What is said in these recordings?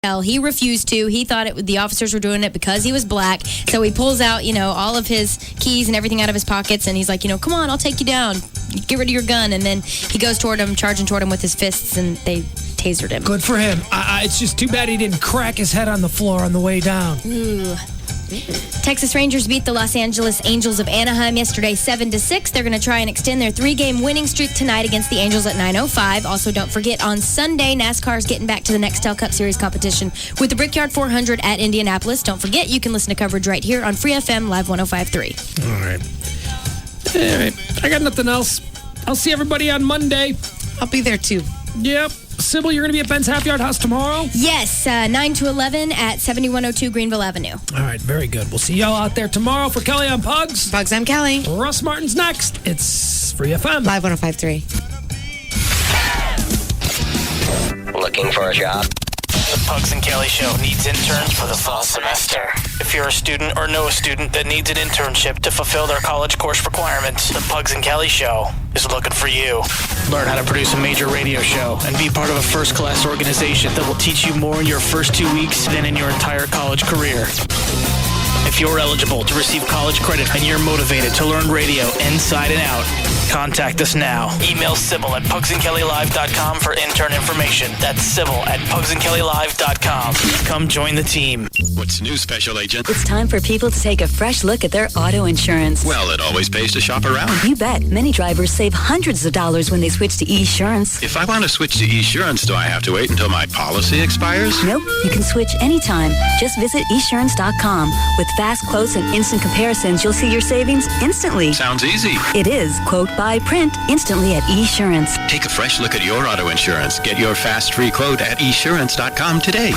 He refused to. He thought the officers were doing it because he was black. So he pulls out, all of his keys and everything out of his pockets, and he's like, come on, I'll take you down. Get rid of your gun. And then he goes toward him, charging toward him with his fists, and they tasered him. Good for him. It's just too bad he didn't crack his head on the floor on the way down. Ooh. Texas Rangers beat the Los Angeles Angels of Anaheim yesterday 7-6. They're going to try and extend their 3-game winning streak tonight against the Angels at 9:05. Also, don't forget, on Sunday, NASCAR is getting back to the Nextel Cup Series competition with the Brickyard 400 at Indianapolis. Don't forget, you can listen to coverage right here on Free FM Live 105.3. All right. I got nothing else. I'll see everybody on Monday. I'll be there, too. Yep. Sybil, you're going to be at Ben's Half Yard House tomorrow? Yes, 9 to 11 at 7102 Greenville Avenue. All right, very good. We'll see y'all out there tomorrow. For Kelly, I'm Pugs. Pugs, I'm Kelly. Russ Martin's next. It's Free FM. Live 105.3. Looking for a job? The Pugs and Kelly Show needs interns for the fall semester. If you're a student or know a student that needs an internship to fulfill their college course requirements, the Pugs and Kelly Show is looking for you. Learn how to produce a major radio show and be part of a first-class organization that will teach you more in your first 2 weeks than in your entire college career. If you're eligible to receive college credit and you're motivated to learn radio inside and out, contact us now. Email Sybil at pugsandkellylive.com for intern information. That's Sybil at pugsandkellylive.com. Come join the team. What's new, Special Agent? It's time for people to take a fresh look at their auto insurance. Well, it always pays to shop around. You bet. Many drivers save hundreds of dollars when they switch to Esurance. If I want to switch to Esurance, do I have to wait until my policy expires? Nope. You can switch anytime. Just visit Esurance.com. With fast quotes and instant comparisons, you'll see your savings instantly. Sounds easy. It is. Quote, buy, print instantly at Esurance. Take a fresh look at your auto insurance. Get your fast free quote at Esurance.com today.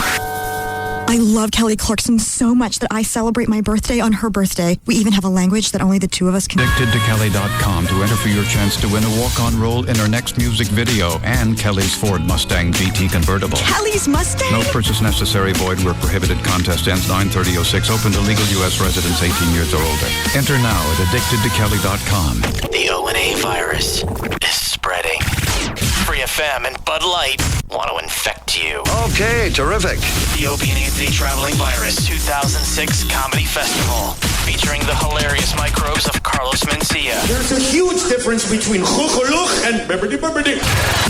I love Kelly Clarkson so much that I celebrate my birthday on her birthday. We even have a language that only the two of us can... AddictedToKelly.com to enter for your chance to win a walk-on role in her next music video and Kelly's Ford Mustang GT convertible. Kelly's Mustang? No purchase necessary, void where prohibited. Contest ends 9/30/06. Open to legal U.S. residents 18 years or older. Enter now at AddictedToKelly.com. The O&A virus is spreading. Free FM and Bud Light want to infect you. Okay, terrific. The Opie and Anthony Traveling Virus 2006 Comedy Festival, featuring the hilarious microbes of Carlos Mencia. There's a huge difference between chuchuluch and bibbidi-bibbidi.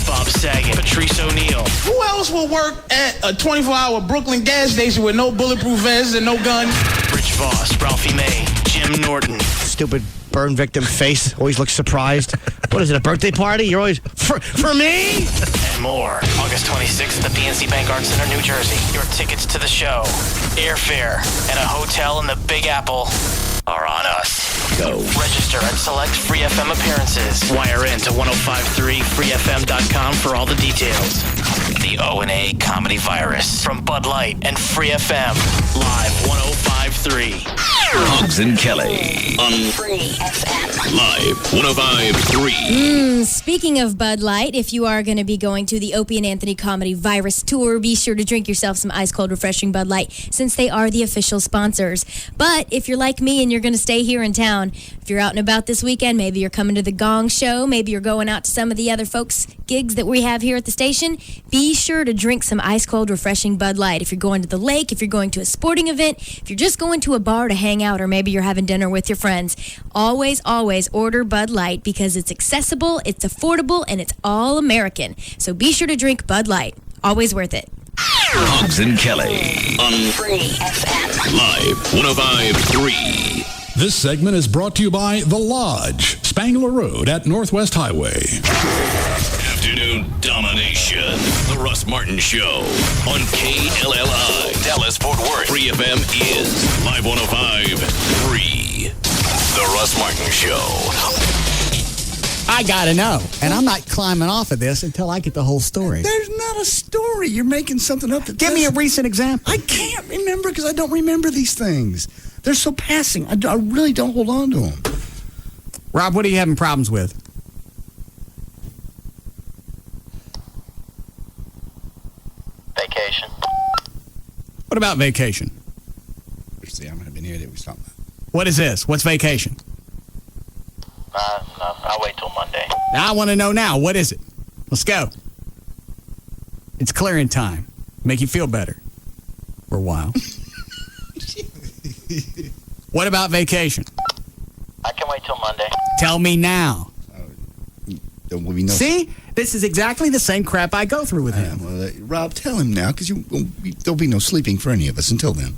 Bob Saget, Patrice O'Neill. Who else will work at a 24-hour Brooklyn gas station with no bulletproof vests and no gun? Rich Voss, Ralphie May, Jim Norton. Stupid burn victim face, always looks surprised. What is it, a birthday party? You're always, for me? And more. August 26th at the PNC Bank Arts Center, New Jersey. Your tickets to the show, airfare, and a hotel in the Big Apple are on us. Go. Register at select Free FM appearances. Wire in to 1053freefm.com for all the details. The O&A Comedy Virus from Bud Light and Free FM. Live 1053. Pugs and Kelly on Free FM. Live 105.3. Speaking of Bud Light, if you are going to be going to the Opie and Anthony Comedy Virus Tour, be sure to drink yourself some ice cold refreshing Bud Light, since they are the official sponsors. But if you're like me and you're going to stay here in town, if you're out and about this weekend, maybe you're coming to the Gong Show, maybe you're going out to some of the other folks' gigs that we have here at the station, be sure to drink some ice cold refreshing Bud Light. If you're going to the lake, if you're going to a sporting event, if you're just going to a bar to hang out, or maybe you're having dinner with your friends, always order Bud Light, because it's accessible, it's affordable, and it's all American. So be sure to drink Bud Light. Always worth it. Pugs and Kelly on Free FM. Live 105.3. This segment is brought to you by The Lodge, Spangler Road at Northwest Highway. Afternoon domination. The Russ Martin Show on KLLI. Dallas Fort Worth. Free FM is Live 105.3. The Russ Martin Show. I gotta know, and I'm not climbing off of this until I get the whole story. There's not a story. You're making something up. Give me a recent example. I can't remember because I don't remember these things. They're so passing. I really don't hold on to them. Rob, what are you having problems with? Vacation. What about vacation? See, I might have been here. We stopped. What is this? What's vacation? No, I'll wait till Monday. Now I want to know now. What is it? Let's go. It's clearing time. Make you feel better. for a while. What about vacation? I can wait till Monday. Tell me now. There will be no. See? This is exactly the same crap I go through with him. Well, Rob, tell him now, because there'll be no sleeping for any of us until then.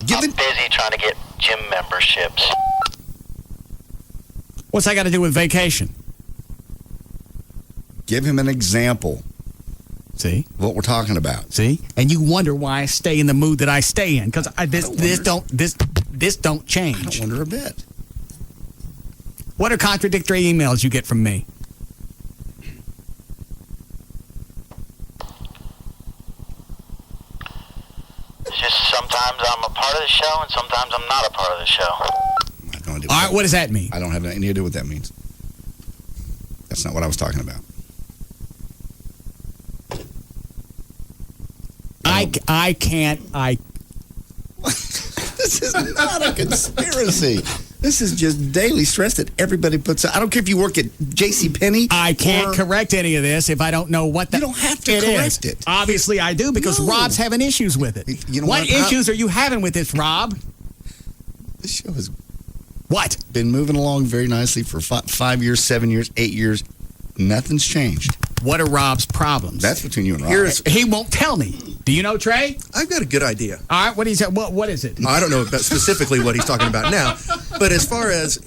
I'm busy trying to get gym memberships. What's that got to do with vacation? Give him an example. See? Of what we're talking about. See? And you wonder why I stay in the mood that I stay in, because this don't change. I don't wonder a bit. What are contradictory emails you get from me? It's just sometimes I'm a part of the show and sometimes I'm not a part of the show. I have no idea. All right, what does that mean? I don't have any idea what that means. That's not what I was talking about. I can't. This is not a conspiracy. This is just daily stress that everybody puts out. I don't care if you work at JCPenney. I can't correct any of this if I don't know what You don't have to correct it. Obviously, I do, because Rob's having issues with it. You know what issues are you having with this, Rob? This show has been moving along very nicely for 5 years, 7 years, 8 years. Nothing's changed. What are Rob's problems? That's between you and Rob. He won't tell me. Do you know, Trey? I've got a good idea. All right, what is it? I don't know about specifically what he's talking about now, but as far as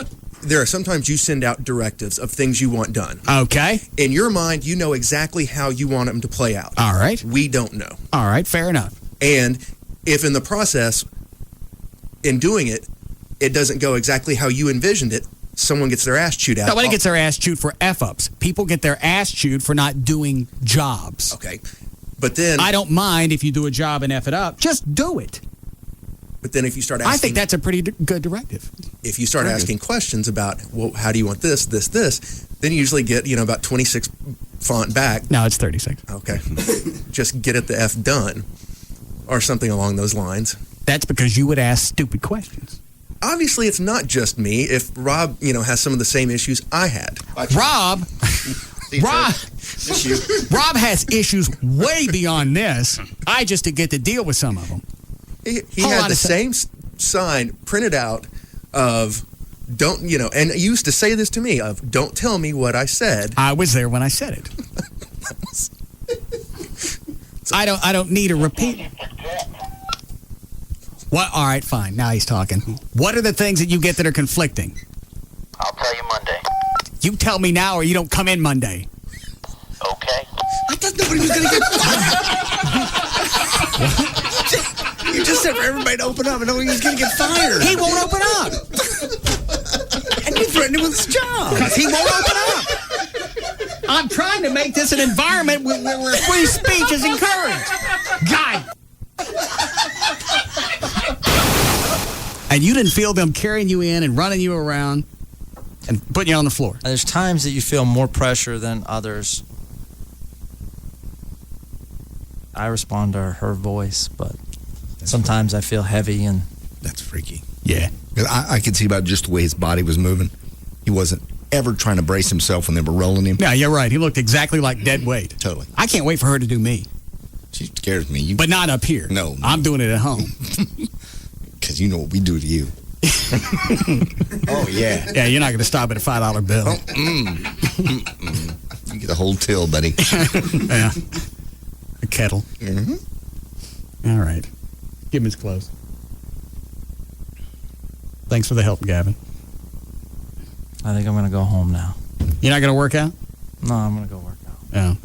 there are sometimes you send out directives of things you want done. Okay. In your mind, you know exactly how you want them to play out. All right. We don't know. All right, fair enough. And if in the process, in doing it, it doesn't go exactly how you envisioned it, someone gets their ass chewed out. Nobody gets their ass chewed for F-ups. People get their ass chewed for not doing jobs. Okay. But then I don't mind if you do a job and F it up. Just do it. But then if you start asking... I think that's a pretty good directive. If you start asking questions about, well, how do you want this, then you usually get, about 26 font back. No, it's 36. Okay. Just get it the F done. Or something along those lines. That's because you would ask stupid questions. Obviously, it's not just me. If Rob, has some of the same issues I had. Rob has issues way beyond this. I just to get to deal with some of them. He had the same sign printed out of don't, and he used to say this to me of don't tell me what I said. I was there when I said it. I don't need a repeat. What? All right, fine. Now he's talking. What are the things that you get that are conflicting? I'll tell you Monday. You tell me now or you don't come in Monday. Okay. I thought nobody was going to get fired. You just said for everybody to open up and nobody was going to get fired. He won't open up. And you threatened him with his job. Because he won't open up. I'm trying to make this an environment where free speech is encouraged. God. And you didn't feel them carrying you in and running you around and putting you on the floor. There's times that you feel more pressure than others. I respond to her voice, but sometimes I feel heavy and... That's freaky. Yeah. I could see about just the way his body was moving. He wasn't ever trying to brace himself when they were rolling him. Yeah, you're right. He looked exactly like dead weight. Totally. I can't wait for her to do me. She scares me. But not up here. No. I'm doing it at home. Because you know what we do to you. Oh, yeah. Yeah, you're not going to stop at a $5 bill. Oh, You get a whole till, buddy. Yeah. A kettle. Mm-hmm. All right. Give him his clothes. Thanks for the help, Gavin. I think I'm going to go home now. You're not going to work out? No, I'm going to go work out. Oh.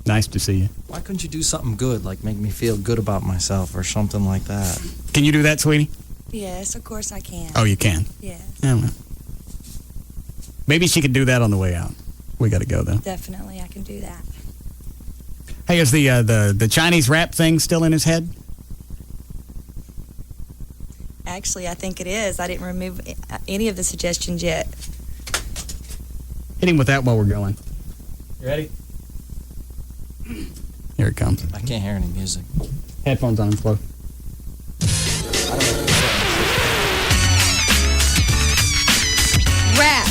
Nice to see you. Why couldn't you do something good, like make me feel good about myself or something like that? Can you do that, sweetie? Yes, of course I can. Oh, you can? Yes. Yeah, well. Maybe she could do that on the way out. We got to go, though. Definitely, I can do that. Hey, is the Chinese rap thing still in his head? Actually, I think it is. I didn't remove any of the suggestions yet. Hit him with that while we're going. You ready? Here it comes. I can't hear any music. Headphones on, Flo. Rap.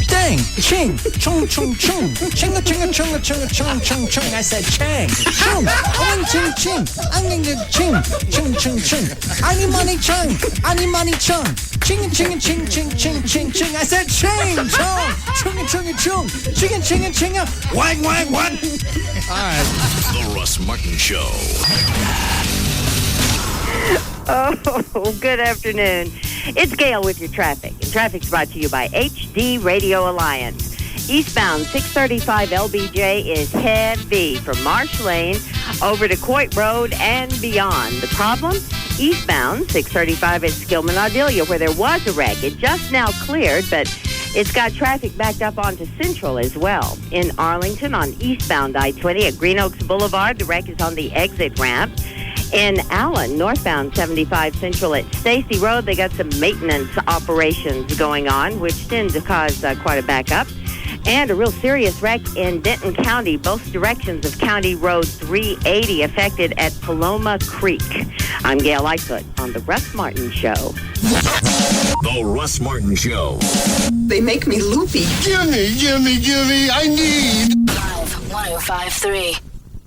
Dang. chang, ching, chung, chung, chung, chinga, chinga, chunga, chunga, chung, chung, chung. I said chang, chung, ong, ching, ching, ong, ching, chung, chung, chung. I need money, chung, I need money, chung. Ching, ching, ching, ching, ching, ching, ching. I said ching, chung, chunga, chunga, chung, chinga, chinga, chinga, wang, wang, wang. All right. The Russ Martin Show. Oh, good afternoon. It's Gail with your traffic. And traffic's brought to you by HD Radio Alliance. Eastbound 635 LBJ is heavy from Marsh Lane over to Coit Road and beyond. The problem? Eastbound 635 at Skillman Ardelia, where there was a wreck. It just now cleared, but it's got traffic backed up onto Central as well. In Arlington on eastbound I-20 at Green Oaks Boulevard, the wreck is on the exit ramp. In Allen, northbound 75 Central at Stacy Road, they got some maintenance operations going on, which tend to cause quite a backup. And a real serious wreck in Denton County, both directions of County Road 380 affected at Paloma Creek. I'm Gail Lightfoot on The Russ Martin Show. The Russ Martin Show. They make me loopy. Gimme, gimme, gimme, I need. Live 105.3.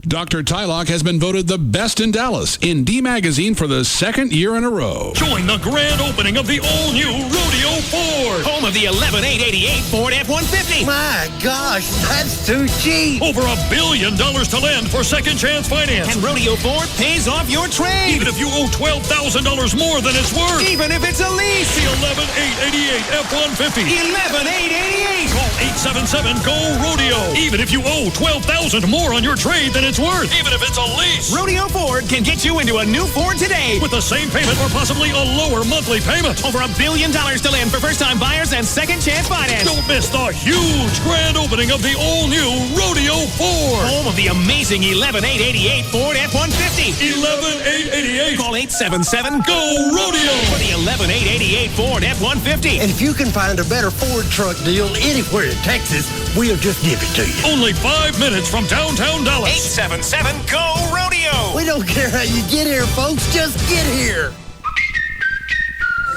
Dr. Tylock has been voted the best in Dallas in D Magazine for the second year in a row. Join the grand opening of the all-new Rodeo Ford. Home of the 11,888 Ford F-150. My gosh, that's too cheap. Over $1 billion to lend for second chance finance. And Rodeo Ford pays off your trade. Even if you owe $12,000 more than it's worth. Even if it's a lease. The 11,888 F-150. 11,888. Call 877-GO-RODEO. Even if you owe $12,000 more on your trade than it's worth, even if it's a lease. Rodeo Ford can get you into a new Ford today with the same payment or possibly a lower monthly payment. Over $1 billion to lend for first-time buyers and second chance finance. Don't miss the huge grand opening of the all-new Rodeo Ford. Home of the amazing 11,888 Ford F-150. 11,888. Call 877-GO-RODEO for the 11,888 Ford F-150. And if you can find a better Ford truck deal anywhere in Texas, we'll just give it to you. Only 5 minutes from downtown Dallas. 877-GO-RODEO. We don't care how you get here, folks. Just get here.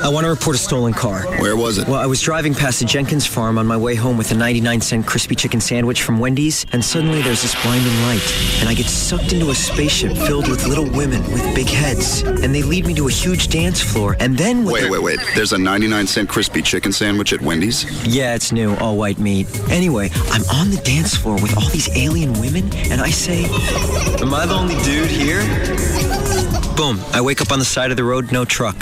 I want to report a stolen car. Where was it? Well, I was driving past the Jenkins farm on my way home with a 99-cent crispy chicken sandwich from Wendy's, and suddenly there's this blinding light, and I get sucked into a spaceship filled with little women with big heads, and they lead me to a huge dance floor, and then... Wait. There's a 99-cent crispy chicken sandwich at Wendy's? Yeah, it's new, all white meat. Anyway, I'm on the dance floor with all these alien women, and I say, am I the only dude here? Boom, I wake up on the side of the road, no truck.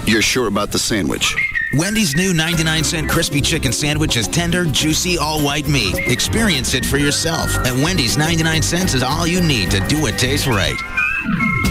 You're sure about the sandwich? Wendy's new 99-cent crispy chicken sandwich is tender, juicy, all-white meat. Experience it for yourself. At Wendy's, 99 cents is all you need to do what tastes right.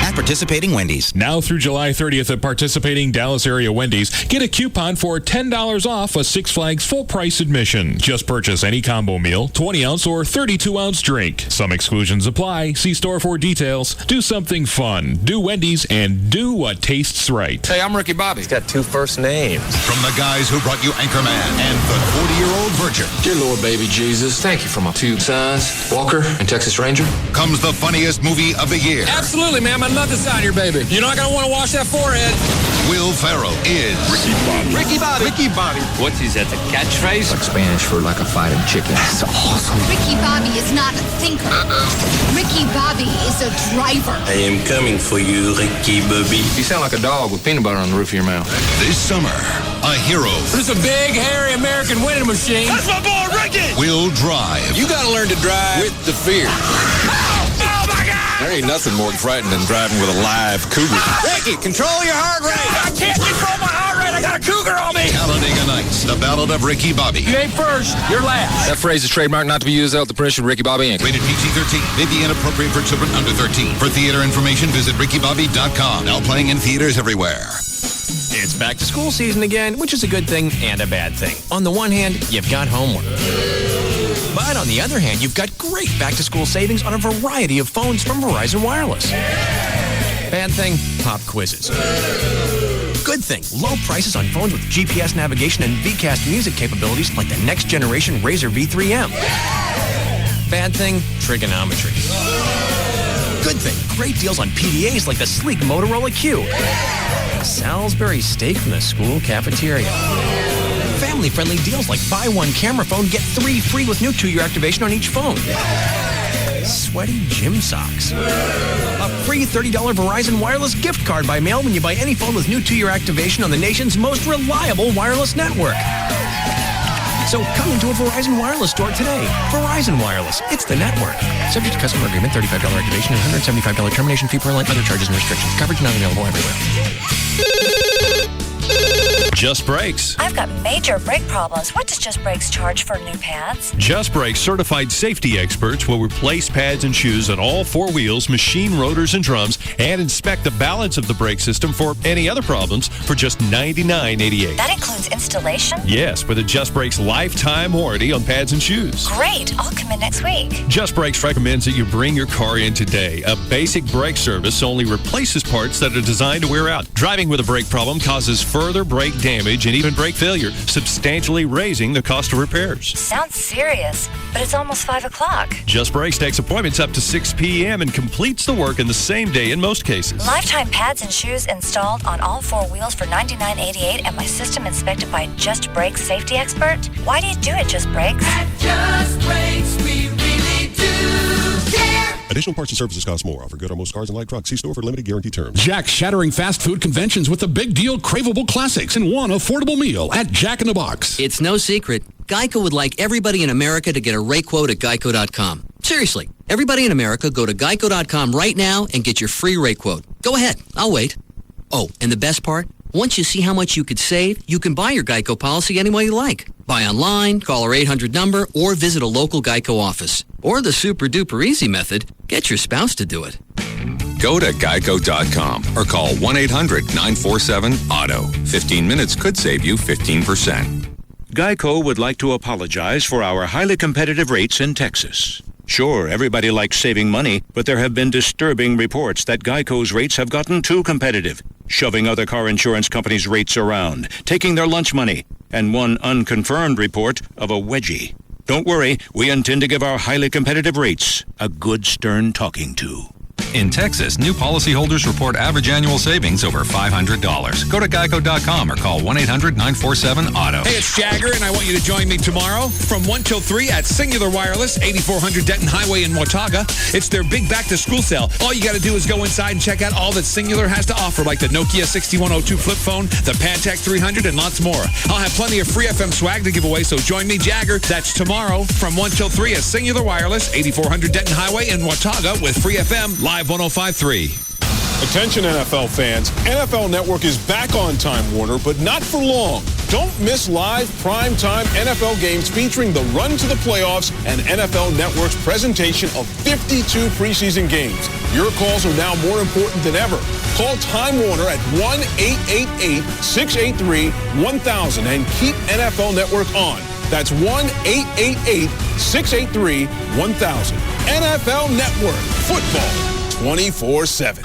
At participating Wendy's. Now through July 30th at participating Dallas area Wendy's, get a coupon for $10 off a Six Flags full-price admission. Just purchase any combo meal, 20-ounce or 32-ounce drink. Some exclusions apply. See store for details. Do something fun. Do Wendy's and do what tastes right. Hey, I'm Ricky Bobby. He's got 2 first names. From the guys who brought you Anchorman and the 40-year-old Virgin. Dear Lord, baby Jesus, thank you for my 2 sons, Walker and Texas Ranger. Comes the funniest movie of the year. Absolutely, man. My nut is out here, baby. You're not going to want to wash that forehead. Will Ferrell is Ricky Bobby. Ricky Bobby. Ricky Bobby. What is that, a catchphrase? Like Spanish for like a fighting chicken. That's awesome. Ricky Bobby is not a thinker. Ricky Bobby is a driver. I am coming for you, Ricky Bobby. You sound like a dog with peanut butter on the roof of your mouth. This summer, a hero. This is a big, hairy American winning machine. That's my boy, Ricky. Will drive. You got to learn to drive with the fear. Oh, my God. There ain't nothing more frightening than driving with a live cougar. Ricky, control your heart rate. I can't control my heart rate. I got a cougar on me. Talladega Nights, the Ballad of Ricky Bobby. You ain't first, you're last. That phrase is trademarked, not to be used without the permission of Ricky Bobby Inc. Rated PG-13. May be inappropriate for children under 13. For theater information, visit rickybobby.com. Now playing in theaters everywhere. It's back to school season again, which is a good thing and a bad thing. On the one hand, you've got homework. But on the other hand, you've got great back-to-school savings on a variety of phones from Verizon Wireless. Bad thing, pop quizzes. Good thing, low prices on phones with GPS navigation and VCast music capabilities like the next-generation Razer V3M. Bad thing, trigonometry. Good thing, great deals on PDAs like the sleek Motorola Q. Salisbury steak from the school cafeteria. Family-friendly deals like buy one camera phone, get 3 free with new 2-year activation on each phone. Sweaty gym socks. A free $30 Verizon wireless gift card by mail when you buy any phone with new 2-year activation on the nation's most reliable wireless network. So come into a Verizon Wireless store today. Verizon Wireless. It's the network. Subject to customer agreement, $35 activation and $175 termination fee per line. Other charges and restrictions. Coverage not available everywhere. Just Brakes. I've got major brake problems. What does Just Brakes charge for new pads? Just Brakes certified safety experts will replace pads and shoes on all 4 wheels, machine rotors and drums, and inspect the balance of the brake system for any other problems for just $99.88. That includes installation? Yes, with a Just Brakes lifetime warranty on pads and shoes. Great. I'll come in next week. Just Brakes recommends that you bring your car in today. A basic brake service only replaces parts that are designed to wear out. Driving with a brake problem causes further brake damage and even brake failure, substantially raising the cost of repairs. Sounds serious, but it's almost 5 o'clock. Just Brakes takes appointments up to 6 p.m. and completes the work in the same day in most cases. Lifetime pads and shoes installed on all 4 wheels for $99.88 and my system inspected by Just Brakes safety expert? Why do you do it, Just Brakes? At Just Brakes, we really do care. Additional parts and services cost more. Offer good on most cars and light trucks. See store for limited guarantee terms. Jack's shattering fast food conventions with the big deal craveable classics in one affordable meal at Jack in the Box. It's no secret. Geico would like everybody in America to get a rate quote at geico.com. Seriously, everybody in America go to geico.com right now and get your free rate quote. Go ahead. I'll wait. Oh, and the best part? Once you see how much you could save, you can buy your Geico policy any way you like. Buy online, call our 800 number, or visit a local Geico office. Or the super duper easy method, get your spouse to do it. Go to geico.com or call 1-800-947-AUTO. 15 minutes could save you 15%. Geico would like to apologize for our highly competitive rates in Texas. Sure, everybody likes saving money, but there have been disturbing reports that Geico's rates have gotten too competitive, shoving other car insurance companies' rates around, taking their lunch money, and one unconfirmed report of a wedgie. Don't worry, we intend to give our highly competitive rates a good stern talking to. In Texas, new policyholders report average annual savings over $500. Go to geico.com or call 1-800-947-AUTO. Hey, it's Jagger, and I want you to join me tomorrow from 1 till 3 at Singular Wireless, 8400 Denton Highway in Watauga. It's their big back-to-school sale. All you got to do is go inside and check out all that Singular has to offer, like the Nokia 6102 flip phone, the Pantech 300, and lots more. I'll have plenty of free FM swag to give away, so join me, Jagger. That's tomorrow from 1 till 3 at Singular Wireless, 8400 Denton Highway in Watauga with free FM Live 105.3. Attention NFL fans, NFL Network is back on Time Warner, but not for long. Don't miss live primetime NFL games featuring the run to the playoffs and NFL Network's presentation of 52 preseason games. Your calls are now more important than ever. Call Time Warner at 1-888-683-1000 and keep NFL Network on. That's 1-888-683-1000. NFL Network. Football 24/7.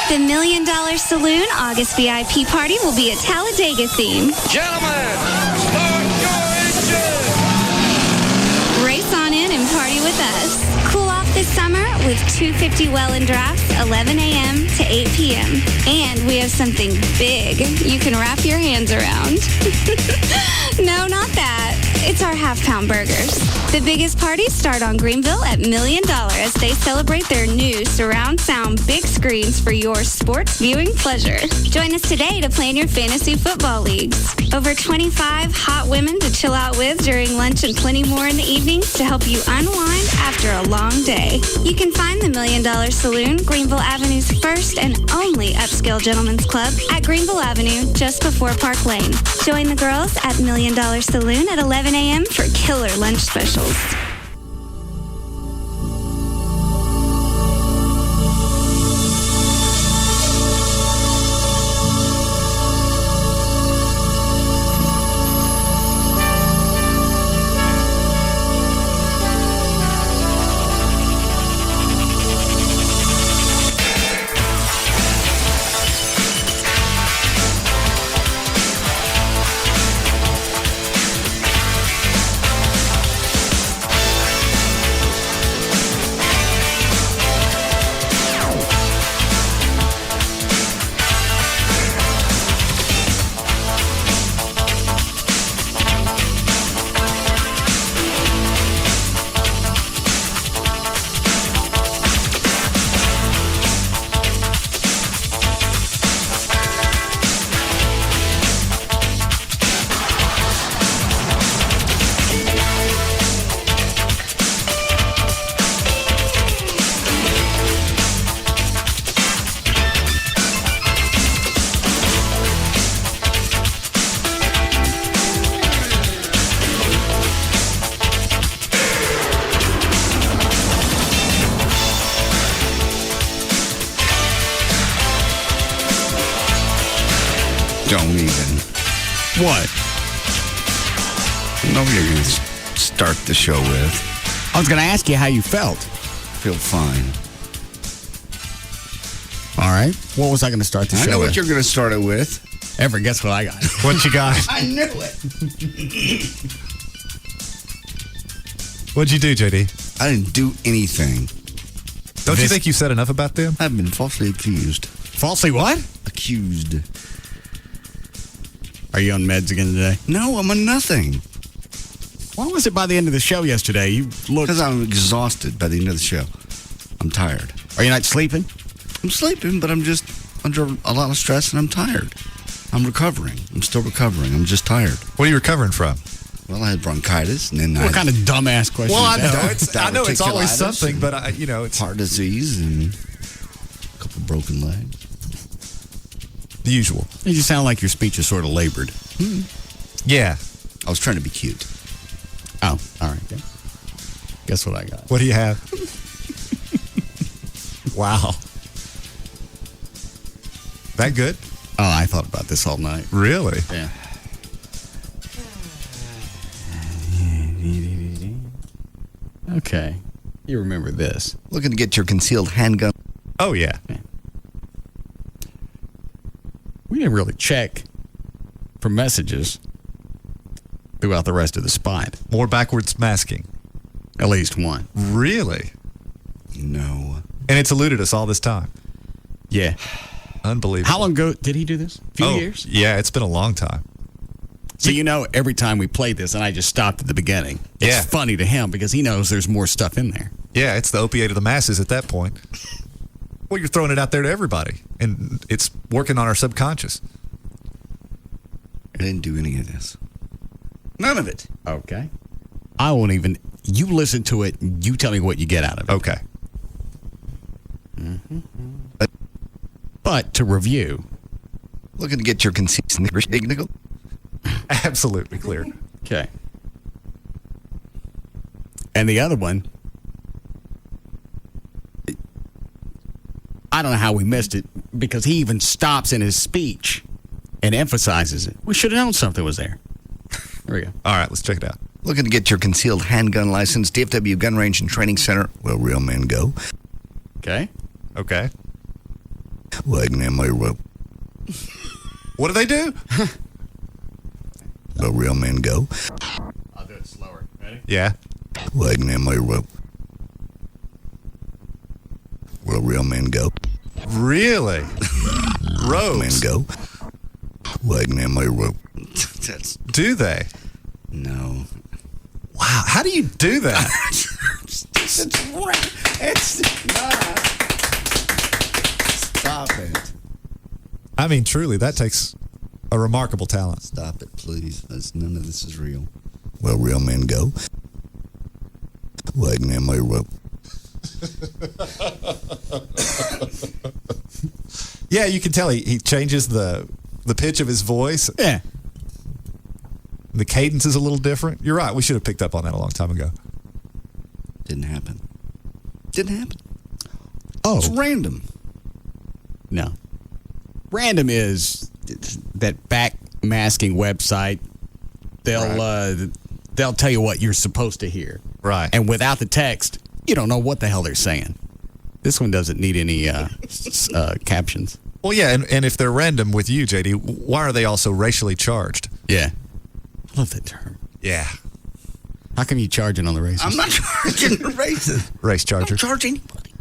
The $1 Million Saloon August VIP party will be a Talladega theme. Gentlemen, start your engine! Race on in and party with us. Cool off this summer with 250 Welland drafts, 11 a.m. to 8 p.m. And we have something big you can wrap your hands around. No, not that. It's our half-pound burgers. The biggest parties start on Greenville at $1 Million as they celebrate their new surround sound big screens for your sports viewing pleasure. Join us today to plan your fantasy football leagues. Over 25 hot women to chill out with during lunch and plenty more in the evenings to help you unwind after a long day. You can find the $1 Million Saloon, Greenville Avenue's first and only upscale gentlemen's club at Greenville Avenue just before Park Lane. Join the girls at $1 Million Saloon at 11 a.m. for killer lunch specials. What? I know what you're going to start the show with. I was going to ask you how you felt. Feel fine. All right. What was I going to start the show with? I know what you're going to start it with. Ever guess what I got? What you got? I knew it. What'd you do, JD? I didn't do anything. Don't you think you said enough about them? I've been falsely accused. Falsely what? Accused. Are you on meds again today? No, I'm on nothing. Why was it by the end of the show yesterday? You looked... Because I'm exhausted by the end of the show. I'm tired. Are you not sleeping? I'm sleeping, but I'm just under a lot of stress and I'm tired. I'm recovering. I'm still recovering. I'm just tired. What are you recovering from? Well, I had bronchitis, and then what kind of dumbass question? Well, is that? I know it's always something, but it's heart disease and a couple broken legs. The usual. You just sound like your speech is sort of labored. Yeah, I was trying to be cute. Oh, all right. Then. Guess what I got? What do you have? Wow. That good? Oh, I thought about this all night. Really? Yeah. Okay. You remember this. Looking to get your concealed handgun. Oh, yeah. We didn't really check for messages throughout the rest of the spot. More backwards masking. At least one. Really? No. And it's eluded us all this time. Yeah. Unbelievable. How long ago did he do this? A few years? Yeah, it's been a long time. So every time we played this, and I just stopped at the beginning, it's funny to him because he knows there's more stuff in there. Yeah, it's the opiate of the masses at that point. Well, you're throwing it out there to everybody, and it's working on our subconscious. I didn't do any of this. None of it. Okay. I won't even... You listen to it, you tell me what you get out of it. Okay. Mm-hmm. But to review... Looking to get your concealed nickel. Absolutely clear. Okay. And the other one, I don't know how we missed it because he even stops in his speech and emphasizes it. We should have known something was there. There we go. All right, let's check it out. Looking to get your concealed handgun license, DFW Gun Range and Training Center, where real men go. Okay. Okay. Wagging in my rope. What do they do? Where real men go. I'll do it slower. Ready? Yeah. Wagging in my rope. Where real men go. Really? Ropes. Men go. Wagging in my rope. Do they? No. Wow. How do you do that? It's not. Stop it. I mean, truly, that takes a remarkable talent. Stop it, please. None of this is real. Where real men go. Wagging in my rope. Yeah, you can tell he changes the pitch of his voice. Yeah. The cadence is a little different. You're right. We should have picked up on that a long time ago. Didn't happen. Didn't happen. Oh. It's random. No. Random is that backmasking website. They'll tell you what you're supposed to hear. Right. And without the text, you don't know what the hell they're saying. This one doesn't need any captions. Well, yeah, and if they're random with you, JD, why are they also racially charged? Yeah. I love that term. Yeah. How come you charging on the races? I'm not charging the races. Race charger. I don't charge anybody.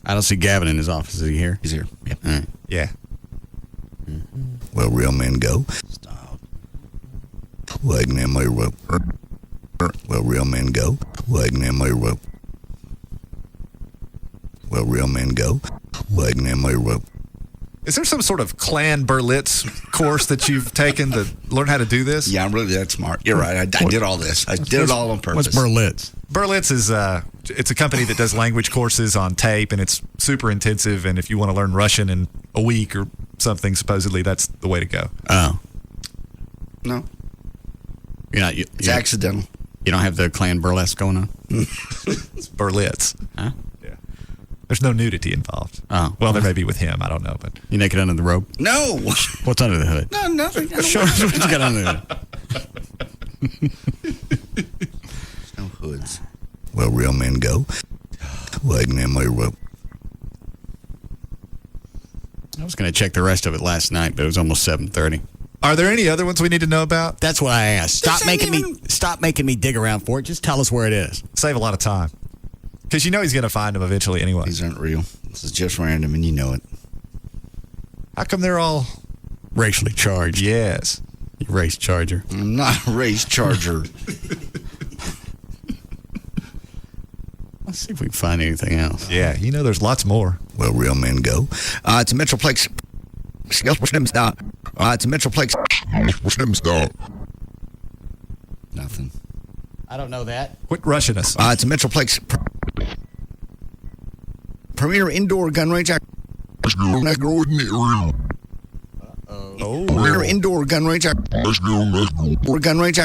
I don't see Gavin in his office. Is he here? He's here. Yep. All right. Yeah. Mm-hmm. Where real men go. Stop. Wagging in my rope. Where real men go. Wagging in my rope. Where real men go. Wagging in my rope. Is there some sort of Clan Berlitz course that you've taken to learn how to do this? Yeah, I'm really that smart. You're right. I did all this. I did it all on purpose. What's Berlitz? Berlitz is it's a company that does language courses on tape, and it's super intensive. And if you want to learn Russian in a week or something, supposedly that's the way to go. Oh. No. You're not. It's accidental. You don't have the Clan Burlesque going on? It's Berlitz. Huh? Yeah. There's no nudity involved. Oh. Well, there may be with him. I don't know, but You naked under the robe? No. What's under the hood? No, nothing. Show us what you got under the hood. No hoods. Well, real men go. Wagging in my rope. I was going to check the rest of it last night, but it was almost 7:30. Are there any other ones we need to know about? That's what I asked. Stop making me dig around for it. Just tell us where it is. Save a lot of time. Because you know he's going to find them eventually anyway. These aren't real. This is just random, and you know it. How come they're all racially charged? Yes. You race charger. I'm not a race charger. Let's see if we can find anything else. Yeah, you know there's lots more. Well, real men go. It's a Metroplex. It's a Metroplex. Nothing. I don't know that. Quit rushing us. It's a Metroplex. Premier indoor gun range. Premier indoor gun range. Gun range. Premier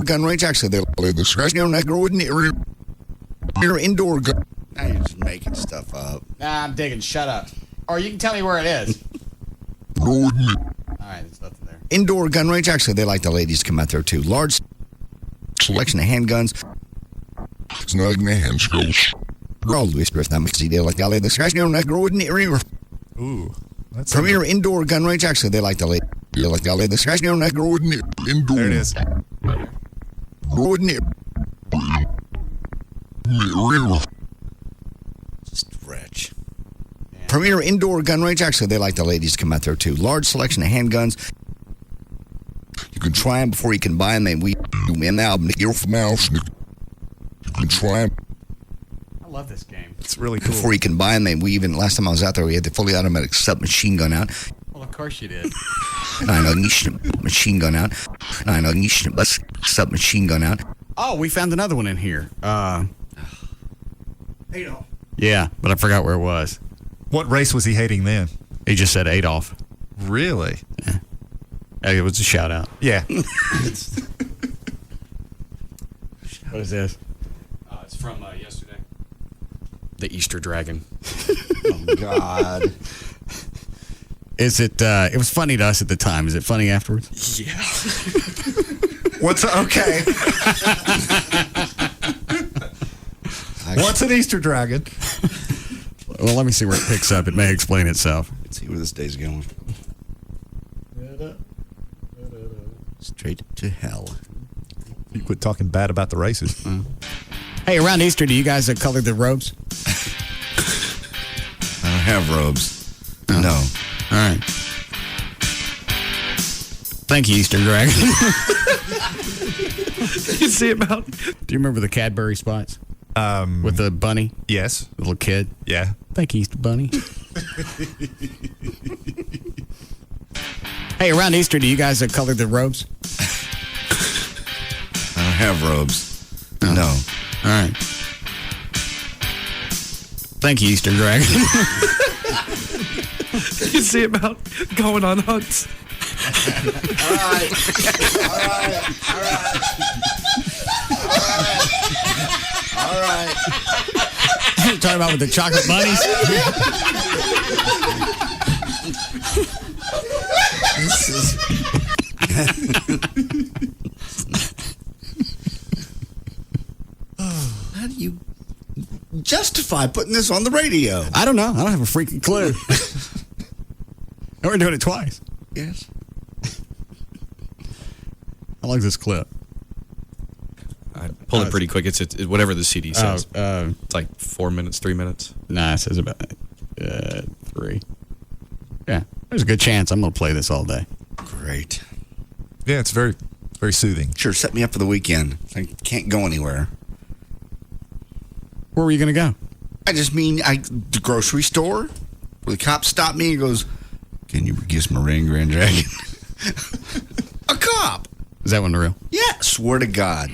gun range. Actually, they're the scratch near indoor gun. Now you're just making stuff up. Nah, I'm digging. Shut up. Or you can tell me where it is. All right, there's nothing there. Indoor gun range. Actually, they like the ladies to come out there too. Large selection of handguns. It's not in the hand skills. Always press that much. They like the scratch near Ooh. That's Premier indoor gun range. Actually, they like the lady. They like the scratch near indoor. There it is. Stretch. Premier indoor gun range. Actually, they like the ladies to come out there too. Large selection of handguns. You can try them before you can buy them. We in now. You can try them. I love this game. It's really cool. Before you can buy them. We even last time I was out there, we had the fully automatic submachine gun out. Well, of course you did. I know machine gun out. I know submachine gun out. Oh, we found another one in here. Adolf. Yeah, but I forgot where it was. What race was he hating then? He just said Adolf. Really? Yeah. It was a shout out. Yeah. What is this? It's from yesterday. The Easter Dragon. Oh, God. Is it, it was funny to us at the time. Is it funny afterwards? Yeah. What's, okay. What's an Easter dragon? Well, let me see where it picks up. It may explain itself. Let's see where this day's going. Straight to hell. You quit talking bad about the races. Hey, around Easter, do you guys color the robes? I don't have robes. Oh. No. All right. Thank you, Easter Dragon. You see about? Do you remember the Cadbury spots? With the bunny? Yes. The little kid? Yeah. Thank you, Easter Bunny. Hey, around Easter, do you guys color the robes? I don't have robes. Oh. No. All right. Thank you, Easter Dragon. You see about going on hunts? All right. All right. You're talking about with the chocolate bunnies? This is... How do you justify putting this on the radio? I don't know. I don't have a freaking clue. And we're doing it twice. Yes. I like this clip. I pulled it pretty quick. It's whatever the CD says. It's like 4 minutes, 3 minutes. Nah, it says about 3. Yeah, there's a good chance I'm going to play this all day. Great. Yeah, it's very, very soothing. Sure, set me up for the weekend. I can't go anywhere. Where were you going to go? I just mean the grocery store. Where the cop stopped me and goes, "Can you kiss my ring, Grand Dragon?" A cop. Is that one real? Yeah, swear to God.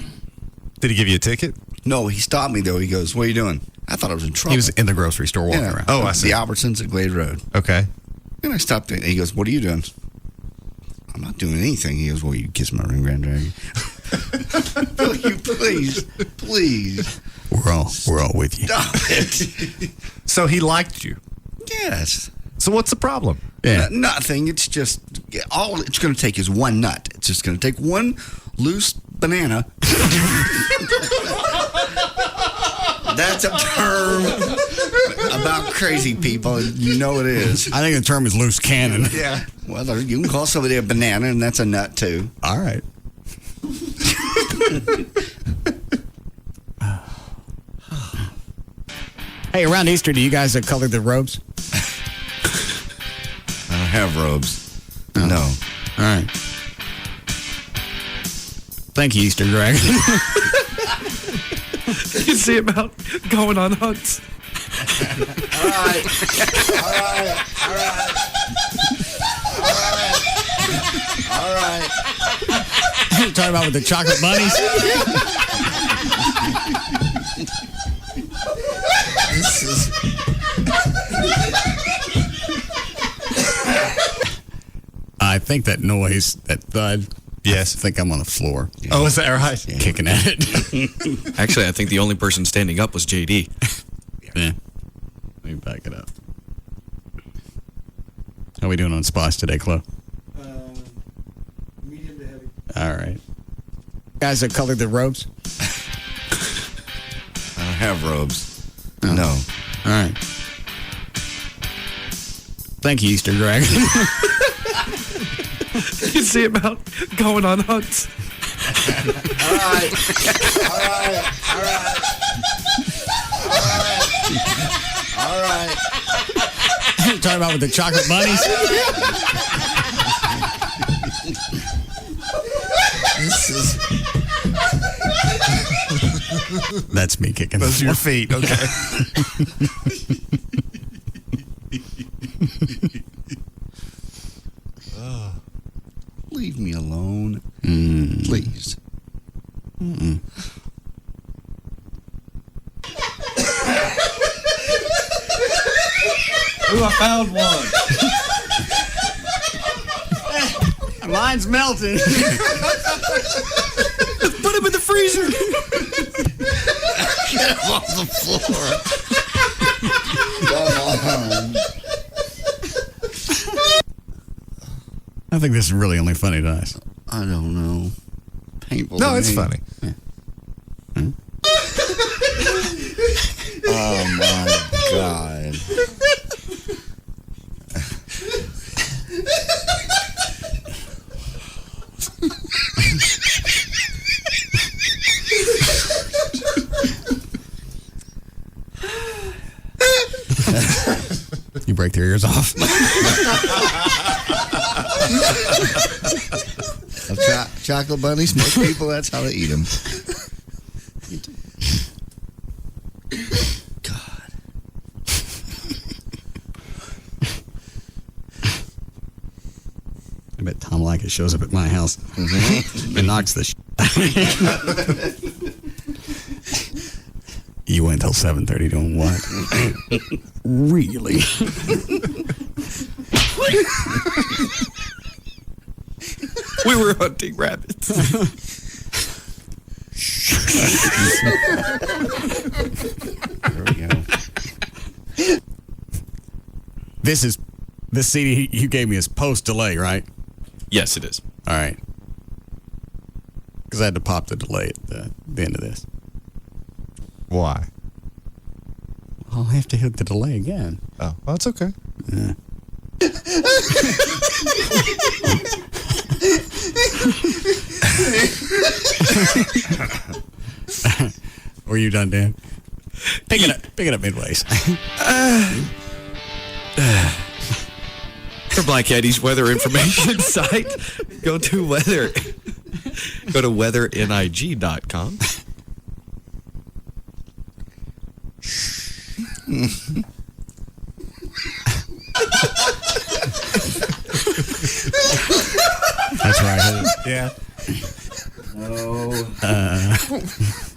Did he give you a ticket? No, he stopped me, though. He goes, "What are you doing?" I thought I was in trouble. He was in the grocery store walking around. Oh, I see. The Albertsons at Glade Road. Okay. And I stopped there. And he goes, "What are you doing?" I'm not doing anything. He goes, well, you kiss my ring, Grand Dragon. Please. We're all with you. Stop it. So he liked you. Yes. So what's the problem? Yeah. Nothing. It's just all it's going to take is one nut. It's just going to take one loose banana. That's a term about crazy people. You know it is. I think the term is loose cannon. Yeah. Well, you can call somebody a banana, and that's a nut, too. All right. Hey, around Easter, do you guys color the robes? I don't have robes. Oh. No. All right. Thank you, Easter Dragon. You see about going on hunts. All right. You're talking about with the chocolate bunnies? I think that noise, that thud. Yes. I think I'm on the floor. Oh, is that right? Yeah. Kicking at it. Actually, I think the only person standing up was JD. Yeah. Let me back it up. How are we doing on spots today, Chloe? Medium to heavy. All right. Guys that colored the robes? I don't have robes. Oh. No. All right. Thank you, Easter Dragon. You see about going on hunts. All right. You're talking about with the chocolate bunnies? That's me kicking. Those are your feet. Okay. Leave me alone. Please. Mm-mm. Ooh, I found one. Mine's melting. Put him in the freezer. Get him off the floor. Come on. I think this is really only funny to us. I don't know. Painful. No, to it's me. funny. Yeah. Hmm? Oh my God. You break their ears off. Chocolate bunnies, most people, that's how they eat them. God. I bet Tom Likas shows up at my house and knocks the You went till 7:30 doing what? Really? We were hunting rabbits. There we go. This CD you gave me is post delay, right? Yes, it is. All right. Because I had to pop the delay at the end of this. Why? I'll have to hit the delay again. Oh, well, it's okay. Yeah. Were you done, Dan? Pick it up midways. For Black Eddie's weather information site, go to weathering.com. That's right. Yeah. Oh.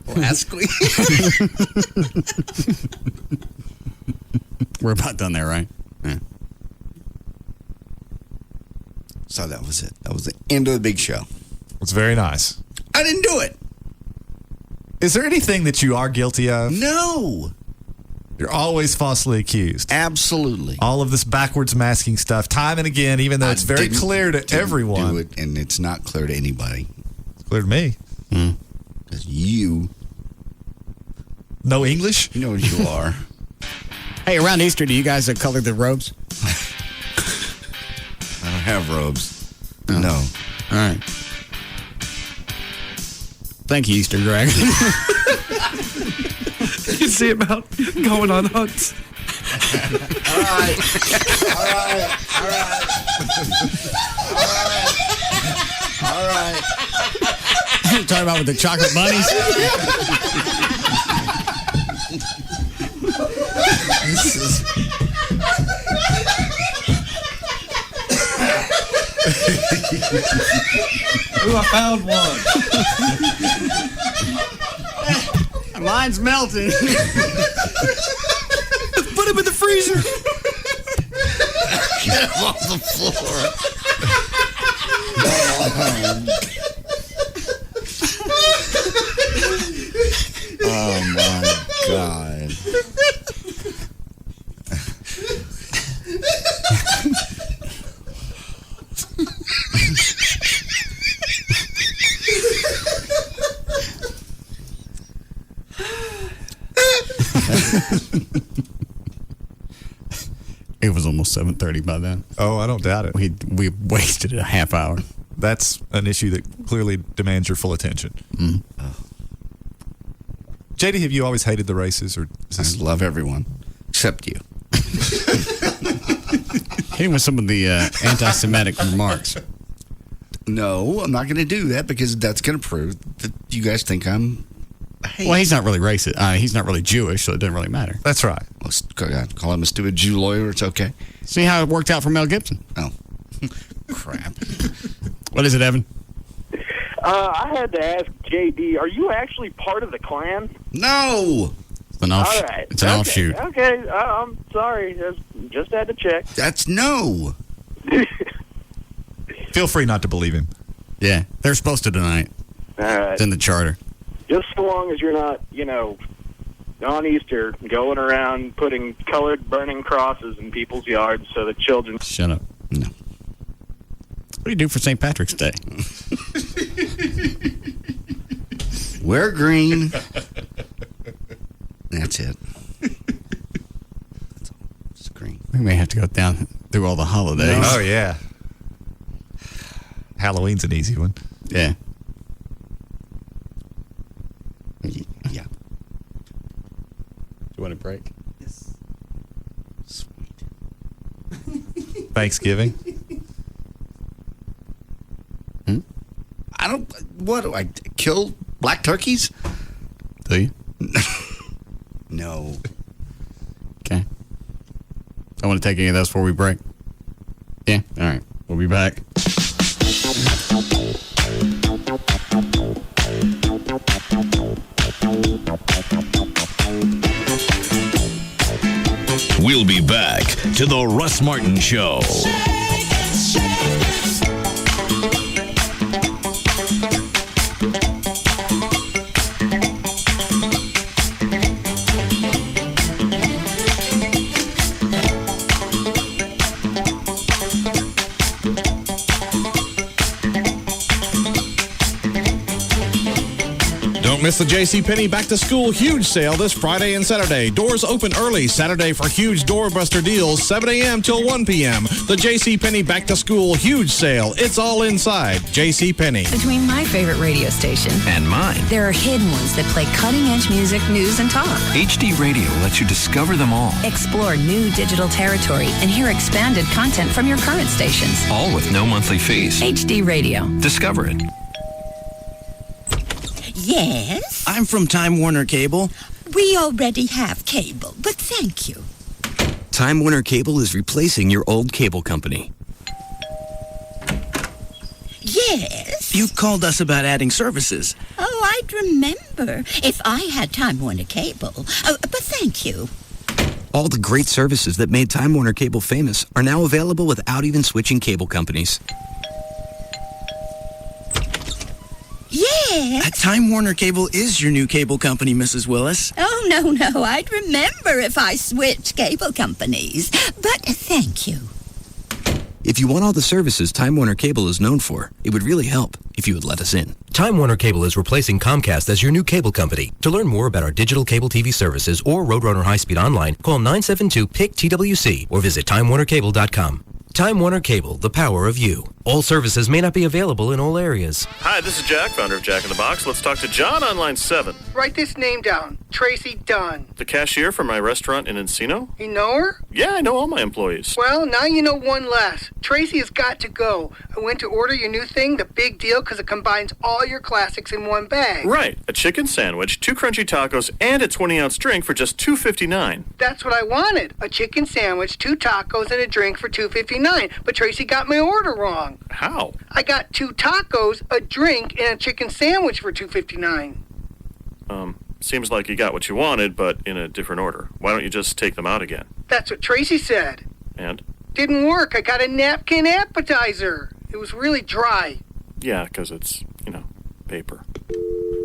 Lascley. We're about done there, right? Yeah. So that was it. That was the end of the big show. It's very nice. I didn't do it. Is there anything that you are guilty of? No. You're always falsely accused. Absolutely. All of this backwards masking stuff, time and again, even though it's very clear to everyone. Do it, and it's not clear to anybody. It's clear to me. Because you know English? You know what you are. Hey, around Easter, do you guys color the robes? I don't have robes. No. All right. Thank you, Easter Dragon. You see about going on hunts. All right. Talking about with the chocolate bunnies? This is... Ooh, I found one. Mine's melting. Put him in the freezer. Get him off the floor. Oh my God. It was almost 7:30 by then. Oh, I don't doubt it. We wasted a half hour. That's an issue that clearly demands your full attention. JD, have you always hated the races, or I love everyone except you? Hitting with some of the anti-Semitic remarks. No, I'm not going to do that because that's going to prove that you guys think I'm. Well, he's not really racist. He's not really Jewish, so it doesn't really matter. That's right. Well, call him a stupid Jew lawyer. It's okay. See how it worked out for Mel Gibson? Oh, crap. What is it, Evan? I had to ask JD, are you actually part of the Klan? No. It's an offshoot. It's an offshoot. Okay, I'm sorry. Just had to check. That's no. Feel free not to believe him. Yeah, they're supposed to tonight. All right. It's in the charter. Just so long as you're not, on Easter going around putting colored burning crosses in people's yards so that children... Shut up. No. What do you do for St. Patrick's Day? Wear green. That's it. That's all. It's green. We may have to go down through all the holidays. No. Oh, yeah. Halloween's an easy one. Yeah. Yeah. Do you want a break? Yes. Sweet. Thanksgiving? I don't... What, do I kill black turkeys? Do you? No. Okay. I want to take any of those before we break. Yeah? All right. We'll be back. We'll be back to the Russ Martin Show. Don't miss the JCPenney Back to School Huge Sale this Friday and Saturday. Doors open early Saturday for huge doorbuster deals, 7 a.m. till 1 p.m. The JCPenney Back to School Huge Sale. It's all inside JCPenney. Between my favorite radio station And mine. there are hidden ones that play cutting-edge music, news, and talk. HD Radio lets you discover them all. Explore new digital territory and hear expanded content from your current stations. All with no monthly fees. HD Radio. Discover it. Yes? I'm from Time Warner Cable. We already have cable, but thank you. Time Warner Cable is replacing your old cable company. Yes? You've called us about adding services. Oh, I'd remember if I had Time Warner Cable. But thank you. All the great services that made Time Warner Cable famous are now available without even switching cable companies. Yes? Time Warner Cable is your new cable company, Mrs. Willis. Oh, no. I'd remember if I switched cable companies. But thank you. If you want all the services Time Warner Cable is known for, it would really help if you would let us in. Time Warner Cable is replacing Comcast as your new cable company. To learn more about our digital cable TV services or Roadrunner High Speed Online, call 972-PIC-TWC or visit TimeWarnerCable.com. Time Warner Cable, the power of you. All services may not be available in all areas. Hi, this is Jack, founder of Jack in the Box. Let's talk to John on line 7. Write this name down. Tracy Dunn. The cashier for my restaurant in Encino? You know her? Yeah, I know all my employees. Well, now you know one less. Tracy has got to go. I went to order your new thing, the big deal, because it combines all your classics in one bag. Right. A chicken sandwich, 2 crunchy tacos, and a 20-ounce drink for just $2.59. That's what I wanted. A chicken sandwich, 2 tacos, and a drink for $2.59. But Tracy got my order wrong. How? I got 2 tacos, a drink, and a chicken sandwich for $2.59. Seems like you got what you wanted, but in a different order. Why don't you just take them out again? That's what Tracy said. And? Didn't work. I got a napkin appetizer. It was really dry. Yeah, because it's, paper.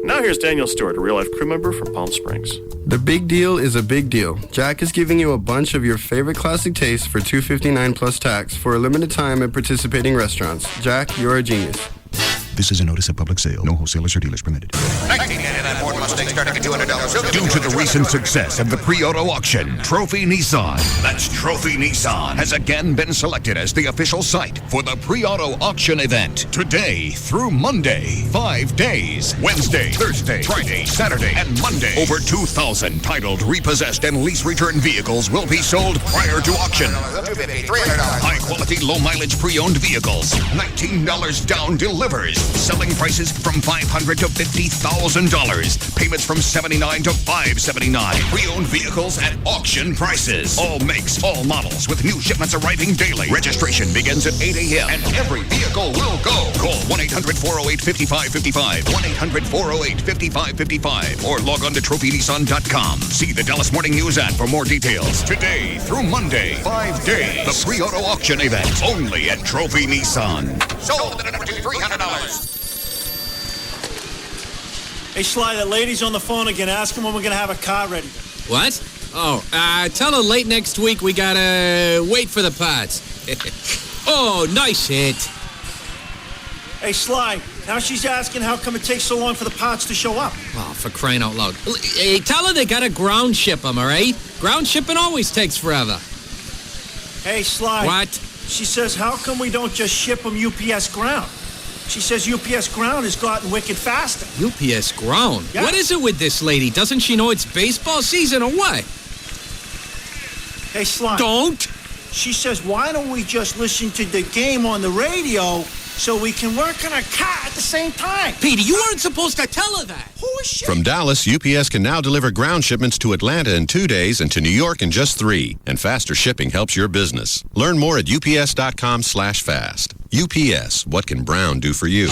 Now here's Daniel Stewart, a real-life crew member from Palm Springs. The big deal is a big deal. Jack is giving you a bunch of your favorite classic tastes for $2.59 plus tax for a limited time at participating restaurants. Jack, you're a genius. This is a notice of public sale. No wholesalers or dealers permitted. 1999 Ford Mustang starting at $200. Due to the recent success of the pre-auto auction, Trophy Nissan, that's Trophy Nissan, has again been selected as the official site for the pre-auto auction event. Today through Monday, 5 days. Wednesday, Thursday, Friday, Saturday, and Monday. Over 2,000 titled, repossessed, and lease return vehicles will be sold prior to auction. High-quality, low-mileage pre-owned vehicles. $19 down delivers. Selling prices from $500 to $50,000. Payments from $79 to $579. Pre-owned vehicles at auction prices. All makes, all models, with new shipments arriving daily. Registration begins at 8 a.m. and every vehicle will go. Call 1-800-408-5555. 1-800-408-5555. Or log on to trophynissan.com. See the Dallas Morning News ad for more details. Today through Monday, 5 days. The pre-auto auction event. Only at Trophy Nissan. Sold at $300. Hey, Sly, that lady's on the phone again. Ask him when we're going to have a car ready. What? Oh, tell her late next week we got to wait for the parts. Oh, nice hit. Hey, Sly, now she's asking how come it takes so long for the parts to show up. Oh, for crying out loud. Hey, tell her they got to ground ship them, all right? Ground shipping always takes forever. Hey, Sly. What? She says, how come we don't just ship them UPS ground? She says UPS ground has gotten wicked faster. UPS ground? Yeah. What is it with this lady? Doesn't she know it's baseball season or what? Hey, Sly. Don't. She says, why don't we just listen to the game on the radio so we can work on our car at the same time? Petey, you weren't supposed to tell her that. Who is she? From Dallas, UPS can now deliver ground shipments to Atlanta in 2 days and to New York in just 3. And faster shipping helps your business. Learn more at ups.com/fast. UPS, what can Brown do for you?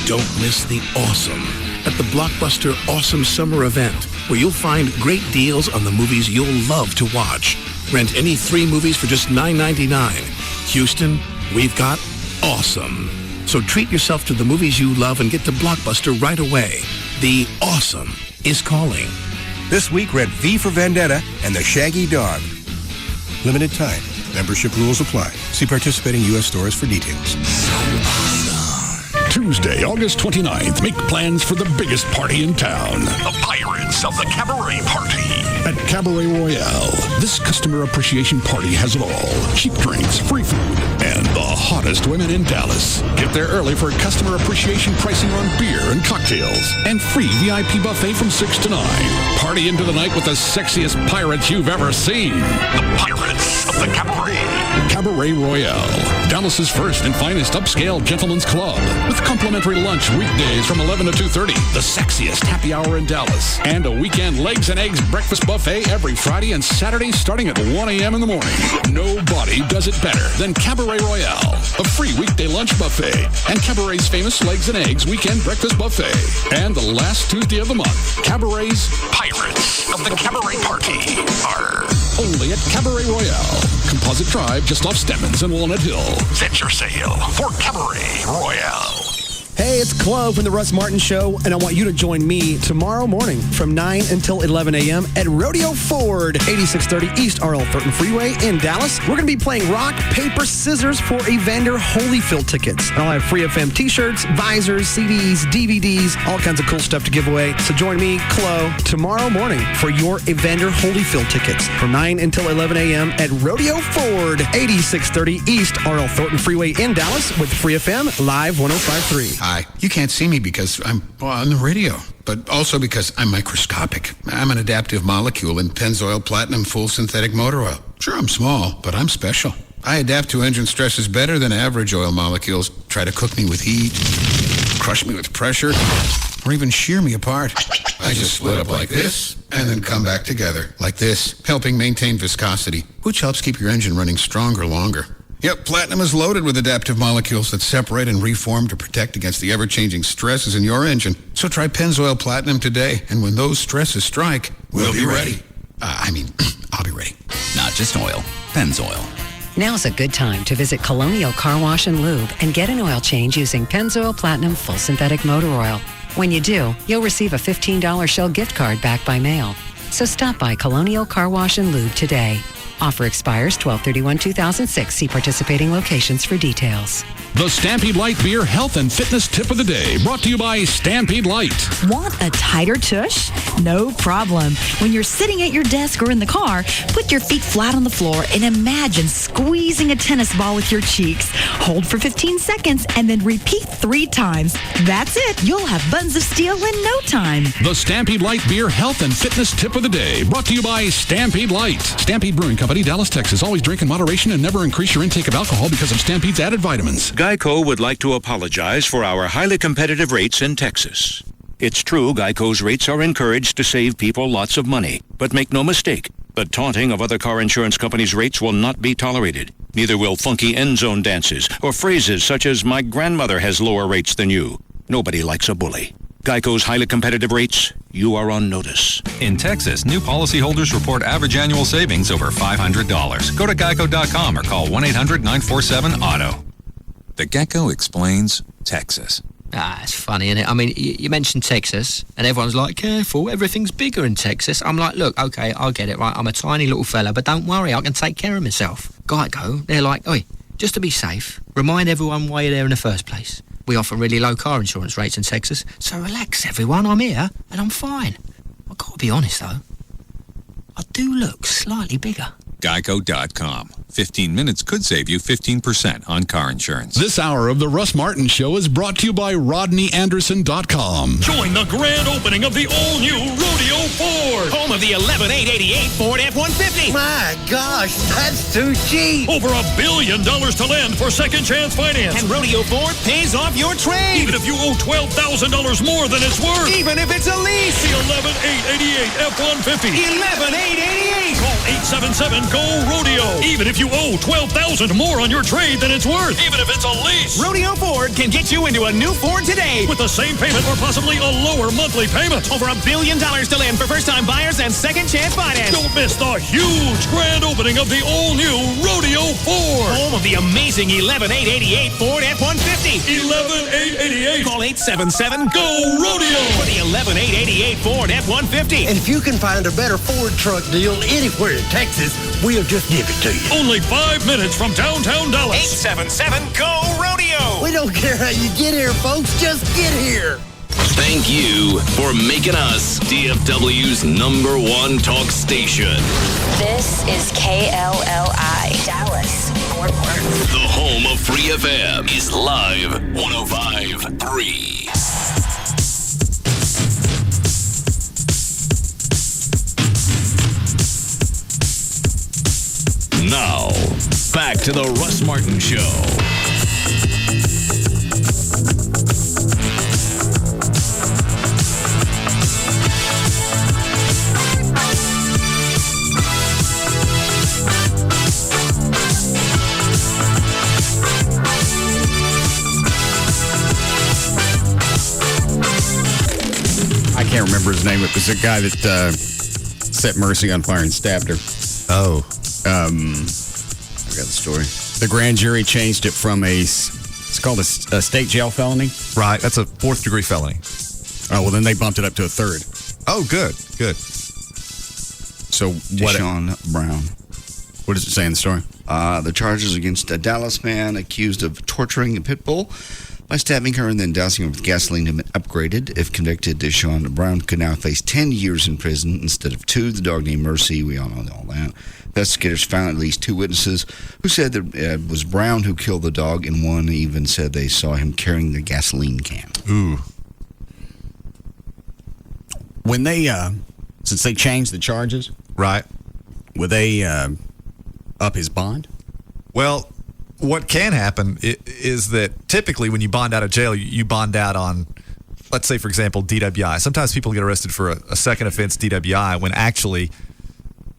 Don't miss the awesome at the Blockbuster Awesome Summer Event, where you'll find great deals on the movies you'll love to watch. Rent any 3 movies for just $9.99. Houston, we've got awesome. So treat yourself to the movies you love and get to Blockbuster right away. The awesome is calling. This week, rent V for Vendetta and The Shaggy Dog. Limited time. Membership rules apply. See participating U.S. stores for details. Tuesday, August 29th, make plans for the biggest party in town. The Pirates of the Cabaret Party. At Cabaret Royale, this customer appreciation party has it all. Cheap drinks, free food, and the hottest women in Dallas. Get there early for customer appreciation pricing on beer and cocktails. And free VIP buffet from 6 to 9. Party into the night with the sexiest pirates you've ever seen. The Pirates of the Cabaret. Cabaret Royale, Dallas's first and finest upscale gentlemen's club. With complimentary lunch weekdays from 11 to 2:30. The sexiest happy hour in Dallas. And a weekend legs and eggs breakfast buffet every Friday and Saturday starting at 1 a.m. in the morning. Nobody does it better than Cabaret Royale. A free weekday lunch buffet. And Cabaret's famous legs and eggs weekend breakfast buffet. And the last Tuesday of the month, Cabaret's Pirates of the Cabaret Party are only at Cabaret Royale. Composite Drive just off Stemmons and Walnut Hill. Set your sail for Cabaret Royale. Hey, it's Chloe from the Russ Martin Show, and I want you to join me tomorrow morning from 9 until 11 a.m. at Rodeo Ford, 8630 East R.L. Thornton Freeway in Dallas. We're going to be playing rock, paper, scissors for Evander Holyfield tickets. And I'll have free FM t-shirts, visors, CDs, DVDs, all kinds of cool stuff to give away. So join me, Chloe, tomorrow morning for your Evander Holyfield tickets from 9 until 11 a.m. at Rodeo Ford, 8630 East R.L. Thornton Freeway in Dallas with Free FM Live 105.3. Hi. You can't see me because I'm on the radio, but also because I'm microscopic. I'm an adaptive molecule in Pennzoil Platinum Full Synthetic Motor Oil. Sure, I'm small, but I'm special. I adapt to engine stresses better than average oil molecules. Try to cook me with heat, crush me with pressure, or even shear me apart. I just split up like this and then come back together like this, helping maintain viscosity, which helps keep your engine running stronger longer. Yep, Platinum is loaded with adaptive molecules that separate and reform to protect against the ever-changing stresses in your engine. So try Pennzoil Platinum today, and when those stresses strike, we'll be ready. I'll be ready. Not just oil, Pennzoil. Now's a good time to visit Colonial Car Wash and Lube and get an oil change using Pennzoil Platinum Full Synthetic Motor Oil. When you do, you'll receive a $15 Shell gift card back by mail. So stop by Colonial Car Wash and Lube today. Offer expires 12/31/2006. See participating locations for details. The Stampede Light Beer Health and Fitness Tip of the Day, brought to you by Stampede Light. Want a tighter tush? No problem. When you're sitting at your desk or in the car, put your feet flat on the floor and imagine squeezing a tennis ball with your cheeks. Hold for 15 seconds and then repeat 3 times. That's it. You'll have buns of steel in no time. The Stampede Light Beer Health and Fitness Tip of the Day, brought to you by Stampede Light. Stampede Brewing Company, Dallas, Texas. Always drink in moderation and never increase your intake of alcohol because of Stampede's added vitamins. Geico would like to apologize for our highly competitive rates in Texas. It's true Geico's rates are encouraged to save people lots of money. But make no mistake, the taunting of other car insurance companies' rates will not be tolerated. Neither will funky end zone dances or phrases such as, "My grandmother has lower rates than you." Nobody likes a bully. Geico's highly competitive rates, you are on notice. In Texas, new policyholders report average annual savings over $500. Go to geico.com or call 1-800-947-AUTO. The Gecko Explains Texas. It's funny, isn't it? I mean, you mentioned Texas, and everyone's like, careful, everything's bigger in Texas. I'm like, look, okay, I'll get it, right? I'm a tiny little fella, but don't worry, I can take care of myself. Geico, they're like, oi, just to be safe, remind everyone why you're there in the first place. We offer really low car insurance rates in Texas, so relax, everyone. I'm here, and I'm fine. I've got to be honest, though. I do look slightly bigger. Geico.com. 15 minutes could save you 15% on car insurance. This hour of the Russ Martin Show is brought to you by RodneyAnderson.com. Join the grand opening of the all-new Rodeo Ford. Home of the 11888 Ford F-150. My gosh, that's too cheap. Over $1 billion to lend for second chance finance. And Rodeo Ford pays off your trade. Even if you owe $12,000 more than it's worth. Even if it's a lease. The 11888 F-150. 11888. Call 877-GO-RODEO. Even if you owe $12,000 more on your trade than it's worth. Even if it's a lease. Rodeo Ford can get you into a new Ford today. With the same payment or possibly a lower monthly payment. Over $1 billion to lend for first-time buyers and second chance finance. Don't miss the huge grand opening of the all-new Rodeo Ford. Home of the amazing 11888 Ford F-150. 11888. Call 877-GO-RODEO for the 11888 Ford F-150. And if you can find a better Ford truck deal anywhere in Texas, we'll just give it to you. Only 5 minutes from downtown Dallas. 877-GO-RODEO. We don't care how you get here, folks. Just get here. Thank you for making us DFW's #1 talk station. This is KLLI, Dallas, Fort Worth. The home of Free FM is Live 105.3. Now, back to the Russ Martin Show. I can't remember his name. It was the guy that set Mercy on fire and stabbed her. Oh. I forgot the story. The grand jury changed it from a It's called a state jail felony? Right. That's a 4th degree felony. Oh, well, then they bumped it up to a 3rd. Oh, good. So what? Deshaun Brown. What does it say in the story? The charges against a Dallas man accused of torturing a pit bull by stabbing her and then dousing her with gasoline have been upgraded. If convicted, Deshaun Brown could now face 10 years in prison instead of 2. The dog named Mercy, we all know all that. Investigators found at least 2 witnesses who said that it was Brown who killed the dog, and one even said they saw him carrying the gasoline can. Ooh. When they, since they changed the charges, right? Would they up his bond? Well, what can happen is that typically when you bond out of jail, you bond out on, let's say, for example, DWI. Sometimes people get arrested for a second offense DWI when actually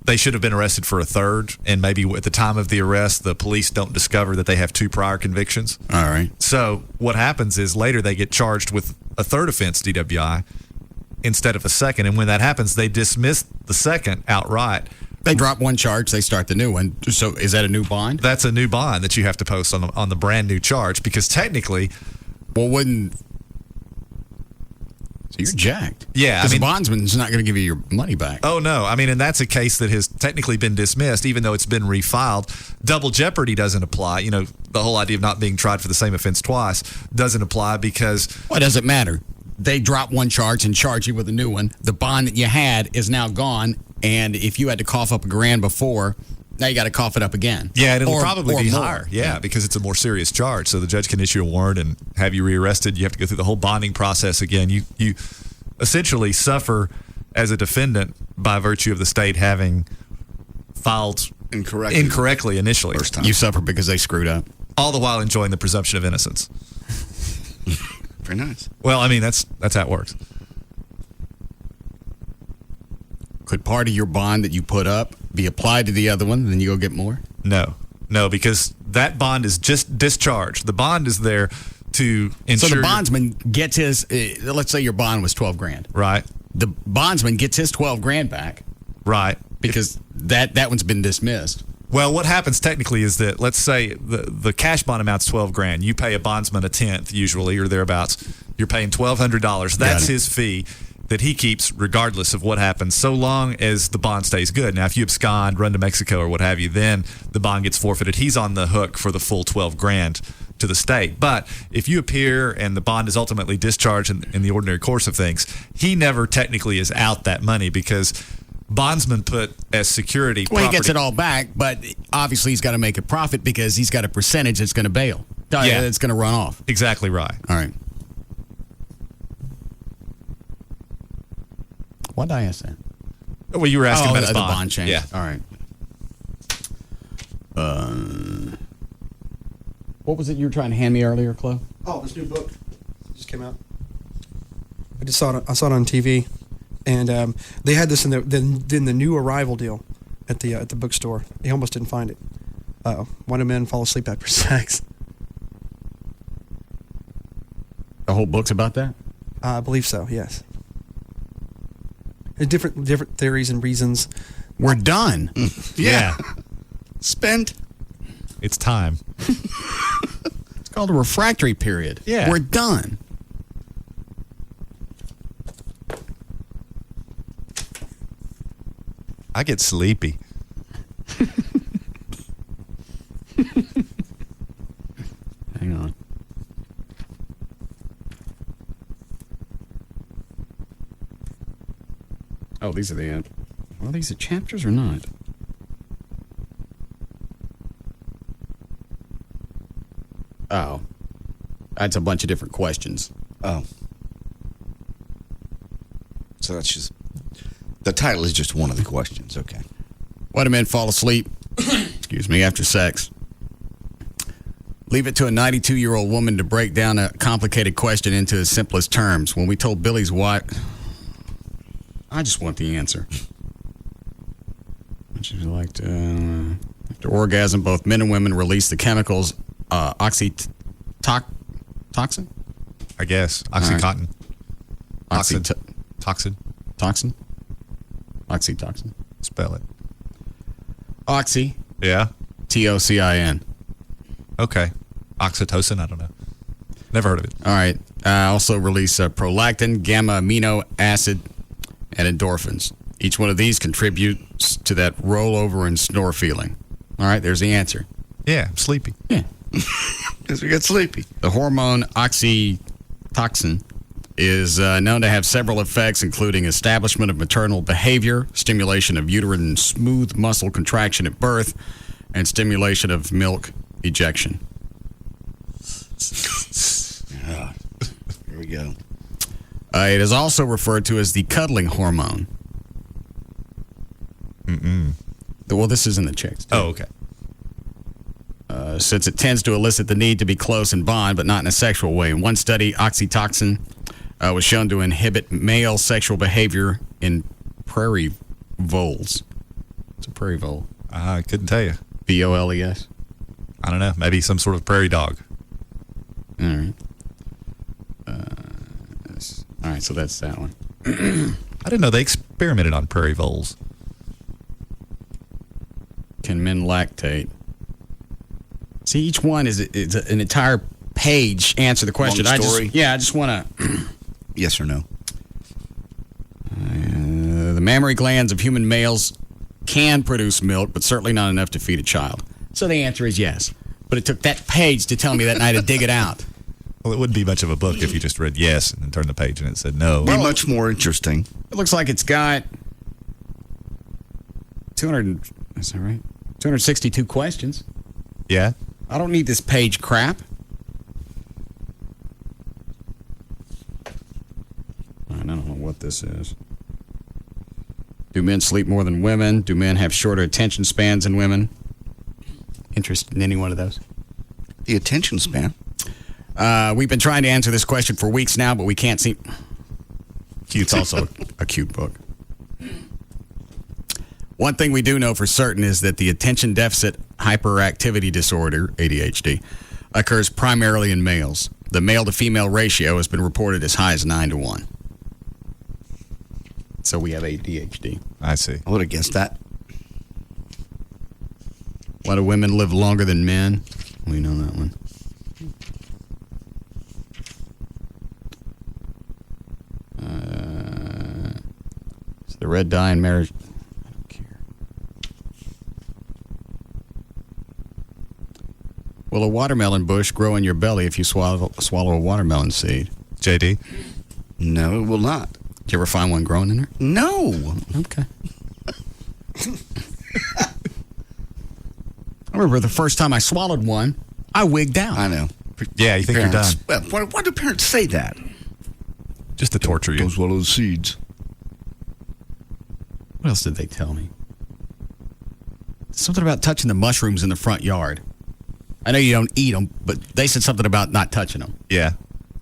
they should have been arrested for a 3rd, and maybe at the time of the arrest, the police don't discover that they have 2 prior convictions. All right. So what happens is later they get charged with a 3rd offense DWI instead of a 2nd, and when that happens, they dismiss the 2nd outright. They drop one charge, they start the new one. So is that a new bond? That's a new bond that you have to post on the brand new charge, because technically, well, wouldn't. So you're jacked. Yeah, because the bondsman's not going to give you your money back. Oh no, and that's a case that has technically been dismissed, even though it's been refiled. Double jeopardy doesn't apply. The whole idea of not being tried for the same offense twice doesn't apply because. Well, it doesn't matter. They drop one charge and charge you with a new one. The bond that you had is now gone, and if you had to cough up $1,000 before, now you got to cough it up again. Yeah, and it'll probably be more. higher. Yeah, because it's a more serious charge. So the judge can issue a warrant and have you rearrested. You have to go through the whole bonding process again. You essentially suffer as a defendant by virtue of the state having filed incorrectly initially. First time. You suffer because they screwed up. All the while enjoying the presumption of innocence. Very nice. Well, that's how it works. Could part of your bond that you put up be applied to the other one, and then you go get more? No, because that bond is just discharged. The bond is there to ensure. So the bondsman gets his. Let's say your bond was $12,000. Right. The bondsman gets his $12,000 back. Right. Because that one's been dismissed. Well, what happens technically is that, let's say the cash bond amount's $12,000. You pay a bondsman a 10th usually, or thereabouts. You're paying $1,200. That's his fee that he keeps regardless of what happens, so long as the bond stays good. Now, if you abscond, run to Mexico or what have you, then the bond gets forfeited. He's on the hook for the full $12,000 to the state. But if you appear and the bond is ultimately discharged in the ordinary course of things, he never technically is out that money because bondsman put as security Well, property. he gets it all back, but obviously he's got to make a profit because he's got a percentage that's going to bail. Yeah. It's going to run off. Exactly right. All right. Why did I ask that? Well, you were asking about his the bond. bond change. Yeah. All right. What was it you were trying to hand me earlier, Chloe? Oh, this new book just came out. I saw it on TV, and they had this in the new arrival deal at the bookstore. They almost didn't find it. Why do men fall asleep after sex? The whole book's about that? I believe so. Yes. There's different theories and reasons. We're done. Yeah. Spent. It's time. It's called a refractory period. Yeah. We're done. I get sleepy. Hang on. Oh, these are the end. Are these the chapters or not? Oh. That's a bunch of different questions. Oh. So that's just... The title is just one of the questions. Okay. Why do men fall asleep, excuse me, after sex? Leave it to a 92-year-old woman to break down a complicated question into the simplest terms. When we told Billy's wife... I just want the answer. She's like, after orgasm, both men and women release the chemicals oxytocin? I guess. Oxycontin. Right. Toxin. Toxin? Oxytocin. Spell it. Oxy. Yeah. Tocin. Okay. Oxytocin, I don't know. Never heard of it. All right. Also release prolactin, gamma amino acid, and endorphins. Each one of these contributes to that rollover and snore feeling. All right, there's the answer. Yeah, I'm sleepy. Yeah. Because we get sleepy. The hormone oxytocin is known to have several effects, including establishment of maternal behavior, stimulation of uterine smooth muscle contraction at birth, and stimulation of milk ejection. Here we go. It is also referred to as the cuddling hormone. Well, this is in the chicks, too. Oh, okay. Since it tends to elicit the need to be close and bond, but not in a sexual way. In one study, oxytocin was shown to inhibit male sexual behavior in prairie voles. What's a prairie vole? I couldn't tell you. V-O-L-E-S? I don't know. Maybe some sort of prairie dog. All right. All right, so that's that one. I didn't know they experimented on prairie voles. Can men lactate? See, each one is an entire page. Answer the question. Long story. I just want to. Yes or no? The mammary glands of human males can produce milk, but certainly not enough to feed a child. So the answer is yes. But it took that page to tell me that, and I had to dig it out. Well, it wouldn't be much of a book if you just read yes and then turned the page and it said no. Be much more interesting. It looks like it's got 200. Is that right? 262 questions. Yeah. I don't need this page crap. I don't know what this is. Do men sleep more than women? Do men have shorter attention spans than women? Interested in any one of those? The attention span. We've been trying to answer this question for weeks now, but we can't seem. It's also a cute book. One thing we do know for certain is that the attention deficit hyperactivity disorder, ADHD, occurs primarily in males. The male to female ratio has been reported as high as 9-1. So we have ADHD. I see. I would have guessed that. Why do women live longer than men? We know that one. So the red dye in marriage. I don't care. Will a watermelon bush grow in your belly if you swallow a watermelon seed? JD? No, it will not. Did you ever find one growing in there? No. Okay. I remember the first time I swallowed one, I wigged out. I know. Yeah, you think parents, you're done. Well, why do parents say that? Just to torture you. Don't swallow the seeds. What else did they tell me? Something about touching the mushrooms in the front yard. I know you don't eat them, but they said something about not touching them. Yeah.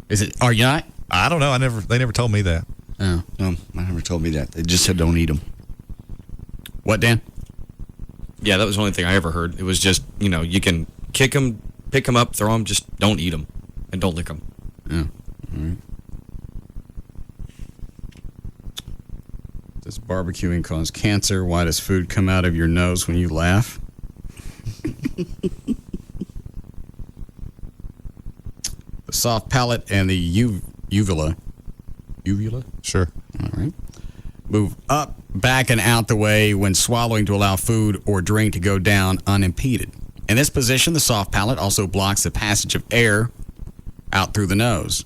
Is it? Are you not? I don't know. They never told me that. Oh. No, I never told me that. They just said don't eat them. What, Dan? Yeah, that was the only thing I ever heard. It was just, you can kick them, pick them up, throw them, just don't eat them and don't lick them. Yeah. All right. Does barbecuing cause cancer? Why does food come out of your nose when you laugh? The soft palate and the uvula. Uvula? Sure. All right. Move up, back, and out the way when swallowing to allow food or drink to go down unimpeded. In this position, the soft palate also blocks the passage of air out through the nose.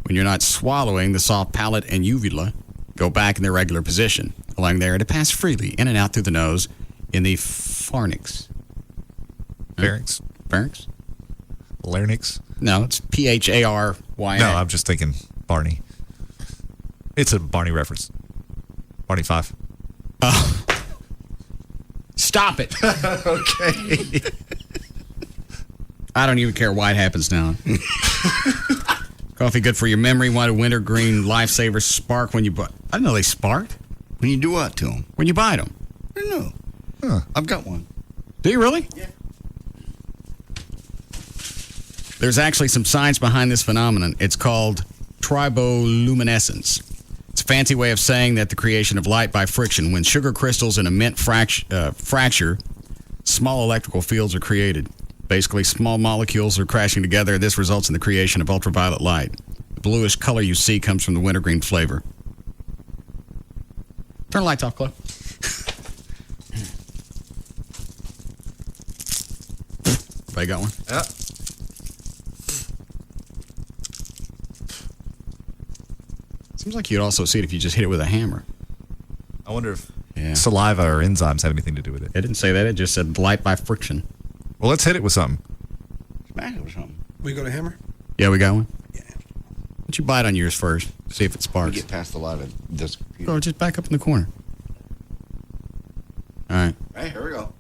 When you're not swallowing, the soft palate and uvula go back in their regular position, allowing the air to pass freely in and out through the nose in the pharynx. Pharynx? Pharynx? Larynx? No, it's P-H-A-R-Y-N. No, I'm just thinking Barney. It's a Barney reference. Barney 5. Oh. Stop it. Okay. I don't even care why it happens now. Coffee good for your memory. Why do wintergreen lifesavers spark when you buy? I didn't know they sparked. When you do what to them? When you buy them. I don't know. Huh. I've got one. Do you really? Yeah. There's actually some science behind this phenomenon. It's called triboluminescence. It's a fancy way of saying that the creation of light by friction. When sugar crystals in a mint fracture, small electrical fields are created. Basically, small molecules are crashing together. This results in the creation of ultraviolet light. The bluish color you see comes from the wintergreen flavor. Turn the lights off, Chloe. Everybody got one? Yeah. Seems like you'd also see it if you just hit it with a hammer. I wonder if saliva or enzymes have anything to do with it. It didn't say that. It just said light by friction. Well, let's hit it with something. Smack it with something. We go to hammer? Yeah, we got one? Yeah. Why don't you bite on yours first? See if it sparks. Get past the light of this computer. Oh, just back up in the corner. All right. Hey, here we go.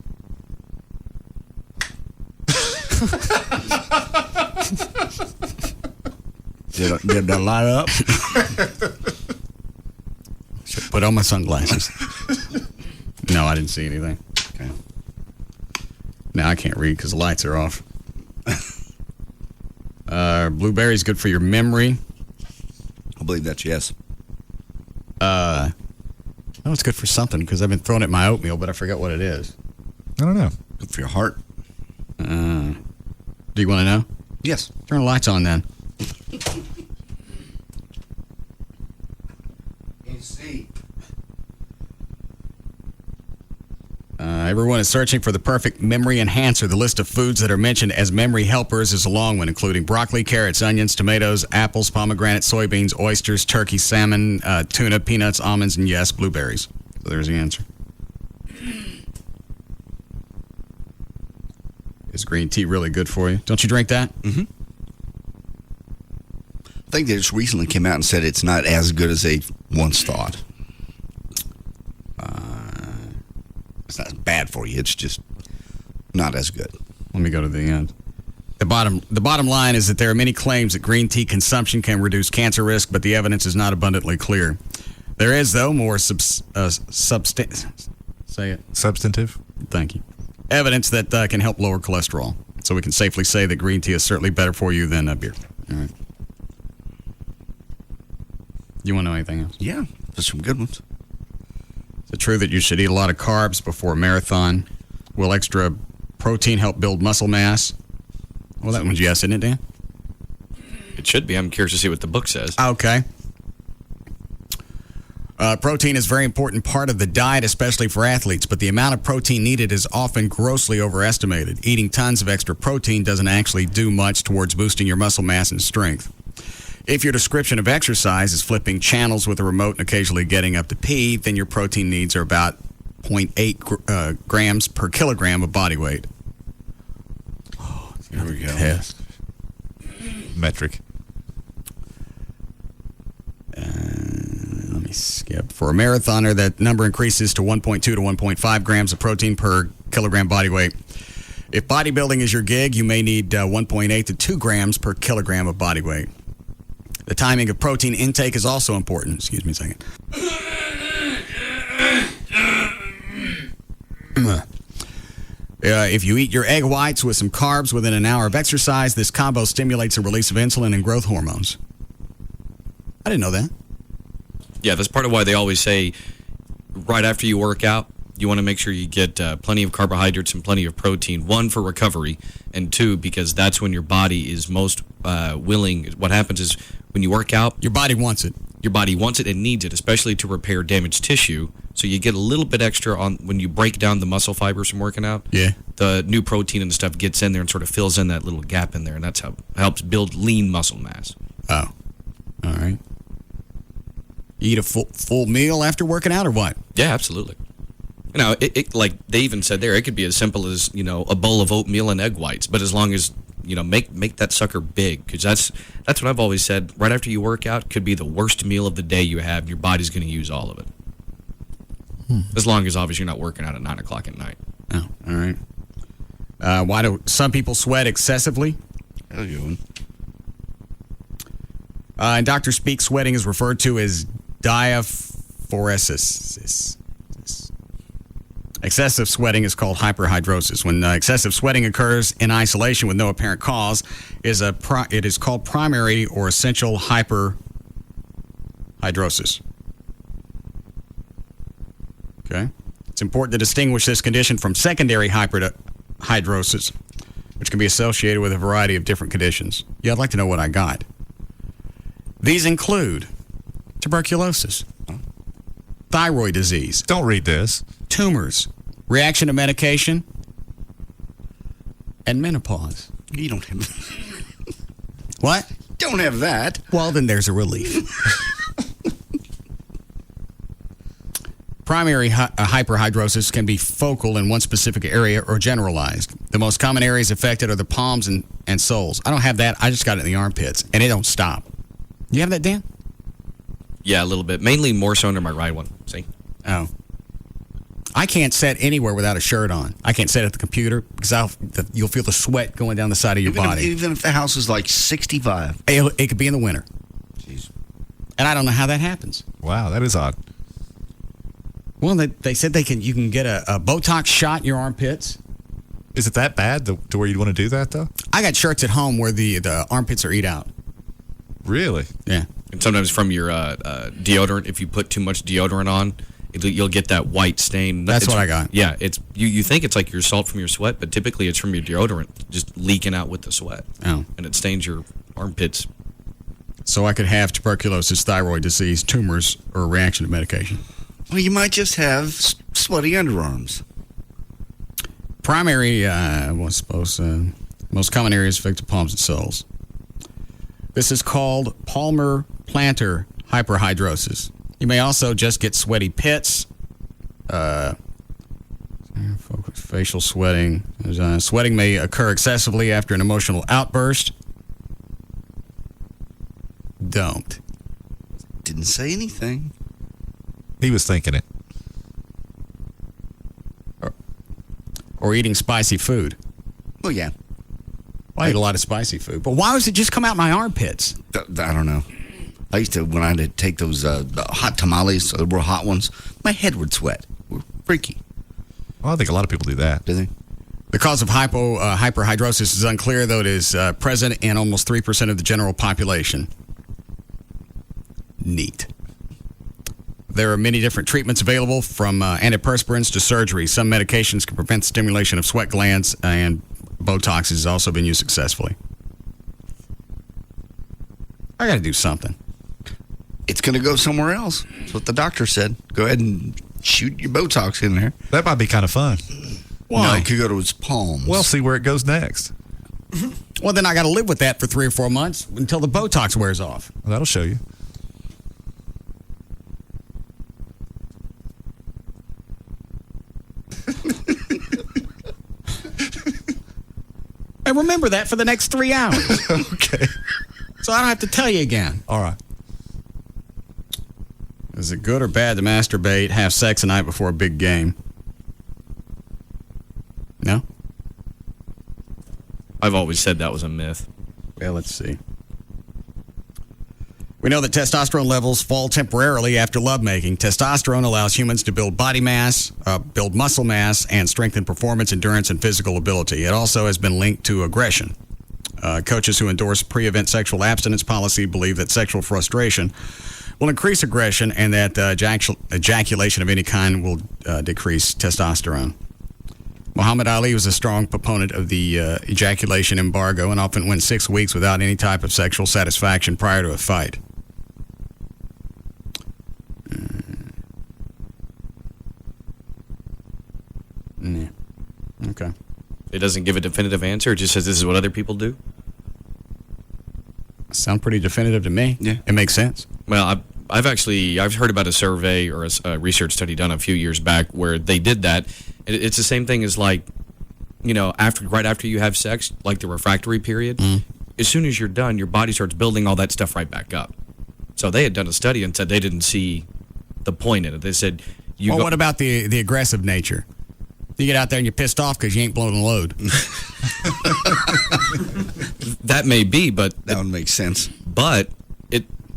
Did that light up? Should put on my sunglasses. No, I didn't see anything. Okay. Now I can't read because the lights are off. Blueberry's good for your memory. I believe that's yes. I know it's good for something because I've been throwing it in my oatmeal, but I forgot what it is. I don't know. Good for your heart. Do you want to know? Yes. Turn the lights on then. See. Everyone is searching for the perfect memory enhancer. The list of foods that are mentioned as memory helpers is a long one, including broccoli, carrots, onions, tomatoes, apples, pomegranates, soybeans, oysters, turkey, salmon, tuna, peanuts, almonds, and yes, blueberries. So there's the answer. Is green tea really good for you? Don't you drink that? Mm-hmm. I think they just recently came out and said it's not as good as they once thought. It's not bad for you. It's just not as good. Let me go to the end. The bottom line is that there are many claims that green tea consumption can reduce cancer risk, but the evidence is not abundantly clear. There is, though, more substantive. Thank you. Evidence that can help lower cholesterol. So we can safely say that green tea is certainly better for you than beer. All right. You want to know anything else? Yeah, there's some good ones. Is it true that you should eat a lot of carbs before a marathon? Will extra protein help build muscle mass? Well, that one's yes, isn't it, Dan? It should be. I'm curious to see what the book says. Okay. Protein is a very important part of the diet, especially for athletes, but the amount of protein needed is often grossly overestimated. Eating tons of extra protein doesn't actually do much towards boosting your muscle mass and strength. If your description of exercise is flipping channels with a remote and occasionally getting up to pee, then your protein needs are about 0.8 grams per kilogram of body weight. Oh, there we go. Test. Metric. Let me skip. For a marathoner, that number increases to 1.2 to 1.5 grams of protein per kilogram body weight. If bodybuilding is your gig, you may need 1.8 to 2 grams per kilogram of body weight. The timing of protein intake is also important. Excuse me a second. If you eat your egg whites with some carbs within an hour of exercise, this combo stimulates the release of insulin and growth hormones. I didn't know that. Yeah, that's part of why they always say right after you work out, you want to make sure you get plenty of carbohydrates and plenty of protein. One, for recovery, and two, because that's when your body is most willing. What happens is when you work out, your body wants it. Your body wants it and needs it, especially to repair damaged tissue. So you get a little bit extra on when you break down the muscle fibers from working out. Yeah. The new protein and stuff gets in there and sort of fills in that little gap in there, and that's how it helps build lean muscle mass. Oh, all right. You eat a full meal after working out, or what? Yeah, absolutely. You know, it like they even said there, it could be as simple as, you know, a bowl of oatmeal and egg whites, but as long as, you know, make that sucker big, because that's what I've always said. Right after you work out could be the worst meal of the day you have. Your body's going to use all of it. As long as obviously you're not working out at 9 o'clock at night. Oh, all right. Why do some people sweat excessively? In doctor speak, sweating is referred to as diaphoresis. Excessive sweating is called hyperhidrosis. When excessive sweating occurs in isolation with no apparent cause, it is called primary or essential hyperhidrosis. Okay? It's important to distinguish this condition from secondary hyperhidrosis. which can be associated with a variety of different conditions. Yeah, I'd like to know what I got. These include tuberculosis, thyroid disease. Don't read this. Tumors, reaction to medication, and menopause. You don't have What? Don't have that. Well, then there's a relief. Primary hyperhidrosis can be focal in one specific area or generalized. The most common areas affected are the palms and soles. I don't have that. I just got it in the armpits, and it don't stop. You have that, Dan? Yeah, a little bit. Mainly more so under my right one. See? Oh. I can't sit anywhere without a shirt on. I can't sit at the computer because you'll feel the sweat going down the side of your body. Even if the house is like 65. It could be in the winter. Jeez. And I don't know how that happens. Wow, that is odd. Well, they said you can get a Botox shot in your armpits. Is it that bad to where you'd want to do that, though? I got shirts at home where the armpits are eat out. Really? Yeah. And sometimes from your deodorant, if you put too much deodorant on, you'll get that white stain. That's what I got. Yeah, it's you think it's like your salt from your sweat, but typically it's from your deodorant just leaking out with the sweat. Oh. And it stains your armpits. So I could have tuberculosis, thyroid disease, tumors, or a reaction to medication. Well, you might just have sweaty underarms. Primary, most common areas affect the palms and soles. This is called palmar-plantar hyperhidrosis. You may also just get sweaty pits, facial sweating. Sweating may occur excessively after an emotional outburst. Don't. Didn't say anything. He was thinking it. Or eating spicy food. Well, yeah. I eat a lot of spicy food. But why does it just come out my armpits? I don't know. I used to, when I had to take those hot tamales, the real hot ones, my head would sweat. Freaky. Well, I think a lot of people do that. Do they? The cause of hyperhidrosis is unclear, though it is present in almost 3% of the general population. Neat. There are many different treatments available, from antiperspirants to surgery. Some medications can prevent stimulation of sweat glands, and Botox has also been used successfully. I got to do something. It's going to go somewhere else. That's what the doctor said. Go ahead and shoot your Botox in there. That might be kind of fun. Why? No, it could go to his palms. Well, see where it goes next. Well, then I got to live with that for 3 or 4 months until the Botox wears off. Well, that'll show you. And remember that for the next 3 hours. Okay. So I don't have to tell you again. All right. Is it good or bad to masturbate, have sex the night before a big game? No? I've always said that was a myth. Well, let's see. We know that testosterone levels fall temporarily after lovemaking. Testosterone allows humans to build body mass, build muscle mass, and strengthen performance, endurance, and physical ability. It also has been linked to aggression. Coaches who endorse pre-event sexual abstinence policy believe that sexual frustration will increase aggression and that ejaculation of any kind will decrease testosterone. Muhammad Ali was a strong proponent of the ejaculation embargo and often went 6 weeks without any type of sexual satisfaction prior to a fight. Yeah. Okay. It doesn't give a definitive answer. It just says this is what other people do. Sound pretty definitive to me. Yeah. It makes sense. Well, I've heard about a survey or a research study done a few years back where they did that. It's the same thing as, like, you know, right after you have sex, like the refractory period. As soon as you're done, your body starts building all that stuff right back up. So they had done a study and said they didn't see the point in it. They said, what about the aggressive nature? You get out there and you're pissed off because you ain't blowing a load. That may be, but that would make sense. But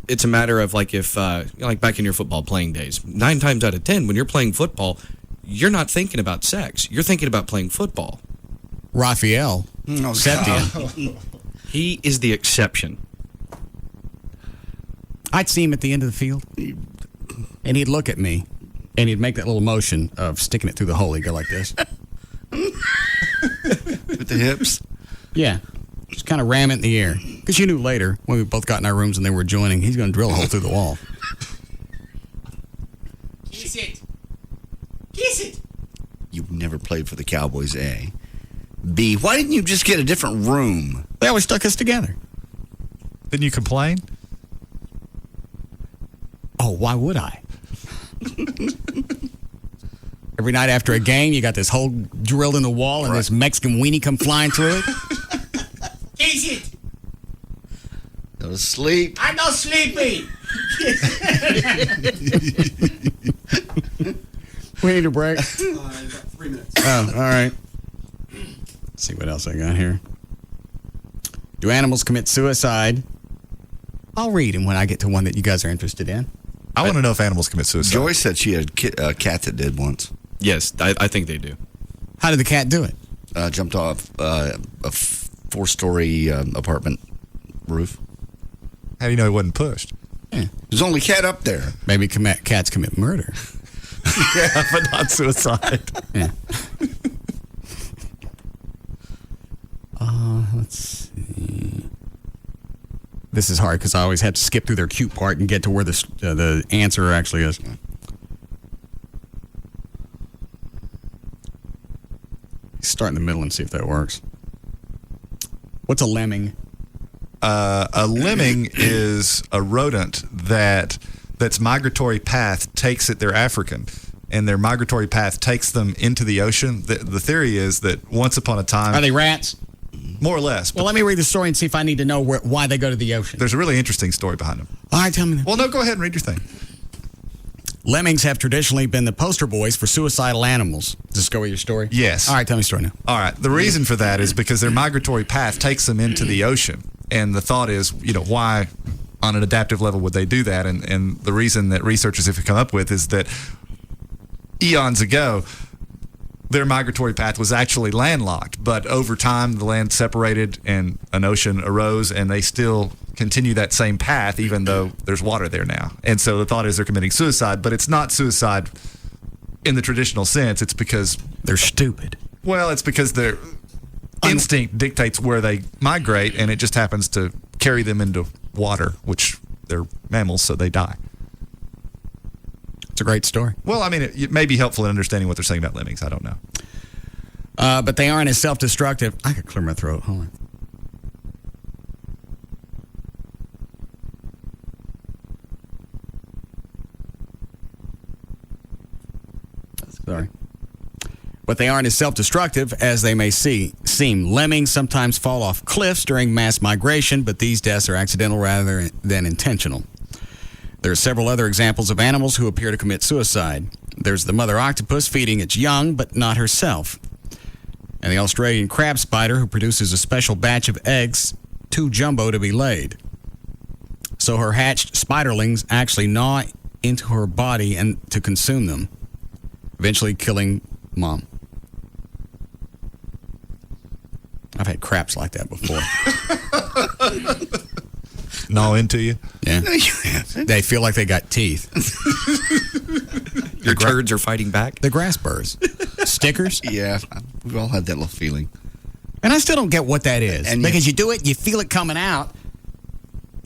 it's a matter of, like, if like back in your football playing days, 9 times out of 10 when you're playing football, you're not thinking about sex. You're thinking about playing football. Raphael, Septian, he is the exception. I'd see him at the end of the field, and he'd look at me, and he'd make that little motion of sticking it through the hole. He'd go like this. With the hips. Yeah. Just kind of ram it in the air. Because you knew later, when we both got in our rooms and they were joining, he's going to drill a hole through the wall. Kiss it. Kiss it. You've never played for the Cowboys, A. B, why didn't you just get a different room? They always stuck us together. Didn't you complain? Oh, why would I? Every night after a game, you got this hole drilled in the wall and this Mexican weenie come flying through it. Kiss it. Go to sleep. I'm not sleepy. We need a break. Got 3 minutes. Oh, all right. Let's see what else I got here. Do animals commit suicide? I'll read them when I get to one that you guys are interested in. I want to know if animals commit suicide. Joyce said she had a cat that did once. Yes, I think they do. How did the cat do it? Jumped off a 4-story apartment roof. How do you know he wasn't pushed? Yeah. There's only cat up there. Maybe cats commit murder. Yeah, but not suicide. Yeah. Let's see. This is hard because I always have to skip through their cute part and get to where the answer actually is. Start in the middle and see if that works. What's a lemming? A lemming is a rodent that's migratory path takes it. They're African, and their migratory path takes them into the ocean. The theory is that once upon a time, Are they rats? more or less. Well, let me read the story and see if I need to know why they go to the ocean. There's a really interesting story behind them. All right, tell me. Well, no, go ahead and read your thing. Lemmings have traditionally been the poster boys for suicidal animals. Just go with your story? Yes. All right, tell me your story now. All right. The reason for that is because their migratory path takes them into the ocean. And the thought is, why on an adaptive level would they do that? And the reason that researchers have come up with is that eons ago, their migratory path was actually landlocked. But over time, the land separated and an ocean arose, and they still continue that same path, even though there's water there now. And so the thought is they're committing suicide, but it's not suicide in the traditional sense. It's because they're stupid. Well, it's because their instinct dictates where they migrate, and it just happens to carry them into water, which they're mammals, so they die. It's a great story. Well, I mean, it may be helpful in understanding what they're saying about lemmings. I don't know. But they aren't as self-destructive. I could clear my throat. Hold on. Sorry. But they aren't as self-destructive as they may seem. Lemmings sometimes fall off cliffs during mass migration, but these deaths are accidental rather than intentional. There are several other examples of animals who appear to commit suicide. There's the mother octopus feeding its young, but not herself. And the Australian crab spider who produces a special batch of eggs too jumbo to be laid. So her hatched spiderlings actually gnaw into her body and to consume them, eventually killing mom. I've had craps like that before. Gnaw into you? Yeah. They feel like they got teeth. Your turds are fighting back? The grass burrs. Stickers? Yeah, we've all had that little feeling. And I still don't get what that is. And because you do it, you feel it coming out,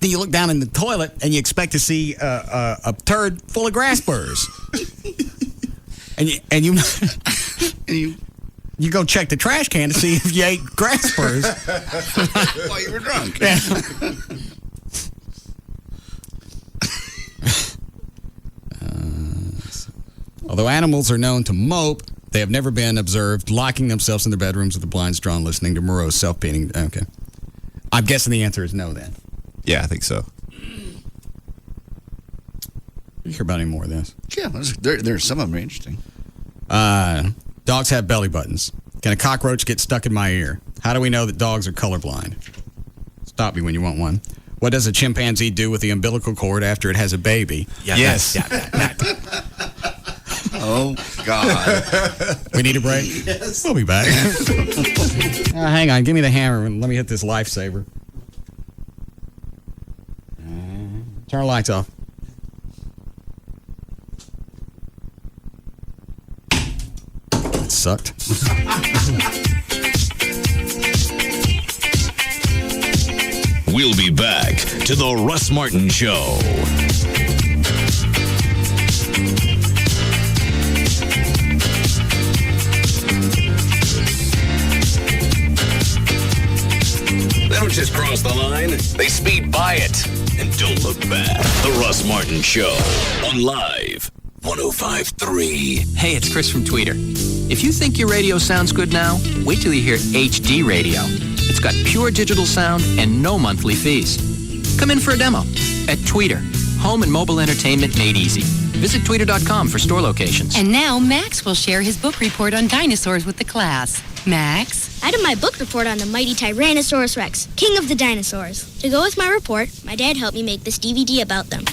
then you look down in the toilet and you expect to see a turd full of grass burrs. and you go check the trash can to see if you ate grass burrs. While you were drunk. Yeah. Although animals are known to mope, they have never been observed locking themselves in their bedrooms with the blinds drawn, listening to morose self-pitying. Okay. I'm guessing the answer is no then. Yeah, I think so. You hear about any more of this? Yeah, there's some of them are interesting. Dogs have belly buttons. Can a cockroach get stuck in my ear? How do we know that dogs are colorblind? Stop me when you want one. What does a chimpanzee do with the umbilical cord after it has a baby? Yes. Oh, God. We need a break? Yes. We'll be back. Hang on. Give me the hammer and let me hit this lifesaver. Turn the lights off. That sucked. We'll be back to the Russ Martin Show. They don't just cross the line, they speed by it. And don't look back. The Russ Martin Show on Live 105.3. Hey, it's Chris from Tweeter. If you think your radio sounds good now, wait till you hear HD Radio. It's got pure digital sound and no monthly fees. Come in for a demo at Tweeter. Home and mobile entertainment made easy. Visit tweeter.com for store locations. And now Max will share his book report on dinosaurs with the class. Max? I did my book report on the mighty Tyrannosaurus Rex, king of the dinosaurs. To go with my report, my dad helped me make this DVD about them.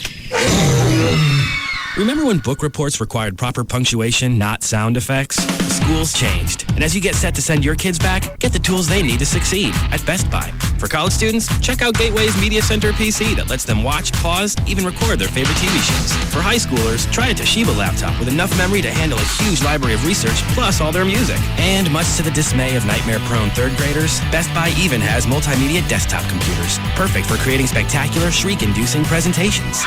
Remember when book reports required proper punctuation, not sound effects? Schools changed. And as you get set to send your kids back, get the tools they need to succeed at Best Buy. For college students, check out Gateway's Media Center PC that lets them watch, pause, even record their favorite TV shows. For high schoolers, try a Toshiba laptop with enough memory to handle a huge library of research, plus all their music. And much to the dismay of nightmare-prone third graders, Best Buy even has multimedia desktop computers, perfect for creating spectacular, shriek-inducing presentations.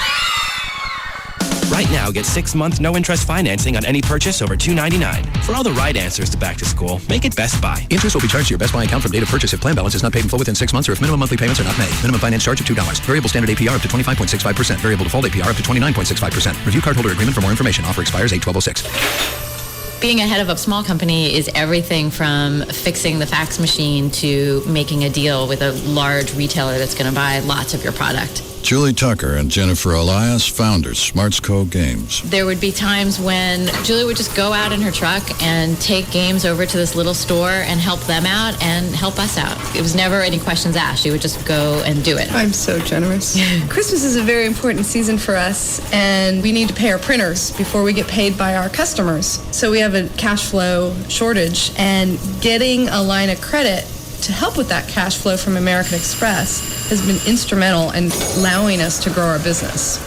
Right now, get 6-month no-interest financing on any purchase over $299. For all the right answers to back to school, make it Best Buy. Interest will be charged to your Best Buy account from date of purchase if plan balance is not paid in full within 6 months or if minimum monthly payments are not made. Minimum finance charge of $2. Variable standard APR up to 25.65%. Variable default APR up to 29.65%. Review cardholder agreement for more information. Offer expires 8/12/06. Being a head of a small company is everything from fixing the fax machine to making a deal with a large retailer that's going to buy lots of your product. Julie Tucker and Jennifer Elias, founders, Smarts Co. Games. There would be times when Julie would just go out in her truck and take games over to this little store and help them out and help us out. It was never any questions asked. She would just go and do it. I'm so generous. Christmas is a very important season for us, and we need to pay our printers before we get paid by our customers. So we have a cash flow shortage, and getting a line of credit to help with that cash flow from American Express has been instrumental in allowing us to grow our business.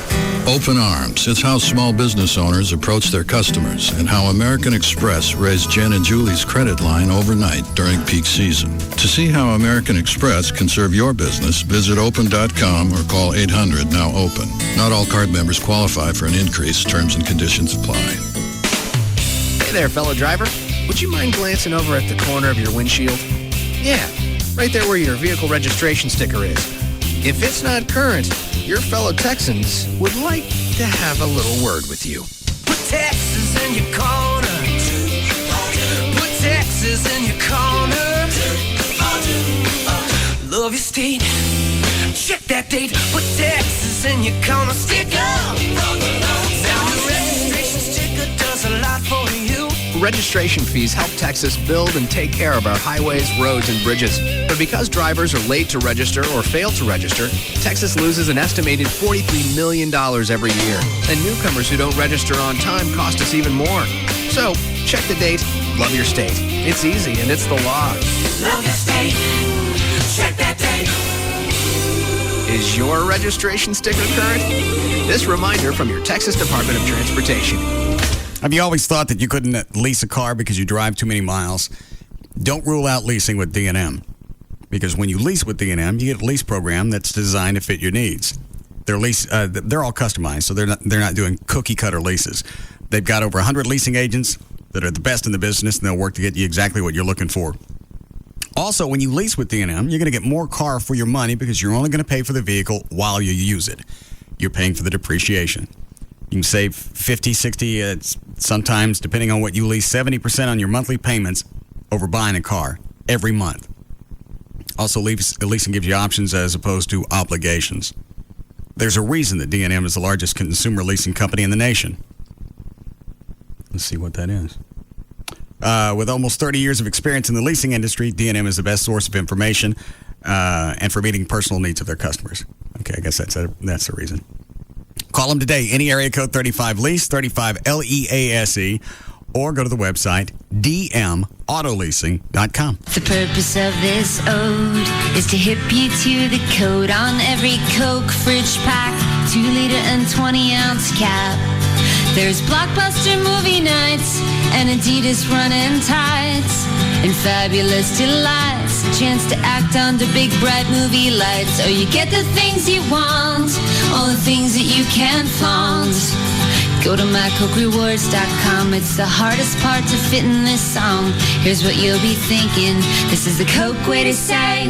Open Arms. It's how small business owners approach their customers and how American Express raised Jen and Julie's credit line overnight during peak season. To see how American Express can serve your business, visit open.com or call 800-NOW-OPEN. Not all card members qualify for an increase. Terms and conditions apply. Hey there, fellow driver. Would you mind glancing over at the corner of your windshield? Yeah, right there where your vehicle registration sticker is. If it's not current, your fellow Texans would like to have a little word with you. Put Texas in your corner. Put Texas in your corner. Love your state. Check that date. Put Texas in your corner. Stick up. Now your registration sticker does a lot for you. Registration fees help Texas build and take care of our highways, roads, and bridges. But because drivers are late to register or fail to register, Texas loses an estimated $43 million every year. And newcomers who don't register on time cost us even more. So, check the date, love your state. It's easy and it's the law. Love your state. Check that date. Is your registration sticker current? This reminder from your Texas Department of Transportation. Have you always thought that you couldn't lease a car because you drive too many miles? Don't rule out leasing with D&M. Because when you lease with D&M, you get a lease program that's designed to fit your needs. They're all customized, so they're not doing cookie-cutter leases. They've got over 100 leasing agents that are the best in the business, and they'll work to get you exactly what you're looking for. Also, when you lease with D&M, you're going to get more car for your money because you're only going to pay for the vehicle while you use it. You're paying for the depreciation. You can save 50, 60, sometimes, depending on what you lease, 70% on your monthly payments over buying a car every month. Also, leasing gives you options as opposed to obligations. There's a reason that D&M is the largest consumer leasing company in the nation. Let's see what that is. With almost 30 years of experience in the leasing industry, D&M is the best source of information and for meeting personal needs of their customers. Okay, I guess that's the reason. Call them today, any area code 35-LEASE, 35-LEASE, or go to the website dmautoleasing.com. The purpose of this ode is to hip you to the code on every Coke fridge pack, 2-liter and 20-ounce cap. There's blockbuster movie nights and Adidas running tights and fabulous delights. A chance to act under big bright movie lights. Oh, you get the things you want, all the things that you can't flaunt. Go to mycokerewards.com. It's the hardest part to fit in this song. Here's what you'll be thinking. This is the Coke way to say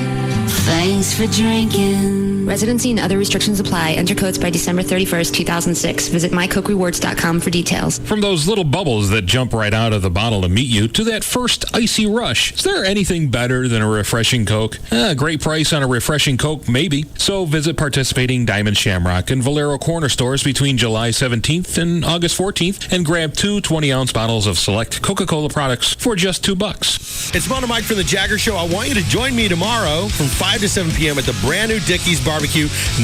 thanks for drinking. Residency and other restrictions apply. Enter codes by December 31st, 2006. Visit mycokerewards.com for details. From those little bubbles that jump right out of the bottle to meet you to that first icy rush, is there anything better than a refreshing Coke? A great price on a refreshing Coke, maybe. So visit participating Diamond Shamrock and Valero Corner stores between July 17th and August 14th and grab 2 20-ounce bottles of select Coca-Cola products for just $2. It's Mono Mike from The Jagger Show. I want you to join me tomorrow from 5 to 7 p.m. at the brand new Dickey's Barbecue,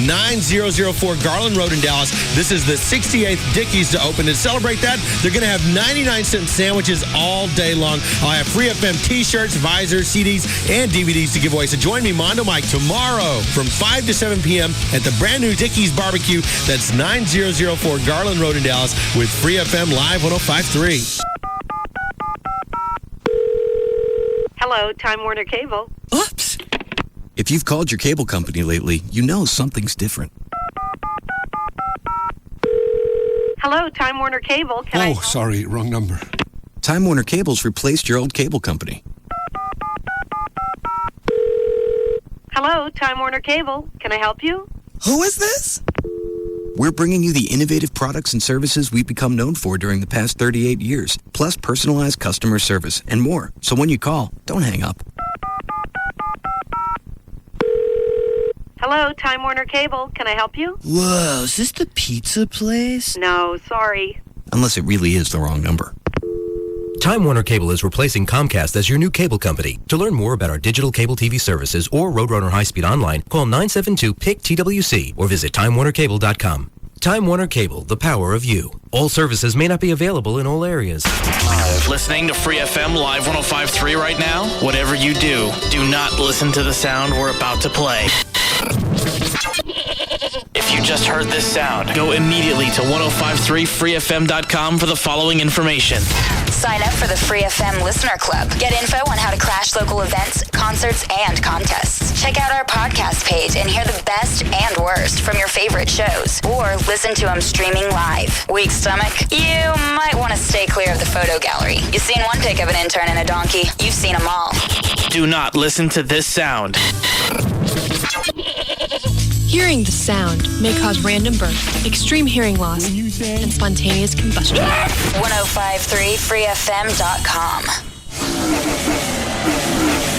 9004 Garland Road in Dallas. This is the 68th Dickey's to open. To celebrate that, they're going to have 99-cent sandwiches all day long. I'll have Free FM t-shirts, visors, CDs, and DVDs to give away. So join me, Mondo Mike, tomorrow from 5 to 7 p.m. at the brand new Dickey's Barbecue. That's 9004 Garland Road in Dallas with Free FM Live 105.3. Hello, Time Warner Cable. Oops. If you've called your cable company lately, you know something's different. Hello, Time Warner Cable. Sorry, wrong number. Time Warner Cable's replaced your old cable company. Hello, Time Warner Cable. Can I help you? Who is this? We're bringing you the innovative products and services we've become known for during the past 38 years, plus personalized customer service and more. So when you call, don't hang up. Hello, Time Warner Cable. Can I help you? Whoa, is this the pizza place? No, sorry. Unless it really is the wrong number. Time Warner Cable is replacing Comcast as your new cable company. To learn more about our digital cable TV services or Roadrunner High-Speed Online, call 972-PIC-TWC or visit TimeWarnerCable.com. Time Warner Cable, the power of you. All services may not be available in all areas. Listening to Free FM Live 105.3 right now? Whatever you do, do not listen to the sound we're about to play. If you just heard this sound, go immediately to 1053freefm.com for the following information. Sign up for the Free FM Listener Club. Get info on how to crash local events, concerts, and contests. Check out our podcast page and hear the best and worst from your favorite shows. Or listen to them streaming live. Weak stomach? You might want to stay clear of the photo gallery. You've seen one pic of an intern and a donkey. You've seen them all. Do not listen to this sound. Hearing the sound may cause random birth, extreme hearing loss, and spontaneous combustion. 1053freefm.com.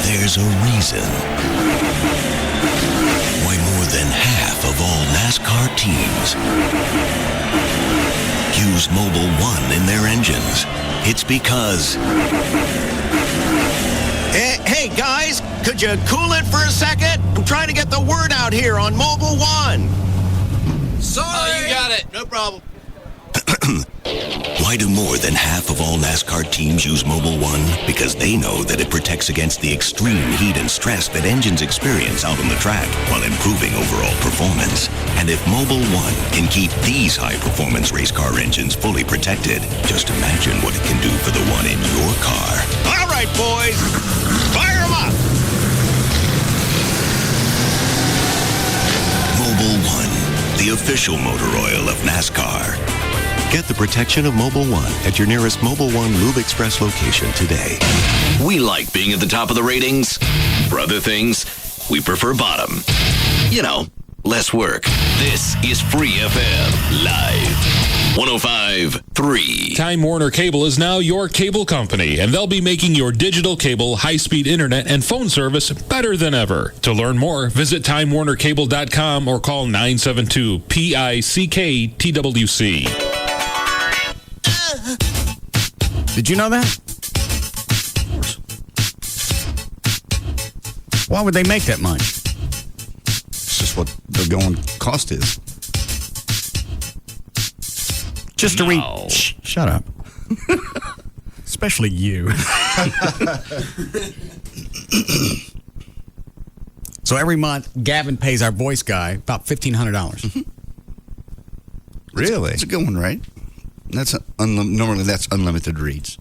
There's a reason why more than half of all NASCAR teams use Mobil 1 in their engines. It's because... Hey, guys, could you cool it for a second? I'm trying to get the word out here on Mobil 1. Sorry. You got it. No problem. Why do more than half of all NASCAR teams use Mobil 1? Because they know that it protects against the extreme heat and stress that engines experience out on the track while improving overall performance. And if Mobil 1 can keep these high-performance race car engines fully protected, just imagine what it can do for the one in your car. All right, boys. Fire them up. Mobil 1, the official motor oil of NASCAR. Get the protection of Mobil 1 at your nearest Mobil 1 Lube Express location today. We like being at the top of the ratings. For other things, we prefer bottom. You know, less work. This is Free FM Live 105.3. Time Warner Cable is now your cable company, and they'll be making your digital cable, high-speed internet, and phone service better than ever. To learn more, visit TimeWarnerCable.com or call 972-PICK-TWC. Did you know that? Why would they make that much? It's just what the going cost is. Just to read. Shut up. Especially you. So every month, Gavin pays our voice guy about $1,500. Really? It's a good one, right? That's normally that's unlimited reads.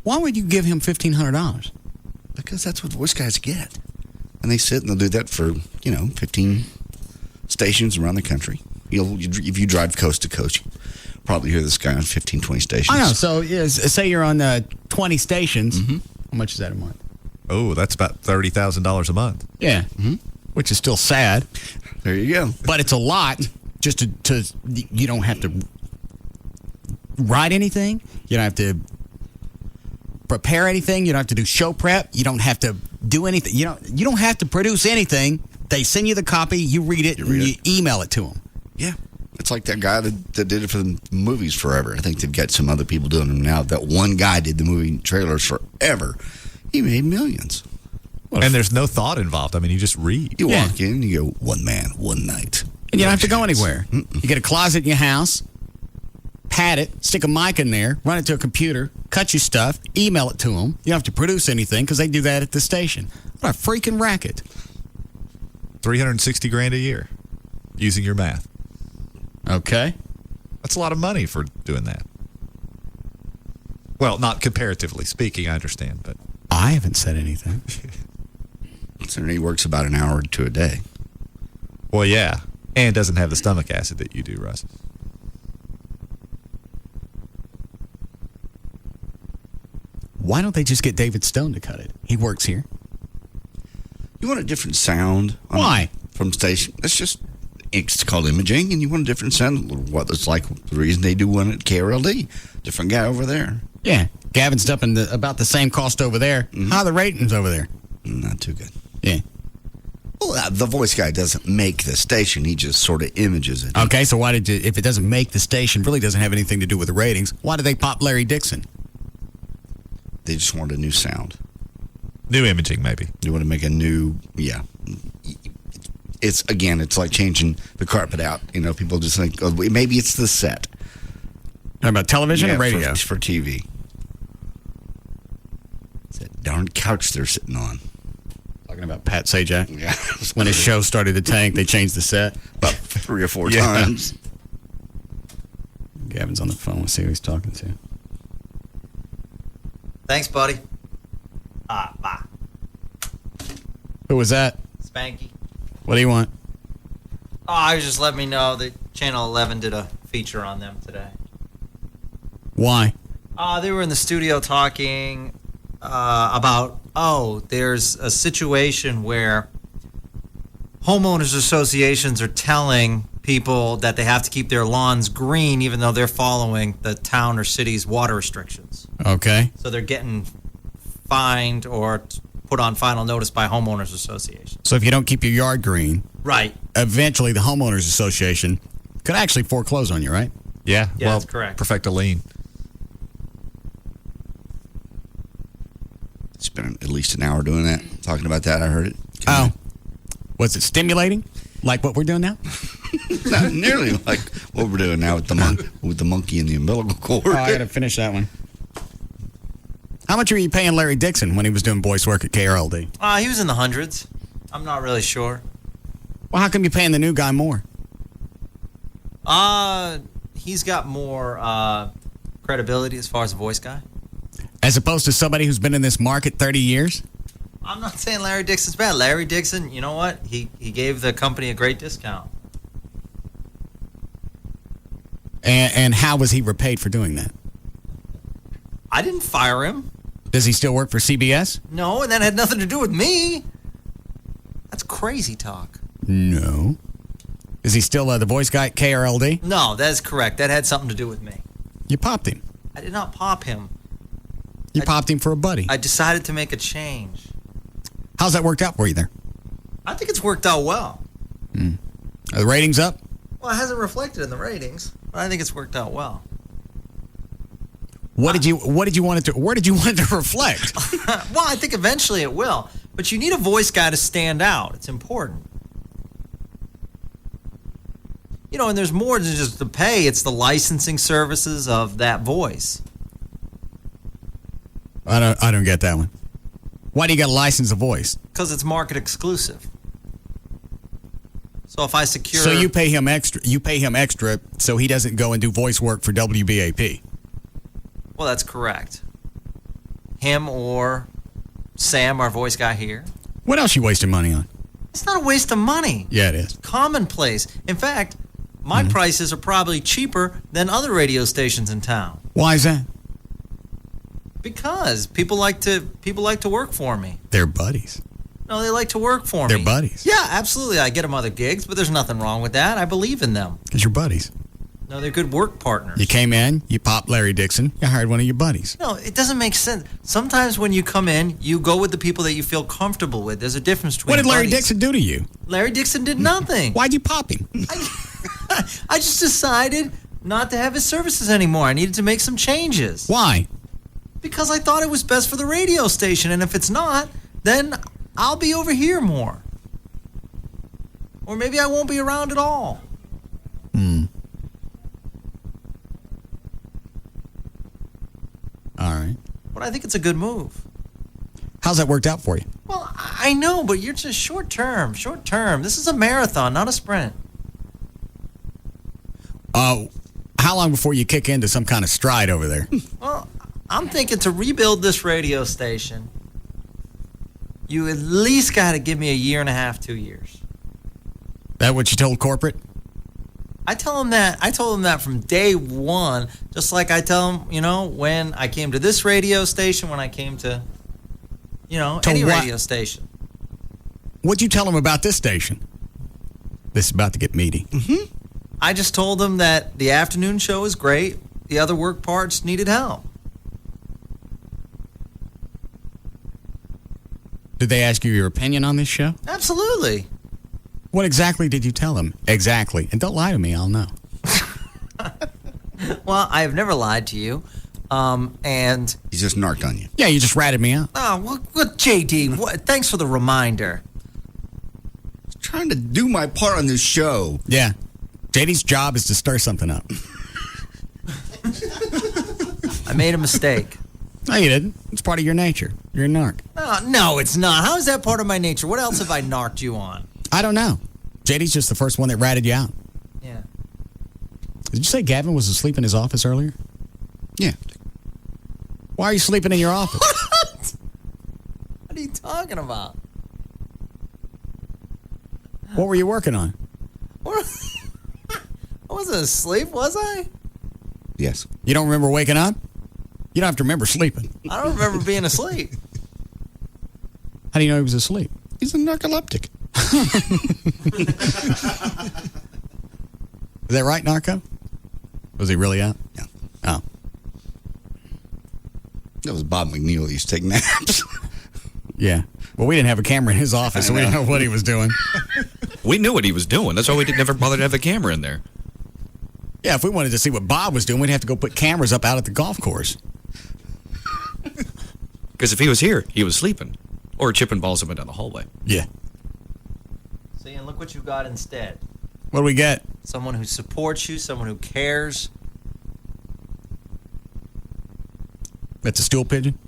Why would you give him $1,500? Because that's what voice guys get. And they sit and they'll do that for, 15 stations around the country. If you drive coast to coast, you probably hear this guy on 15, 20 stations. I know. So say you're on 20 stations. Mm-hmm. How much is that a month? Oh, that's about $30,000 a month. Yeah. Mm-hmm. Which is still sad. There you go. But it's a lot just to you don't have to write anything. You don't have to prepare anything. You don't have to do show prep. You don't have to do anything. You don't have to produce anything. They send you the copy. You read it. You email it to them. Yeah. It's like that guy that did it for the movies forever. I think they've got some other people doing them now. That one guy did the movie trailers forever. He made millions. And there's no thought involved. I mean, you just read. You walk in, you go, one man, one night. And you don't have to go anywhere. You get a closet in your house, pad it, stick a mic in there, run it to a computer, cut your stuff, email it to them. You don't have to produce anything because they do that at the station. What a freaking racket. $360,000 a year using your math. Okay. That's a lot of money for doing that. Well, not comparatively speaking, I understand, but I haven't said anything. So he works about an hour to a day. Well, yeah. And doesn't have the stomach acid that you do, Russ. Why don't they just get David Stone to cut it? He works here. You want a different sound. Why? From station. It's called imaging, and you want a different sound. What it's like, the reason they do one at KRLD. Different guy over there. Yeah. Gavin's up in about the same cost over there. Mm-hmm. How are the ratings over there? Not too good. Yeah. Well, the voice guy doesn't make the station. He just sort of images it. Okay, so why if it doesn't make the station, really doesn't have anything to do with the ratings, why did they pop Larry Dixon? They just wanted a new sound. New imaging, maybe. You want to make a new, yeah. It's like changing the carpet out. People just think, oh, maybe it's the set. How about television or radio? For TV. It's that darn couch they're sitting on. Talking about Pat Sajak? Yeah. When his show started to tank, they changed the set. About 3 or 4 times. Gavin's on the phone. We'll see who he's talking to. Thanks, buddy. Bye. Who was that? Spanky. What do you want? Oh, I was just letting me know that Channel 11 did a feature on them today. Why? They were in the studio talking about, there's a situation where homeowners associations are telling people that they have to keep their lawns green even though they're following the town or city's water restrictions. Okay. So they're getting fined or put on final notice by homeowners associations. So if you don't keep your yard green, right, eventually the homeowners association could actually foreclose on you, right? Yeah, well, that's correct. Perfect a lien. Spent at least an hour doing that, talking about that. I heard it. Was it stimulating, like what we're doing now? Not nearly like what we're doing now with the monkey and the umbilical cord. Oh, I got to finish that one. How much were you paying Larry Dixon when he was doing voice work at KRLD? He was in the hundreds. I'm not really sure. Well, how come you're paying the new guy more? He's got more credibility as far as a voice guy. As opposed to somebody who's been in this market 30 years? I'm not saying Larry Dixon's bad. Larry Dixon, you know what? He gave the company a great discount. And how was he repaid for doing that? I didn't fire him. Does he still work for CBS? No, and that had nothing to do with me. That's crazy talk. No. Is he still the voice guy at KRLD? No, that is correct. That had something to do with me. You popped him. I did not pop him. You popped him for a buddy. I decided to make a change. How's that worked out for you there? I think it's worked out well. Are the ratings up? Well, it hasn't reflected in the ratings, but I think it's worked out well. What did you want it to? Where did you want it to reflect? Well, I think eventually it will. But you need a voice guy to stand out. It's important. And there's more than just the pay. It's the licensing services of that voice. I don't get that one. Why do you got to license a voice? Because it's market exclusive. So So if I secure... So you pay him extra so he doesn't go and do voice work for WBAP. Well, that's correct. Him or Sam, our voice guy here. What else you wasting money on? It's not a waste of money. Yeah, it is. Commonplace. In fact, my prices are probably cheaper than other radio stations in town. Why is that? Because people like to work for me. They're buddies. No, they like to work for me. They're buddies. Yeah, absolutely. I get them other gigs, but there's nothing wrong with that. I believe in them. Because you're buddies. No, they're good work partners. You came in, you popped Larry Dixon, you hired one of your buddies. No, it doesn't make sense. Sometimes when you come in, you go with the people that you feel comfortable with. There's a difference between What did Larry buddies. Dixon do to you? Larry Dixon did nothing. Why'd you pop him? I just decided not to have his services anymore. I needed to make some changes. Why? Because I thought it was best for the radio station, and if it's not, then I'll be over here more. Or maybe I won't be around at all. All right. But I think it's a good move. How's that worked out for you? Well, I know, but you're just short term. Short term. This is a marathon, not a sprint. How long before you kick into some kind of stride over there? Well, I'm thinking to rebuild this radio station, you at least got to give me a year and a half, 2 years. That what you told corporate? I told them that from day one, just like I tell them, when I came to this radio station, when I came to, any radio station. What'd you tell them about this station? This is about to get meaty. Mm-hmm. I just told them that the afternoon show is great. The other work parts needed help. Did they ask you your opinion on this show? Absolutely. What exactly did you tell them? Exactly. And don't lie to me, I'll know. Well, I have never lied to you. And He's just narked on you. Yeah, you just ratted me out. Oh, what JD? Thanks for the reminder. Trying to do my part on this show. Yeah. JD's job is to stir something up. I made a mistake. No, you didn't. It's part of your nature. You're a narc. No, it's not. How is that part of my nature? What else have I narked you on? I don't know. JD's just the first one that ratted you out. Yeah. Did you say Gavin was asleep in his office earlier? Yeah. Why are you sleeping in your office? What are you talking about? What were you working on? I wasn't asleep, was I? Yes. You don't remember waking up? You don't have to remember sleeping. I don't remember being asleep. How do you know he was asleep? He's a narcoleptic. Is that right, Narco? Was he really out? Yeah. Oh. That was Bob McNeil. He used to take naps. Yeah. Well, we didn't have a camera in his office, so we didn't know what he was doing. We knew what he was doing. That's why we never bothered to have a camera in there. Yeah, if we wanted to see what Bob was doing, we'd have to go put cameras up out at the golf course. Because if he was here, he was sleeping. Or chipping balls up and down the hallway. Yeah. See, and look what you got instead. What do we get? Someone who supports you, someone who cares. That's a stool pigeon?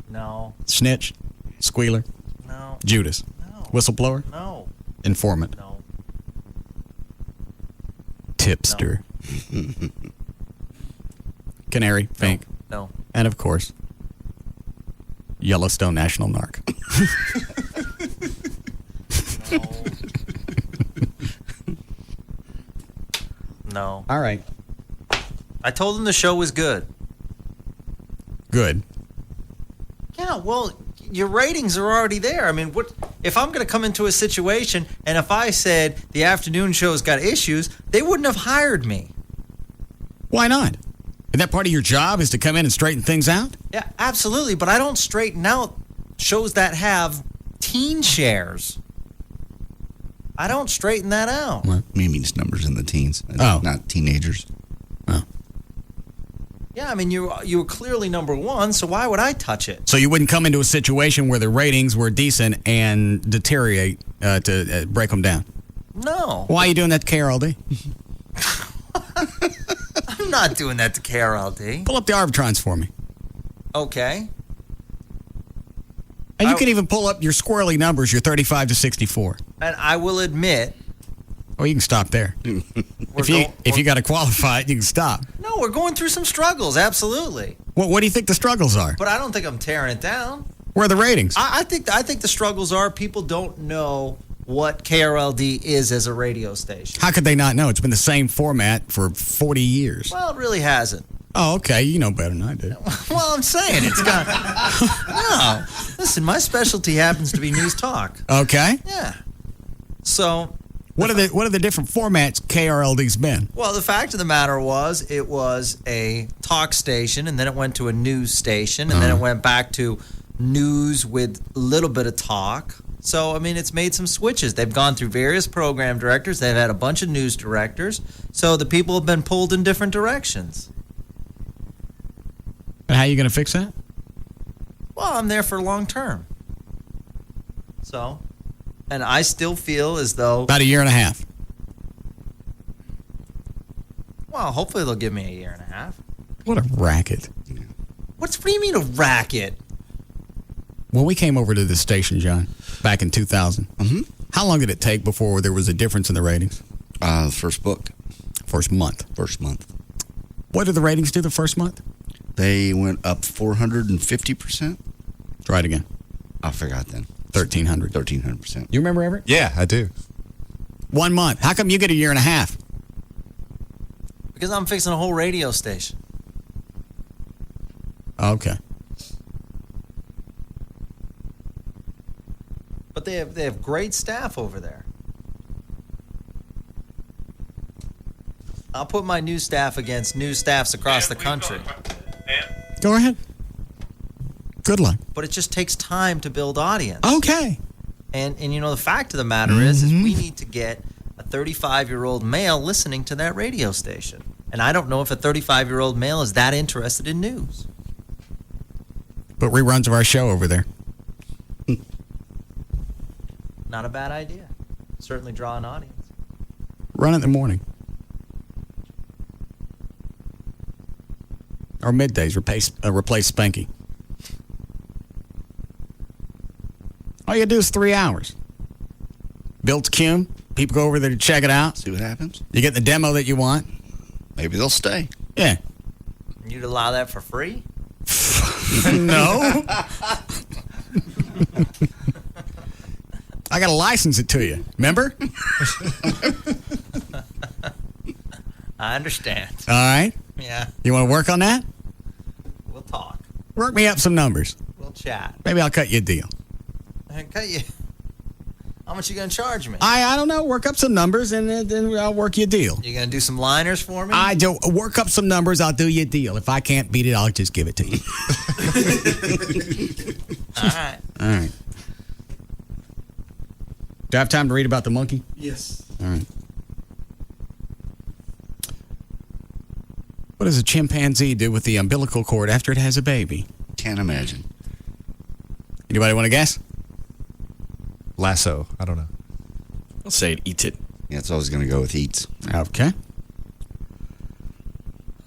No. Snitch? Squealer? No. Judas? No. Whistleblower? No. Informant? No. Tipster? Canary? Fink? No. And of course, Yellowstone National Narc. No. All right. I told them the show was good. Good. Yeah, well, your ratings are already there. I mean, what if I'm going to come into a situation and if I said the afternoon show's got issues, they wouldn't have hired me. Why not? Isn't that part of your job is to come in and straighten things out? Yeah, absolutely, but I don't straighten out shows that have teen shares. I don't straighten that out. Well, maybe it's numbers in the teens. Not teenagers. Oh. Yeah, I mean, you were clearly number one, so why would I touch it? So you wouldn't come into a situation where the ratings were decent and deteriorate to break them down? No. Why are you doing that to KRLD? I'm not doing that to KRLD. Pull up the Arbitrons for me. Okay. And you can even pull up your squirrely numbers, your 35 to 64. And I will admit. Or you can stop there. if you got to qualify it, you can stop. No, we're going through some struggles. Absolutely. What do you think the struggles are? But I don't think I'm tearing it down. Where are the ratings? I think the struggles are people don't know what KRLD is as a radio station. How could they not know? It's been the same format for 40 years. Well, it really hasn't. Oh, okay. You know better than I do. Well, I'm saying it's got. No, listen. My specialty happens to be news talk. Okay. Yeah. So. What are the different formats KRLD's been? Well, the fact of the matter was, it was a talk station, and then it went to a news station, and then it went back to news with a little bit of talk. So, I mean, it's made some switches. They've gone through various program directors. They've had a bunch of news directors. So the people have been pulled in different directions. And how are you going to fix that? Well, I'm there for long term. So, and I still feel as though... About a year and a half. Well, hopefully they'll give me a year and a half. What a racket. What do you mean a racket? When we came over to this station, John, back in 2000, how long did it take before there was a difference in the ratings? The first book. First month. First month. What did the ratings do the first month? They went up 450%. Try it again. I forgot then. 1,300. 1,300%. You remember, Everett? Yeah, I do. 1 month. How come you get a year and a half? Because I'm fixing a whole radio station. Okay. But they have great staff over there. I'll put my news staff against news staffs across the country. Go ahead. Good luck. But it just takes time to build audience. Okay. And you know, the fact of the matter is we need to get a 35-year-old male listening to that radio station. And I don't know if a 35-year-old male is that interested in news. But reruns of our show over there. Not a bad idea. Certainly draw an audience. Run in the morning. Or middays. Replace Spanky. All you do is 3 hours. Built Cume. People go over there to check it out. See what happens. You get the demo that you want. Maybe they'll stay. Yeah. You'd allow that for free? No. I got to license it to you. Remember? I understand. All right. Yeah. You want to work on that? We'll talk. Work me up some numbers. We'll chat. Maybe I'll cut you a deal. Cut you. How much you gonna charge me? I don't know. Work up some numbers and then I'll work you a deal. You gonna do some liners for me? I do. Work up some numbers. I'll do you a deal. If I can't beat it, I'll just give it to you. All right. All right. Do I have time to read about the monkey? Yes. All right. What does a chimpanzee do with the umbilical cord after it has a baby? Can't imagine. Anybody want to guess? Lasso. I don't know. I'll say it eats it. Yeah, it's always going to go with eats. Okay.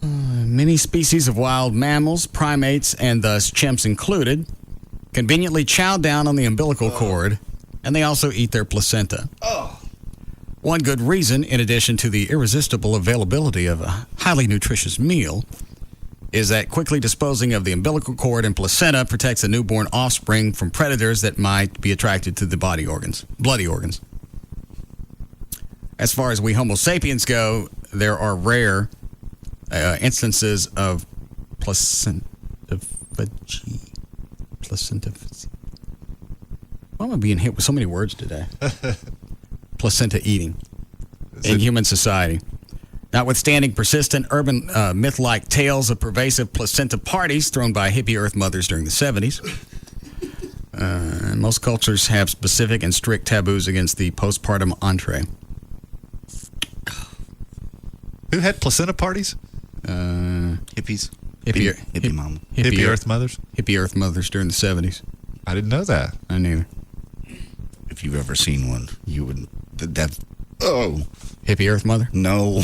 Many species of wild mammals, primates, and thus chimps included, conveniently chow down on the umbilical cord, and they also eat their placenta. One good reason, in addition to the irresistible availability of a highly nutritious meal, is that quickly disposing of the umbilical cord and placenta protects the newborn offspring from predators that might be attracted to the bloody organs. As far as we Homo sapiens go, there are rare instances of placentophagy. Why am I being hit with so many words today? Placenta eating in human society. Notwithstanding persistent urban myth-like tales of pervasive placenta parties thrown by hippie Earth mothers during the 70s, most cultures have specific and strict taboos against the postpartum entree. Who had placenta parties? Hippies. Hippie mama. Hippie Earth mothers? Hippie Earth mothers during the 70s. I didn't know that. I neither. If you've ever seen one, you would... Hippie Earth mother? No.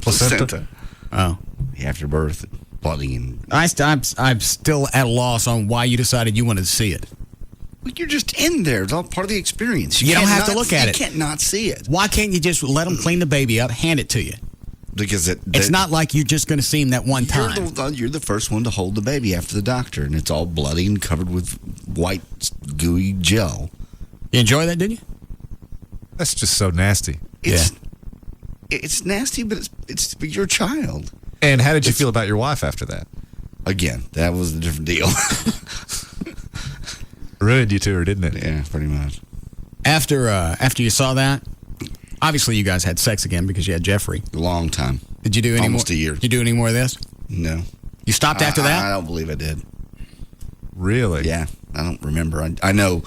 Placenta. Oh. After birth, bloody and... I'm still at a loss on why you decided you wanted to see it. Well, you're just in there. It's all part of the experience. You don't can't have to not- look at you it. can't not see it. Why can't you just let them clean the baby up, hand it to you? Because It's not like you're just going to see him that one time. You're the first one to hold the baby after the doctor, and it's all bloody and covered with white, gooey gel. You enjoy that, didn't you? That's just so nasty. It's nasty, but it's your child. And how did you feel about your wife after that? Again, that was a different deal. Ruined you two, didn't it? Yeah, pretty much. After you saw that, obviously you guys had sex again because you had Jeffrey. A long time. Did you do any Almost more? a year. Did you do any more of this? No. You stopped after that? I don't believe I did. Really? Yeah, I don't remember. I know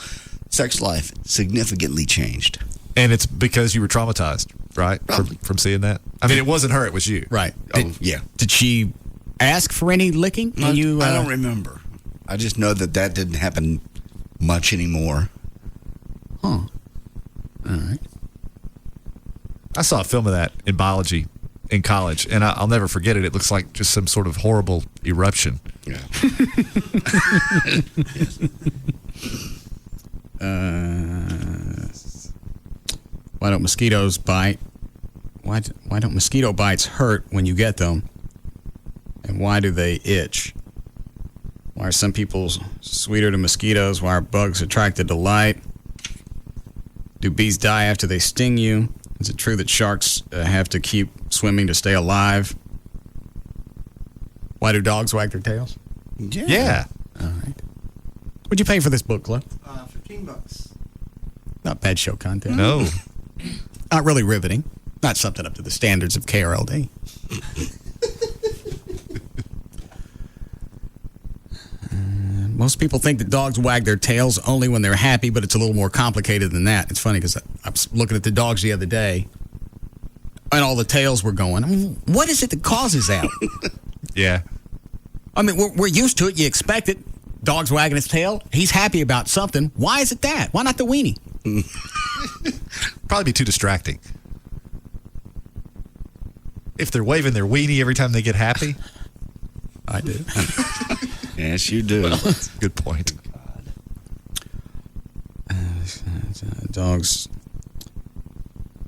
sex life significantly changed. And it's because you were traumatized, right? From seeing that? I mean, it wasn't her, it was you. Right. Yeah. Did she ask for any licking? I don't remember. I just know that didn't happen much anymore. Huh. All right. I saw a film of that in biology in college, and I'll never forget it. It looks like just some sort of horrible eruption. Yeah. Why don't mosquitoes bite? Why don't mosquito bites hurt when you get them? And why do they itch? Why are some people sweeter to mosquitoes? Why are bugs attracted to light? Do bees die after they sting you? Is it true that sharks have to keep swimming to stay alive? Why do dogs wag their tails? Yeah. All right. What'd you pay for this book, Cliff? $15. Not bad show content. No. Not really riveting. Not something up to the standards of KRLD. Most people think that dogs wag their tails only when they're happy, but it's a little more complicated than that. It's funny because I was looking at the dogs the other day, and all the tails were going. What is it that causes that? Yeah. I mean, we're used to it. You expect it. Dog's wagging his tail. He's happy about something. Why is it that? Why not the weenie? Probably be too distracting. If they're waving their weenie every time they get happy. I do. Yes, you do. Good point. Dogs.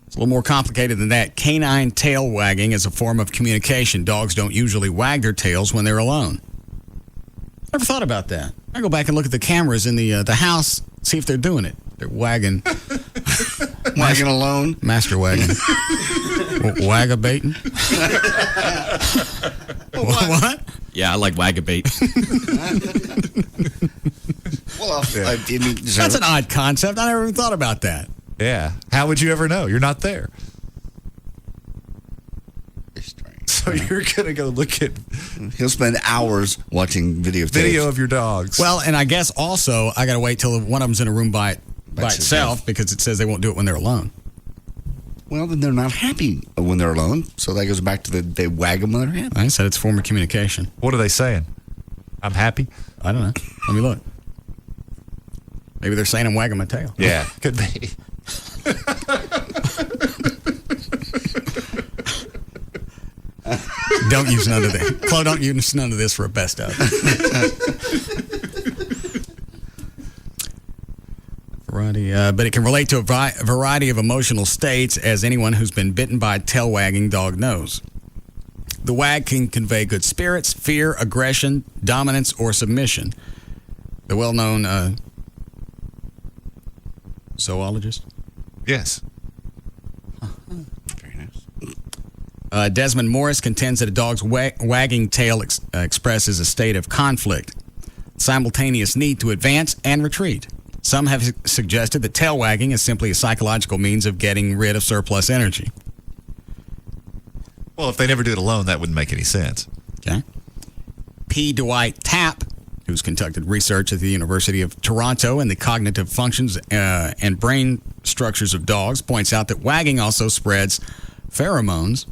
It's a little more complicated than that. Canine tail wagging is a form of communication. Dogs don't usually wag their tails when they're alone. Never thought about that. I go back and look at the cameras in the house, see if they're doing it. They're wagging. Wagging alone? Master wagging. Wag-a-baiting? What? Yeah, I like wag-a-bait. Well, that's an odd concept. I never even thought about that. Yeah. How would you ever know? You're not there. So you're going to go look at... He'll spend hours watching video of your dogs. Well, and I guess also I got to wait till one of them's in a room by itself because it says they won't do it when they're alone. Well, then they're not happy when they're alone. So that goes back to they wag them when they're happy. I said it's a form of communication. What are they saying? I'm happy? I don't know. Let me look. Maybe they're saying I'm wagging my tail. Yeah, could be. Don't use none of this. Chloe, don't use none of this for a best of. But it can relate to a variety of emotional states, as anyone who's been bitten by a tail wagging dog knows. The wag can convey good spirits, fear, aggression, dominance, or submission. The well-known zoologist? Yes. Very nice. Desmond Morris contends that a dog's wagging tail expresses a state of conflict, simultaneous need to advance and retreat. Some have suggested that tail wagging is simply a psychological means of getting rid of surplus energy. Well, if they never do it alone, that wouldn't make any sense. Okay. P. Dwight Tapp, who's conducted research at the University of Toronto in the cognitive functions and brain structures of dogs, points out that wagging also spreads pheromones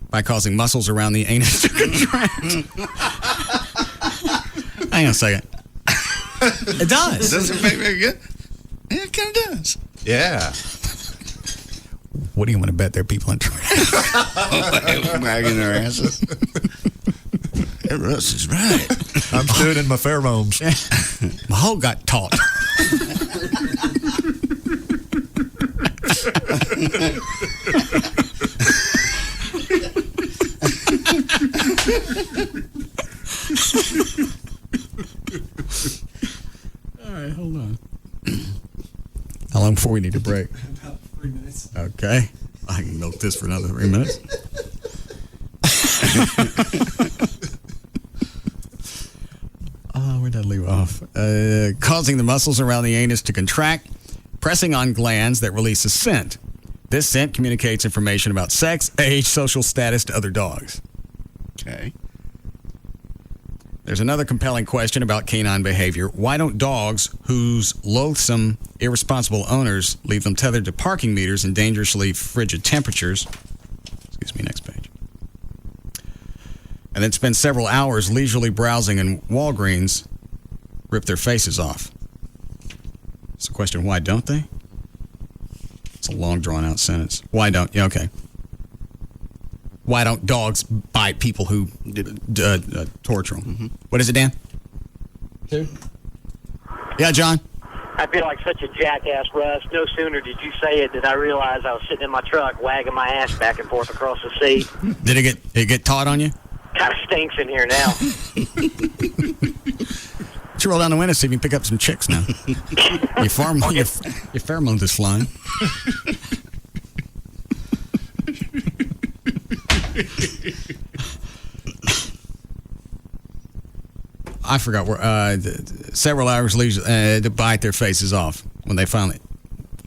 by causing muscles around the anus to contract. Hang on a second. It does. Does it make very good? Yeah, it kind of does. Yeah. What do you want to bet there are people in wagging their asses? Russ is right. I'm doing in my pheromones. My hoe got taut. All right, hold on. How long before we need a break? About 3 minutes. Okay. I can milk this for another 3 minutes. Where'd I leave off? Causing the muscles around the anus to contract, pressing on glands that release a scent. This scent communicates information about sex, age, social status to other dogs. Okay. There's another compelling question about canine behavior. Why don't dogs whose loathsome, irresponsible owners leave them tethered to parking meters in dangerously frigid temperatures, excuse me, next page, and then spend several hours leisurely browsing in Walgreens, rip their faces off? It's a question, why don't they? It's a long, drawn-out sentence. Why don't... Yeah, okay. Why don't dogs bite people who torture them? Mm-hmm. What is it, Dan? Two. Yeah, John? I feel like such a jackass, Russ. No sooner did you say it than I realized I was sitting in my truck wagging my ass back and forth across the seat. Did it get taught on you? Kind of stinks in here now. Let's roll down the window, see if you can pick up some chicks now. your pheromones is flying. I forgot where. Several hours leaves to bite their faces off when they finally.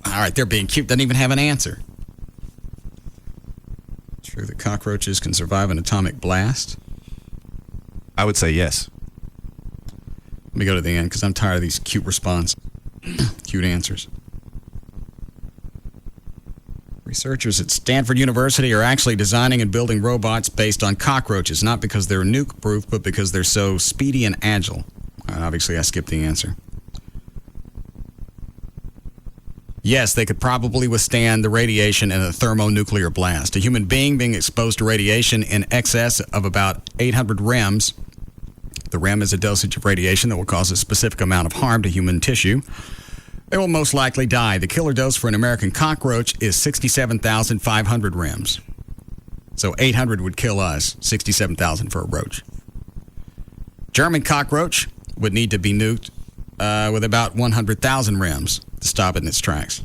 All right, they're being cute. Doesn't even have an answer. True that cockroaches can survive an atomic blast? I would say yes. Let me go to the end because I'm tired of these cute responses, cute answers. Researchers at Stanford University are actually designing and building robots based on cockroaches, not because they're nuke-proof, but because they're so speedy and agile. Obviously, I skipped the answer. Yes, they could probably withstand the radiation and a thermonuclear blast. A human being exposed to radiation in excess of about 800 rems. The rem is a dosage of radiation that will cause a specific amount of harm to human tissue. They will most likely die. The killer dose for an American cockroach is 67,500 rems. So 800 would kill us, 67,000 for a roach. German cockroach would need to be nuked with about 100,000 rems to stop it in its tracks.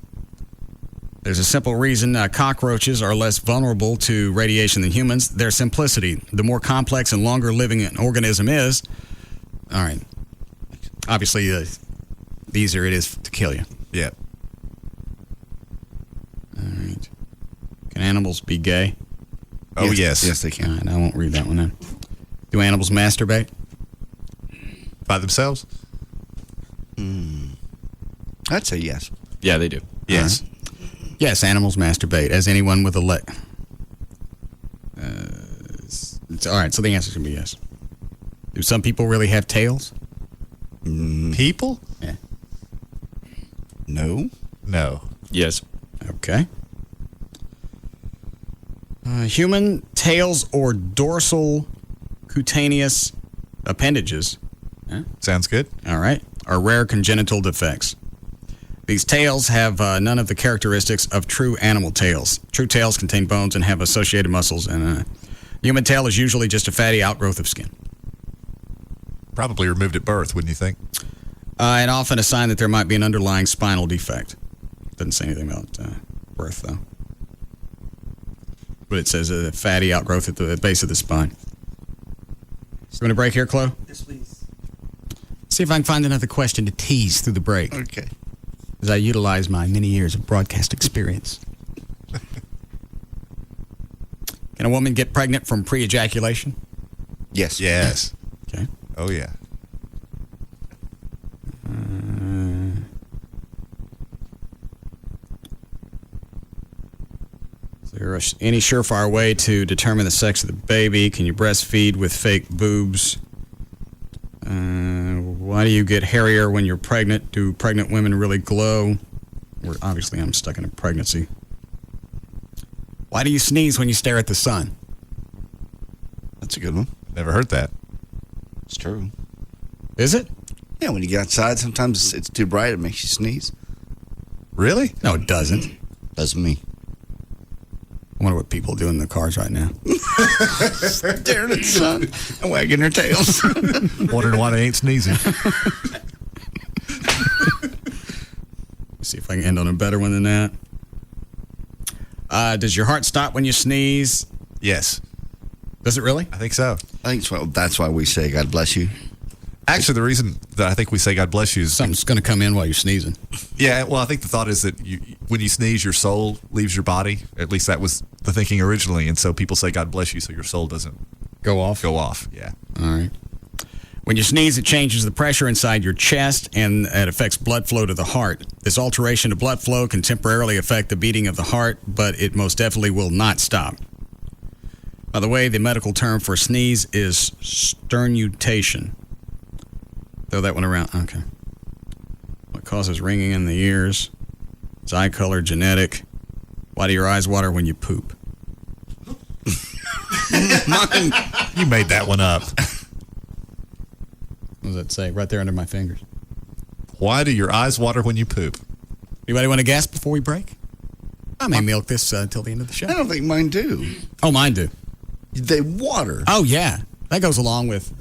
There's a simple reason cockroaches are less vulnerable to radiation than humans. Their simplicity. The more complex and longer living an organism is, all right, obviously the easier it is to kill you. Yeah. All right. Can animals be gay? Oh, yes. Yes, they can. All right, I won't read that one then. Do animals masturbate? By themselves? I'd say yes. Yeah, they do. Yes. Right. Yes, animals masturbate, as anyone with a leg. All right, so the answer can be yes. Do some people really have tails? People? Yeah. No. No. Yes. Okay. Human tails or dorsal cutaneous appendages. Sounds good. All right. Are rare congenital defects. These tails have none of the characteristics of true animal tails. True tails contain bones and have associated muscles, and human tail is usually just a fatty outgrowth of skin. Probably removed at birth, wouldn't you think? And often a sign that there might be an underlying spinal defect. Doesn't say anything about birth, though. But it says a fatty outgrowth at the base of the spine. You want a break here, Chloe? Yes, please. See if I can find another question to tease through the break. Okay. As I utilize my many years of broadcast experience. Can a woman get pregnant from pre-ejaculation? Yes. Yes. Okay. Oh, yeah. Is there any surefire way to determine the sex of the baby? Can you breastfeed with fake boobs? Why do you get hairier when you're pregnant? Do pregnant women really glow? Obviously, I'm stuck in a pregnancy. Why do you sneeze when you stare at the sun? That's a good one. Never heard that. It's true. Is it? Yeah, when you get outside, sometimes it's too bright, it makes you sneeze. Really? No, it doesn't. Doesn't me. I wonder what people do in the cars right now. Staring at the sun and wagging their tails. Wondering why they ain't sneezing. See if I can end on a better one than that. Does your heart stop when you sneeze? Yes. Does it really? I think so. I think so. That's why we say God bless you. Actually, the reason that I think we say God bless you is... Something's going to come in while you're sneezing. Yeah, well, I think the thought is that when you sneeze, your soul leaves your body. At least that was the thinking originally. And so people say God bless you so your soul doesn't go off. Yeah. All right. When you sneeze, it changes the pressure inside your chest and it affects blood flow to the heart. This alteration of blood flow can temporarily affect the beating of the heart, but it most definitely will not stop. By the way, the medical term for sneeze is sternutation. Throw that one around. Okay. What causes ringing in the ears? Is eye color genetic? Why do your eyes water when you poop? You made that one up. What does that say? Right there under my fingers. Why do your eyes water when you poop? Anybody want to guess before we break? I may milk this until the end of the show. I don't think mine do. Oh, mine do. They water. Oh, yeah. That goes along with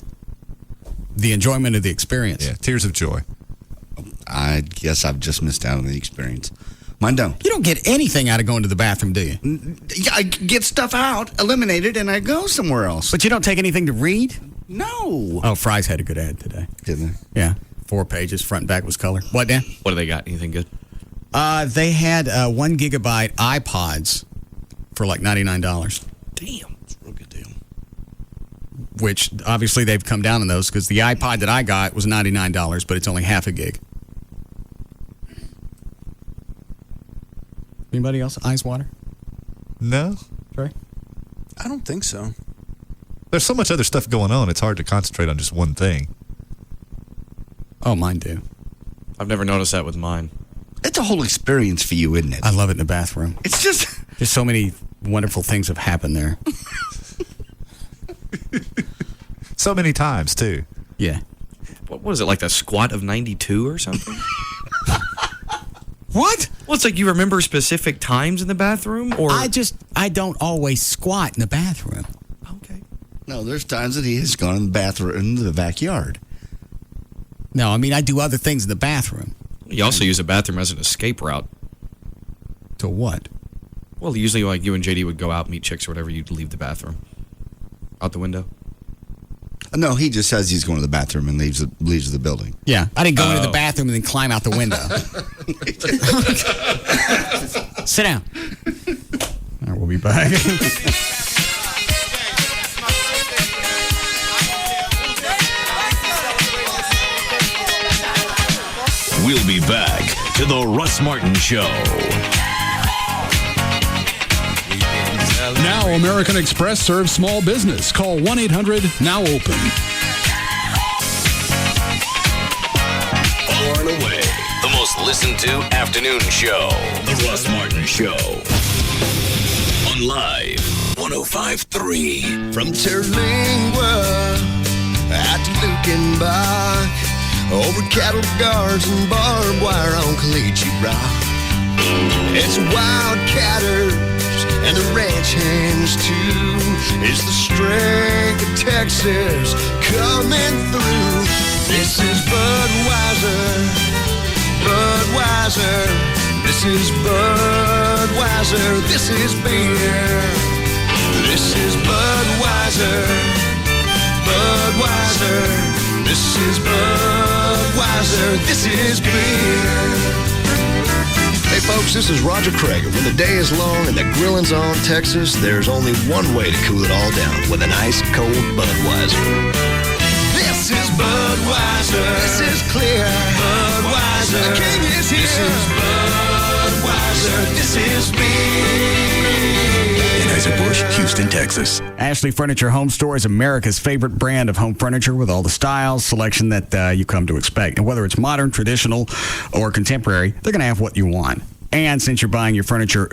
the enjoyment of the experience. Yeah, tears of joy. I guess I've just missed out on the experience. Mine don't. You don't get anything out of going to the bathroom, do you? I get stuff out, eliminate it, and I go somewhere else. But you don't take anything to read? No. Oh, Fry's had a good ad today. Didn't they? Yeah. 4 pages, front and back was color. What, Dan? What do they got? Anything good? They had 1 gigabyte iPods for like $99. Damn. It's a real good deal. Which, obviously, they've come down on those because the iPod that I got was $99, but it's only half a gig. Anybody else? Eyes water? No. Trey? I don't think so. There's so much other stuff going on, it's hard to concentrate on just one thing. Oh, mine do. I've never noticed that with mine. It's a whole experience for you, isn't it? I love it in the bathroom. It's just... There's so many wonderful things have happened there. So many times, too. Yeah. What was it, like the squat of 92 or something? What? Well, it's like you remember specific times in the bathroom, or... I don't always squat in the bathroom. Okay. No, there's times that he has gone in the bathroom, in the backyard. No, I mean, I do other things in the bathroom. You also use a bathroom as an escape route. To what? Well, usually like you and JD would go out, meet chicks or whatever, you'd leave the bathroom. Out the window. No, he just says he's going to the bathroom and leaves the building. Yeah, I didn't go into the bathroom and then climb out the window. Sit down. All right, we'll be back. We'll be back to the Russ Martin Show. Now American Express serves small business. Call 1-800-NOW-OPEN. Far and away, the most listened to afternoon show. The Russ Martin Show. On Live 105.3. From Terlingua out to Lukenbach, over cattle guards and barbed wire on Caliche Rock. It's wildcatters and the ranch hands too. It's the strength of Texas coming through. This is Budweiser, Budweiser. This is Budweiser. This is beer. This is Budweiser, Budweiser. This is Budweiser. This is beer. Hey folks, this is Roger Craig. When the day is long and the grilling's on Texas, there's only one way to cool it all down, with an ice cold Budweiser. This is Budweiser. This is clear. Budweiser. The king is here. This is Budweiser. This is beer. Anheuser-Busch, Houston, Texas. Ashley Furniture Home Store is America's favorite brand of home furniture with all the styles, selection that you come to expect. And whether it's modern, traditional, or contemporary, they're going to have what you want. And since you're buying your furniture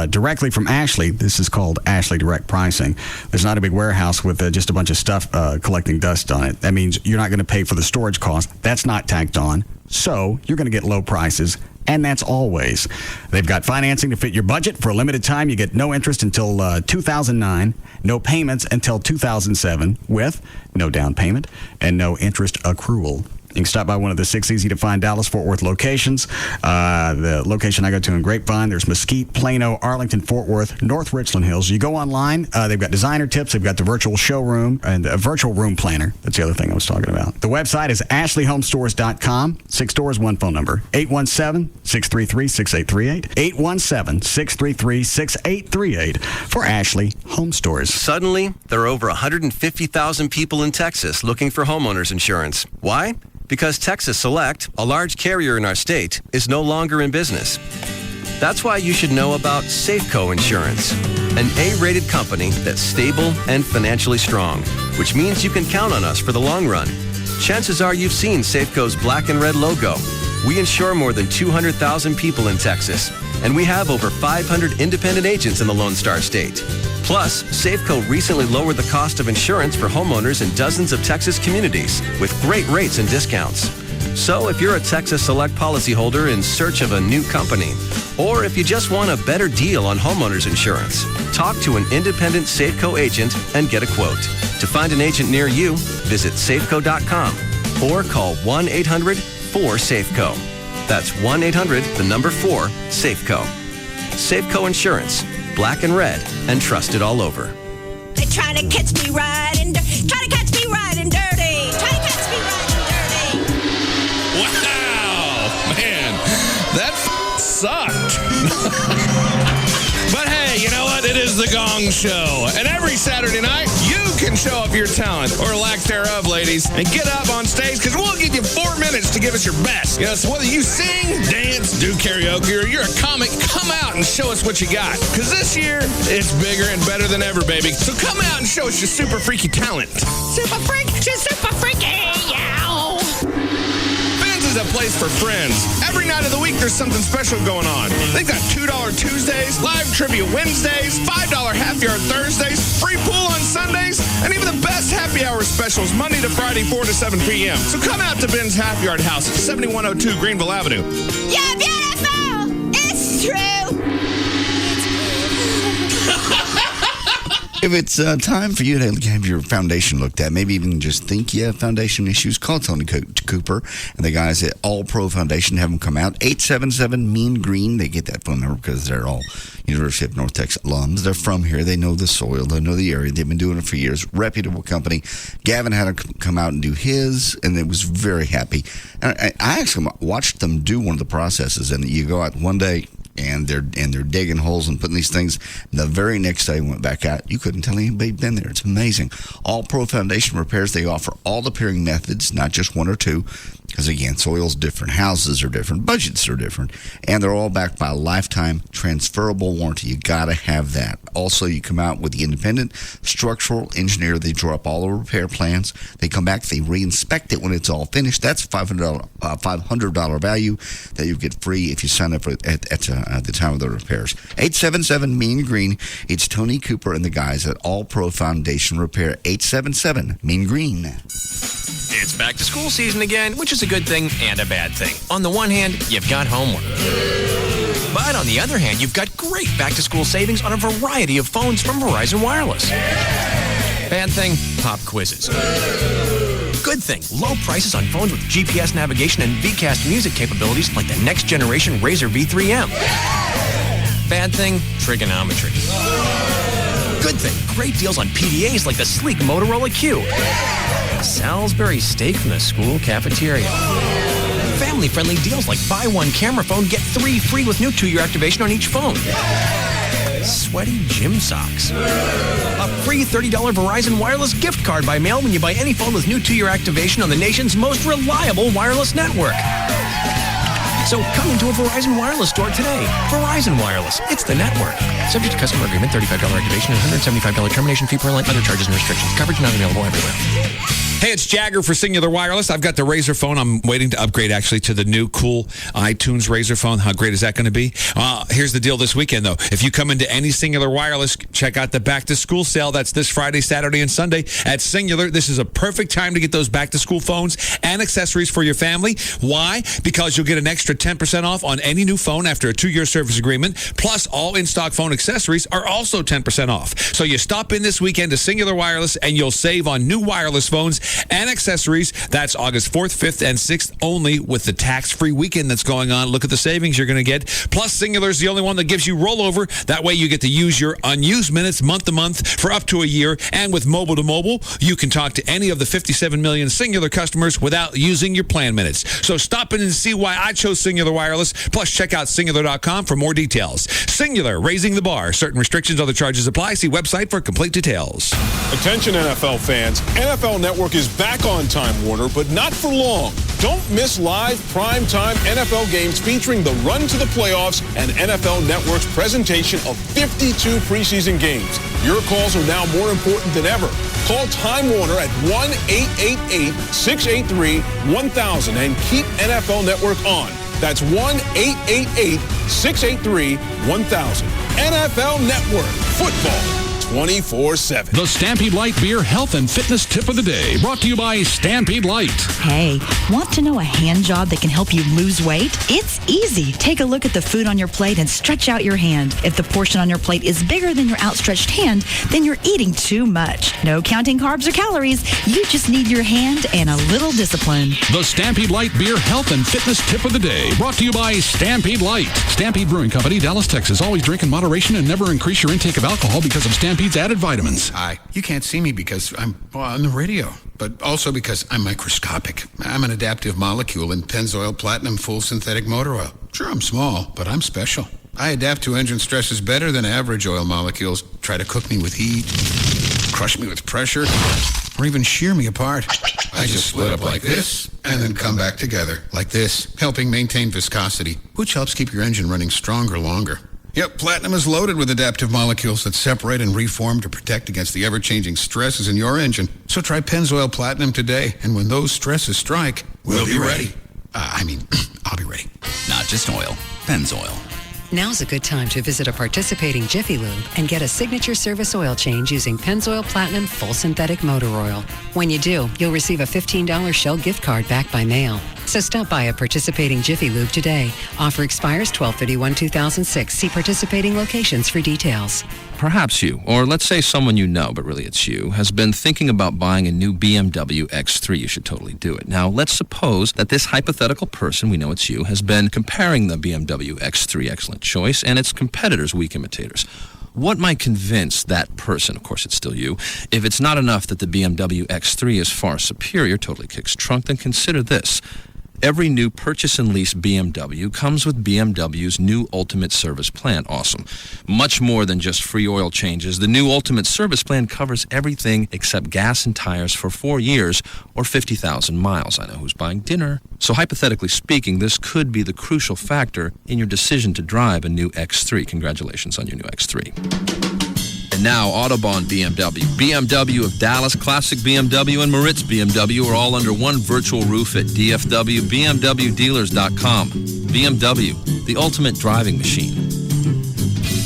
directly from Ashley, this is called Ashley Direct Pricing. There's not a big warehouse with just a bunch of stuff collecting dust on it. That means you're not going to pay for the storage cost. That's not tacked on. So you're going to get low prices and that's always. They've got financing to fit your budget. For a limited time, you get no interest until 2009, no payments until 2007, with no down payment and no interest accrual. You can stop by one of the 6 easy-to-find Dallas-Fort Worth locations. The location I go to in Grapevine, there's Mesquite, Plano, Arlington, Fort Worth, North Richland Hills. You go online, they've got designer tips, they've got the virtual showroom, and a virtual room planner. That's the other thing I was talking about. The website is ashleyhomestores.com. 6 stores, 1 phone number, 817-633-6838. 817-633-6838 for Ashley Home Stores. Suddenly, there are over 150,000 people in Texas looking for homeowners insurance. Why? Because Texas Select, a large carrier in our state, is no longer in business. That's why you should know about Safeco Insurance, an A-rated company that's stable and financially strong, which means you can count on us for the long run. Chances are you've seen Safeco's black and red logo. We insure more than 200,000 people in Texas, and we have over 500 independent agents in the Lone Star State. Plus, Safeco recently lowered the cost of insurance for homeowners in dozens of Texas communities with great rates and discounts. So if you're a Texas Select policyholder in search of a new company, or if you just want a better deal on homeowners insurance, talk to an independent Safeco agent and get a quote. To find an agent near you, visit Safeco.com or call 1-800-4SAFECO. That's 1-800-4-SAFECO. Safeco Insurance. Black and red, and trusted all over. They try to catch me riding dirty. Try to catch me riding dirty. Try to catch me riding dirty. Wow, man, that sucked. But hey, you know what? It is the Gong Show. And every Saturday night, you can show off your talent, or lack thereof, ladies, and get up on stage, because we'll give you 4 minutes to give us your best. You know, so whether you sing, dance, do karaoke, or you're a comic, come out and show us what you got. Because this year, it's bigger and better than ever, baby. So come out and show us your super freaky talent. Super freaky, super freaky, yow. Is a place for friends. Every night of the week, there's something special going on. They've got $2 Tuesdays, live trivia Wednesdays, $5 happy hour Thursdays, free pool on Sundays, and even the best happy hour specials Monday to Friday, 4 to 7 p.m. So come out to Ben's Happy Yard House at 7102 Greenville Avenue. You're beautiful. It's true. If it's time for you to have your foundation looked at, maybe even just think you have foundation issues, call Tony Cooper and the guys at All Pro Foundation. Have them come out. 877-MEAN-GREEN. They get that phone number because they're all University of North Texas alums. They're from here. They know the soil. They know the area. They've been doing it for years. Reputable company. Gavin had to come out and do his, and it was very happy. And I actually watched them do one of the processes, and you go out one day, and they're digging holes and putting these things. And the very next day, went back out. You couldn't tell anybody been there. It's amazing. All Pro Foundation Repairs. They offer all the repairing methods, not just one or two. Because again, soil's different, houses are different, budgets are different, and they're all backed by a lifetime transferable warranty. You got to have that. Also, you come out with the independent structural engineer. They draw up all the repair plans. They come back, they re-inspect it when it's all finished. That's $500 value that you get free if you sign up at the time of the repairs. 877-MEAN-GREEN. It's Tony Cooper and the guys at All Pro Foundation Repair. 877-MEAN-GREEN. It's back to school season again, which is a good thing and a bad thing. On the one hand, you've got homework. But on the other hand, you've got great back-to-school savings on a variety of phones from Verizon Wireless. Bad thing, pop quizzes. Good thing, low prices on phones with GPS navigation and VCast music capabilities like the next-generation Razer V3M. Bad thing, trigonometry. Good thing, great deals on PDAs like the sleek Motorola Q. Salisbury steak from the school cafeteria. Family-friendly deals like buy one camera phone, get 3 free with new 2-year activation on each phone. Sweaty gym socks. A free $30 Verizon Wireless gift card by mail when you buy any phone with new 2-year activation on the nation's most reliable wireless network. So come into a Verizon Wireless store today. Verizon Wireless, it's the network. Subject to customer agreement, $35 activation and $175 termination fee per line. Other charges and restrictions. Coverage not available everywhere. Hey, it's Jagger for Singular Wireless. I've got the Razr phone. I'm waiting to upgrade, actually, to the new cool iTunes Razr phone. How great is that going to be? Here's the deal this weekend, though. If you come into any Singular Wireless, check out the back-to-school sale. That's this Friday, Saturday, and Sunday at Singular. This is a perfect time to get those back-to-school phones and accessories for your family. Why? Because you'll get an extra 10% off on any new phone after a 2-year service agreement. Plus, all in-stock phone accessories are also 10% off. So you stop in this weekend to Singular Wireless, and you'll save on new wireless phones and accessories. That's August 4th, 5th, and 6th only with the tax-free weekend that's going on. Look at the savings you're going to get. Plus, Singular's the only one that gives you rollover. That way you get to use your unused minutes month to month for up to a year. And with mobile to mobile, you can talk to any of the 57 million Singular customers without using your plan minutes. So stop in and see why I chose Singular Wireless. Plus, check out Singular.com for more details. Singular, raising the bar. Certain restrictions, other charges apply. See website for complete details. Attention NFL fans, NFL Network is back on Time Warner, but not for long. Don't miss live primetime NFL games featuring the run to the playoffs and NFL Network's presentation of 52 preseason games. Your calls are now more important than ever. Call Time Warner at 1-888-683-1000 and keep NFL Network on. That's 1-888-683-1000. NFL Network. Football 24/7. The Stampede Light Beer Health and Fitness Tip of the Day, brought to you by Stampede Light. Hey, want to know a hand job that can help you lose weight? It's easy. Take a look at the food on your plate and stretch out your hand. If the portion on your plate is bigger than your outstretched hand, then you're eating too much. No counting carbs or calories. You just need your hand and a little discipline. The Stampede Light Beer Health and Fitness Tip of the Day, brought to you by Stampede Light. Stampede Brewing Company, Dallas, Texas. Always drink in moderation and never increase your intake of alcohol because of Stampede's added vitamins. Hi. You can't see me because I'm on the radio, but also because I'm microscopic. I'm an adaptive molecule in Pennzoil Platinum Full Synthetic Motor Oil. Sure, I'm small, but I'm special. I adapt to engine stresses better than average oil molecules. Try to cook me with heat, crush me with pressure, or even shear me apart. I just split up like this and then come back together like this, helping maintain viscosity, which helps keep your engine running stronger longer. Yep, Platinum is loaded with adaptive molecules that separate and reform to protect against the ever-changing stresses in your engine. So try Pennzoil Platinum today, and when those stresses strike, we'll be ready. I'll be ready. Not just oil, Pennzoil. Now's a good time to visit a participating Jiffy Lube and get a signature service oil change using Pennzoil Platinum Full Synthetic Motor Oil. When you do, you'll receive a $15 Shell gift card back by mail. So stop by a participating Jiffy Lube today. Offer expires 12/31/2006. See participating locations for details. Perhaps you, or let's say someone you know, but really it's you, has been thinking about buying a new BMW X3. You should totally do it. Now, let's suppose that this hypothetical person, we know it's you, has been comparing the BMW X3, excellent choice, and its competitors, weak imitators. What might convince that person, of course it's still you, if it's not enough that the BMW X3 is far superior, totally kicks trunk, then consider this. Every new purchase and lease BMW comes with BMW's new Ultimate Service Plan. Awesome. Much more than just free oil changes. The new Ultimate Service Plan covers everything except gas and tires for 4 years or 50,000 miles. I know who's buying dinner. So hypothetically speaking, this could be the crucial factor in your decision to drive a new X3. Congratulations on your new X3. And now, Autobahn BMW. BMW of Dallas, Classic BMW, and Moritz BMW are all under one virtual roof at DFWBMWdealers.com. BMW, the ultimate driving machine.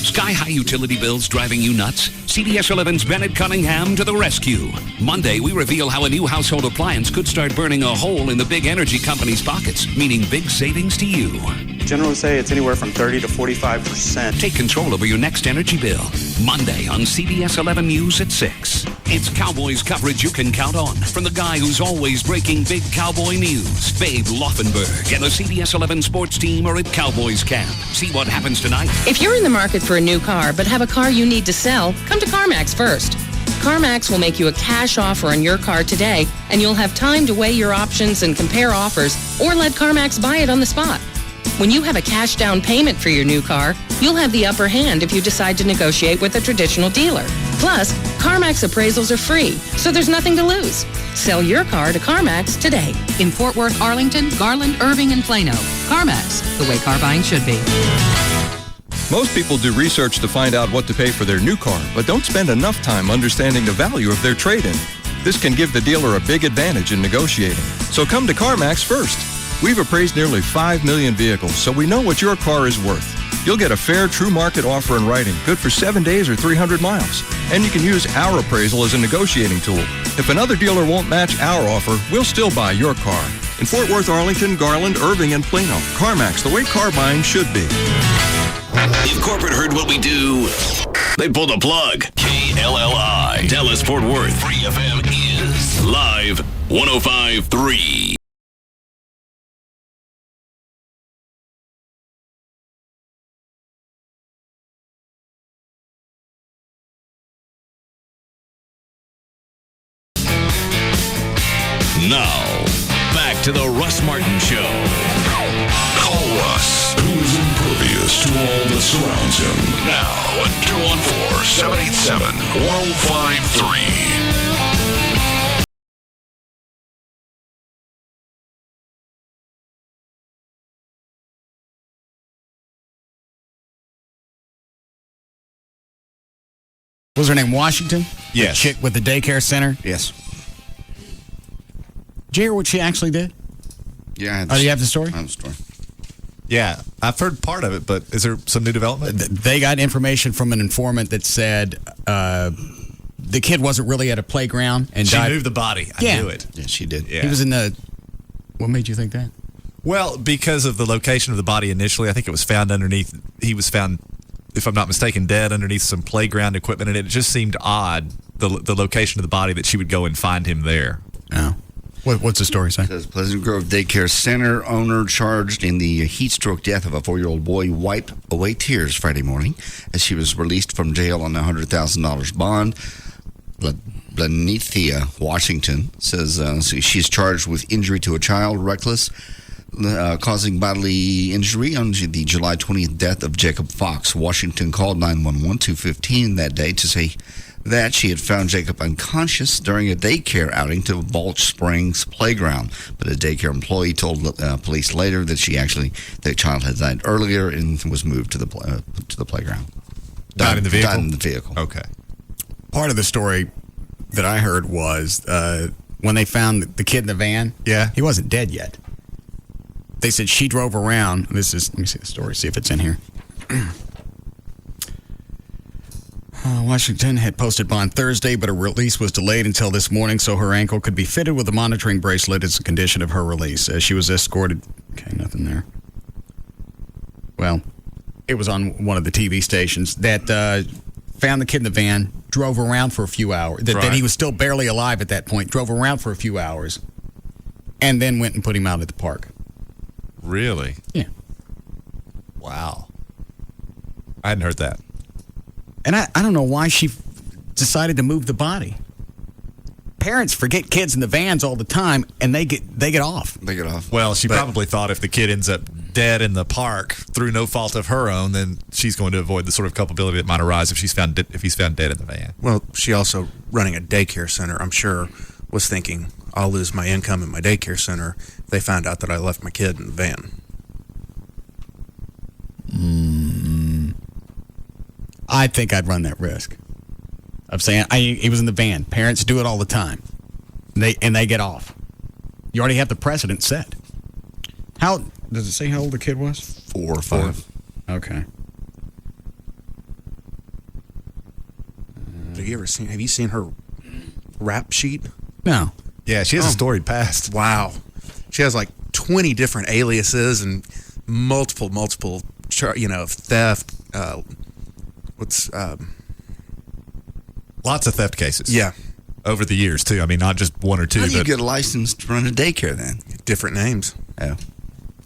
Sky-high utility bills driving you nuts? CBS 11's Bennett Cunningham to the rescue. Monday, we reveal how a new household appliance could start burning a hole in the big energy company's pockets, meaning big savings to you. Generally say it's anywhere from 30 to 45%. Take control over your next energy bill. Monday on CBS 11 News at 6. It's Cowboys coverage you can count on. From the guy who's always breaking big Cowboy news, Babe Loffenberg, and the CBS 11 sports team are at Cowboys camp. See what happens tonight. If you're in the market for a new car but have a car you need to sell, come to CarMax first. CarMax will make you a cash offer on your car today, and you'll have time to weigh your options and compare offers, or let CarMax buy it on the spot. When you have a cash down payment for your new car, you'll have the upper hand if you decide to negotiate with a traditional dealer. Plus, CarMax appraisals are free, so there's nothing to lose. Sell your car to CarMax today. In Fort Worth, Arlington, Garland, Irving, and Plano. CarMax, the way car buying should be. Most people do research to find out what to pay for their new car, but don't spend enough time understanding the value of their trade-in. This can give the dealer a big advantage in negotiating. So come to CarMax first. We've appraised nearly 5 million vehicles, so we know what your car is worth. You'll get a fair, true market offer in writing, good for 7 days or 300 miles. And you can use our appraisal as a negotiating tool. If another dealer won't match our offer, we'll still buy your car. In Fort Worth, Arlington, Garland, Irving, and Plano, CarMax, the way car buying should be. If corporate heard what we do, they pulled the plug. KLLI, Dallas Fort Worth, Free FM is live 105.3. Now, back to the Russ Martin Show. Call Russ, who is impervious to all that surrounds him. Now at 214-787-1053. What was her name? Washington? Yes. The chick with the daycare center? Yes. Did you hear what she actually did? Yeah. Oh, do you have the story? I have the story. Yeah, I've heard part of it, but is there some new development? They got information from an informant that said the kid wasn't really at a playground and She died. moved the body. I knew it. Yeah, she did. Yeah. He was in the... What made you think that? Well, because of the location of the body initially, I think it was found underneath. He was found, if I'm not mistaken, dead underneath some playground equipment, and it just seemed odd, the location of the body, that she would go and find him there. Oh. What's the story say? It says Pleasant Grove Daycare Center owner charged in the heat stroke death of a 4-year-old boy wiped away tears Friday morning as she was released from jail on a $100,000 bond. Blanethia Washington says she's charged with injury to a child, reckless, causing bodily injury on the July 20th death of Jacob Fox. Washington called 911 2:15 that day to say that she had found Jacob unconscious during a daycare outing to Balch Springs Playground. But a daycare employee told police later that the child had died earlier and was moved to the playground. Died in the vehicle? Died in the vehicle. Okay. Part of the story that I heard was when they found the kid in the van, he wasn't dead yet. They said she drove around. Let me see the story, see if it's in here. Washington had posted bond Thursday, but her release was delayed until this morning, so her ankle could be fitted with a monitoring bracelet as a condition of her release. She was escorted. Okay, nothing there. Well, it was on one of the TV stations that found the kid in the van, drove around for a few hours. That he was still barely alive at that point, drove around for a few hours, and then went and put him out at the park. Really? Yeah. Wow. I hadn't heard that. And I don't know why she decided to move the body. Parents forget kids in the vans all the time, and they get off. They get off. Well, she probably thought if the kid ends up dead in the park through no fault of her own, then she's going to avoid the sort of culpability that might arise if he's found dead in the van. Well, she also, running a daycare center, I'm sure, was thinking, I'll lose my income at my daycare center if they found out that I left my kid in the van. I think I'd run that risk. I'm saying he was in the van. Parents do it all the time. They get off. You already have the precedent set. How does it say how old the kid was? 4 or 5. Okay. Have you seen her rap sheet? No. Yeah, she has a storied past. Wow. She has like 20 different aliases and multiple theft. Lots of theft cases. Yeah. Over the years, too. I mean, not just one or two. How do you get a license to run a daycare then? Different names. Oh.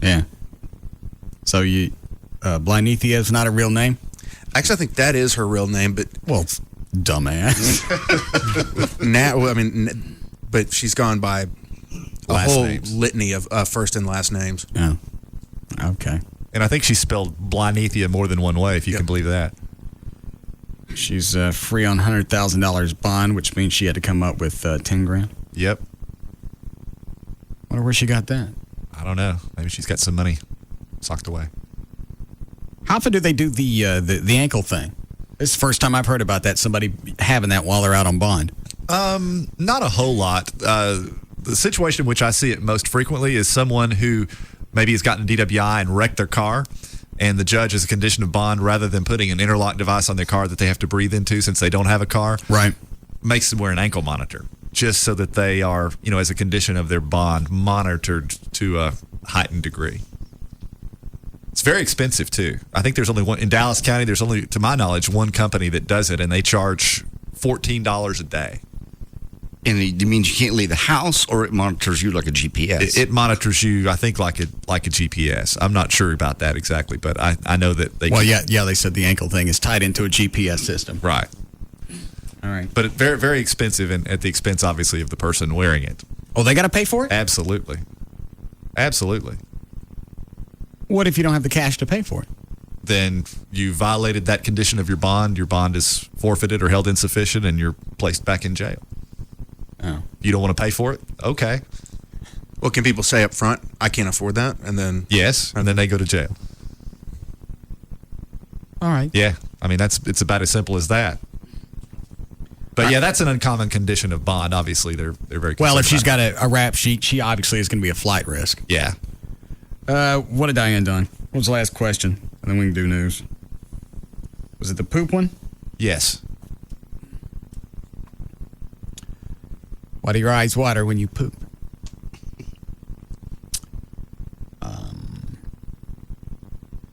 Yeah. So Blanethia is not a real name? Actually, I think that is her real name, but... Well, dumbass. But she's gone by a Last whole names. litany of first and last names. Oh. Okay. And I think she spelled Blanethia more than one way, if you can believe that. She's free on $100,000 bond, which means she had to come up with $10,000. Yep. Wonder where she got that. I don't know. Maybe she's got some money socked away. How often do they do the ankle thing? This is the first time I've heard about that. Somebody having that while they're out on bond. Not a whole lot. The situation in which I see it most frequently is someone who maybe has gotten a DWI and wrecked their car, and the judge, as a condition of bond, rather than putting an interlock device on their car that they have to breathe into since they don't have a car, right, makes them wear an ankle monitor just so that they are, as a condition of their bond, monitored to a heightened degree. It's very expensive too. I think there's only one in Dallas County. There's only, to my knowledge, one company that does it, and they charge $14 a day. And it means you can't leave the house, or it monitors you like a GPS? It monitors you, I think, like a GPS. I'm not sure about that exactly, but I know that they. Well, they said the ankle thing is tied into a GPS system. Right. All right. But it's very, very expensive, and at the expense, obviously, of the person wearing it. Oh, they got to pay for it? Absolutely. What if you don't have the cash to pay for it? Then you violated that condition of your bond. Your bond is forfeited or held insufficient, and you're placed back in jail. Oh. You don't want to pay for it? Okay. Well, can people say up front, I can't afford that? And then. Yes, and then they go to jail. All right. Yeah. I mean, it's about as simple as that. But yeah, that's an uncommon condition of bond. Obviously, they're very well. If she's about got a rap sheet, she obviously is going to be a flight risk. Yeah. What had Diane done? What was the last question? And then we can do news. Was it the poop one? Yes. Why do your eyes water when you poop?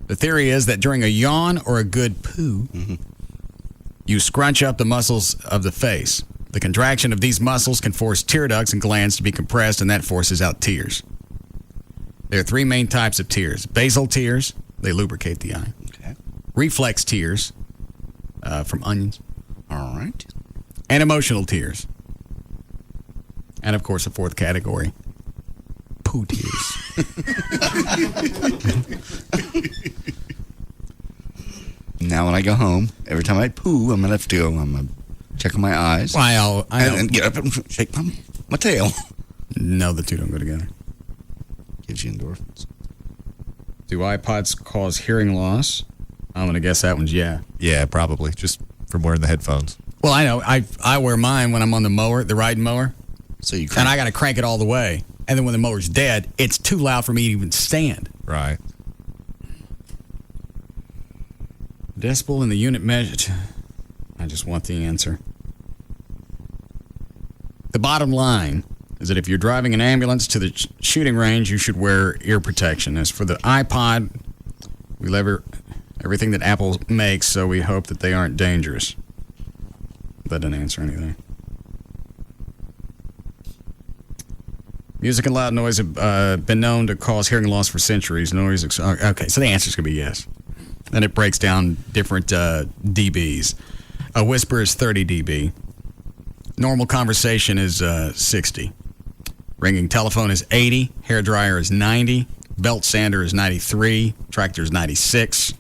The theory is that during a yawn or a good poo, you scrunch up the muscles of the face. The contraction of these muscles can force tear ducts and glands to be compressed, and that forces out tears. There are three main types of tears. Basal tears, they lubricate the eye. Okay. Reflex tears, from onions. All right. And emotional tears. And, of course, the fourth category, poo tears. Now when I go home, every time I poo, I'm going to have to go, I'm going to check my eyes. Well, and get up and shake my tail. No, the two don't go together. Gives you endorphins. Do iPods cause hearing loss? I'm going to guess that one's yeah. Yeah, probably. Just from wearing the headphones. Well, I know. I wear mine when I'm on the mower, the riding mower. So you and I got to crank it all the way. And then when the mower's dead, it's too loud for me to even stand. Right. Decibel in the unit measured. I just want the answer. The bottom line is that if you're driving an ambulance to the shooting range, you should wear ear protection. As for the iPod, we love everything that Apple makes, so we hope that they aren't dangerous. That didn't answer anything. Music and loud noise have been known to cause hearing loss for centuries. Okay, so the answer is going to be yes. Then it breaks down different dBs. A whisper is 30 dB. Normal conversation is 60. Ringing telephone is 80. Hair dryer is 90. Belt sander is 93. Tractor is 96.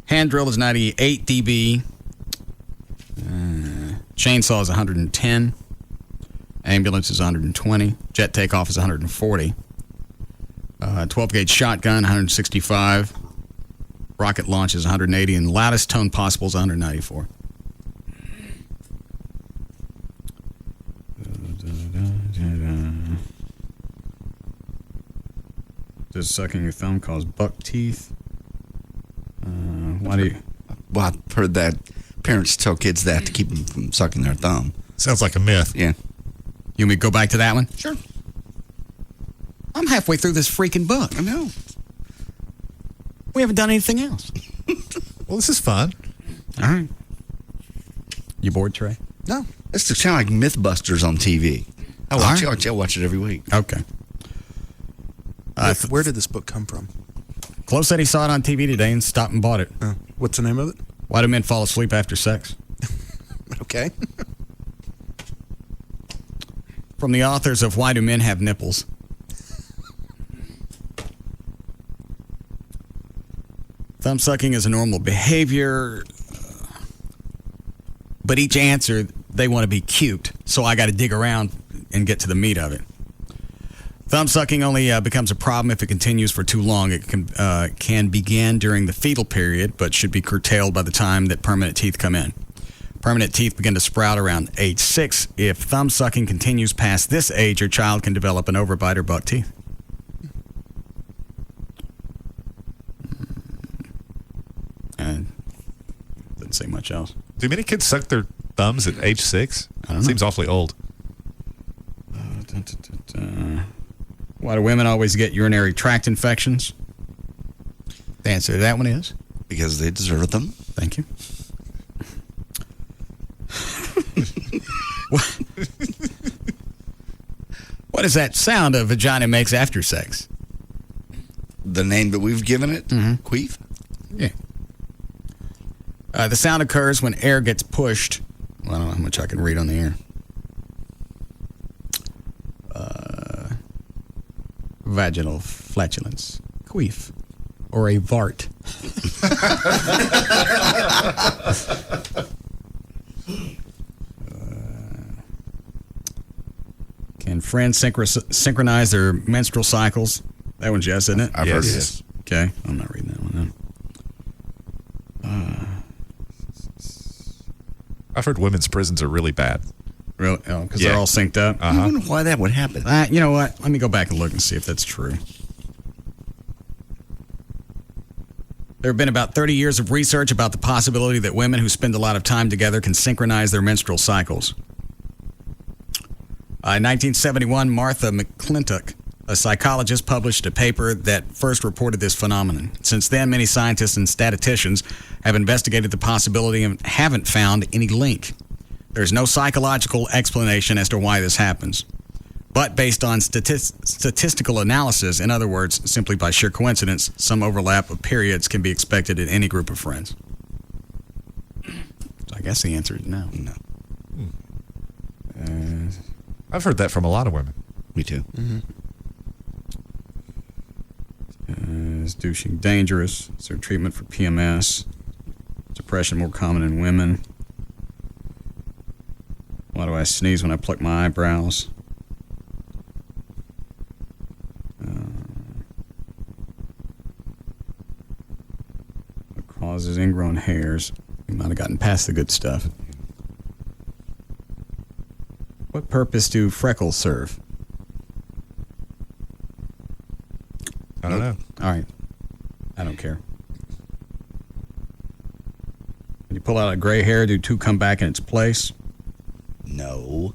Hand drill is 98 dB. Chainsaw is 110. Ambulance is 120. Jet takeoff is 140. 12-gauge shotgun, 165. Rocket launch is 180. And loudest tone possible is 194. Does sucking your thumb cause buck teeth? Why do you... Well, I've heard that parents tell kids that to keep them from sucking their thumb. Sounds like a myth. Yeah. You want me to go back to that one? Sure. I'm halfway through this freaking book. I know. We haven't done anything else. Well, this is fun. All right. You bored, Trey? No. It's kind of like Mythbusters on TV. I watch it every week. Okay. Where did this book come from? Close said he saw it on TV today and stopped and bought it. What's the name of it? Why do men fall asleep after sex? Okay. From the authors of Why Do Men Have Nipples? Thumb sucking is a normal behavior, but each answer, they want to be cute, so I got to dig around and get to the meat of it. Thumb sucking only becomes a problem if it continues for too long. It can begin during the fetal period, but should be curtailed by the time that permanent teeth come in. Permanent teeth begin to sprout around age 6. If thumb sucking continues past this age, your child can develop an overbite or buck teeth. And doesn't say much else. Do many kids suck their thumbs at age 6? I don't know. Seems awfully old. Why do women always get urinary tract infections? The answer to that one is? Because they deserve them. Thank you. What is that sound a vagina makes after sex? The name that we've given it? Queef? Yeah. The sound occurs when air gets pushed. Well, I don't know how much I can read on the air. Vaginal flatulence. Queef. Or a vart. Can friends synchronize their menstrual cycles? That one's yes, isn't it? I've heard yes. Okay, I'm not reading that one then. I've heard women's prisons are really bad. Really? Oh, because they're all synced up? I wonder why that would happen. You know what? Let me go back and look and see if that's true. There have been about 30 years of research about the possibility that women who spend a lot of time together can synchronize their menstrual cycles. In 1971, Martha McClintock, a psychologist, published a paper that first reported this phenomenon. Since then, many scientists and statisticians have investigated the possibility and haven't found any link. There's no psychological explanation as to why this happens. But based on statistical analysis, in other words, simply by sheer coincidence, some overlap of periods can be expected in any group of friends. So I guess the answer is no. No. I've heard that from a lot of women. Me too. Is douching dangerous? Is there treatment for PMS? Depression more common in women? Why do I sneeze when I pluck my eyebrows? What causes ingrown hairs? You might have gotten past the good stuff. What purpose do freckles serve? I don't know. All right. I don't care. When you pull out a gray hair, do two come back in its place? No.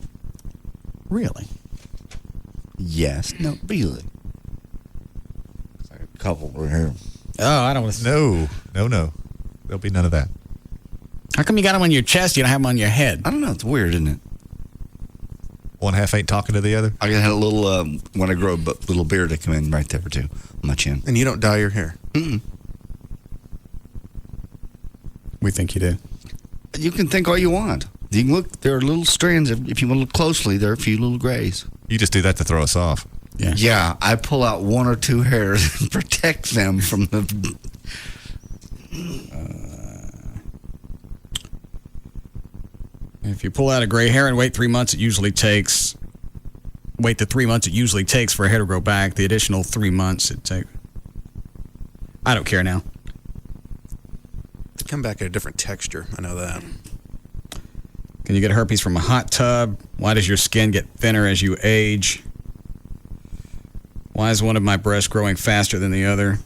Really? Yes. No, really. A couple were here. Oh, I don't want to... No. There'll be none of that. How come you got them on your chest, you don't have them on your head? I don't know. It's weird, isn't it? One half ain't talking to the other. I got a little, when I grow a little beard to come in right there, too, on my chin. And you don't dye your hair? We think you do. You can think all you want. You can look, there are little strands. If you want to look closely, there are a few little grays. You just do that to throw us off. Yeah, I pull out one or two hairs and protect them from the... If you pull out a gray hair and wait 3 months, wait the 3 months it usually takes for a hair to grow back. The additional 3 months it takes. I don't care now. They come back at a different texture. I know that. Can you get herpes from a hot tub? Why does your skin get thinner as you age? Why is one of my breasts growing faster than the other?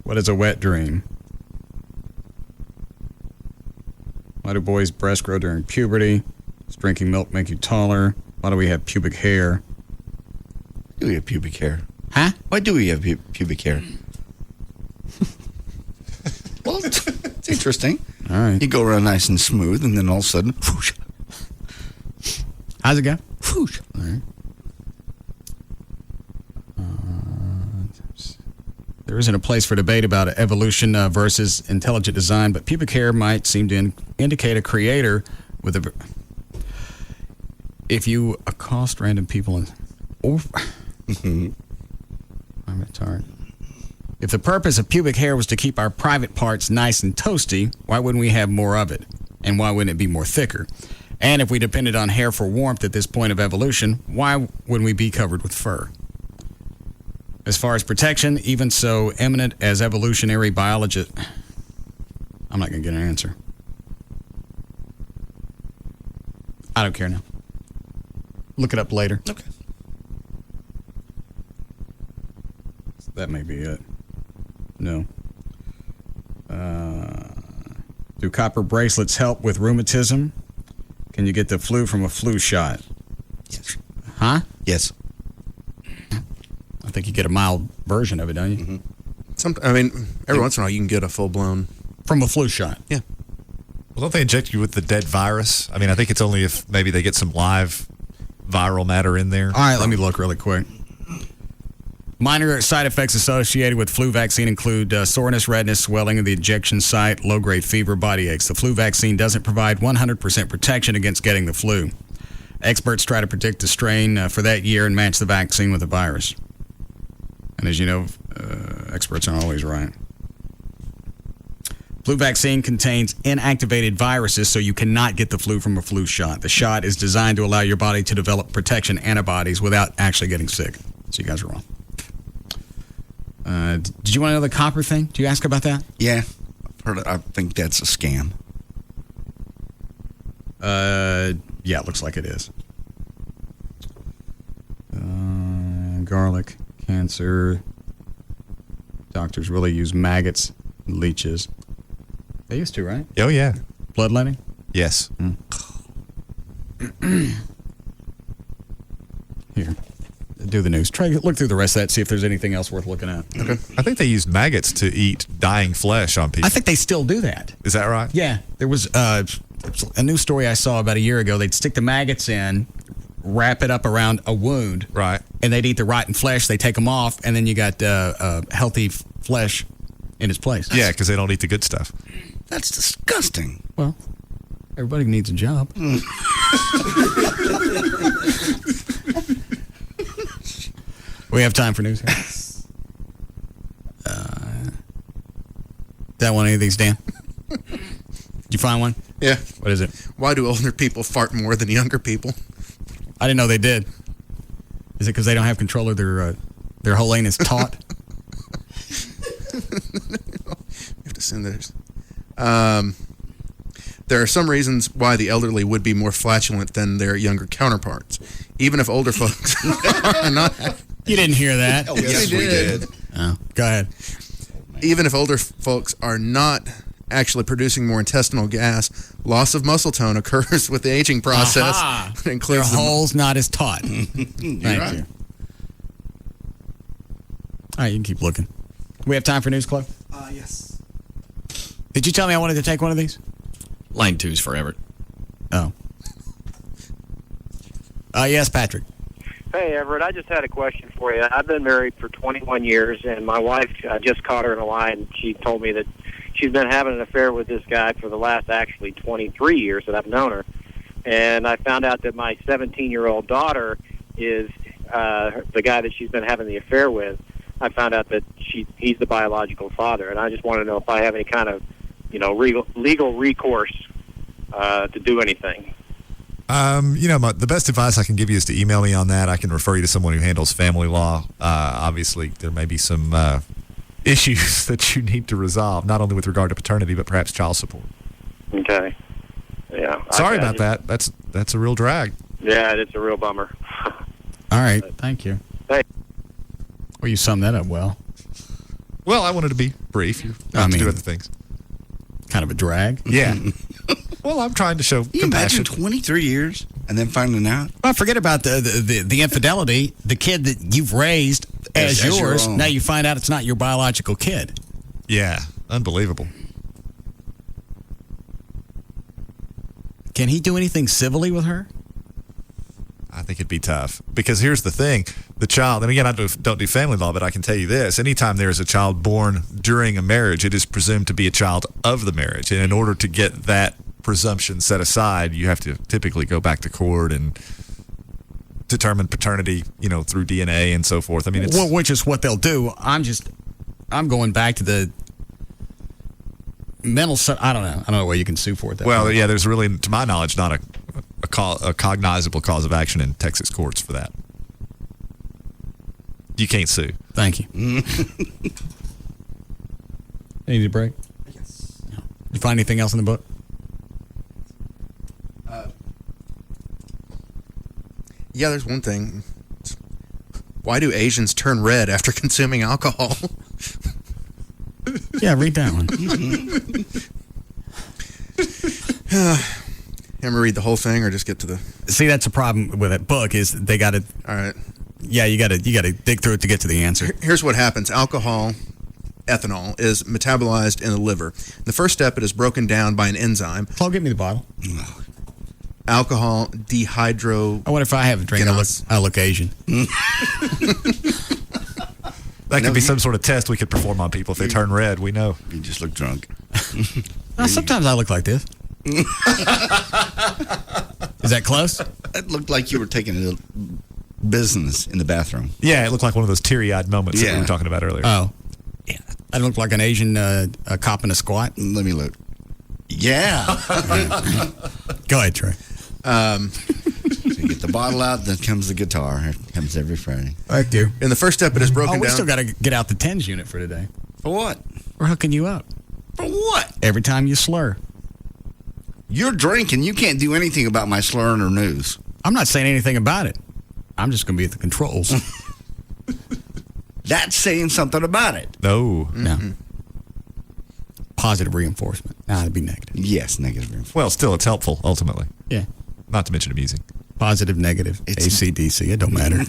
What is a wet dream? Why do boys' breasts grow during puberty? Does drinking milk make you taller? Why do we have pubic hair? Why do we have pubic hair? Huh? Why do we have pubic hair? Well, it's interesting. All right. You go around nice and smooth, and then all of a sudden, whoosh. How's it go? Whoosh. All right. There isn't a place for debate about evolution versus intelligent design, but pubic hair might seem to indicate a creator with a... If you accost random people... I'm retarded. If the purpose of pubic hair was to keep our private parts nice and toasty, why wouldn't we have more of it? And why wouldn't it be more thicker? And if we depended on hair for warmth at this point of evolution, why wouldn't we be covered with fur? As far as protection, even so eminent as evolutionary biology... I'm not going to get an answer. I don't care now. Look it up later. Okay. That may be it. No. Do copper bracelets help with rheumatism? Can you get the flu from a flu shot? Yes. Huh? Yes. I think you get a mild version of it, don't you? Every once in a while you can get a full-blown... From a flu shot. Yeah. Well, don't they inject you with the dead virus? I mean, I think it's only if maybe they get some live viral matter in there. All right, let me look really quick. Minor side effects associated with flu vaccine include soreness, redness, swelling of the injection site, low-grade fever, body aches. The flu vaccine doesn't provide 100% protection against getting the flu. Experts try to predict the strain for that year and match the vaccine with the virus. And as you know, experts aren't always right. Flu vaccine contains inactivated viruses, so you cannot get the flu from a flu shot. The shot is designed to allow your body to develop protection antibodies without actually getting sick. So you guys are wrong. Did you want to know the copper thing? Did you ask about that? Yeah. I've heard it. I think that's a scam. Yeah, it looks like it is. Garlic, cancer. Doctors really use maggots and leeches. They used to, right? Oh, yeah. Bloodletting? Yes. Here. Do the news. Try to look through the rest of that, see if there's anything else worth looking at. Okay. I think they used maggots to eat dying flesh on people. I think they still do that. Is that right? Yeah. There was a news story I saw about a year ago. They'd stick the maggots in, wrap it up around a wound. Right. And they'd eat the rotten flesh. They take them off, and then you got healthy flesh in its place. Yeah, because they don't eat the good stuff. That's disgusting. Well, everybody needs a job. We have time for news here. That one, any of these, Dan? Did you find one? Yeah. What is it? Why do older people fart more than younger people? I didn't know they did. Is it because they don't have control of their whole anus taut? You have to send theirs. There are some reasons why the elderly would be more flatulent than their younger counterparts, even if older folks are not. You didn't hear that. Oh, yes, we did. Oh, go ahead. Even if older folks are not actually producing more intestinal gas, loss of muscle tone occurs with the aging process. Aha. It includes Their hole's not as taut. Thank right. you. All right, you can keep looking. We have time for news, Club? Yes. Did you tell me I wanted to take one of these? Line 2's for Everett. Oh. Yes, Patrick. Hey, Everett, I just had a question for you. I've been married for 21 years, and my wife, I just caught her in a lie, and she told me that she's been having an affair with this guy for the last actually 23 years that I've known her. And I found out that my 17-year-old daughter is the guy that she's been having the affair with. I found out that he's the biological father, and I just want to know if I have any kind of, legal recourse to do anything. The best advice I can give you is to email me on that. I can refer you to someone who handles family law. Obviously, there may be some issues that you need to resolve, not only with regard to paternity, but perhaps child support. Okay. Yeah. Sorry about that. That's a real drag. Yeah, it's a real bummer. All right. Thank you. Hey. Well, you summed that up well. Well, I wanted to be brief. You have to do other things. Kind of a drag. Yeah. Well, I'm trying to show Can you imagine 23 years and then finding out? Well, forget about the infidelity. The kid that you've raised as your yours, own. now you find out it's not your biological kid. Yeah. Unbelievable. Can he do anything civilly with her? I think it'd be tough because here's the thing. The child, and again, I don't do family law, but I can tell you this. Anytime there is a child born during a marriage, it is presumed to be a child of the marriage. And in order to get that presumption set aside, you have to typically go back to court and determine paternity, through DNA and so forth. I mean, it's... Well, which is what they'll do. I'm going back to the mental... I don't know what you can sue for it. Yeah, there's really, to my knowledge, not a cognizable cause of action in Texas courts for that. You can't sue. Thank you. Need a break? Yes. You find anything else in the book? Yeah, there's one thing. Why do Asians turn red after consuming alcohol? Yeah, read that one. I'm gonna read the whole thing, or just get to the. See, that's a problem with that book is they got to. All right. Yeah, you got to dig through it to get to the answer. Here's what happens: ethanol, is metabolized in the liver. The first step, it is broken down by an enzyme. Paul, give me the bottle. Alcohol dehydro. I wonder if I have a drink. I look Asian. That could be some sort of test we could perform on people if they turn red. We know. You just look drunk. Sometimes I look like this. Is that close? It looked like you were taking a business in the bathroom. Yeah, it looked like one of those teary-eyed moments that we were talking about earlier. Oh, yeah. I look like an Asian a cop in a squat. Let me look. Yeah. Go ahead, Trey. So you get the bottle out, then comes the guitar. It comes every Friday. Thank you. In the first step, it is broken down. We still got to get out the tens unit for today. For what? We're hooking you up. For what? Every time you slur. You're drinking. You can't do anything about my slurring or news. I'm not saying anything about it. I'm just going to be at the controls. That's saying something about it. No. No. Positive reinforcement. Nah, it'd be negative. Yes, negative reinforcement. Well, still, it's helpful, ultimately. Yeah. Not to mention amusing. Positive, negative, AC/DC. It don't matter.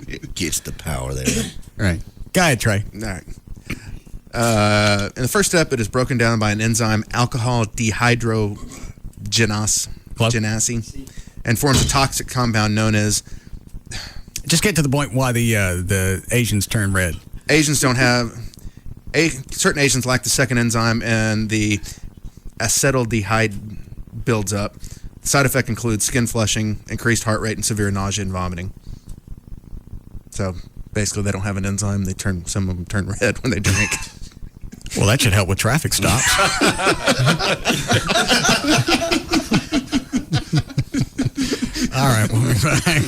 It gets the power there. Right. Go ahead, Trey. All right. In the first step, it is broken down by an enzyme, alcohol dehydrogenase, and forms a toxic compound known as. Just get to the point why the Asians turn red. Asians don't have. Certain Asians lack the second enzyme, and the acetaldehyde builds up. The side effect includes skin flushing, increased heart rate, and severe nausea and vomiting. So basically, they don't have an enzyme. Some of them turn red when they drink. Well, that should help with traffic stops. All right, we'll be back.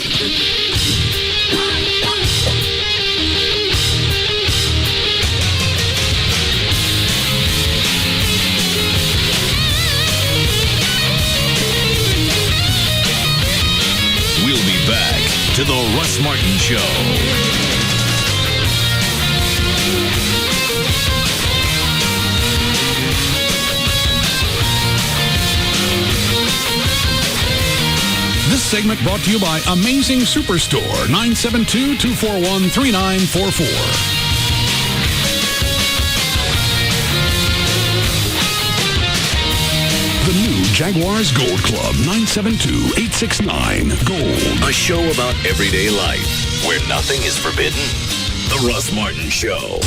We'll be back to the Russ Martin Show. This segment brought to you by Amazing Superstore, 972-241-3944. The new Jaguars Gold Club, 972-869-GOLD. A show about everyday life where nothing is forbidden. The Russ Martin Show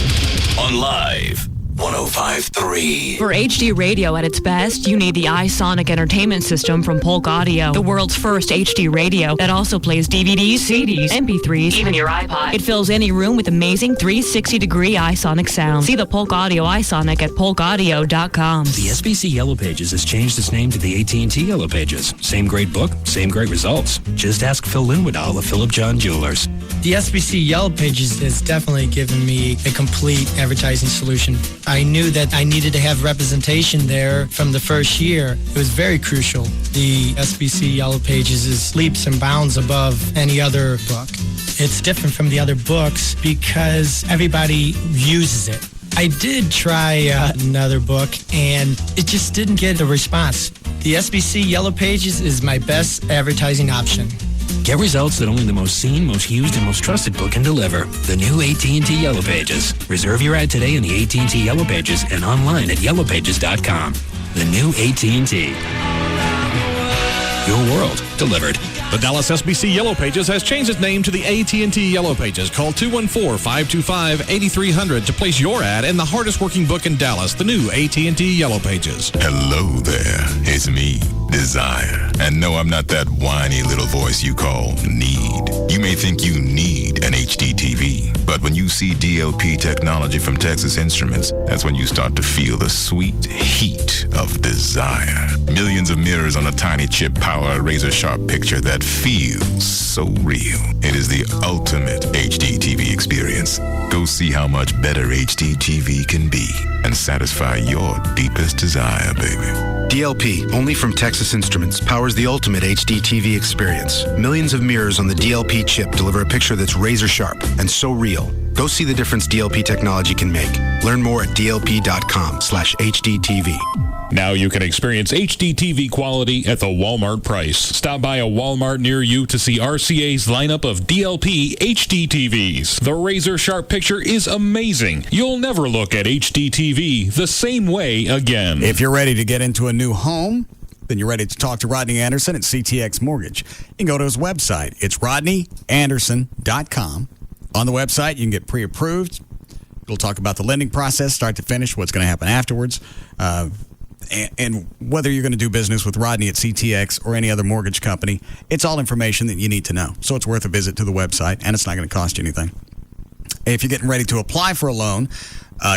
on Live 105.3. For HD radio at its best, you need the iSonic entertainment system from Polk Audio, the world's first HD radio that also plays DVDs, CDs, MP3s, even your iPod. It fills any room with amazing 360-degree iSonic sound. See the Polk Audio iSonic at polkaudio.com. The SBC Yellow Pages has changed its name to the AT&T Yellow Pages. Same great book, same great results. Just ask Phil Linwoodall of Philip John Jewelers. The SBC Yellow Pages has definitely given me a complete advertising solution. I knew that I needed to have representation there from the first year. It was very crucial. The SBC Yellow Pages is leaps and bounds above any other book. It's different from the other books because everybody uses it. I did try another book, and it just didn't get a response. The SBC Yellow Pages is my best advertising option. Get results that only the most seen, most used, and most trusted book can deliver. The new AT&T Yellow Pages. Reserve your ad today in the AT&T Yellow Pages and online at yellowpages.com. The new AT&T. Your world delivered. The Dallas SBC Yellow Pages has changed its name to the AT&T Yellow Pages. Call 214-525-8300 to place your ad in the hardest working book in Dallas, the new AT&T Yellow Pages. Hello there, it's me, Desire. And no, I'm not that whiny little voice you call need. You may think you need an HD TV, But when you see DLP technology from Texas Instruments, that's when you start to feel the sweet heat of desire. Millions of mirrors on a tiny chip power a razor-sharp picture that feels so real. It is the ultimate HD TV experience. Go see how much better HD TV can be and satisfy your deepest desire, baby. DLP, only from Texas Instruments, powers the ultimate HD TV experience. Millions of mirrors on the DLP chip deliver a picture that's razor sharp and so real. Go see the difference DLP technology can make. Learn more at dlp.com/HDTV. Now you can experience HD TV quality at the Walmart price. Stop by a Walmart near you to see RCA's lineup of DLP HD TVs. The razor-sharp picture is amazing. You'll never look at HD TV the same way again. If you're ready to get into a new home, then you're ready to talk to Rodney Anderson at CTX Mortgage. You can go to his website. It's rodneyanderson.com. On the website, you can get pre-approved. It'll talk about the lending process, start to finish, what's going to happen afterwards. And whether you're going to do business with Rodney at CTX or any other mortgage company, it's all information that you need to know. So it's worth a visit to the website, and it's not going to cost you anything. If you're getting ready to apply for a loan,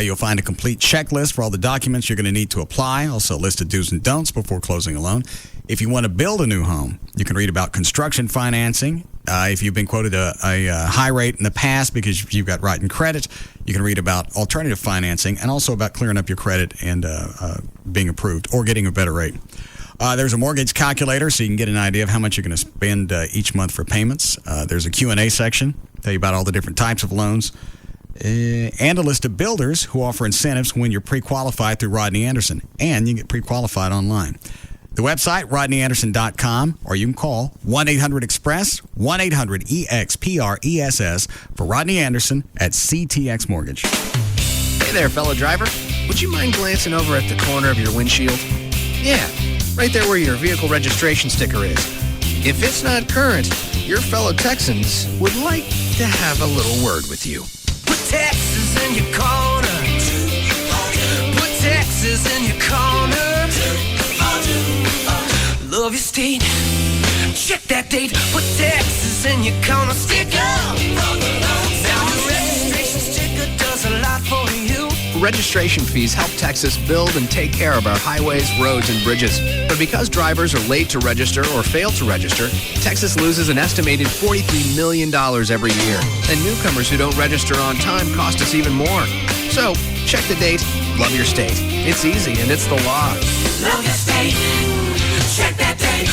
you'll find a complete checklist for all the documents you're going to need to apply, also a list of do's and don'ts before closing a loan. If you want to build a new home, you can read about construction financing. If you've been quoted a high rate in the past because you've got rotten credit, you can read about alternative financing and also about clearing up your credit and being approved or getting a better rate. There's a mortgage calculator so you can get an idea of how much you're going to spend each month for payments. There's a Q&A section, tell you about all the different types of loans, and a list of builders who offer incentives when you're pre-qualified through Rodney Anderson, and you can get pre-qualified online. The website, rodneyanderson.com, or you can call 1-800-EXPRESS, 1-800-EXPRESS for Rodney Anderson at CTX Mortgage. Hey there, fellow driver. Would you mind glancing over at the corner of your windshield? Yeah, right there where your vehicle registration sticker is. If it's not current, your fellow Texans would like to have a little word with you. Put Texas in your corner. Put Texas in your corner. Love your state. Check that date. Put Texas in your corner. Sticker. Now your registration sticker does a lot for you. Registration fees help Texas build and take care of our highways, roads, and bridges. But because drivers are late to register or fail to register, Texas loses an estimated $43 million every year. And newcomers who don't register on time cost us even more. So, check the date, love your state. It's easy and it's the law. Love your state. Check that date.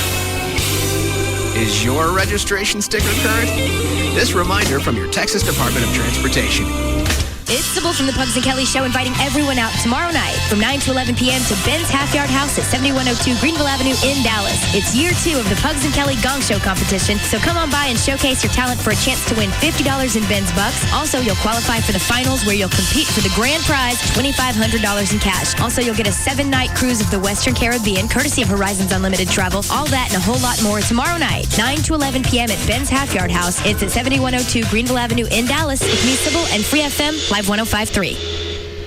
Is your registration sticker current? This reminder from your Texas Department of Transportation. It's Sybil from the Pugs and Kelly Show inviting everyone out tomorrow night from 9 to 11 p.m. to Ben's Half Yard House at 7102 Greenville Avenue in Dallas. It's year 2 of the Pugs and Kelly Gong Show competition, so come on by and showcase your talent for a chance to win $50 in Ben's Bucks. Also, you'll qualify for the finals where you'll compete for the grand prize, $2,500 in cash. Also, you'll get a 7-night cruise of the Western Caribbean, courtesy of Horizons Unlimited Travel. All that and a whole lot more tomorrow night, 9 to 11 p.m. at Ben's Half Yard House. It's at 7102 Greenville Avenue in Dallas. With me, Sybil, and Free FM, Live 105.3.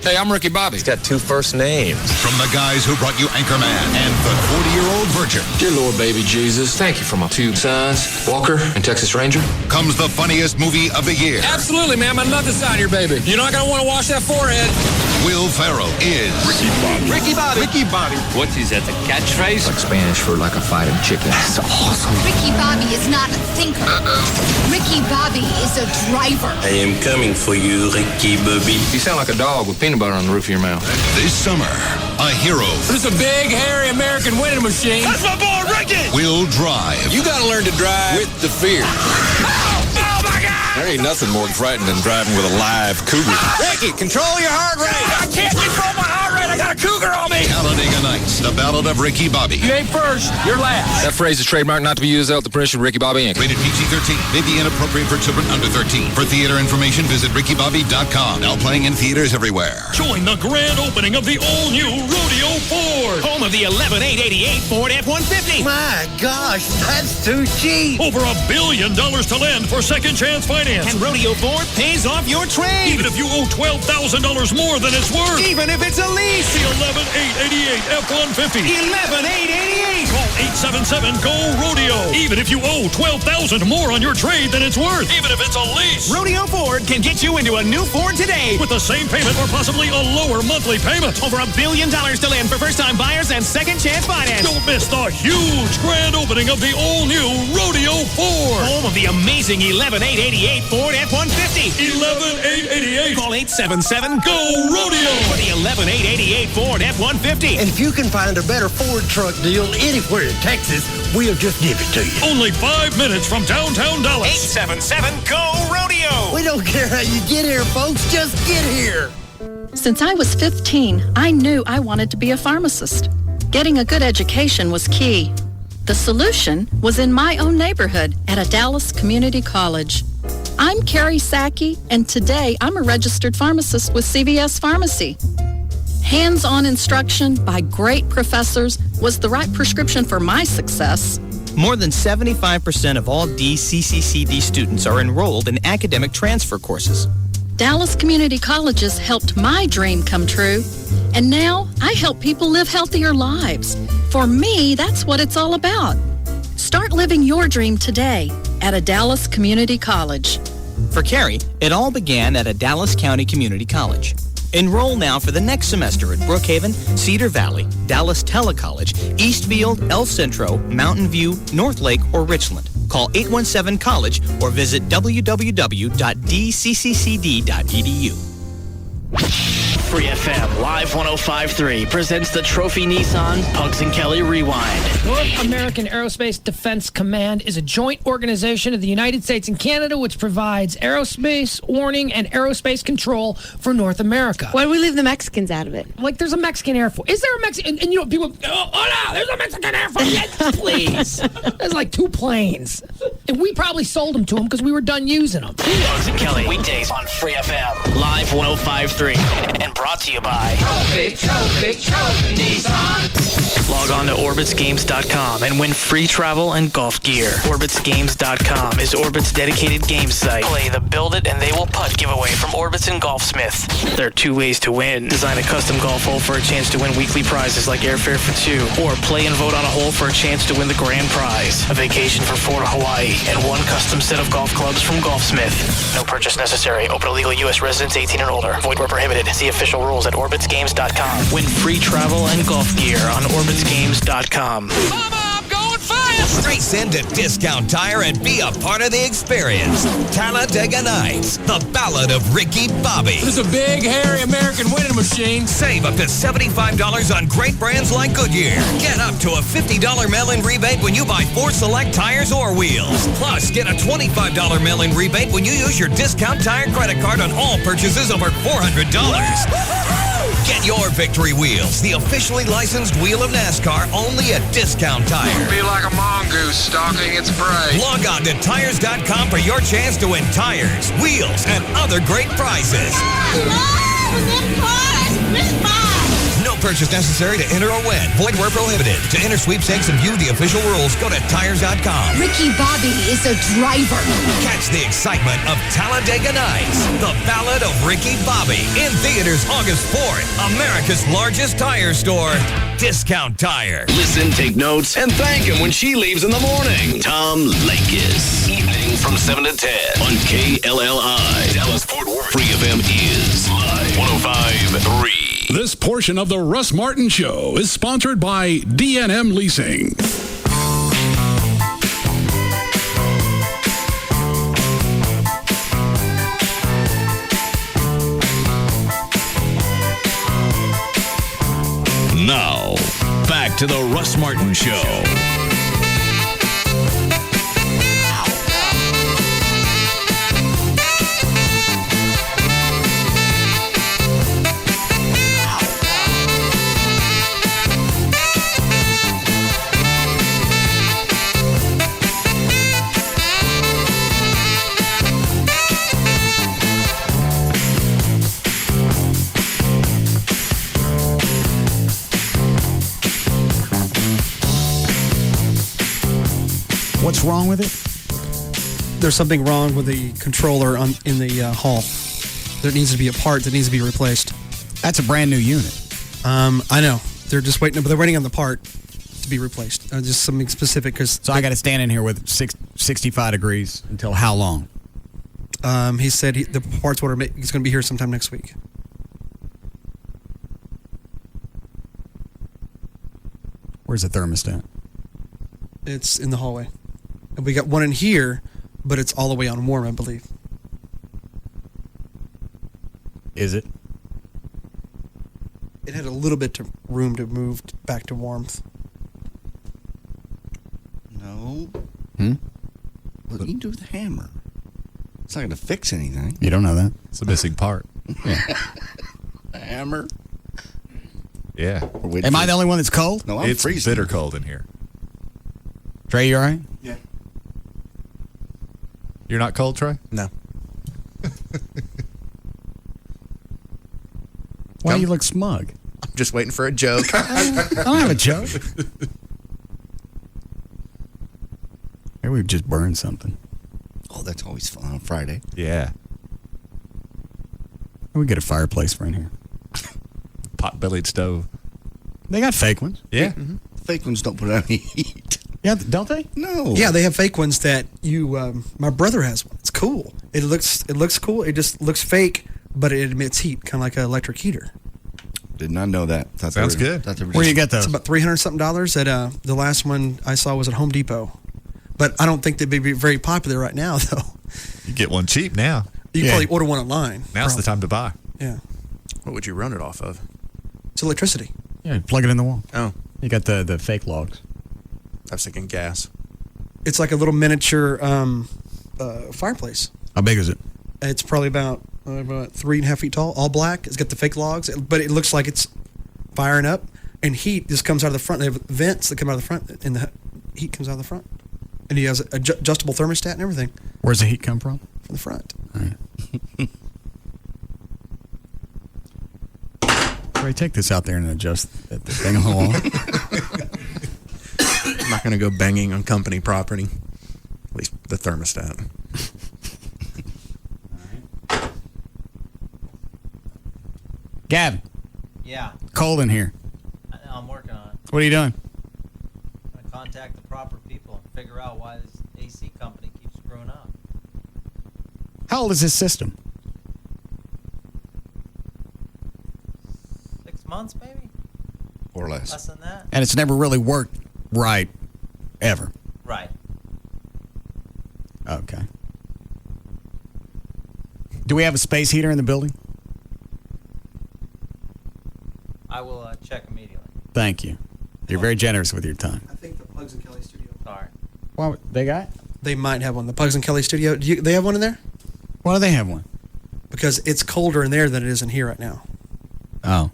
Hey, I'm Ricky Bobby. He's got 2 first names. From the guys who brought you Anchorman and the 40-year-old virgin. Dear Lord, baby Jesus, thank you for my 2 sons, Walker and Texas Ranger. Comes the funniest movie of the year. Absolutely, man. I'd love to sign your baby. You're not going to want to wash that forehead. Will Ferrell is Ricky Bobby. Ricky Bobby. Ricky Bobby. What is that, the catchphrase? Like Spanish for like a fighting chicken. That's awesome. Ricky Bobby is not a thinker. Ricky Bobby is a driver. I am coming for you, Ricky Bobby. You sound like a dog with peanut butter on the roof of your mouth. This summer, a hero. This is a big, hairy American winning machine. That's my boy, Ricky! Will drive. You gotta learn to drive with the fear. Oh my God! There ain't nothing more frightening than driving with a live cougar. Ricky, control your heart rate. I can't control my heart rate. I got a cougar on me. Talladega Nights, the Ballad of Ricky Bobby. You ain't first, you're last. That phrase is trademarked, not to be used without the permission of Ricky Bobby Inc. Rated PG-13. May be inappropriate for children under 13. For theater information, visit rickybobby.com. Now playing in theaters everywhere. Join the grand opening of the all-new Rodeo Ford. Home of the 11888 Ford F-150. My gosh, that's too cheap. Over $1 billion to lend for second chance finance. And Rodeo Ford pays off your trade. Even if you owe $12,000 more than it's worth. Even if it's a lease. Lease the 11888 F-150. 11888. Call 877-GO-RODEO. Even if you owe $12,000 more on your trade than it's worth. Even if it's a lease. Rodeo Ford can get you into a new Ford today. With the same payment or possibly a lower monthly payment. Over $1 billion to land for first-time buyers and second-chance finance. Don't miss the huge grand opening of the all-new Rodeo Ford. Home of the amazing 11888 Ford F-150. 11888. Call 877-GO-RODEO for the 11888 Ford F-150. And if you can find a better Ford truck deal anywhere in Texas, we'll just give it to you. Only 5 minutes from downtown Dallas. 877-GO-RODEO. We don't care how you get here, folks. Just get here. Since I was 15, I knew I wanted to be a pharmacist. Getting a good education was key. The solution was in my own neighborhood at a Dallas community college. I'm Carrie Sackey, and today I'm a registered pharmacist with CVS Pharmacy. Hands-on instruction by great professors was the right prescription for my success. More than 75% of all DCCCD students are enrolled in academic transfer courses. Dallas Community Colleges helped my dream come true, and now I help people live healthier lives. For me, that's what it's all about. Start living your dream today at a Dallas Community College. For Carrie, it all began at a Dallas County Community College. Enroll now for the next semester at Brookhaven, Cedar Valley, Dallas Telecollege, Eastfield, El Centro, Mountain View, North Lake, or Richland. Call 817-COLLEGE or visit www.dcccd.edu. Free FM Live 105.3 presents the Trophy Nissan Pugs and Kelly Rewind. North American Aerospace Defense Command is a joint organization of the United States and Canada which provides aerospace warning and aerospace control for North America. Why do we leave the Mexicans out of it? Like, there's a Mexican Air Force. Is there a Mexican? And you know, people, hola, there's a Mexican Air Force. Yes, please. There's like 2 planes. And we probably sold them to them because we were done using them. Pugs and Kelly, weekdays on Free FM Live 105.3. And brought to you by Trophy Nissan. Log on to OrbitsGames.com and win free travel and golf gear. OrbitsGames.com is Orbit's dedicated game site. Play the Build It and They Will Putt giveaway from Orbits and Golfsmith. There are 2 ways to win. Design a custom golf hole for a chance to win weekly prizes like airfare for 2. Or play and vote on a hole for a chance to win the grand prize. A vacation for 4 to Hawaii. And 1 custom set of golf clubs from Golfsmith. No purchase necessary. Open to legal U.S. residents 18 and older. Void where prohibited. See official rules at OrbitsGames.com. Win free travel and golf gear on OrbitsGames.com. Race into Discount Tire and be a part of the experience. Talladega Nights, the Ballad of Ricky Bobby. This is a big, hairy American winning machine. Save up to $75 on great brands like Goodyear. Get up to a $50 mail-in rebate when you buy 4 select tires or wheels. Plus, get a $25 mail-in rebate when you use your Discount Tire credit card on all purchases over $400. Get your victory wheels, the officially licensed wheel of NASCAR, only at Discount Tire. Be like a mongoose stalking its prey. Log on to tires.com for your chance to win tires, wheels, and other great prizes. No purchase necessary to enter or win. Void where prohibited. To enter sweepstakes and view the official rules, go to tires.com. Ricky Bobby is a driver. Catch the excitement of Talladega Nights, the Ballad of Ricky Bobby, in theaters August 4th. America's largest tire store, Discount Tire. Listen, take notes, and thank him when she leaves in the morning. Tom Lakis. Evening from 7 to 10 on KLLI. Dallas Fort Worth. Free FM is Live 105.3. This portion of the Russ Martin Show is sponsored by D&M Leasing. Now, back to the Russ Martin Show. What's wrong with it? There's something wrong with the controller in the hall. There needs to be a part that needs to be replaced. That's a brand new unit. I know. They're just waiting, but they're waiting on the part to be replaced. Just something specific. So I got to stand in here with 65 degrees until how long? He said the parts order is going to be here sometime next week. Where's the thermostat? It's in the hallway. And we got one in here, but it's all the way on warm, I believe. Is it? It had a little bit of room to move back to warmth. No. Hmm? What do you do with the hammer? It's not going to fix anything. You don't know that? It's a missing part. Yeah. A hammer? Yeah. Am I the only one that's cold? No, I'm it's freezing. bitter cold in here. Trey, you all right? Yeah. You're not cold, Trey? No. Why you look smug? I'm just waiting for a joke. I don't have a joke. Maybe we've just burned something. Oh, that's always fun on Friday. Yeah. We get a fireplace for in here. Pot-bellied stove. They got fake ones. Yeah. Mm-hmm. Fake ones don't put out any heat. Yeah, don't they? No. Yeah, they have fake ones that you. My brother has one. It's cool. It looks cool. It just looks fake, but it emits heat, kind of like an electric heater. Did not know that. Sounds good. Where you get those? It's about $300 something. At the last one I saw was at Home Depot, but I don't think they'd be very popular right now, though. You get one cheap now. You can probably order one online. Now's the time to buy. Yeah. What would you run it off of? It's electricity. Yeah, plug it in the wall. Oh. You got the fake logs. I was thinking gas. It's like a little miniature fireplace. How big is it? It's probably about 3.5 feet tall, all black. It's got the fake logs, but it looks like it's firing up, and heat just comes out of the front. They have vents that come out of the front, and the heat comes out of the front. And he has an adjustable thermostat and everything. Where's the heat come from? From the front. All right. Ray, take this out there and adjust the thing on the wall. I'm not going to go banging on company property. At least the thermostat. Gavin. Yeah. Cold in here. I'm working on it. What are you doing? I'm going to contact the proper people and figure out why this AC company keeps screwing up. How old is this system? 6 months, maybe? Or less. Less than that? And it's never really worked right, ever. Right. Okay. Do we have a space heater in the building? I will check immediately. Thank you. You're very generous with your time. I think the Pugs and Kelly studio. Sorry. Well, they got? They might have one. The Pugs and Kelly studio. They have one in there? Why do they have one? Because it's colder in there than it is in here right now. Oh.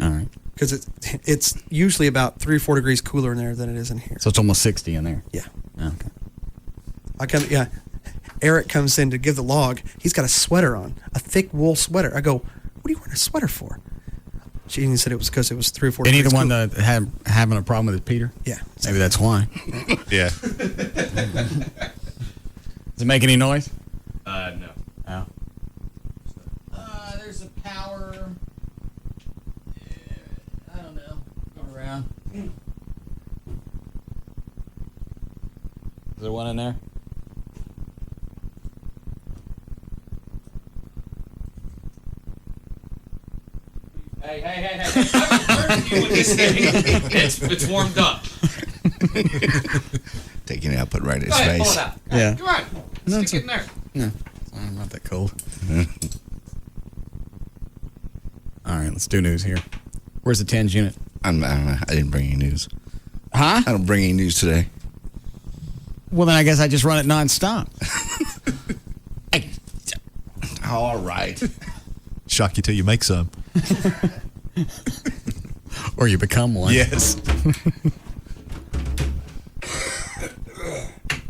All right. Because it's usually about 3 or 4 degrees cooler in there than it is in here. So it's almost 60 in there. Yeah. Okay. Yeah. Eric comes in to give the log. He's got a sweater on, a thick wool sweater. I go, what are you wearing a sweater for? She said it was because it was 3 or 4 Any degrees the one cooler. that having a problem with it, Peter? Yeah. Maybe that's why. Yeah. Does it make any noise? No. Oh. There's a power. I don't know. Go around. Is there one in there? Hey. I was you with this thing. It's warmed up. Taking it out, put it right in his Go ahead, face. pull it out. Yeah. Come on. No, Stick it in there. No. I'm not that cold. All right, let's do news here. Where's the TENS unit? I didn't bring any news. Huh? I don't bring any news today. Well, then I guess I just run it nonstop. All right. Shock you till you make some. Or you become one. Yes.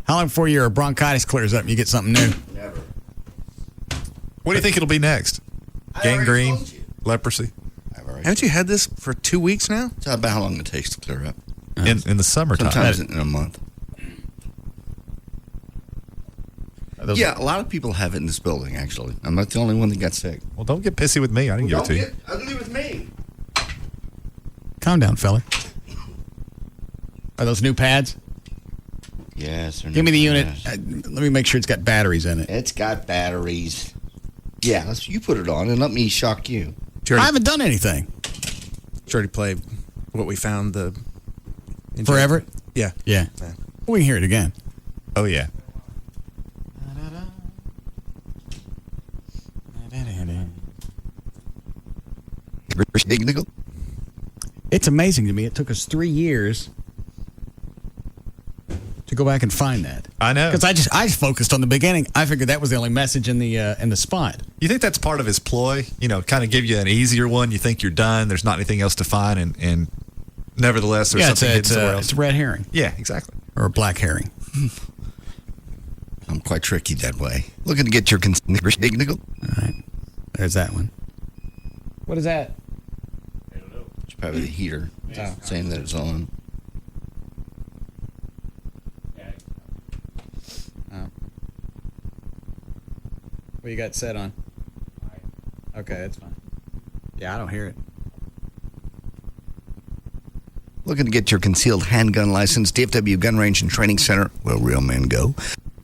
How long before your bronchitis clears up and you get something new? Never. What do you think it'll be next? Gangrene? Leprosy? Haven't you had this for 2 weeks now? It's about how long it takes to clear up. In the summertime. Sometimes in a month. Yeah, a lot of people have it in this building, actually. I'm not the only one that got sick. Well, don't get pissy with me. I didn't give it to you. Ugly with me. Calm down, fella. Are those new pads? Yes. Give me the unit. Let me make sure it's got batteries in it. It's got batteries. Yeah, you put it on and let me shock you. I haven't done anything. Did you already play what we found? For Everett? Yeah. Yeah. We can hear it again. Oh, yeah. It's amazing to me. It took us 3 years to go back and find that. I know. Because I just focused on the beginning. I figured that was the only message in the spot. You think that's part of his ploy? You know, kind of give you an easier one. You think you're done. There's not anything else to find, and nevertheless, there's something hidden somewhere else. It's a red herring. Yeah, exactly. Or a black herring. I'm quite tricky that way. Looking to get your All right. There's that one. What is that? It's probably the heater saying that it's on. What you got set on? Okay, that's fine. Yeah, I don't hear it. Looking to get your concealed handgun license, DFW Gun Range and Training Center, where real men go.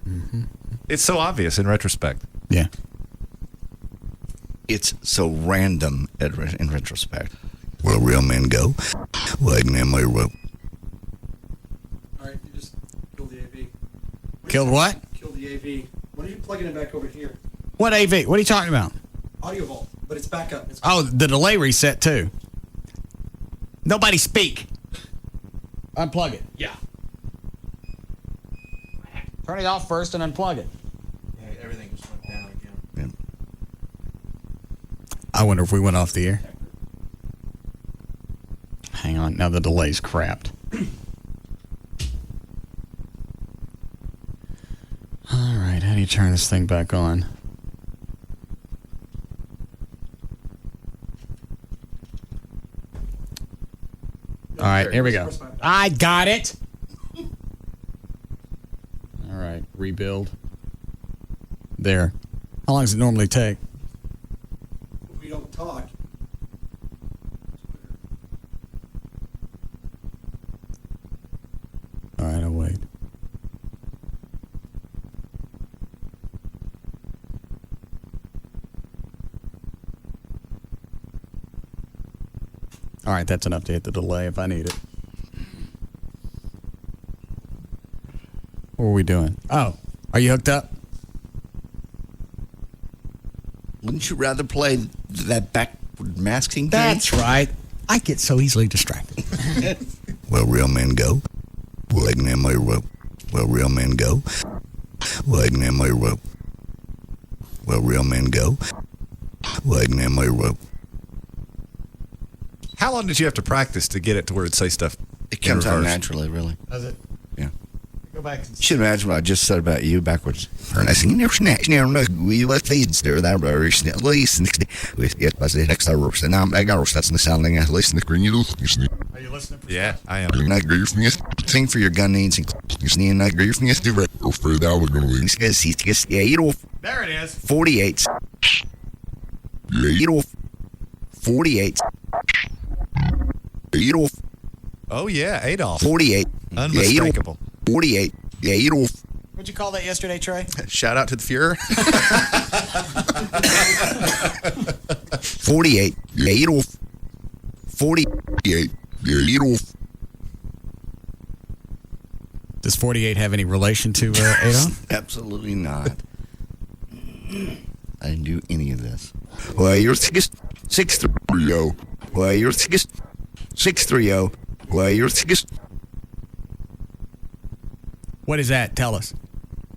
Mm-hmm. It's so obvious in retrospect. Yeah. It's so random in retrospect. Where real men go. Wait, man, my rope. All right, you just killed the AV. Killed what? Killed the AV. When are you plugging it back over here? What AV? What are you talking about? Audio vault, but it's back up. Oh, the delay reset too. Nobody speak. Unplug it. Yeah. Turn it off first and unplug it. Yeah, everything just went down again. I wonder if we went off the air. Hang on. Now the delay's crapped. All right. How do you turn this thing back on? All right, here we go. I got it. All right, rebuild. There. How long does it normally take? If we don't talk. All right, I'll wait. All right, that's enough to hit the delay if I need it. What are we doing? Oh, are you hooked up? Wouldn't you rather play that backward masking game? That's right. I get so easily distracted. Where real men go. Waiting in my rope. Where real men go. Waiting in my rope. Where real men go. Waiting in my rope. How long did you have to practice to get it to where it'd say stuff? It comes out naturally, really. Does it? Yeah. Go back. You should imagine what I just said about you backwards. I think never snatch near no we let feeds there that very least with it was the next hour and I'm I got that's the sounding at least in the green you Are you listening? Yeah, I am. not agree with me. Thing for your gun needs and you sneak not agree with me. Do right for that we're going to lose. Yeah, you know. There it is. 48. Yeah, you know. 48. Adolf. Oh, yeah, Adolf. 48. Unmistakable. 48. Yeah, Adolf. What'd you call that yesterday, Trey? Shout out to the Fuhrer. 48. Yeah, Adolf. 48. Yeah, Adolf. Does 48 have any relation to Adolf? Absolutely not. I didn't do any of this. Well, you're 630. Well, you're 630. Well, you're 6. What is that? Tell us.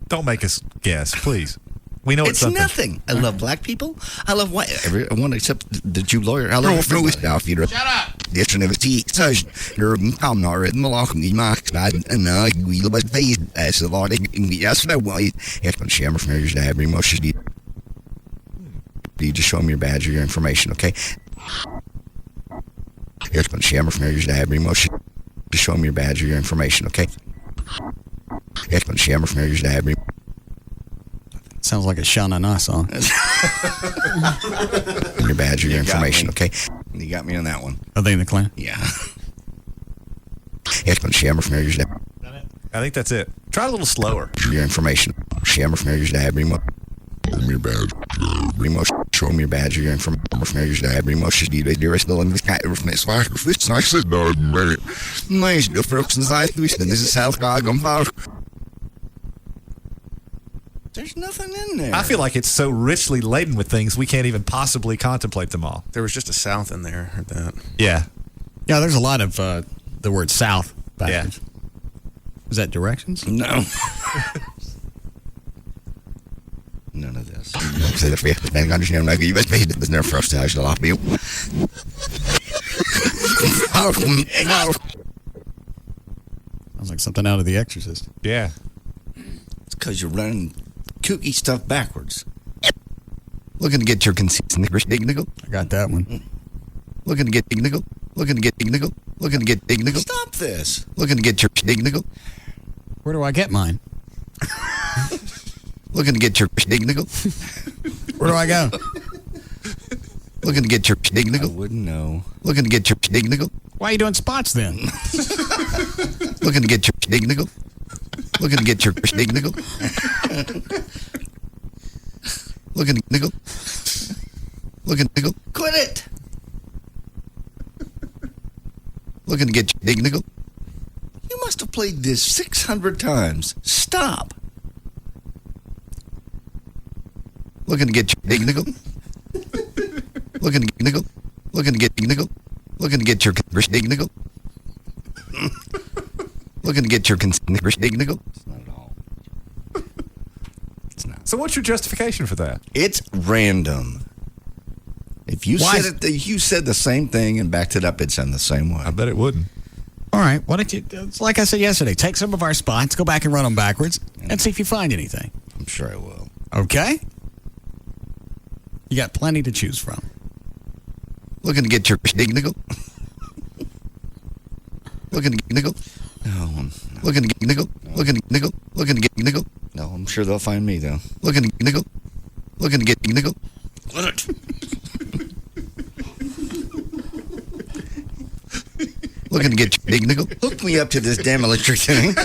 Don't make us guess, please. We know it's something. Nothing. I love black people. I love white. Everyone except the Jew lawyer. I love everyone. Shut up. Det är en övertygelse. När kamnar ett malak I mark and we love it face as the Lord yes no way. It's been shammer from your dad bring most you just show them your badge or your information, okay? It's been shammer from your dad bring most just show them your badge or your information, okay? It's been shammer from your dad bring Sounds like a Sha Na Na song. Your badge or your information, okay? You got me on that one. Are they in the clan? Yeah. It's been Shammer from your dad. I think that's it. Try a little slower. Your information. Shammer from your dad. Remote. Your badge. Remote. Show me your badge or your information from your dad. Remote. You're still in this guy from this far. This nice. Nice. The folks inside. This is South Chicago. There's nothing in there. I feel like it's so richly laden with things we can't even possibly contemplate them all. There was just a south in there. Heard that. Yeah. Yeah, there's a lot of the word south backwards. Yeah. Is that directions? No. None of this. Sounds like something out of The Exorcist. Yeah. It's because you're running kooky stuff backwards. Looking to get your nickel. I got that one. Looking to get nickel. Looking to get nickel. Looking to get nickel. Stop this. Looking to get your nickel. Where do I get mine? Looking to get your nickel. Where do I go? Looking to get your nickel. I wouldn't know. Looking to get your nickel. Why are you doing spots then? Looking to get your nickel. Looking to get your nickel. Looking to nickel. Looking to nickel. Quit it. Looking to get your nickel. You must have played this 600 times. Stop. Looking to get your nickel. Looking to get nickel. Looking to get nickel. Looking to get your nickel. Looking to get your nickel. It's not at all. It's not. So what's your justification for that? It's random. If you said it, you said the same thing and backed it up, it'd sound the same way. I bet it wouldn't. All right. Why don't you, it's like I said yesterday, take some of our spots, go back and run them backwards, and see if you find anything. I'm sure I will. Okay? You got plenty to choose from. Looking to get your nickel. Looking to get nickel. No. Looking to get nickel. Looking to get nickel. Looking to get nickel. No, I'm sure they'll find me though. Looking to get nickel. Looking to get nickel. Let it. Looking to get your nickel. Hook me up to this damn electric thing.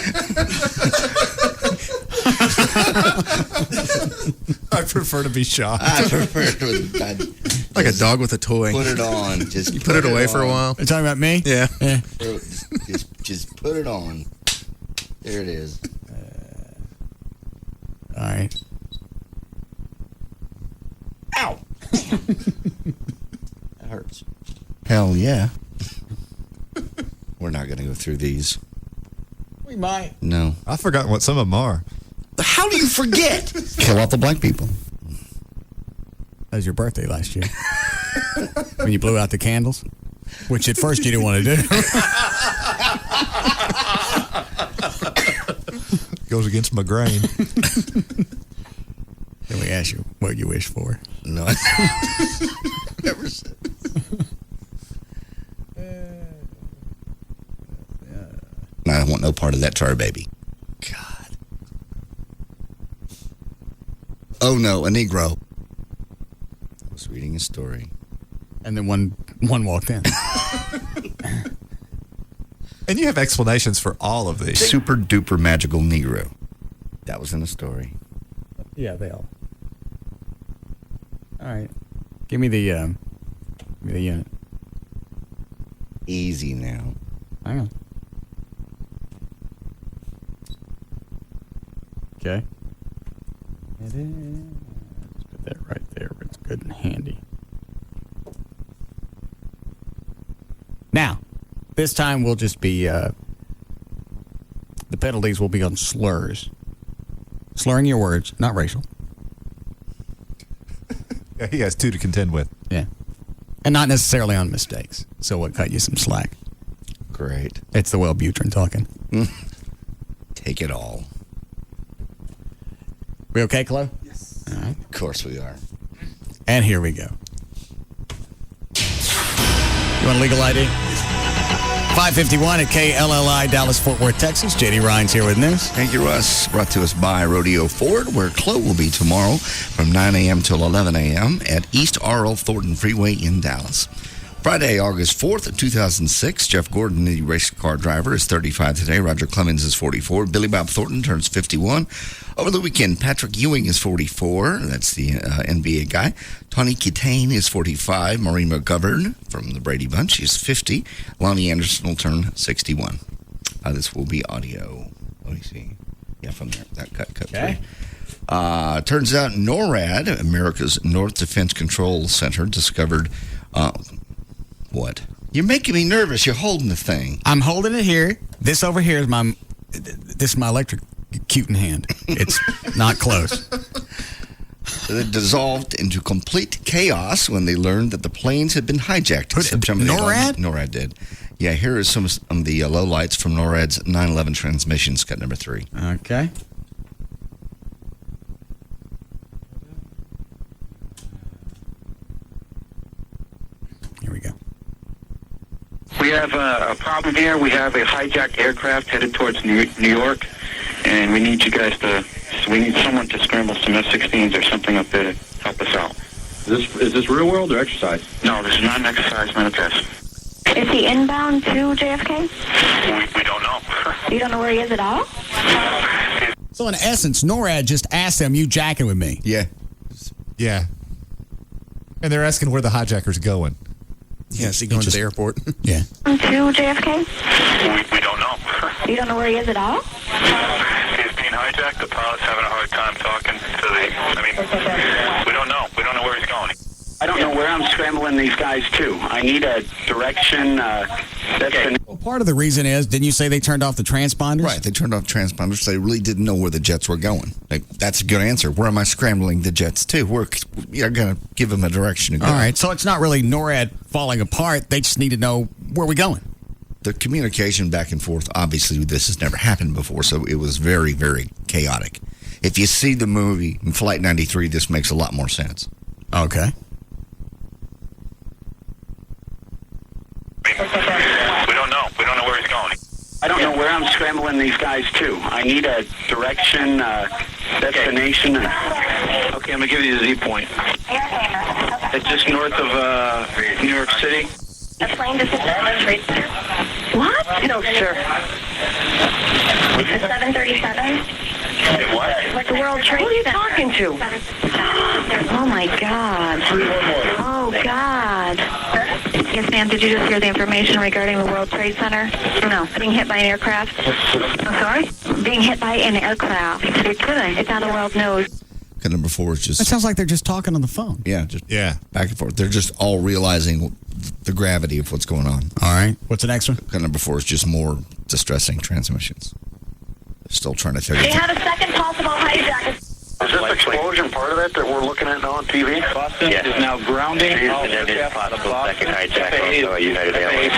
I prefer to be shocked. I prefer to. Like a dog with a toy. Put it on. Just you put it away for a while. You're talking about me? Yeah. Just put it on. There it is. All right. Ow! That hurts. Hell yeah. We're not going to go through these. We might. No. I've forgotten what some of them are. How do you forget? Kill off the black people. That was your birthday last year. When you blew out the candles, which at first you didn't want to do. Goes against my grain. Then we ask you what you wish for. No. Never said. I want no part of that tar baby. God. Oh no, a Negro. I was reading a story. And then one walked in. And you have explanations for all of these. Super duper magical Negro. That was in a story. Yeah, they all. All right. Give me the unit. Easy now. Hang on. Okay. It is. Let's put that right there where it's good and handy. Now, this time we'll just be, the penalties will be on slurs. Slurring your words, not racial. Yeah, he has two to contend with. Yeah. And not necessarily on mistakes. So we'll cut you some slack. Great. It's the Wellbutrin talking. Take it all. We okay, Chloe? Yes. All right. Of course we are. And here we go. You want a legal ID? 5:51 at KLLI, Dallas, Fort Worth, Texas. JD Ryan's here with news. Thank you, Russ. Brought to us by Rodeo Ford, where Chloe will be tomorrow from 9 a.m. till 11 a.m. at East R.L. Thornton Freeway in Dallas. Friday, August 4th, 2006. Jeff Gordon, the race car driver, is 35 today. Roger Clemens is 44. Billy Bob Thornton turns 51. Over the weekend, Patrick Ewing is 44. That's the NBA guy. Tawny Kitane is 45. Maureen McGovern from the Brady Bunch is 50. Lonnie Anderson will turn 61. This will be audio. Let me see. Yeah, from there. That cut Okay. through. Turns out NORAD, America's North Defense Control Center, discovered... what? You're making me nervous. You're holding the thing. I'm holding it here. This over here is my electrocuting hand. It's not close. It dissolved into complete chaos when they learned that the planes had been hijacked. In September. NORAD? NORAD did. Yeah, here is some of the low lights from NORAD's 9/11 transmissions, cut number 3. Okay. Here we go. We have a problem here. We have a hijacked aircraft headed towards New York, and we need you guys we need someone to scramble some F-16s or something up there to help us out. Is this real world or exercise? No, this is not an exercise, not a test. Is he inbound to JFK? We don't know. You don't know where he is at all? So in essence, NORAD just asked them, you jacking with me? Yeah. Yeah. And they're asking where the hijacker's going. Yeah, is he going to the airport? Yeah. To JFK? We don't know. You don't know where he is at all? He's being hijacked. The pilot's having a hard time talking to we don't know. We don't know where he's going. I don't know where I'm scrambling these guys to. I need a direction. Well, part of the reason is, didn't you say they turned off the transponders? Right, they turned off transponders. They really didn't know where the jets were going. That's a good answer. Where am I scrambling the jets to? You're going to give them a direction to go. All right, so it's not really NORAD falling apart. They just need to know where we're going. The communication back and forth, obviously, this has never happened before, so it was very, very chaotic. If you see the movie in Flight 93, this makes a lot more sense. Okay. We don't know. We don't know where he's going. I don't know where I'm scrambling these guys to. I need a direction, destination. Okay, I'm going to give you the Z point. It's just north of New York City. A plane just hit the What? No, sir. The 737? What? The World Trade Center. Who are you talking to? Oh, my God. Oh, God. Yes, ma'am. Did you just hear the information regarding the World Trade Center? No. Being hit by an aircraft. I'm sorry? Being hit by an aircraft. You're kidding. It's on the world news. Cut number 4 is just... That sounds like they're just talking on the phone. Yeah, back and forth. They're just all realizing the gravity of what's going on. All right. What's the next one? Cut number 4 is just more distressing transmissions. They're still trying to figure They it out. had a second possible hijack. Is this explosion part of it that we're looking at now on TV? Boston is now grounding. It is possible second hijack also at United Airlines.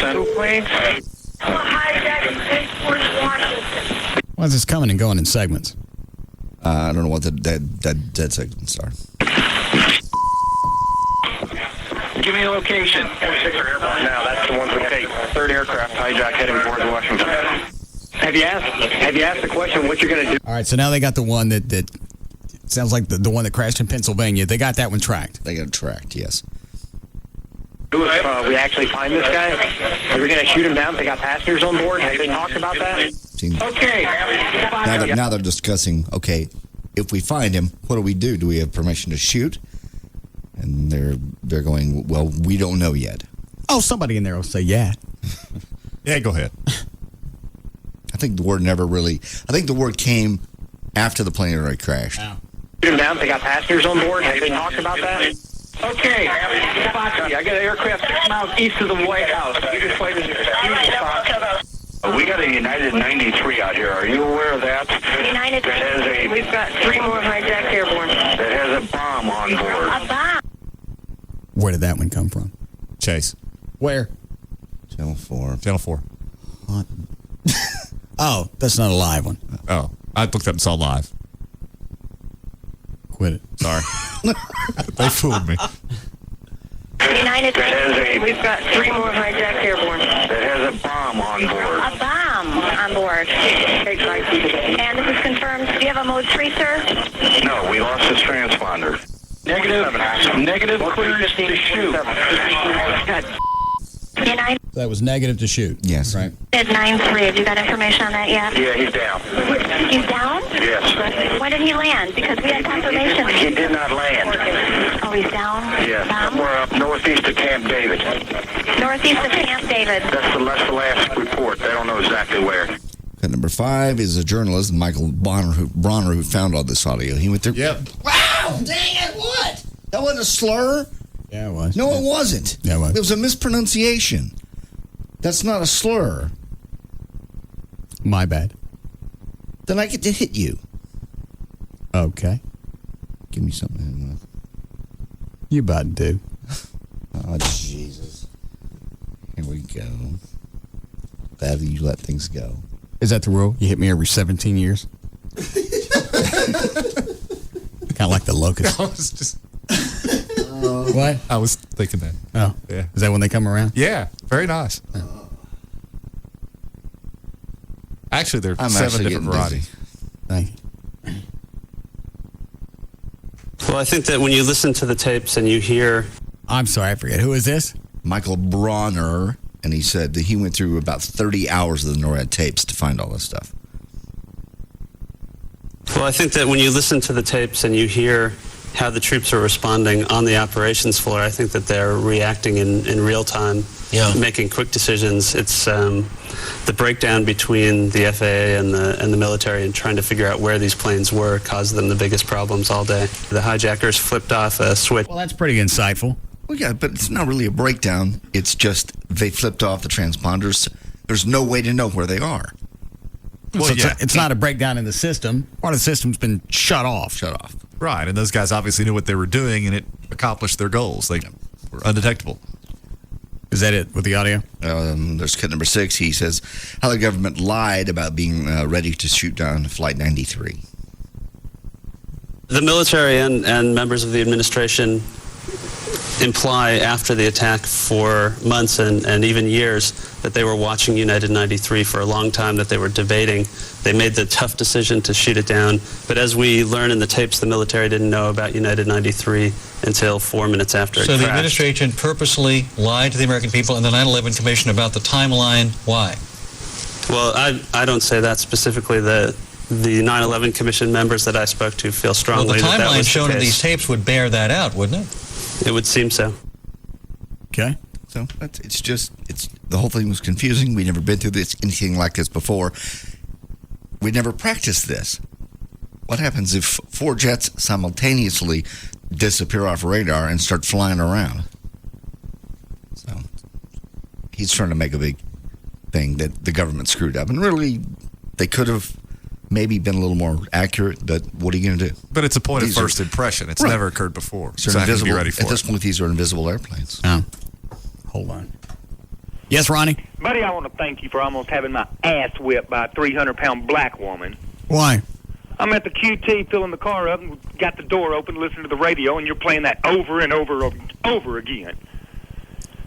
Why is this coming and going in segments? I don't know what the dead segments are. Give me a location. Now that's the one we take. Third aircraft hijack heading towards Washington. Have you asked the question what you're going to do? All right, so now they got the one that sounds like the one that crashed in Pennsylvania. They got that one tracked. They got it tracked, yes. We actually find this guy? Are we going to shoot him down if they got passengers on board? Have they talked about that? Okay. Now they're discussing, okay, if we find him, what do we do? Do we have permission to shoot? And they're going, well, we don't know yet. Oh, somebody in there will say, yeah. Yeah, go ahead. I think the word came after the plane already crashed. Shoot him down if they got passengers on board? Have they talked about that? Okay. I got an aircraft 6 miles east of the White House. You just played We got a United 93 out here. Are you aware of that? United, we've got 3 more hijacked airborne. That has a bomb on board. A bomb? Where did that one come from? Chase. Where? Channel 4. Channel 4. Oh, that's not a live one. Oh, I looked up and saw live. Quit it. Sorry. They fooled me. United United we've got 3 more hijacked airborne. That has a bomb on board. A bomb on board. And this is confirmed. Do you have a mode 3, sir? No, we lost his transponder. Negative clearance to shoot. United That was negative to shoot. Yes. Right. at 9-3. Have you got information on that yet? Yeah, he's down. He's down? Yes. When did he land? Because we had confirmation. He did not land. Oh, he's down? Yes, Bomb? somewhere up northeast of Camp David. Northeast of Camp David. That's the last report. They don't know exactly where. Cut number 5 is a journalist, Michael Bronner, who found all this audio. He went through. Yep. Wow, dang it, what? That wasn't a slur? Yeah, it was. No, it wasn't. Yeah, it was. It was a mispronunciation. That's not a slur. My bad. Then I get to hit you. Okay. Give me something. You about to. Oh, Jesus. Here we go. Glad you let things go. Is that the rule? You hit me every 17 years? Kind of like the locust. I was just. What? I was thinking that. Oh. Yeah. Is that when they come around? Yeah. Very nice. Actually, there are I'm 7 actually different getting varieties. dizzy. Thank you. Well, I think that when you listen to the tapes and you hear... I'm sorry, I forget. Who is this? Michael Bronner, and he said that he went through about 30 hours of the NORAD tapes to find all this stuff. Well, I think that when you listen to the tapes and you hear how the troops are responding on the operations floor, I think that they're reacting in real time, making quick decisions. It's the breakdown between the FAA and the military and trying to figure out where these planes were caused them the biggest problems all day. The hijackers flipped off a switch. Well, that's pretty insightful. Well, yeah, but it's not really a breakdown. It's just they flipped off the transponders. There's no way to know where they are. Well, so it's not a breakdown in the system. Part of the system's been shut off. Right, and those guys obviously knew what they were doing, and it accomplished their goals. They were undetectable. Is that it with the audio? There's cut number 6. He says how the government lied about being ready to shoot down Flight 93. The military and members of the administration imply after the attack for months and even years that they were watching United 93 for a long time, that they were debating. They made the tough decision to shoot it down. But as we learn in the tapes, the military didn't know about United 93 until 4 minutes after it crashed. So the administration purposely lied to the American people and the 9/11 Commission about the timeline. Why? Well, I don't say that specifically. The 9/11 Commission members that I spoke to feel strongly well, the that timeline was shown the in case. these tapes would bear that out, wouldn't it? It would seem so. Okay. So it's the whole thing was confusing. We'd never been through anything like this before. We never practiced this. What happens if 4 jets simultaneously disappear off radar and start flying around? So he's trying to make a big thing that the government screwed up, and really they could have maybe been a little more accurate, but what are you going to do? But it's a point of first impression. It's never occurred before. So So I have to be invisible, ready for at it. this point, these are invisible airplanes. Oh. Hold on. Yes, Ronnie? Buddy, I want to thank you for almost having my ass whipped by a 300-pound black woman. Why? I'm at the QT filling the car up and got the door open, listening to the radio, and you're playing that over and over again.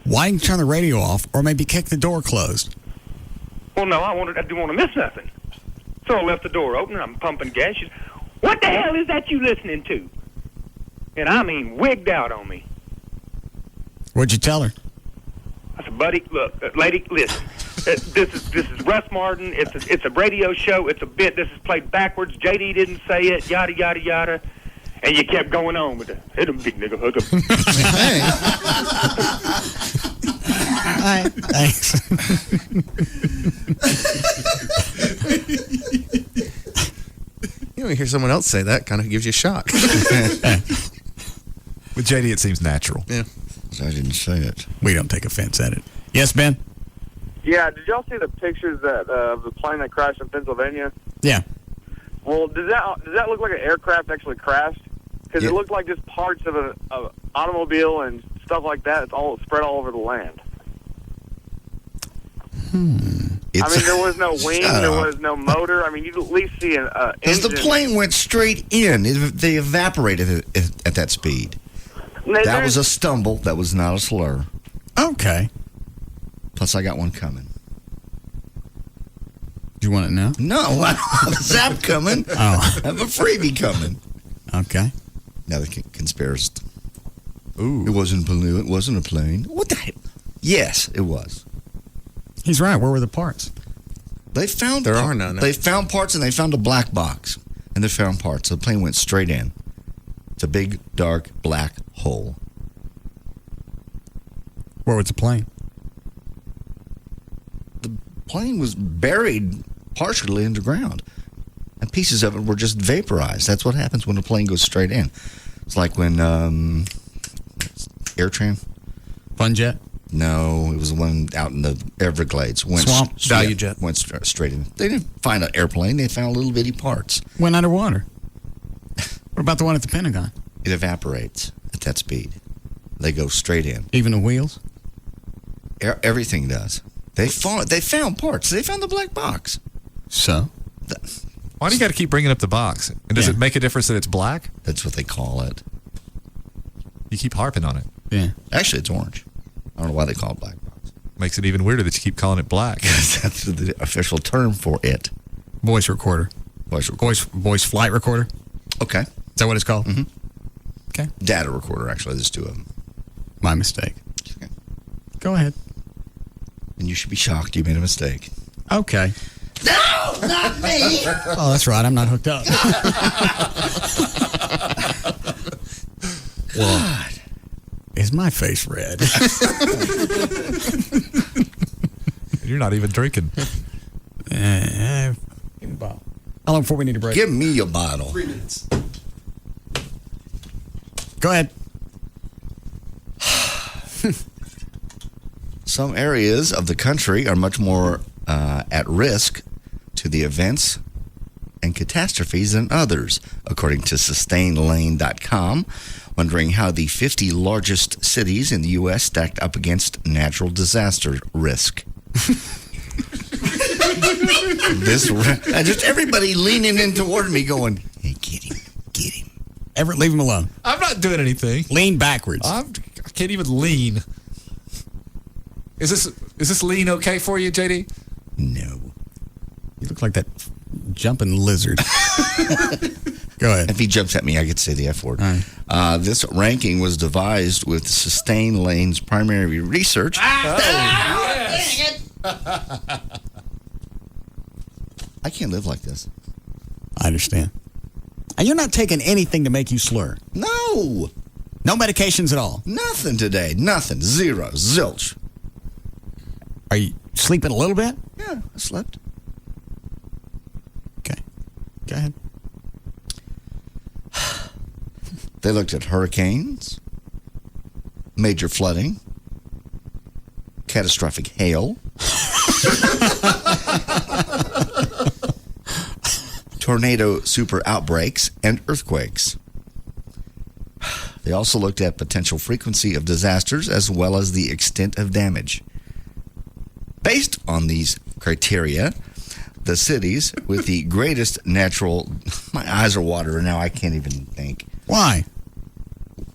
Why didn't you turn the radio off or maybe kick the door closed? Well, no, I didn't want to miss nothing. So I left the door open, and I'm pumping gas. She said, "What the hell is that you listening to?" And I mean, wigged out on me. What'd you tell her? I said, "Buddy, look, lady, listen. This is Russ Martin. It's a radio show. It's a bit. This is played backwards. JD didn't say it. Yada yada yada." And you kept going on with it. Hit him, big nigga, hook him. All right. Thanks. You know, you hear someone else say that, kind of gives you a shock. With JD, it seems natural. Yeah. I didn't say it. We don't take offense at it. Yes, Ben? Yeah, did y'all see the pictures that of the plane that crashed in Pennsylvania? Yeah. Well, does that look like an aircraft actually crashed? Because it looked like just parts of an automobile and stuff like that. It's all spread all over the land. I mean, there was no wing, there was no motor. I mean, you'd at least see an Because engine. the plane went straight in. They evaporated at that speed. That was a stumble. That was not a slur. Okay. Plus, I got one coming. Do you want it now? No, I don't have a zap coming. Oh. I have a freebie coming. Okay. Now the conspiracist. Ooh. It wasn't a balloon. It wasn't a plane. What the heck? Yes, it was. He's right. Where were the parts? They found There are none. They found parts, and they found a black box, and they found parts. The plane went straight in. It's a big, dark, black hole. Where was the plane? The plane was buried partially underground, and pieces of it were just vaporized. That's what happens when a plane goes straight in. It's like when AirTran. Fun jet? No, it was the one out in the Everglades. Swamp Value Jet. Went straight in. They didn't find an airplane. They found little bitty parts. Went underwater. What about the one at the Pentagon? It evaporates at that speed. They go straight in. Even the wheels? Everything does. They found parts. They found the black box. So? Why do you got to keep bringing up the box? And does it make a difference that it's black? That's what they call it. You keep harping on it. Yeah. Actually, it's orange. I don't know why they call it black box. Makes it even weirder that you keep calling it black. That's the official term for it. Voice recorder. Voice flight recorder. Okay. Is that what it's called? Mm-hmm. Okay. Data recorder, actually. There's two of them. My mistake. Okay. Go ahead. And you should be shocked you made a mistake. Okay. No, not me. Oh, that's right. I'm not hooked up. God. Is my face red? You're not even drinking. How long before we need a break? Give me your bottle. 3 minutes. Go ahead. Some areas of the country are much more at risk to the events and catastrophes than others, according to SustainLane.com, wondering how the 50 largest cities in the U.S. stacked up against natural disaster risk. Just everybody leaning in toward me going, hey, get him. Everett, leave him alone. I'm not doing anything. Lean backwards. I can't even lean. Is this lean okay for you, JD? No. You look like that jumping lizard. Go ahead. If he jumps at me, I could say the F word. Right. This ranking was devised with Sustain Lane's primary research. Yes. I can't live like this. I understand. And you're not taking anything to make you slur. No. No medications at all. Nothing today. Nothing. Zero. Zilch. Are you sleeping a little bit? Yeah, I slept. Okay. Go ahead. They looked at hurricanes, major flooding, catastrophic hail, tornado super outbreaks, and earthquakes. They also looked at potential frequency of disasters as well as the extent of damage. Based on these criteria, the cities with the greatest natural... My eyes are watering now. I can't even think. Why?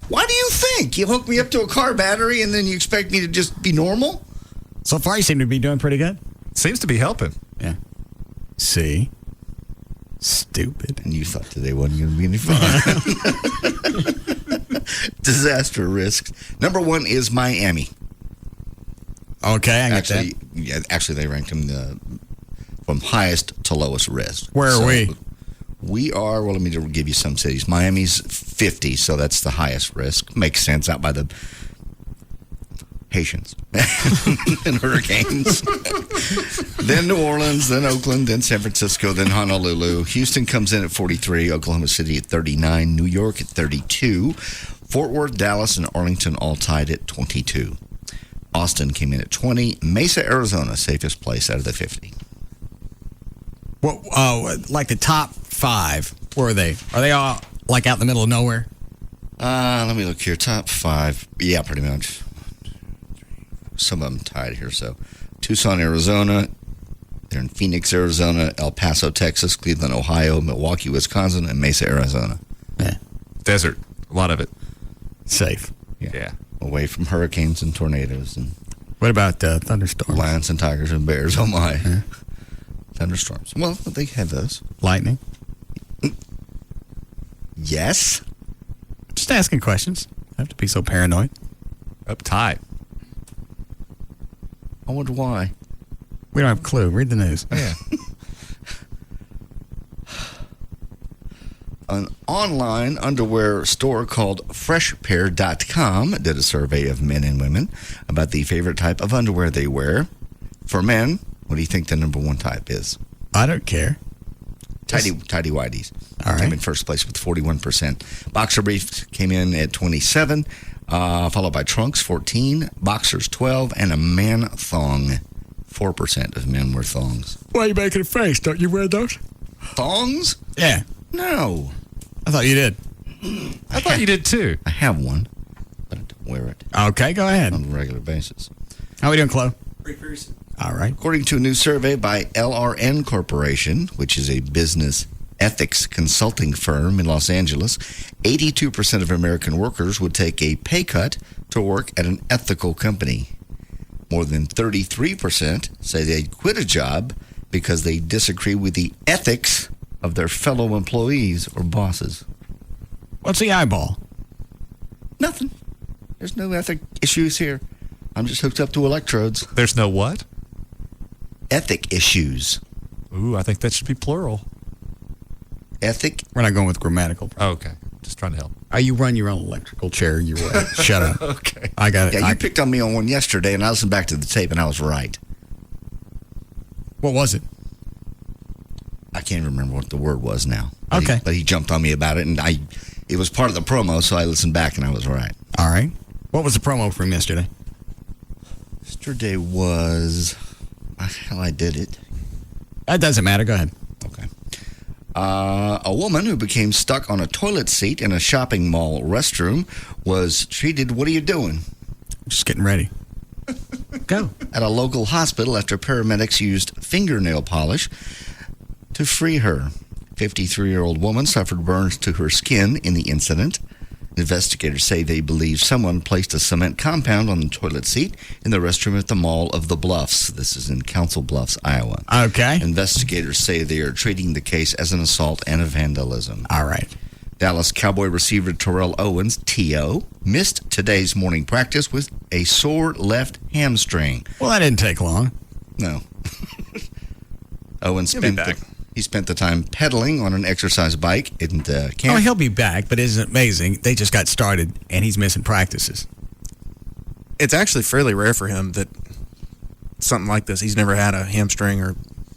Why do you think? You hook me up to a car battery and then you expect me to just be normal? So far, you seem to be doing pretty good. Seems to be helping. Yeah. See? Stupid. And you thought today wasn't going to be any fun. Disaster risks. Number 1 is Miami. Okay, I get that. Actually, they ranked them from highest to lowest risk. Where are we? We are, well, let me give you some cities. Miami's 50, so that's the highest risk. Makes sense out by the Haitians and hurricanes. Then New Orleans, then Oakland, then San Francisco, then Honolulu. Houston comes in at 43, Oklahoma City at 39, New York at 32, Fort Worth, Dallas, and Arlington all tied at 22. Austin came in at 20. Mesa, Arizona, safest place out of the 50. Well, like the top 5, where are they? Are they all like out in the middle of nowhere? Let me look here. Top 5. Yeah, pretty much. Some of them tied here. So Tucson, Arizona. They're in Phoenix, Arizona, El Paso, Texas, Cleveland, Ohio, Milwaukee, Wisconsin, and Mesa, Arizona. Yeah. Desert. A lot of it. Safe. Yeah. Away from hurricanes and tornadoes. And what about thunderstorms? Lions and tigers and bears. Oh, my. Yeah. Thunderstorms. Well, they have those. Lightning? Yes. Just asking questions. Don't have to be so paranoid. Uptight. I wonder why. We don't have a clue. Read the news. Yeah. An online underwear store called freshpair.com did a survey of men and women about the favorite type of underwear they wear. For men, what do you think the number one type is? I don't care. Tidy whities. All right. Came in first place with 41%. Boxer briefs came in at 27, followed by trunks 14, boxers 12, and a man thong. 4% of men wear thongs. Why are you making a face? Don't you wear those? Thongs? Yeah. No. I thought you did. I thought you did too. I have one, but I don't wear it. Okay, go ahead. On a regular basis. How are we doing, Chloe? Pretty soon. All right. According to a new survey by LRN Corporation, which is a business ethics consulting firm in Los Angeles, 82% of American workers would take a pay cut to work at an ethical company. More than 33% say they'd quit a job because they disagree with the ethics of their fellow employees or bosses. What's the eyeball? Nothing. There's no ethic issues here. I'm just hooked up to electrodes. There's no what? Ethic issues. Ooh, I think that should be plural. Ethic? We're not going with grammatical. Oh, okay. Just trying to help. You run your own electrical chair. You're right. Shut up. Okay. I got it. Yeah, you picked on me on one yesterday, and I listened back to the tape, and I was right. What was it? I can't remember what the word was now. Okay. But he jumped on me about it, and it was part of the promo, so I listened back, and I was right. All right. What was the promo from yesterday? Yesterday was... Hell, I did it. That doesn't matter. Go ahead. Okay. A woman who became stuck on a toilet seat in a shopping mall restroom was treated... What are you doing? Just getting ready. Go. At a local hospital after paramedics used fingernail polish to free her. 53-year-old woman suffered burns to her skin in the incident. Investigators say they believe someone placed a cement compound on the toilet seat in the restroom at the Mall of the Bluffs. This is in Council Bluffs, Iowa. Okay. Investigators say they are treating the case as an assault and a vandalism. All right. Dallas Cowboy receiver Terrell Owens, T.O., missed today's morning practice with a sore left hamstring. Well, that didn't take long. No. Owens spent the time pedaling on an exercise bike in the camp. Oh, he'll be back, but isn't it amazing? They just got started, and he's missing practices. It's actually fairly rare for him that something like this. He's never had a hamstring or...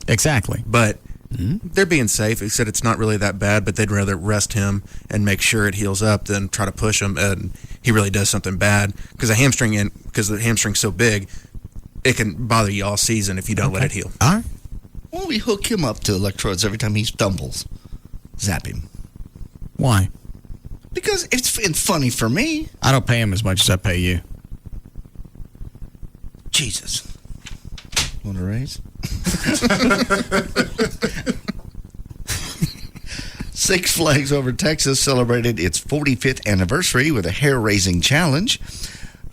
Exactly. But they're being safe. He said it's not really that bad, but they'd rather rest him and make sure it heals up than try to push him and he really does something bad. Because the hamstring's so big, it can bother you all season if you don't let it heal. All right. Well, we hook him up to electrodes every time he stumbles. Zap him. Why? Because it's funny for me. I don't pay him as much as I pay you. Jesus. Want a raise? Six Flags Over Texas celebrated its 45th anniversary with a hair-raising challenge.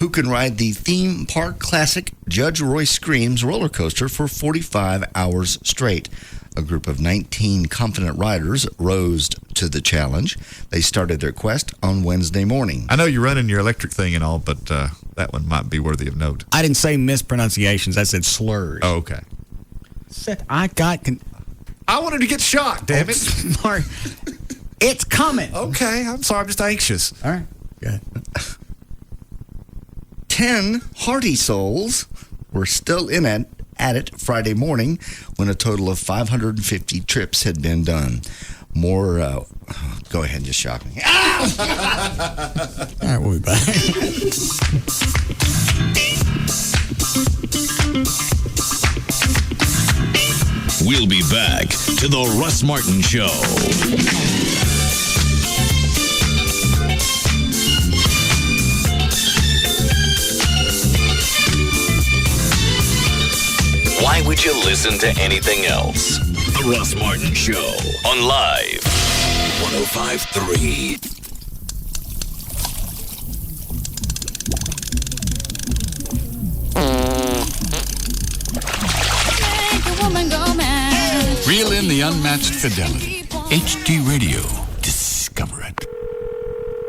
Who can ride the theme park classic Judge Roy Screams roller coaster for 45 hours straight? A group of 19 confident riders rose to the challenge. They started their quest on Wednesday morning. I know you're running your electric thing and all, but that one might be worthy of note. I didn't say mispronunciations. I said slurs. Oh, okay. I wanted to get shot, damn it. Sorry. It's coming. Okay, I'm sorry. I'm just anxious. All right. Good. 10 hearty souls were still at it Friday morning when a total of 550 trips had been done. More, go ahead and just shock me. All right, we'll be back. We'll be back to the Russ Martin Show. Why would you listen to anything else? The Russ Martin Show on Live 105.3. the unmatched fidelity. HD Radio. Discover it.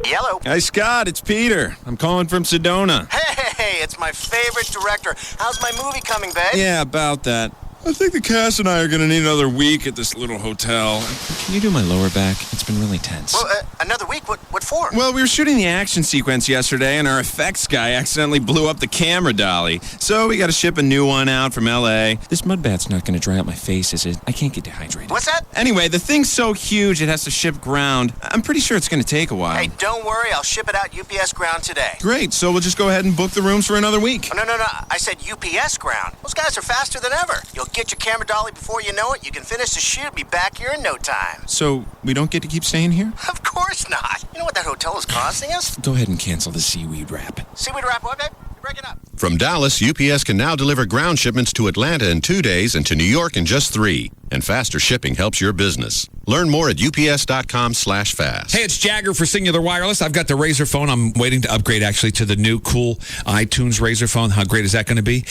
Yellow. Hi, Scott. It's Peter. I'm calling from Sedona. Hey, it's my favorite director. How's my movie coming, babe? Yeah, about that. I think the cast and I are going to need another week at this little hotel. Can you do my lower back? It's been really tense. Well, another week? What for? Well, we were shooting the action sequence yesterday, and our effects guy accidentally blew up the camera dolly. So we got to ship a new one out from L.A. This mud bath's not going to dry out my face, is it? I can't get dehydrated. What's that? Anyway, the thing's so huge it has to ship ground. I'm pretty sure it's going to take a while. Hey, don't worry. I'll ship it out UPS ground today. Great. So we'll just go ahead and book the rooms for another week. Oh, no. I said UPS ground. Those guys are faster than ever. You'll get your camera dolly before you know it. You can finish the shoot and be back here in no time. So we don't get to keep staying here? Of course not. You know what that hotel is costing us? Go ahead and cancel the seaweed wrap. Seaweed wrap what, babe? You're breaking up. From Dallas, UPS can now deliver ground shipments to Atlanta in 2 days and to New York in just 3. And faster shipping helps your business. Learn more at ups.com/fast. Hey, it's Jagger for Singular Wireless. I've got the Razr phone. I'm waiting to upgrade, actually, to the new cool iTunes Razr phone. How great is that going to be?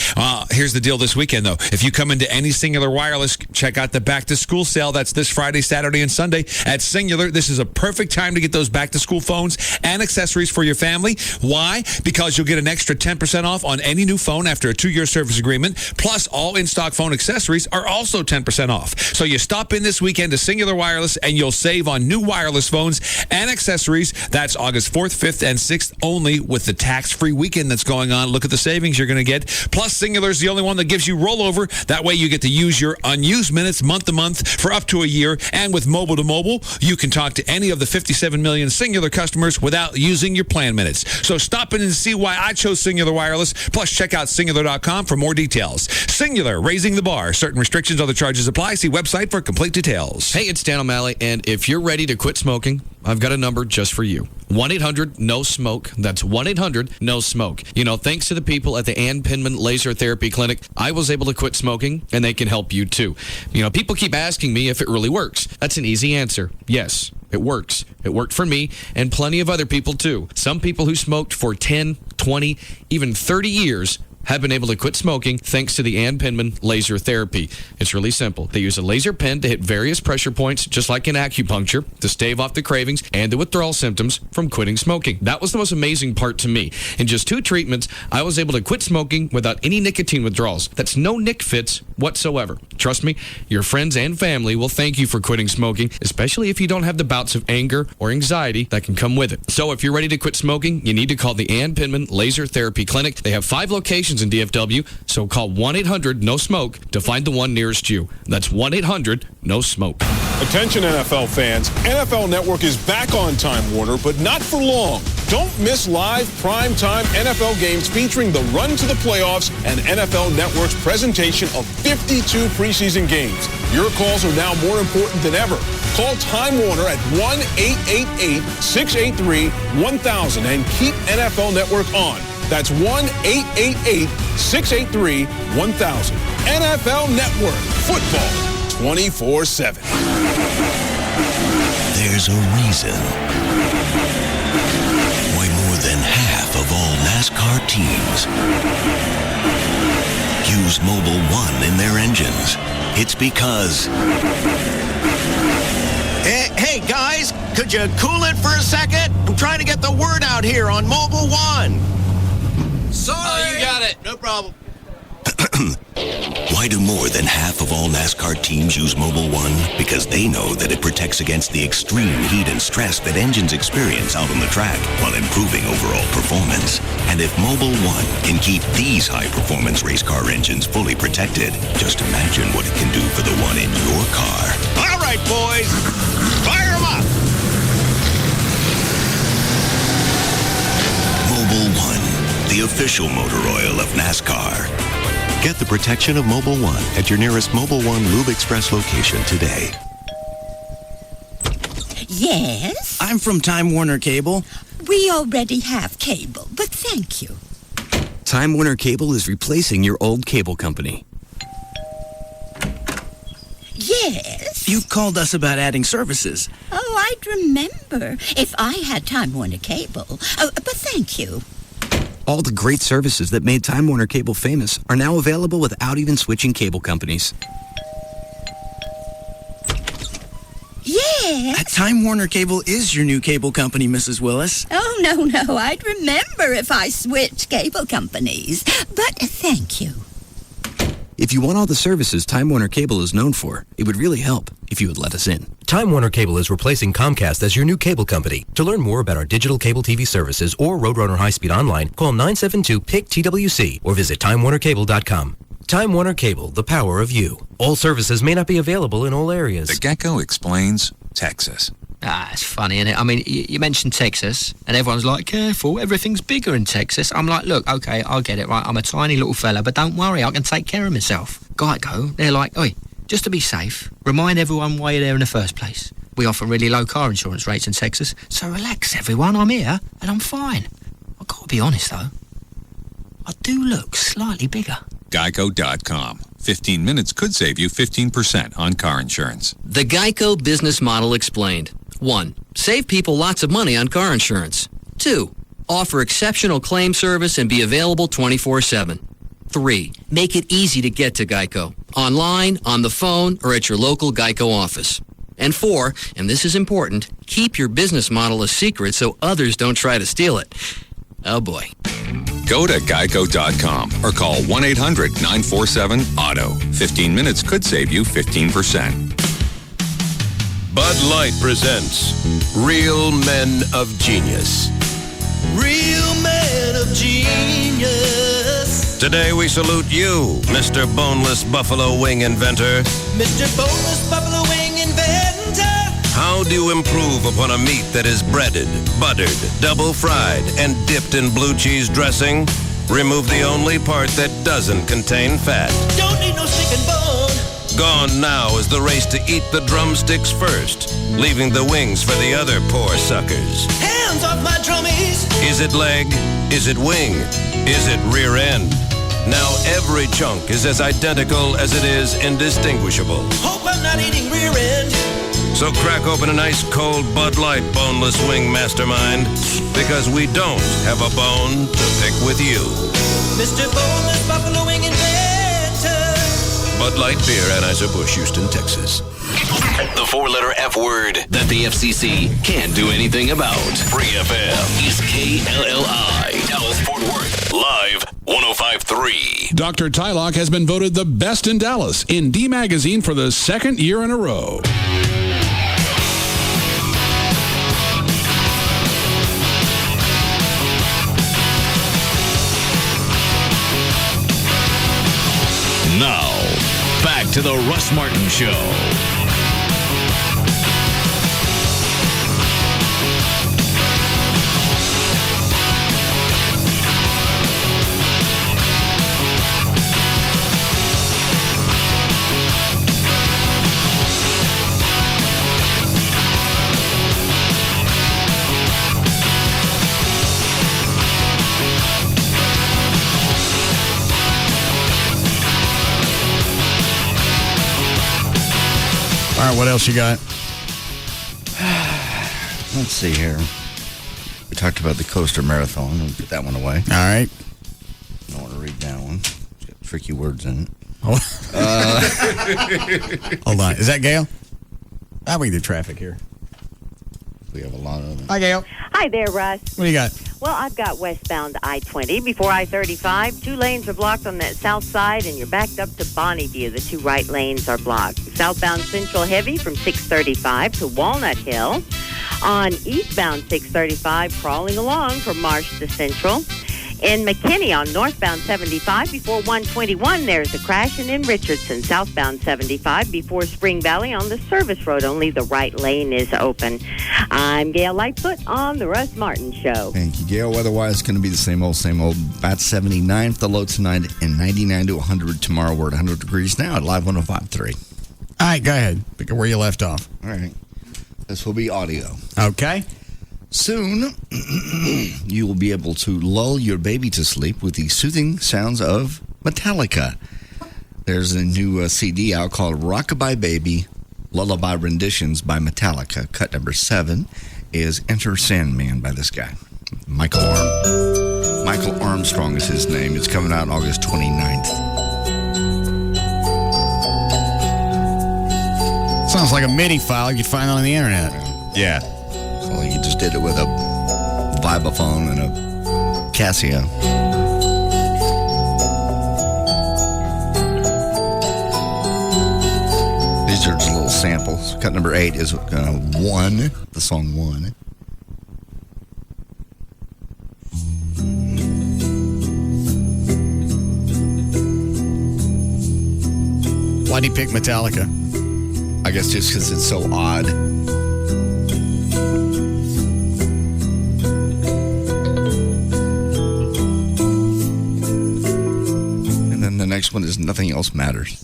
Here's the deal this weekend, though. If you come into any Singular Wireless, check out the back-to-school sale. That's this Friday, Saturday, and Sunday at Singular. This is a perfect time to get those back-to-school phones and accessories for your family. Why? Because you'll get an extra 10% off on any new phone after a 2-year service agreement. Plus, all in-stock phone accessories are also 10% off. So you stop in this weekend to Singular Wireless and you'll save on new wireless phones and accessories. That's August 4th, 5th, and 6th only with the tax-free weekend that's going on. Look at the savings you're going to get. Plus, Singular's the only one that gives you rollover. That way you get to use your unused minutes month to month for up to a year. And with mobile to mobile, you can talk to any of the 57 million Singular customers without using your plan minutes. So stop in and see why I chose Singular Wireless. Plus, check out Singular.com for more details. Singular, raising the bar. Certain restrictions, other charges apply. See website for complete details. Hey, it's Dan O'Malley, and if you're ready to quit smoking, I've got a number just for you. 1-800-NO-SMOKE. That's 1-800-NO-SMOKE. You know, thanks to the people at the Ann Pinman Laser Therapy Clinic, I was able to quit smoking, and they can help you too. You know, people keep asking me if it really works. That's an easy answer. Yes, it works. It worked for me and plenty of other people too. Some people who smoked for 10, 20, even 30 years have been able to quit smoking thanks to the Ann Pinman Laser Therapy. It's really simple. They use a laser pen to hit various pressure points, just like in acupuncture, to stave off the cravings and the withdrawal symptoms from quitting smoking. That was the most amazing part to me. In just 2 treatments, I was able to quit smoking without any nicotine withdrawals. That's no nic fits whatsoever. Trust me, your friends and family will thank you for quitting smoking, especially if you don't have the bouts of anger or anxiety that can come with it. So if you're ready to quit smoking, you need to call the Ann Pinman Laser Therapy Clinic. They have 5 locations in DFW, so call 1-800-NO-SMOKE to find the one nearest you. That's 1-800-NO-SMOKE. Attention NFL fans, NFL Network is back on Time Warner, but not for long. Don't miss live primetime NFL games featuring the run to the playoffs and NFL Network's presentation of 52 preseason games. Your calls are now more important than ever. Call Time Warner at 1-888-683-1000 and keep NFL Network on. That's 1-888-683-1000. NFL Network. Football 24/7. There's a reason why more than half of all NASCAR teams use Mobil 1 in their engines. It's because... Hey, guys, could you cool it for a second? I'm trying to get the word out here on Mobil 1. Sorry. Oh, you got it. No problem. Why do more than half of all NASCAR teams use Mobil 1? Because they know that it protects against the extreme heat and stress that engines experience out on the track while improving overall performance. And if Mobil 1 can keep these high-performance race car engines fully protected, just imagine what it can do for the one in your car. All right, boys. Fire them up. Mobil 1, the official motor oil of NASCAR. Get the protection of Mobil 1 at your nearest Mobil 1 Lube Express location today. Yes? I'm from Time Warner Cable. We already have cable, but thank you. Time Warner Cable is replacing your old cable company. Yes? You've called us about adding services. Oh, I'd remember if I had Time Warner Cable. Oh, but thank you. All the great services that made Time Warner Cable famous are now available without even switching cable companies. Yes? Time Warner Cable is your new cable company, Mrs. Willis. Oh, no. I'd remember if I switched cable companies. But thank you. If you want all the services Time Warner Cable is known for, it would really help if you would let us in. Time Warner Cable is replacing Comcast as your new cable company. To learn more about our digital cable TV services or Roadrunner High-Speed Online, call 972-PIC-TWC or visit TimeWarnerCable.com. Time Warner Cable, the power of you. All services may not be available in all areas. The Gecko explains Texas. It's funny, isn't it? I mean, you mentioned Texas, and everyone's like, careful, everything's bigger in Texas. I'm like, look, okay, I'll get it, right? I'm a tiny little fella, but don't worry, I can take care of myself. Geico, they're like, oi, just to be safe, remind everyone why you're there in the first place. We offer really low car insurance rates in Texas, so relax, everyone, I'm here, and I'm fine. I've got to be honest, though. I do look slightly bigger. Geico.com. 15 minutes could save you 15% on car insurance. The Geico business model explained. 1. Save people lots of money on car insurance. 2. Offer exceptional claim service and be available 24/7. 3. Make it easy to get to Geico. Online, on the phone, or at your local Geico office. And 4, and this is important, keep your business model a secret so others don't try to steal it. Oh boy. Go to geico.com or call 1-800-947-AUTO. 15 minutes could save you 15%. Bud Light presents Real Men of Genius. Real men of genius. Today we salute you, Mr. Boneless Buffalo Wing Inventor. Mr. Boneless Buffalo Wing Inventor. How do you improve upon a meat that is breaded, buttered, double fried, and dipped in blue cheese dressing? Remove the only part that doesn't contain fat. Don't need no stinking bone. Gone now is the race to eat the drumsticks first, leaving the wings for the other poor suckers. Hands off my drummies. Is it leg? Is it wing? Is it rear end? Now every chunk is as identical as it is indistinguishable. Hope I'm not eating rear end. So crack open an ice cold Bud Light Boneless Wing Mastermind, because we don't have a bone to pick with you. Mr. Boneless Buffalo Wing Inventor. Bud Light Beer, Anheuser-Busch, Houston, Texas. The four-letter F word that the FCC can't do anything about. Free FM is KLLI. Dallas-Fort Worth. Live 105.3. Dr. Tylock has been voted the best in Dallas in D Magazine for the second year in a row. Now, back to the Russ Martin Show. All right, what else you got? Let's see here. We talked about the Coaster Marathon. We'll put that one away. All right. I don't want to read that one. It's got tricky words in it. Hold on. Is that Gail? How we do traffic here? We have a lot of them. Hi, Gail. Hi there, Russ. What do you got? Well, I've got westbound I-20 before I-35. 2 lanes are blocked on that south side, and you're backed up to Bonneview. The 2 right lanes are blocked. Southbound Central heavy from 635 to Walnut Hill. On eastbound 635, crawling along from Marsh to Central. In McKinney on northbound 75 before 121, there's a crash, and in Richardson, southbound 75 before Spring Valley on the service road, only the right lane is open. I'm Gail Lightfoot on the Russ Martin Show. Thank you, Gail. Weather-wise, it's going to be the same old, same old. About 79 for the low tonight and 99 to 100 tomorrow. We're at 100 degrees now at Live 105.3. All right, go ahead. Pick up where you left off. All right. This will be audio. Okay. Soon, you will be able to lull your baby to sleep with the soothing sounds of Metallica. There's a new CD out called Rockabye Baby, Lullaby Renditions by Metallica. Cut number 7 is Enter Sandman by this guy, Michael Armstrong is his name. It's coming out August 29th. Sounds like a MIDI file you'd find on the internet. Yeah. So like you just did it with a vibraphone and a Casio. These are just little samples. Cut number 8 is 1, the song 1. Why'd he pick Metallica? I guess just because it's so odd. And then the next one is Nothing Else Matters.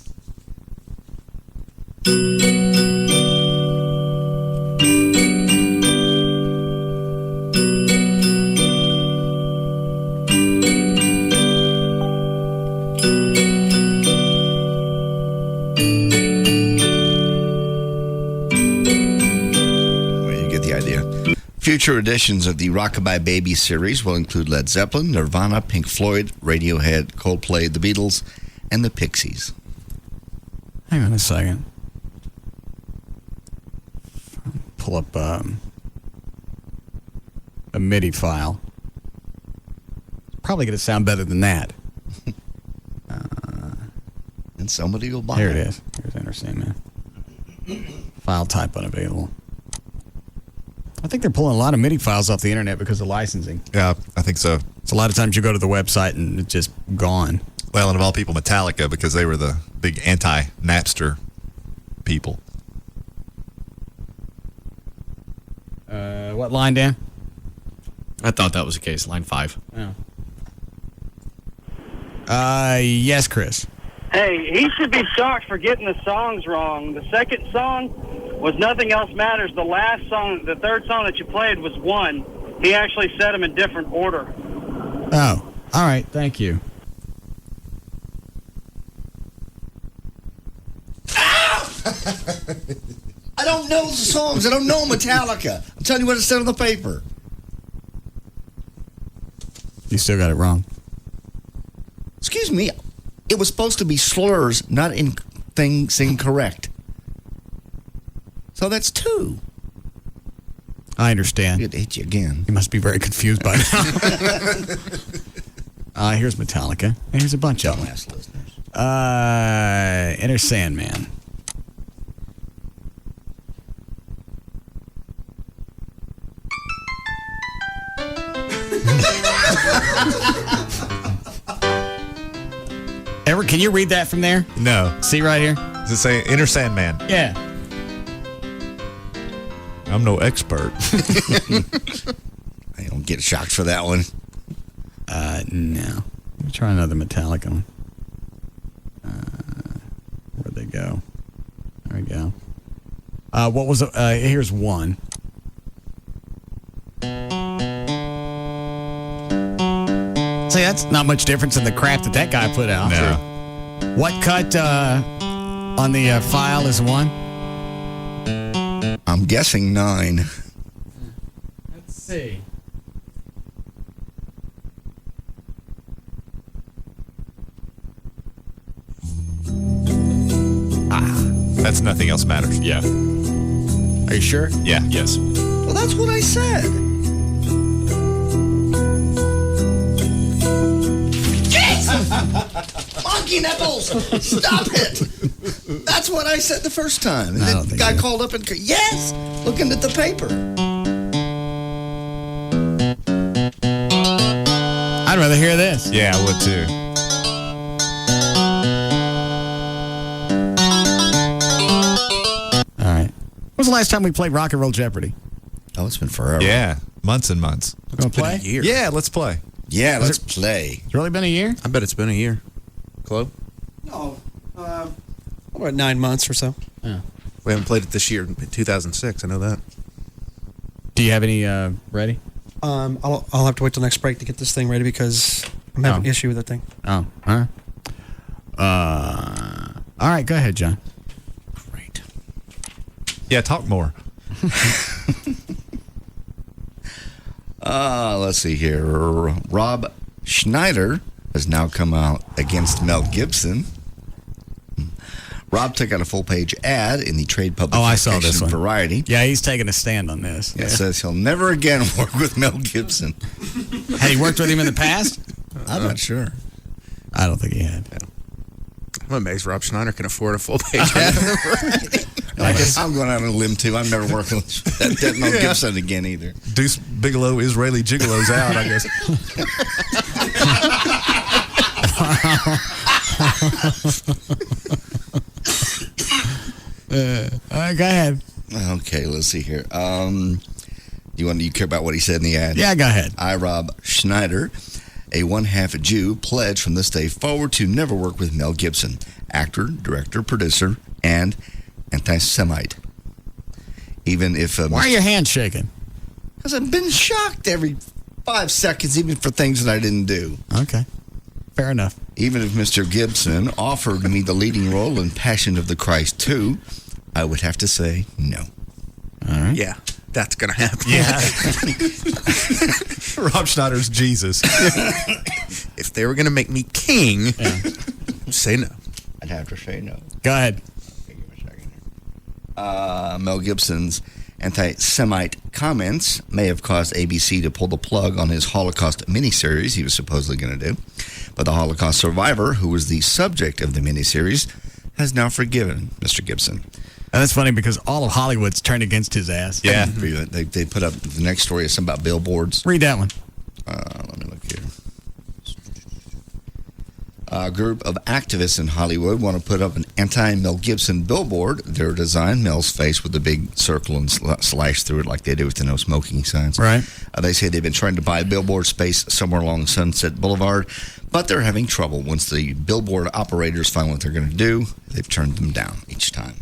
Future editions of the Rockabye Baby series will include Led Zeppelin, Nirvana, Pink Floyd, Radiohead, Coldplay, The Beatles, and the Pixies. Hang on a second. Pull up a MIDI file. Probably going to sound better than that. And somebody will buy Here it. Here it is. Here's Anderson, man. File type unavailable. I think they're pulling a lot of MIDI files off the internet because of licensing. Yeah, I think so. So a lot of times you go to the website and it's just gone. Well, and of all people, Metallica, because they were the big anti-Napster people. What line, Dan? I thought that was the case. Line 5. Oh. Yes, Chris. Hey, he should be shocked for getting the songs wrong. The second song was Nothing Else Matters. The last song, the third song that you played was 1. He actually said them in different order. Oh, all right. Thank you. I don't know the songs. I don't know Metallica. I'm telling you what it said on the paper. You still got it wrong. Excuse me. It was supposed to be slurs, not in things incorrect. So that's 2. I understand. It hit you again. You must be very confused by now. Here's Metallica. Here's a bunch of them. Listeners. Enter Sandman. Can you read that from there? No. See right here? Does it say Inner Sandman? Yeah. I'm no expert. I don't get shocked for that one. No. Let me try another Metallica one. Where'd they go? There we go. What was it? Here's 1. See, that's not much difference in the crap that guy put out. No. What cut on the file is 1? I'm guessing 9. Let's see. That's Nothing Else Matters. Yeah. Are you sure? Yeah. Yes. Well, that's what I said. Monkey nipples! Stop it! That's what I said the first time. And then the guy called up and yes, looking at the paper. I'd rather hear this. Yeah, I would too. All right. When was the last time we played Rock and Roll Jeopardy? Oh, it's been forever. Yeah, months and months. We're going to play? Yeah, let's play. Yeah, let's play. It's really been a year? I bet it's been a year. Chloe? No. About 9 months or so. Yeah. We haven't played it this year in 2006. I know that. Do you have any ready? I'll have to wait till next break to get this thing ready because I'm having an issue with that thing. Oh, all right. All right, go ahead, John. Great. Yeah, talk more. Let's see here. Rob Schneider has now come out against Mel Gibson. Rob took out a full-page ad in the trade Oh, I saw this publication one. Variety. Yeah, he's taking a stand on this. It says he'll never again work with Mel Gibson. Had he worked with him in the past? I'm not sure. I don't think he had. I'm amazed Rob Schneider can afford a full-page ad. I guess I'm going out on a limb, too. I'm never working with that Mel Gibson again, either. Deuce Bigelow, Israeli Gigolo's out, I guess. All right, go ahead. Okay, let's see here. You care about what he said in the ad? Yeah, go ahead. I, Rob Schneider, a one-half Jew, pledge from this day forward to never work with Mel Gibson, actor, director, producer, and anti-Semite. Even if... Why are your hands shaking? Because I've been shocked every 5 seconds, even for things that I didn't do. Okay. Fair enough. Even if Mr. Gibson offered me the leading role in Passion of the Christ 2, I would have to say no. All right. Yeah, that's going to happen. Yeah. Rob Schneider's Jesus. If they were going to make me king, say no. I'd have to say no. Go ahead. Mel Gibson's anti-Semite comments may have caused ABC to pull the plug on his Holocaust miniseries he was supposedly going to do. But the Holocaust survivor, who was the subject of the miniseries, has now forgiven Mr. Gibson. And that's funny because all of Hollywood's turned against his ass. Yeah. They put up the next story is something about billboards. Read that one. Let me look here. A group of activists in Hollywood want to put up an anti-Mel Gibson billboard. They're designed Mel's face with a big circle and slash through it like they do with the no smoking signs. Right. They say they've been trying to buy billboard space somewhere along Sunset Boulevard, but they're having trouble. Once the billboard operators find what they're going to do, they've turned them down each time.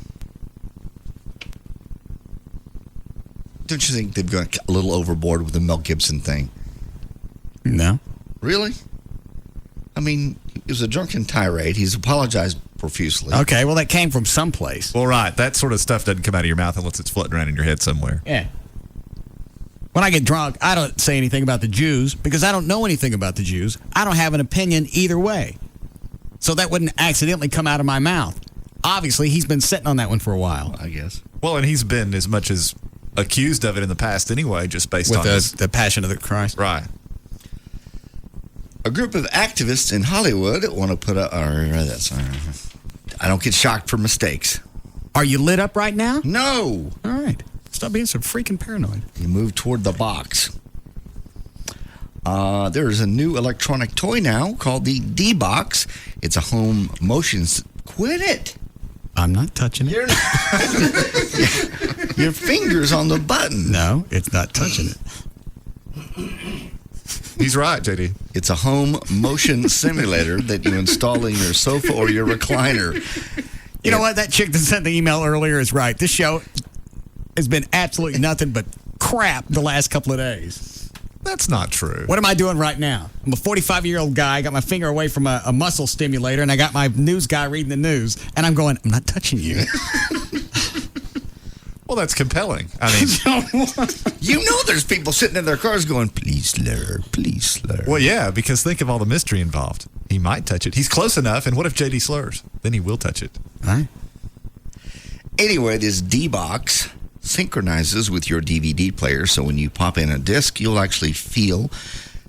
Don't you think they've gone a little overboard with the Mel Gibson thing? No. Really? I mean, it was a drunken tirade. He's apologized profusely. Okay, well, that came from someplace. Well, right. That sort of stuff doesn't come out of your mouth unless it's floating around in your head somewhere. Yeah. When I get drunk, I don't say anything about the Jews because I don't know anything about the Jews. I don't have an opinion either way. So that wouldn't accidentally come out of my mouth. Obviously, he's been sitting on that one for a while. I guess. Well, and he's been as much as accused of it in the past anyway, just based on the Passion of the Christ. Right. A group of activists in Hollywood want to put up... I don't get shocked for mistakes. Are you lit up right now? No. All right. Stop being so freaking paranoid. You move toward the box. There is a new electronic toy now called the D-Box. It's a home motion... Quit it. I'm not touching it. Your finger's on the button. No, it's not touching it. He's right, JD. It's a home motion simulator that you install in your sofa or your recliner. You know what? That chick that sent the email earlier is right. This show has been absolutely nothing but crap the last couple of days. That's not true. What am I doing right now? I'm a 45-year-old guy. I got my finger away from a muscle stimulator, and I got my news guy reading the news, and I'm going, I'm not touching you. Well, that's compelling. I mean, you know there's people sitting in their cars going, please slur, please slur. Well, yeah, because think of all the mystery involved. He might touch it. He's close enough, and what if JD slurs? Then he will touch it. All right. Anyway, this D-Box synchronizes with your DVD player, so when you pop in a disc, you'll actually feel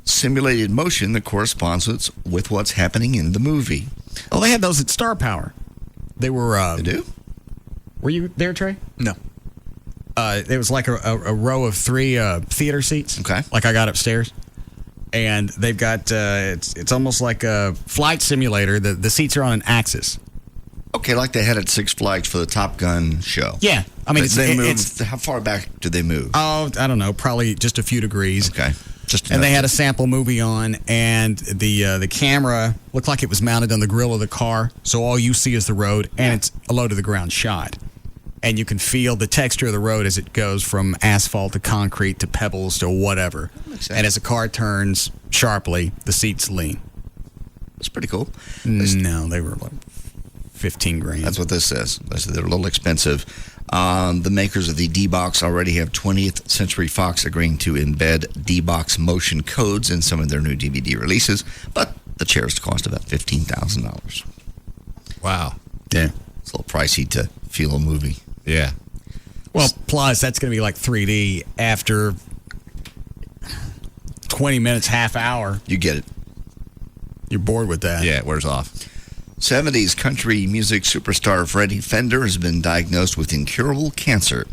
simulated motion that corresponds with what's happening in the movie. Oh, they had those at Star Power. They were... They do? Were you there, Trey? No. It was like a row of 3 theater seats. Okay. Like I got upstairs. And they've got... it's almost like a flight simulator. The seats are on an axis. Okay, like they had at Six Flags for the Top Gun show. Yeah. I mean, how far back do they move? Oh, I don't know. Probably just a few degrees. Okay. And they had a sample movie on, and the camera looked like it was mounted on the grill of the car, so all you see is the road, and it's a low-to-the-ground shot. And you can feel the texture of the road as it goes from asphalt to concrete to pebbles to whatever. And as the car turns sharply, the seats lean. That's pretty cool. No, they were like 15 grand. That's what this says. They're a little expensive. The makers of the D-Box already have 20th Century Fox agreeing to embed D-Box motion codes in some of their new DVD releases, but the chairs cost about $15,000. Wow. Yeah. It's a little pricey to feel a movie. Yeah. Well, plus that's going to be like 3D after 20 minutes, half hour. You get it. You're bored with that. Yeah, it wears off. 70s country music superstar Freddie Fender has been diagnosed with incurable cancer.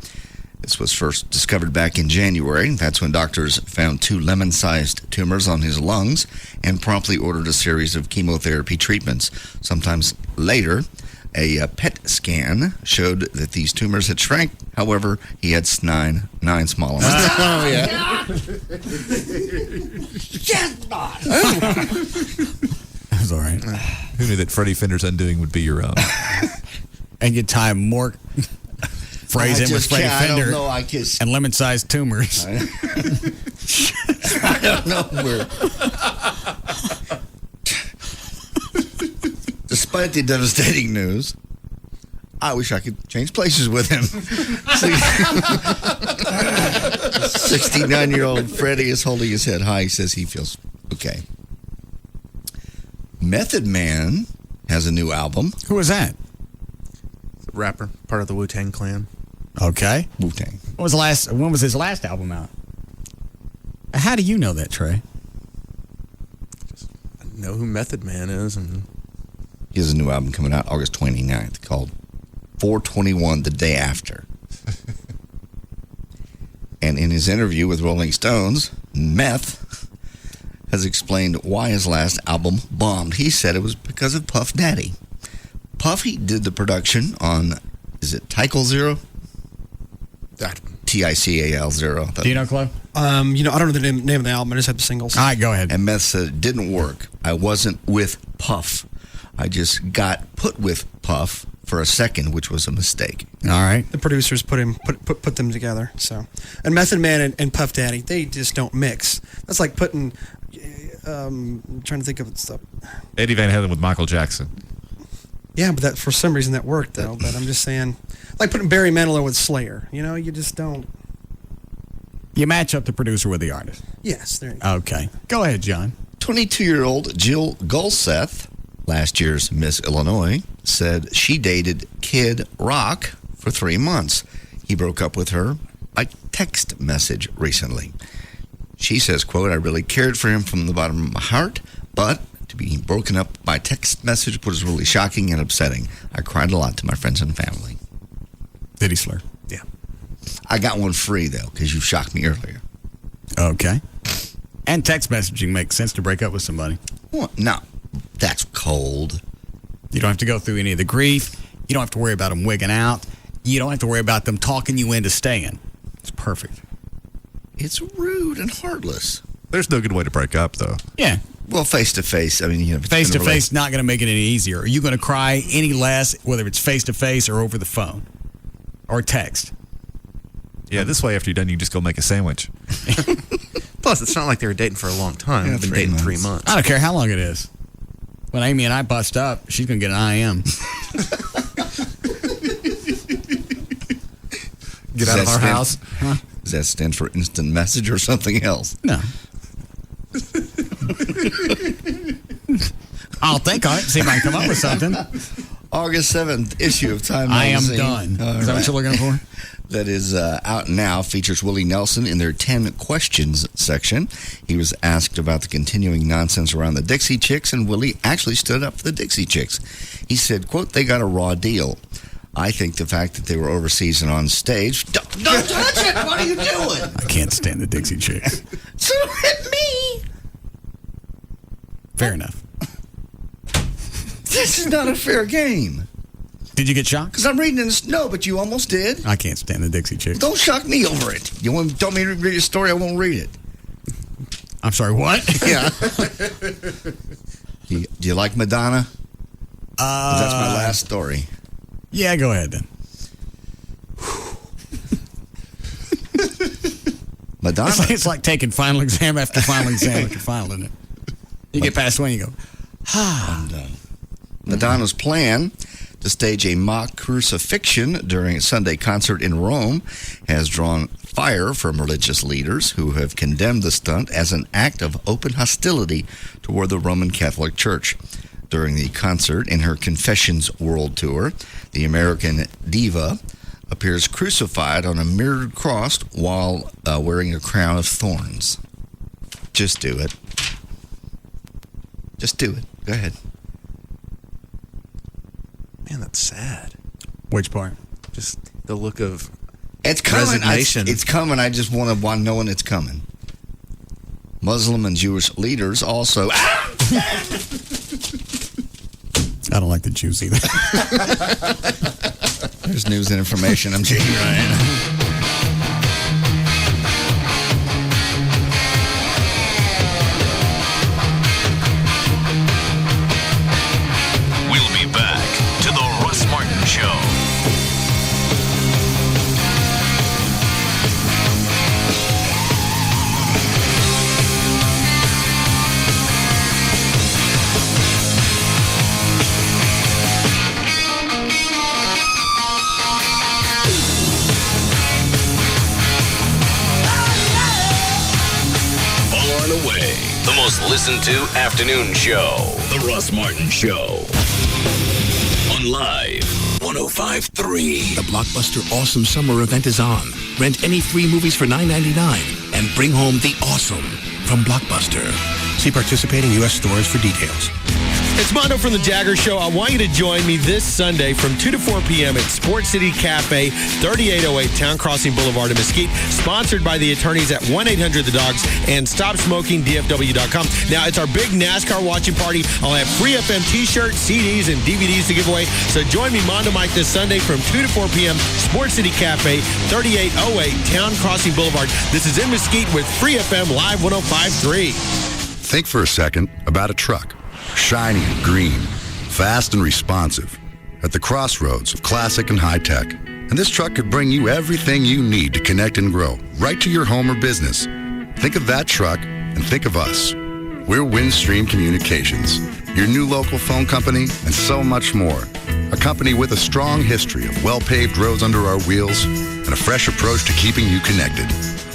This was first discovered back in January. That's when doctors found 2 lemon-sized tumors on his lungs and promptly ordered a series of chemotherapy treatments. Sometimes later, a PET scan showed that these tumors had shrank. However, he had 9 small ones. Oh, yeah. That's all right. Who knew that Freddie Fender's undoing would be your own? And you tie more phrase in with Freddie Fender I don't know. I just, and lemon-sized tumors. I don't know where. Despite the devastating news, I wish I could change places with him. 69-year-old Freddie is holding his head high. He says he feels okay. Method Man has a new album. Who is that? The rapper, part of the Wu-Tang Clan. Okay. Wu-Tang. When was his last album out? How do you know that, Trey? I know who Method Man is. And he has a new album coming out August 29th called 421 The Day After. And in his interview with Rolling Stones, Meth has explained why his last album bombed. He said it was because of Puff Daddy. Puffy did the production on, is it Tical Zero? Tical 0. Do you know, Chloe? I don't know the name of the album. I just had the singles. All right, go ahead. And Meth said it didn't work. I wasn't with Puff. I just got put with Puff for a second, which was a mistake. All right. The producers put them together. So, and Method Man and Puff Daddy, they just don't mix. That's like putting. I'm trying to think of stuff. Eddie Van Halen with Michael Jackson. Yeah, but that for some reason that worked though. But I'm just saying, like putting Barry Manilow with Slayer. You just don't. You match up the producer with the artist. Yes, there you go. Okay. Go ahead, John. 22-year-old Jill Gulseth, last year's Miss Illinois, said she dated Kid Rock for 3 months. He broke up with her by text message recently. She says, quote, I really cared for him from the bottom of my heart, but to be broken up by text message was really shocking and upsetting. I cried a lot to my friends and family. Did he slur? Yeah. I got one free, though, because you shocked me earlier. Okay. And text messaging makes sense to break up with somebody. Well, no, that's cold. You don't have to go through any of the grief. You don't have to worry about them wigging out. You don't have to worry about them talking you into staying. It's perfect. It's rude and heartless. There's no good way to break up, though. Yeah. Well, face-to-face, I mean, face-to-face not going to make it any easier. Are you going to cry any less, whether it's face-to-face or over the phone or text? Yeah, this way, after you're done, you just go make a sandwich. Plus, it's not like they were dating for a long time. Yeah, They've been dating 3 months. I don't care how long it is. When Amy and I bust up, she's going to get an IM. Get out of our house. Huh? Does that stand for instant message or something else? No. I'll think on it, see if I can come up with something. August 7th issue of Time I am Magazine. done. Is that what you're looking for? That is out now, features Willie Nelson in their 10 questions section. He was asked about the continuing nonsense around the Dixie Chicks, and Willie actually stood up for the Dixie Chicks. He said, quote, they got a raw deal. I think the fact that they were overseas and on stage... Don't touch it! What are you doing? I can't stand the Dixie Chicks. So hit me! Fair enough. This is not a fair game. Did you get shocked? Because I'm reading this. No, but you almost did. I can't stand the Dixie Chicks. Don't shock me over it. You want to tell me to read a story, I won't read it. I'm sorry, what? Yeah. Do you like Madonna? That's my last story. Yeah, go ahead then. Madonna. It's like taking final exam after final exam after final, isn't it? You get past one, you go, I'm done. Madonna's plan to stage a mock crucifixion during a Sunday concert in Rome has drawn fire from religious leaders who have condemned the stunt as an act of open hostility toward the Roman Catholic Church. During the concert in her Confessions World Tour, the American diva appears crucified on a mirrored cross while wearing a crown of thorns. Just do it. Just do it. Go ahead. Man, that's sad. Which part? Just the look of it's coming. resignation. It's coming. I just want to know when it's coming. Muslim and Jewish leaders also. I don't like the Jews either. There's news and information. I'm J.D. Ryan. We'll be back to the Russ Martin Show. Away, the most listened to afternoon show, The Russ Martin Show. On Live 105.3. The Blockbuster Awesome Summer event is on. Rent any 3 movies for $9.99 and bring home the awesome from Blockbuster. See participating U.S. stores for details. It's Mondo from the Jagger Show. I want you to join me this Sunday from 2 to 4 p.m. at Sports City Cafe, 3808 Town Crossing Boulevard in Mesquite, sponsored by the attorneys at 1-800-THE-DOGS and StopSmokingDFW.com. Now, it's our big NASCAR watching party. I'll have free FM t-shirts, CDs, and DVDs to give away. So join me, Mondo Mike, this Sunday from 2 to 4 p.m. Sports City Cafe, 3808 Town Crossing Boulevard. This is in Mesquite with Free FM Live 105.3. Think for a second about a truck. Shiny and green, fast and responsive, at the crossroads of classic and high-tech. And this truck could bring you everything you need to connect and grow, right to your home or business. Think of that truck and think of us. We're Windstream Communications, your new local phone company, and so much more. A company with a strong history of well-paved roads under our wheels and a fresh approach to keeping you connected.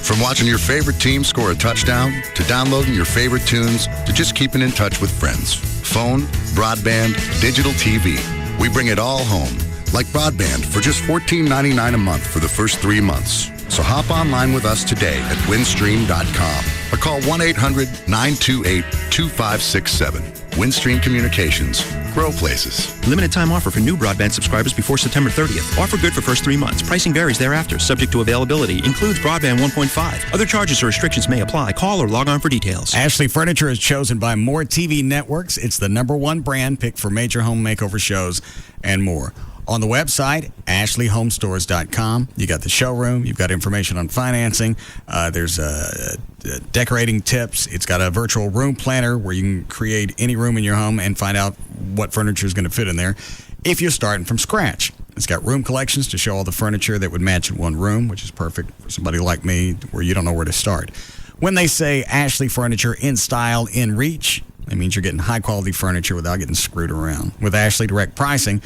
From watching your favorite team score a touchdown, to downloading your favorite tunes, to just keeping in touch with friends. Phone, broadband, digital TV. We bring it all home. Like broadband for just $14.99 a month for the first 3 months. So hop online with us today at windstream.com or call 1-800-928-2567. Windstream Communications. Grow places. Limited time offer for new broadband subscribers before September 30th. Offer good for first 3 months. Pricing varies thereafter. Subject to availability. Includes broadband 1.5. Other charges or restrictions may apply. Call or log on for details. Ashley Furniture is chosen by more TV networks. It's the #1 brand picked for major home makeover shows and more. On the website, ashleyhomestores.com. You got the showroom. You've got information on financing. There's decorating tips. It's got a virtual room planner where you can create any room in your home and find out what furniture is going to fit in there if you're starting from scratch. It's got room collections to show all the furniture that would match in one room, which is perfect for somebody like me where you don't know where to start. When they say Ashley Furniture, in style, in reach, that means you're getting high-quality furniture without getting screwed around. With Ashley Direct Pricing,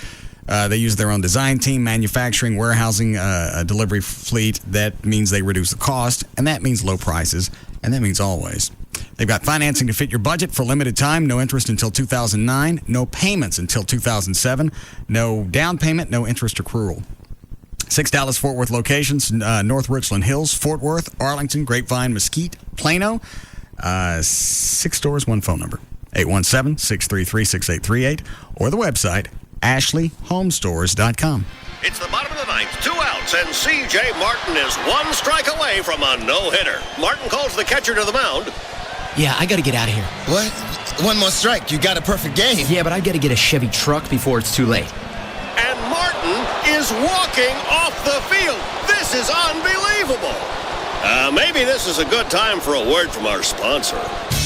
they use their own design team, manufacturing, warehousing, a delivery fleet. That means they reduce the cost, and that means low prices, and that means always. They've got financing to fit your budget for limited time, no interest until 2009, no payments until 2007, no down payment, no interest accrual. 6 Dallas-Fort Worth locations, North Richland Hills, Fort Worth, Arlington, Grapevine, Mesquite, Plano. 6 stores, 1 phone number, 817-633-6838, or the website, ashleyhomestores.com. It's the bottom of the ninth, 2 outs, and C.J. Martin is 1 strike away from a no-hitter. Martin calls the catcher to the mound. Yeah, I gotta get out of here. What? 1 more strike. You got a perfect game. Yeah, but I gotta get a Chevy truck before it's too late. And Martin is walking off the field. This is unbelievable. Maybe this is a good time for a word from our sponsor.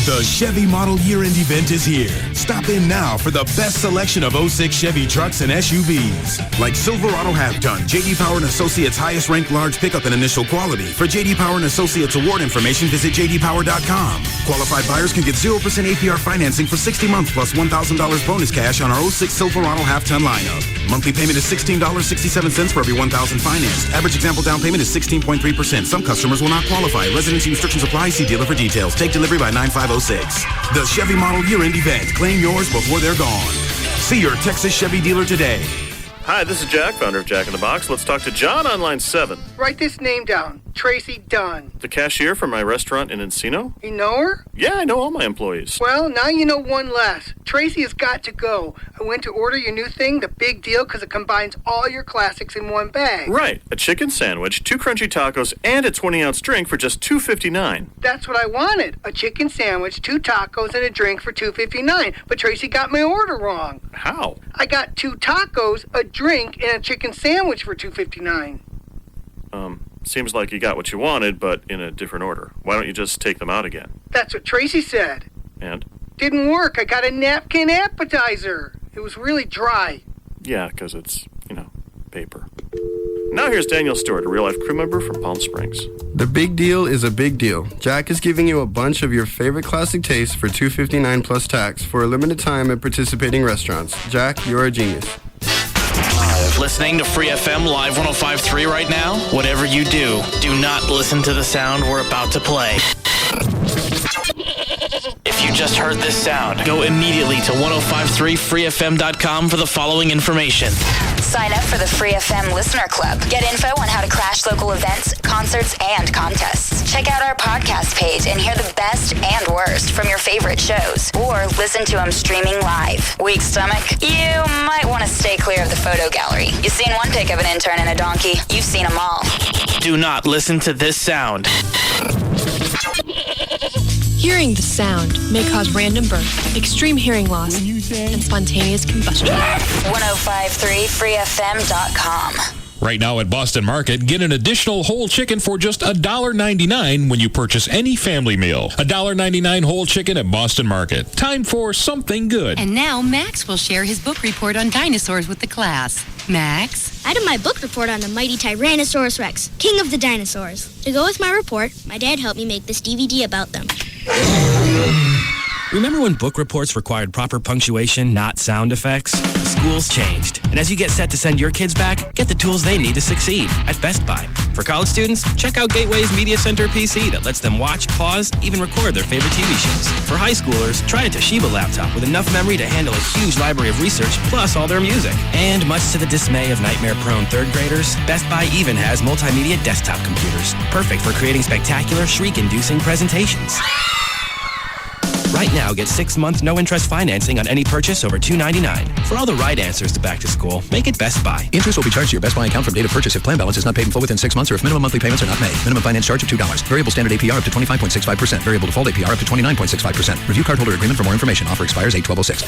The Chevy Model Year-End event is here. Stop in now for the best selection of 06 Chevy trucks and SUVs. Like Silverado Half-Ton, J.D. Power & Associates highest-ranked large pickup and initial quality. For J.D. Power & Associates award information, visit jdpower.com. Qualified buyers can get 0% APR financing for 60 months plus $1,000 bonus cash on our 06 Silverado Half-Ton lineup. Monthly payment is $16.67 for every $1,000 financed. Average example down payment is 16.3%. Some customers will not qualify. Residency restrictions apply. See dealer for details. Take delivery by 9506. The Chevy Model Year-End Event. Claim yours before they're gone. See your Texas Chevy dealer today. Hi, this is Jack, founder of Jack in the Box. Let's talk to John on line 7. Write this name down. Tracy Dunn. The cashier for my restaurant in Encino? You know her? Yeah, I know all my employees. Well, now you know one less. Tracy has got to go. I went to order your new thing, the big deal, because it combines all your classics in one bag. Right. A chicken sandwich, 2 crunchy tacos, and a 20-ounce drink for just $2.59. That's what I wanted. A chicken sandwich, 2 tacos, and a drink for $2.59. But Tracy got my order wrong. How? I got 2 tacos, a drink, and a chicken sandwich for $2.59. Seems like you got what you wanted, but in a different order. Why don't you just take them out again? That's what Tracy said. And? Didn't work. I got a napkin appetizer. It was really dry. Yeah, because it's, paper. Now here's Daniel Stewart, a real-life crew member from Palm Springs. The big deal is a big deal. Jack is giving you a bunch of your favorite classic tastes for $2.59 plus tax for a limited time at participating restaurants. Jack, you're a genius. Listening to Free FM Live 105.3 right now? Whatever you do, do not listen to the sound we're about to play. If you just heard this sound, go immediately to 1053freefm.com for the following information. Sign up for the Free FM Listener Club. Get info on how to crash local events, concerts, and contests. Check out our podcast page and hear the best and worst from your favorite shows. Or listen to them streaming live. Weak stomach? You might want to stay clear of the photo gallery. You've seen one pic of an intern and a donkey. You've seen them all. Do not listen to this sound. Hearing the sound may cause random birth, extreme hearing loss, and spontaneous combustion. 1053freefm.com. Right now at Boston Market, get an additional whole chicken for just $1.99 when you purchase any family meal. $1.99 whole chicken at Boston Market. Time for something good. And now Max will share his book report on dinosaurs with the class. Max? I did my book report on the mighty Tyrannosaurus Rex, king of the dinosaurs. To go with my report, my dad helped me make this DVD about them. Remember when book reports required proper punctuation, not sound effects? The school's changed. And as you get set to send your kids back, get the tools they need to succeed at Best Buy. For college students, check out Gateway's Media Center PC that lets them watch, pause, even record their favorite TV shows. For high schoolers, try a Toshiba laptop with enough memory to handle a huge library of research, plus all their music. And much to the dismay of nightmare-prone third graders, Best Buy even has multimedia desktop computers, perfect for creating spectacular, shriek-inducing presentations. Right now, get 6-month no-interest financing on any purchase over $299. For all the right answers to back to school, make it Best Buy. Interest will be charged to your Best Buy account from date of purchase if plan balance is not paid in full within 6 months or if minimum monthly payments are not made. Minimum finance charge of $2. Variable standard APR up to 25.65%. Variable default APR up to 29.65%. Review cardholder agreement for more information. Offer expires 8/12/06.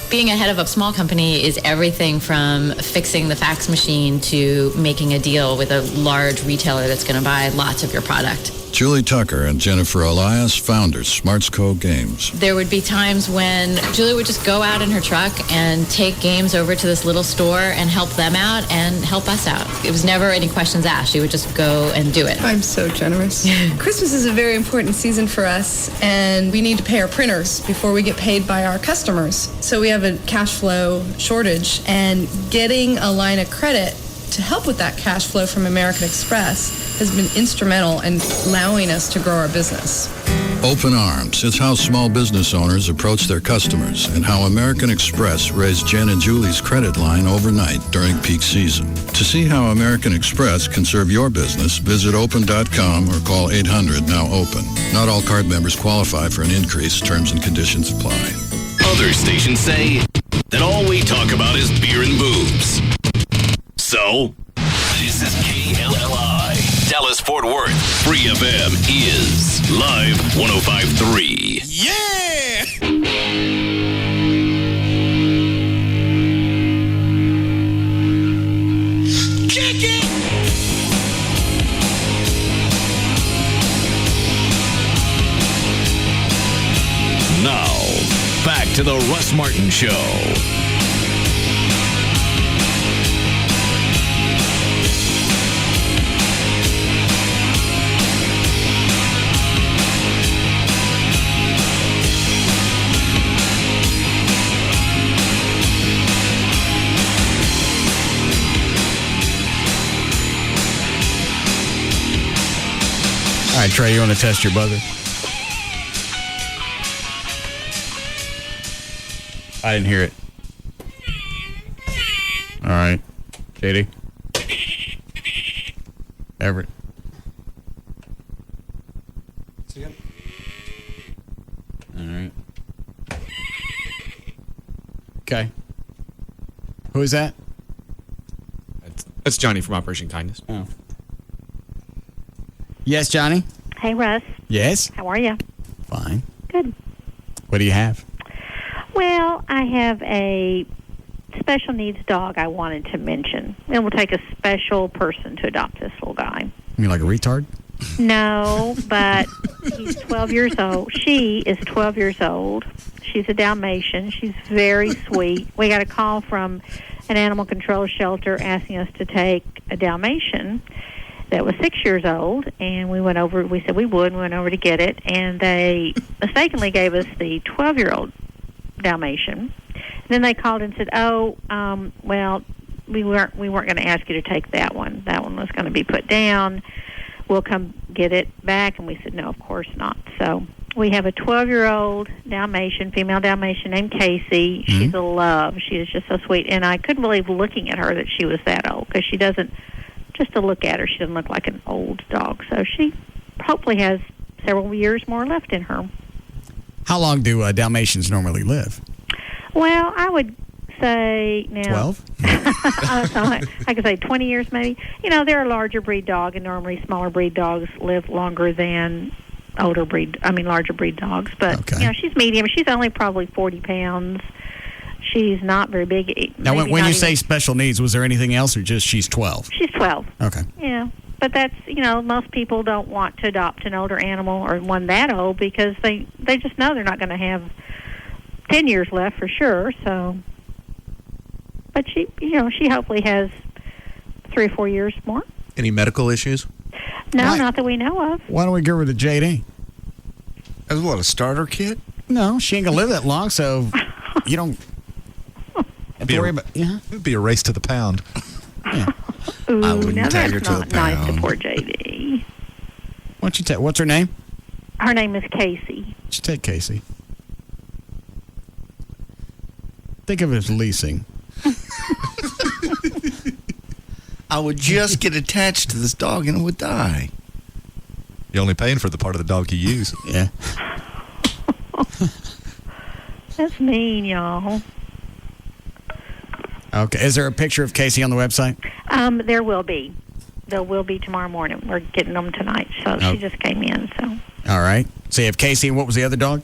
Being a head of a small company is everything from fixing the fax machine to making a deal with a large retailer that's going to buy lots of your product. Julie Tucker and Jennifer Elias, founders, SmartsCo Games. There would be times when Julie would just go out in her truck and take games over to this little store and help them out and help us out. It was never any questions asked. She would just go and do it. I'm so generous. Christmas is a very important season for us, and we need to pay our printers before we get paid by our customers. So we have a cash flow shortage, and getting a line of credit to help with that cash flow from American Express has been instrumental in allowing us to grow our business. Open Arms. It's how small business owners approach their customers and how American Express raised Jen and Julie's credit line overnight during peak season. To see how American Express can serve your business, visit open.com or call 800-NOW-OPEN. Not all card members qualify for an increase. Terms and conditions apply. Other stations say that all we talk about is beer and boobs. So, this is KLLI, Dallas-Fort Worth. Free FM is Live 105.3. Yeah! Kick it! Now, back to the Russ Martin Show. right, Trey, you want to test your buzzer? I didn't hear it. All right. JD? Everett? All right. Okay. Who is that? That's Johnny from Operation Kindness. Oh. Yes, Johnny? Hey, Russ. Yes? How are you? Fine. Good. What do you have? Well, I have a special needs dog I wanted to mention. It will take a special person to adopt this little guy. You mean like a retard? No, but he's 12 years old. She is 12 years old. She's a Dalmatian. She's very sweet. We got a call from an animal control shelter asking us to take a Dalmatian that was 6 years old, and we went over. We said we would, and we went over to get it, and they mistakenly gave us the 12-year-old Dalmatian. And then they called and said, well, we weren't going to ask you to take that one. That one was going to be put down. We'll come get it back. And we said, no, of course not. So we have a 12-year-old Dalmatian, female Dalmatian named Casey. Mm-hmm. She's a love. She is just so sweet. And I couldn't believe looking at her that she was that old, because she doesn't, just to look at her, she doesn't look like an old dog. So she hopefully has several years more left in her. How long do Dalmatians normally live? Well, I would say now 12? I could say 20 years maybe. You know, they're a larger breed dog, and normally smaller breed dogs live longer than larger breed dogs. But, okay. You know, she's medium. She's only probably 40 pounds. She's not very big. Now, when you say special needs, was there anything else, or just she's 12? She's 12. Okay. Yeah. But that's, you know, most people don't want to adopt an older animal or one that old because they just know they're not going to have 10 years left for sure. So, but she, you know, she hopefully has 3 or 4 years more. Any medical issues? No, not that we know of. Why don't we give her to JD? As what, a starter kit? No, she ain't gonna live that long, so you don't have to worry about. Yeah, it'd be a race to the pound. Yeah. Ooh, I wouldn't now take that's her to not the nice pound. to poor JD. Why don't you what's her name? Her name is Casey. Just take Casey. Think of it as leasing. I would just get attached to this dog and it would die. You're only paying for the part of the dog you use. Yeah. That's mean, y'all. Okay. Is there a picture of Casey on the website? There will be. There will be tomorrow morning. We're getting them tonight, so she just came in. So. All right. So you have Casey, and what was the other dog?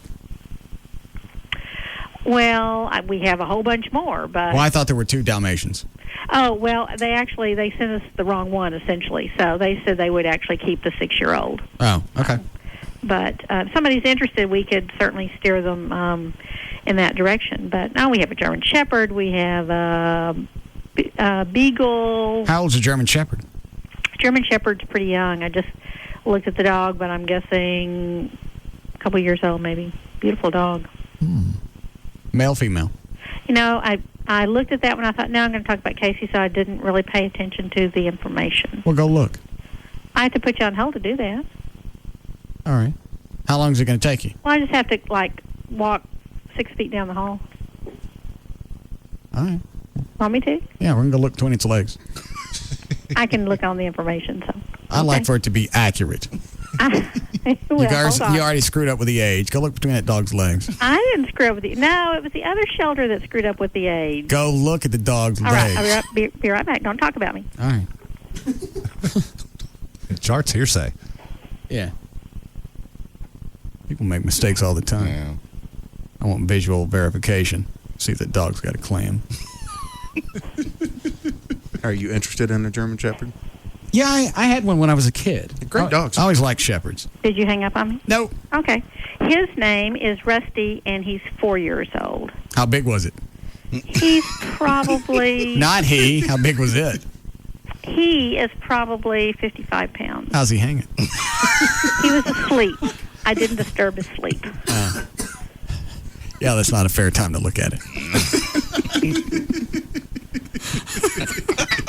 Well, we have a whole bunch more, but... Well, I thought there were 2 Dalmatians. Oh, well, they sent us the wrong one, essentially. So they said they would actually keep the 6-year-old. Oh, okay. But if somebody's interested, we could certainly steer them in that direction. But now we have a German Shepherd. We have a Beagle. How old's a German Shepherd? German Shepherd's pretty young. I just looked at the dog, but I'm guessing a couple years old, maybe. Beautiful dog. Male, female? You know, I looked at that when I thought, no, I'm going to talk about Casey, so I didn't really pay attention to the information. Well, go look. I have to put you on hold to do that. All right. How long is it going to take you? Well, I just have to, walk 6 feet down the hall. All right. Want me to? Yeah, we're going to go look between its legs. I can look on the information, so. I like for it to be accurate. Well, you already screwed up with the age. Go look between that dog's legs. I didn't screw up with the... No, it was the other shelter that screwed up with the age. Go look at the dog's legs. All right, I'll be right back. Don't talk about me. All right. Chart's hearsay. Yeah. People make mistakes all the time. Yeah. I want visual verification. See if that dog's got a clam. Are you interested in a German Shepherd? Yeah, I had one when I was a kid. Great dogs. I always liked Shepherds. Did you hang up on me? No. Okay. His name is Rusty, and he's 4 years old. How big was it? He's probably... Not he. How big was it? He is probably 55 pounds. How's he hanging? He was asleep. I didn't disturb his sleep. Yeah, that's not a fair time to look at it.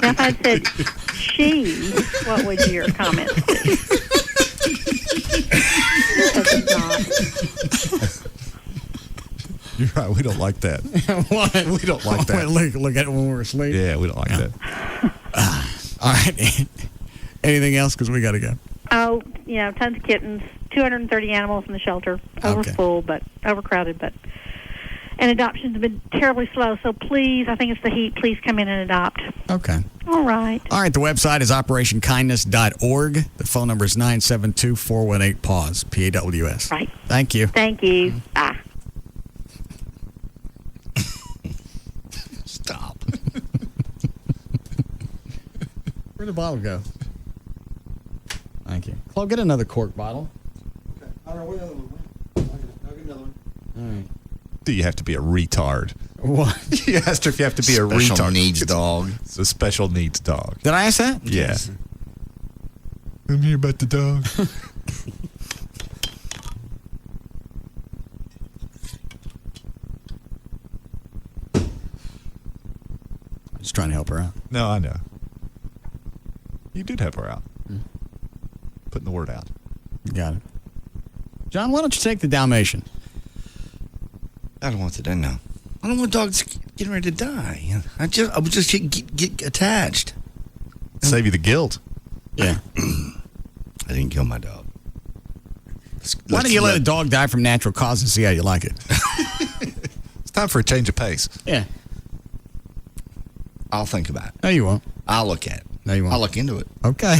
Now, if I said she, what would your comments be? You're right. We don't like that. What? We don't like that. Look at it when we're asleep. Yeah, we don't like that. All right. Anything else? Because we got to go. Oh, tons of kittens. 230 animals in the shelter. Overcrowded, and adoptions have been terribly slow. So please, I think it's the heat. Please come in and adopt. Okay. All right. All right. The website is operationkindness.org. The phone number is 972-418-PAWS. PAWS. Right. Thank you. Thank you. Stop. Where'd the bottle go? Thank you. Chloe, get another cork bottle. Okay. I don't know where the other one went. I'll get another one. All right. Do you have to be a retard? What? You asked her if you have to be a Special retard. needs dog. It's a special needs dog. Did I ask that? Yeah. Yes. I'm here about the dog. Just trying to help her out. No, I know. You did help her out. Putting the word out. Got it. John, why don't you take the Dalmatian? I don't want to die now. I don't want dogs getting ready to die. I would just get attached. Save you the guilt. Yeah. I didn't kill my dog. Why don't you let a dog die from natural causes and see how you like it? It's time for a change of pace. Yeah. I'll think about it. No, you won't. I'll look at it. No, you won't. I'll look into it. Okay.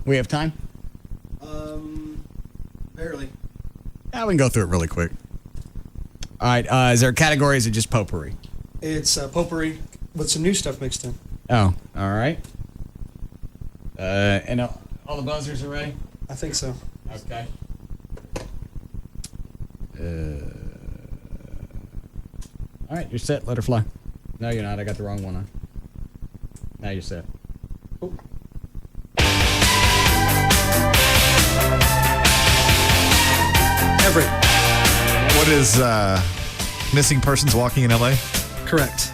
We have time? Barely. Yeah, we can go through it really quick. All right. Is there a category or is it just potpourri? It's potpourri with some new stuff mixed in. Oh, all right. And all the buzzers are ready? I think so. Okay. All right, you're set. Let her fly. No, you're not. I got the wrong one on. Now you're set. Oh. Everett. What is missing persons walking in L.A.? Correct.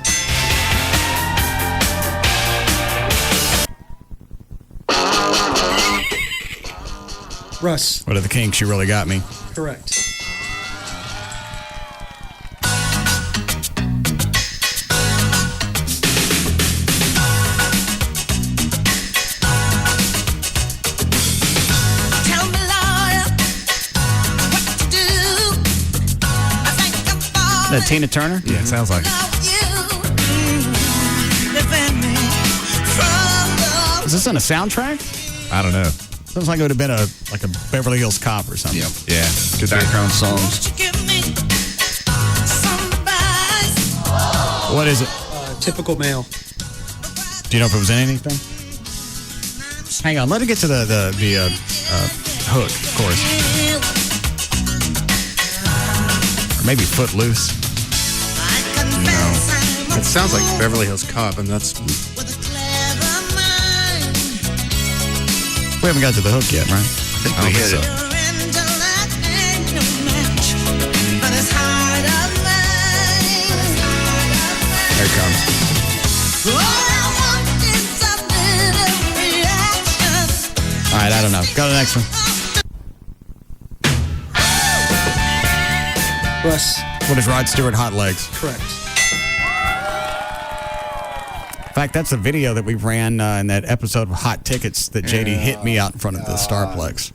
Russ. What are the kinks? You really got me. Correct. That Tina Turner? Yeah, it sounds like it. Is this on a soundtrack? I don't know. Sounds like it would have been a Beverly Hills Cop or something. Yep. Yeah. Good background songs. What is it? Typical male. Do you know if it was in anything? Hang on, let it get to the hook, of course. Or maybe Footloose. No. It sounds like Beverly Hills Cop, and that's... We haven't got to the hook yet, right? I think we hit it. Here it comes. All right, I don't know. Go to the next one. Russ. What is Rod Stewart Hot Legs? Correct. In fact, that's a video that we ran in that episode of Hot Tickets that JD hit me out in front of the Starplex.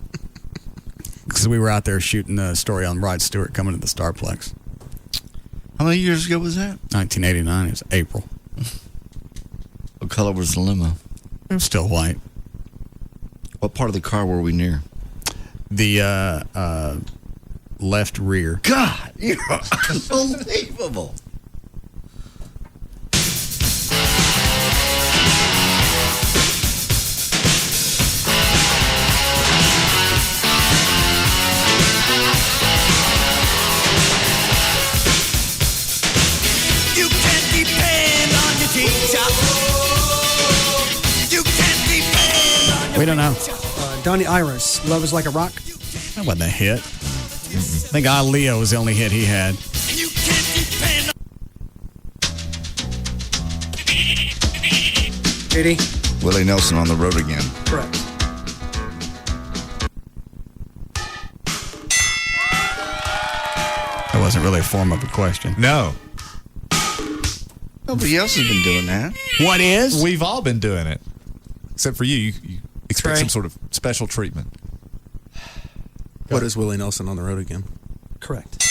Because we were out there shooting a story on Rod Stewart coming to the Starplex. How many years ago was that? 1989. It was April. What color was the limo? It was still white. What part of the car were we near? The left rear. God, you're unbelievable. You can depend on your teacher. You can depend on your We don't know. Donnie Iris, Love is Like a Rock. That wasn't a hit. I think Ah Leo was the only hit he had. You can depend on JD. Willie Nelson on the road again. Correct. wasn't really a form of a question. No. Nobody else has been doing that. What is? We've all been doing it. Except for you. You expect Trey. some sort of special treatment. What is Willie Nelson on the road again? Correct.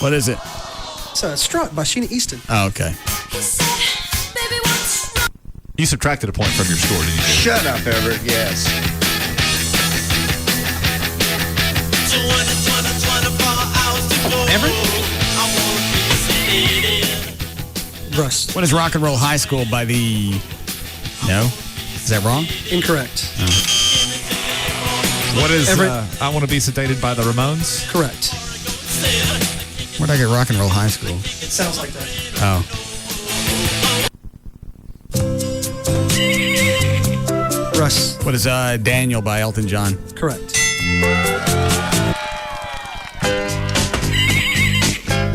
What is it? It's Strut by Sheena Easton. Oh, okay. You subtracted a point from your score, didn't you? Shut up, Everett. Yes. Everett? Russ. What is Rock and Roll High School by the... No? Is that wrong? Incorrect. What is Everett? I Want to Be Sedated by the Ramones? Correct. Where'd I get Rock and Roll High School? It sounds like that. Oh. Russ. What is Daniel by Elton John? Correct.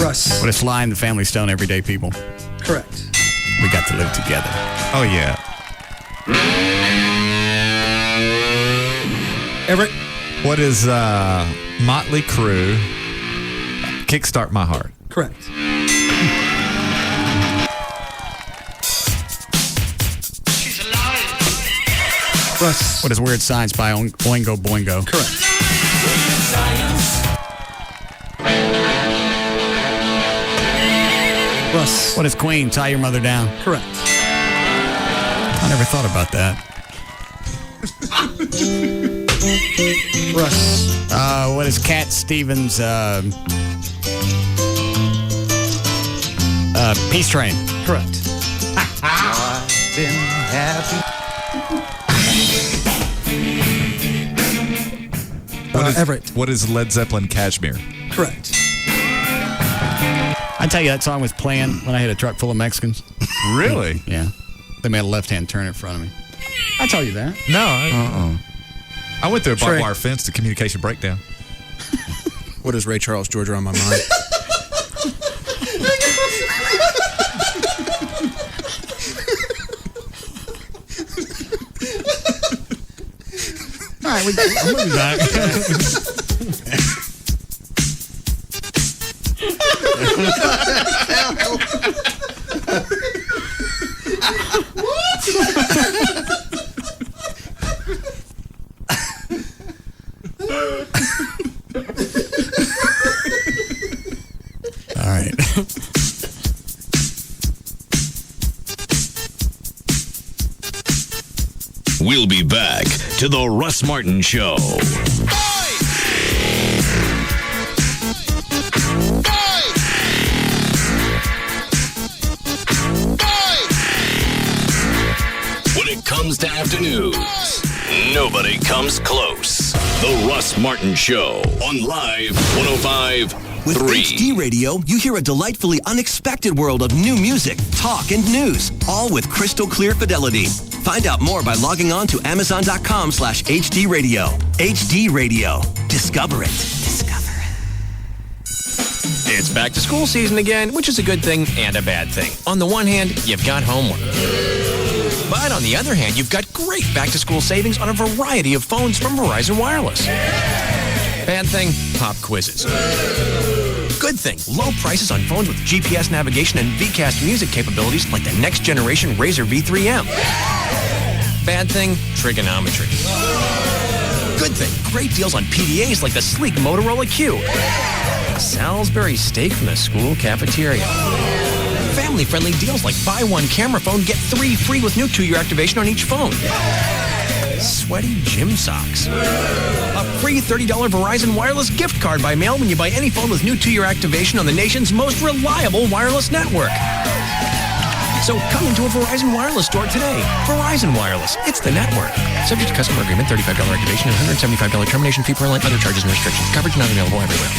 Russ. What is Sly and the Family Stone, Everyday People? Correct. We got to live together. Oh, yeah. Everett. What is Motley Crue? Kickstart My Heart. Correct. Russ. What is Weird Science by Oingo Boingo? Correct. Russ. What is Queen, Tie Your Mother Down? Correct. I never thought about that. Russ. What is Cat Stevens' Peace Train? Correct. I've been happy. Everett. What is Led Zeppelin Cashmere? Correct. I tell you, that song was playing when I had a truck full of Mexicans. Really? Yeah. They made a left-hand turn in front of me. I told you that. No. I went through a barbed Trey. wire fence to communication breakdown. What is Ray Charles, Georgia on my mind? All right, we'll be back. All right. We'll be back to the Russ Martin Show. When it comes to afternoons, nobody comes close. The Russ Martin Show on Live 105.3. With HD Radio, you hear a delightfully unexpected world of new music, talk, and news, all with crystal clear fidelity. Find out more by logging on to Amazon.com/HD Radio. HD Radio. Discover it. It's back to school season again, which is a good thing and a bad thing. On the one hand, you've got homework. But on the other hand, you've got great back-to-school savings on a variety of phones from Verizon Wireless. Bad thing, pop quizzes. Good thing, low prices on phones with GPS navigation and VCast music capabilities like the next-generation Razer V3M. Bad thing, trigonometry. Good thing, great deals on PDAs like the sleek Motorola Q. Salisbury steak from the school cafeteria. Family-friendly deals like buy one camera phone, get 3 free with new 2-year activation on each phone. Sweaty gym socks. A free $30 Verizon Wireless gift card by mail when you buy any phone with new 2-year activation on the nation's most reliable wireless network. So come into a Verizon Wireless store today. Verizon Wireless, it's the network. Subject to customer agreement, $35 activation, and $175 termination fee per line, other charges and restrictions. Coverage not available everywhere.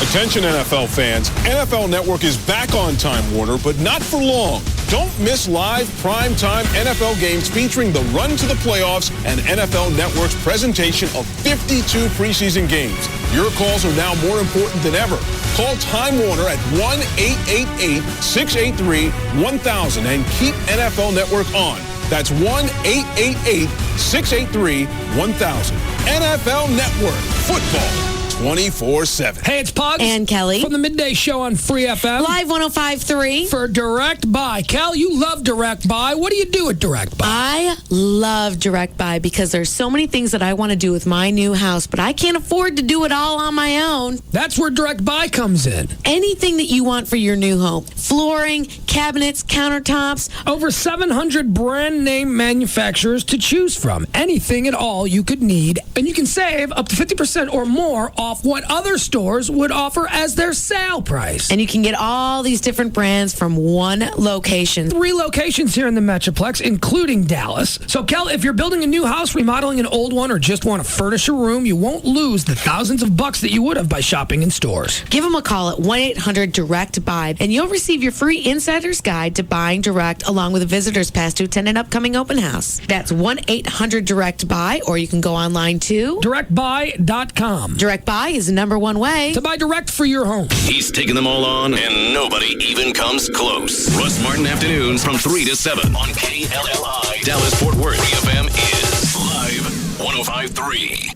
Attention NFL fans, NFL Network is back on Time Warner, but not for long. Don't miss live primetime NFL games featuring the run to the playoffs and NFL Network's presentation of 52 preseason games. Your calls are now more important than ever. Call Time Warner at 1-888-683-1000 and keep NFL Network on. That's 1-888-683-1000. NFL Network. Football 24/7. Hey, it's Pugs. And Kelly. From the Midday Show on Free FM. Live 105.3. For Direct Buy. Cal, you love Direct Buy. What do you do at Direct Buy? I love Direct Buy because there's so many things that I want to do with my new house, but I can't afford to do it all on my own. That's where Direct Buy comes in. Anything that you want for your new home. Flooring, cabinets, countertops. Over 700 brand name manufacturers to choose from. Anything at all you could need. And you can save up to 50% or more off what other stores would offer as their sale price. And you can get all these different brands from one location. 3 locations here in the Metroplex, including Dallas. So, Kel, if you're building a new house, remodeling an old one, or just want to furnish a room, you won't lose the thousands of bucks that you would have by shopping in stores. Give them a call at 1-800-DIRECT-BUY, and you'll receive your free insider's guide to buying direct, along with a visitor's pass to attend an upcoming open house. That's 1-800-DIRECT-BUY, or you can go online to directbuy.com. Direct Buy is the #1 way to buy direct for your home. He's taking them all on, and nobody even comes close. Russ Martin Afternoons from 3 to 7 on KLLI. Dallas Fort Worth FM is live 105.3.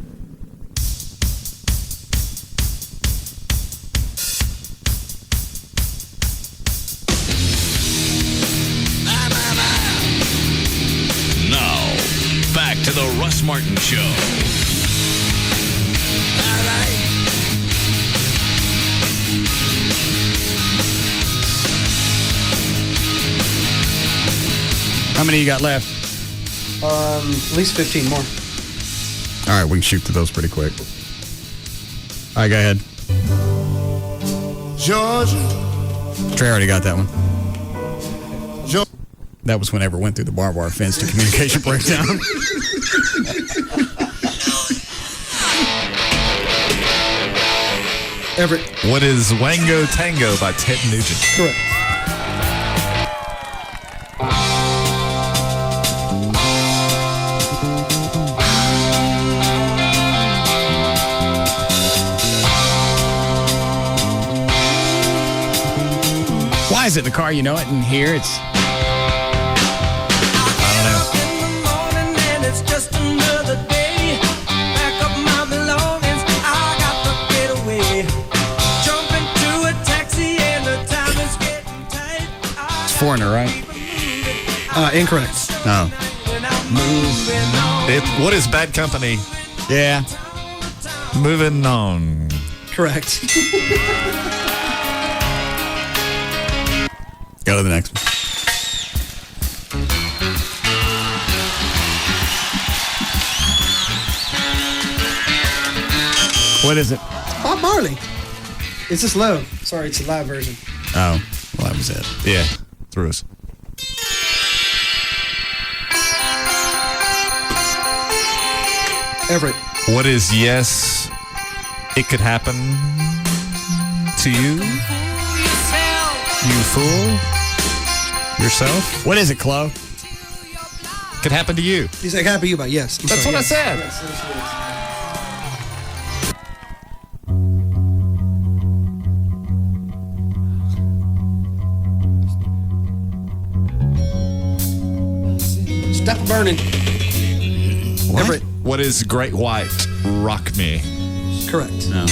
Now, back to the Russ Martin Show. How many you got left? At least 15 more. All right, we can shoot through those pretty quick. All right, go ahead. Georgia. Trey already got that one. That was whenever went through the barbed wire fence to communication breakdown. Everett. What is Wango Tango by Ted Nugent? Correct. Why is it the car you know it and here it's... It's just another day. Pack up my belongings. I got to get away. Jump into a taxi and the time is getting tight. It's Foreigner, right? Incorrect. No. What is Bad Company? Yeah. Moving on. Correct. Go to the next one. What is it? Bob Marley. It's just low. Sorry, it's a live version. Oh, well, that was it. Yeah, through us. Everett. What is yes, it could happen to you? You fool yourself? What is it, Chloe? Could happen to you. He's like, happy you about yes. That's what I said. Yes. Stop burning. What? Everett. What is Great White? Rock Me. Correct. No.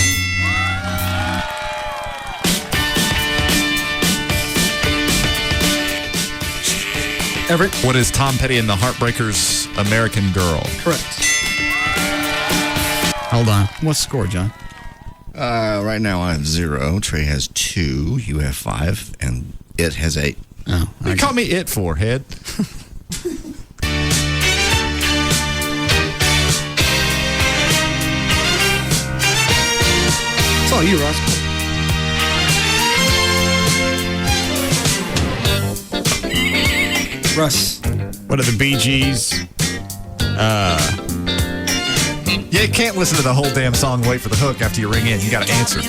Everett. What is Tom Petty and the Heartbreakers' American Girl? Correct. Hold on. What's the score, John? Right now I have 0. Trey has 2. You have 5. And it has 8. Oh. What do you call me it for, head? It's all you, Ross. Russ. What are the Bee Gees? Yeah, you can't listen to the whole damn song, wait for the hook after you ring in. You got to answer.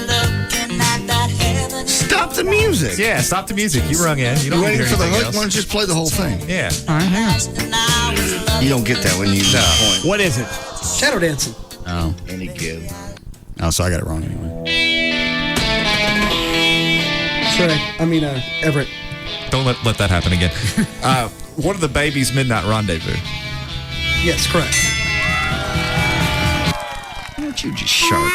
Stop the music. Yeah, stop the music. You rung in. You don't You're need to waiting hear for the anything hook. else. Why don't you just play the whole thing? Yeah. All right, hang on. You don't get that when you point. What is it? Shadow dancing. Oh. Any give. Oh, so I got it wrong anyway. Everett. Don't let that happen again. What are the Babies' Midnight Rendezvous? Yes, correct. Why don't you just sharp?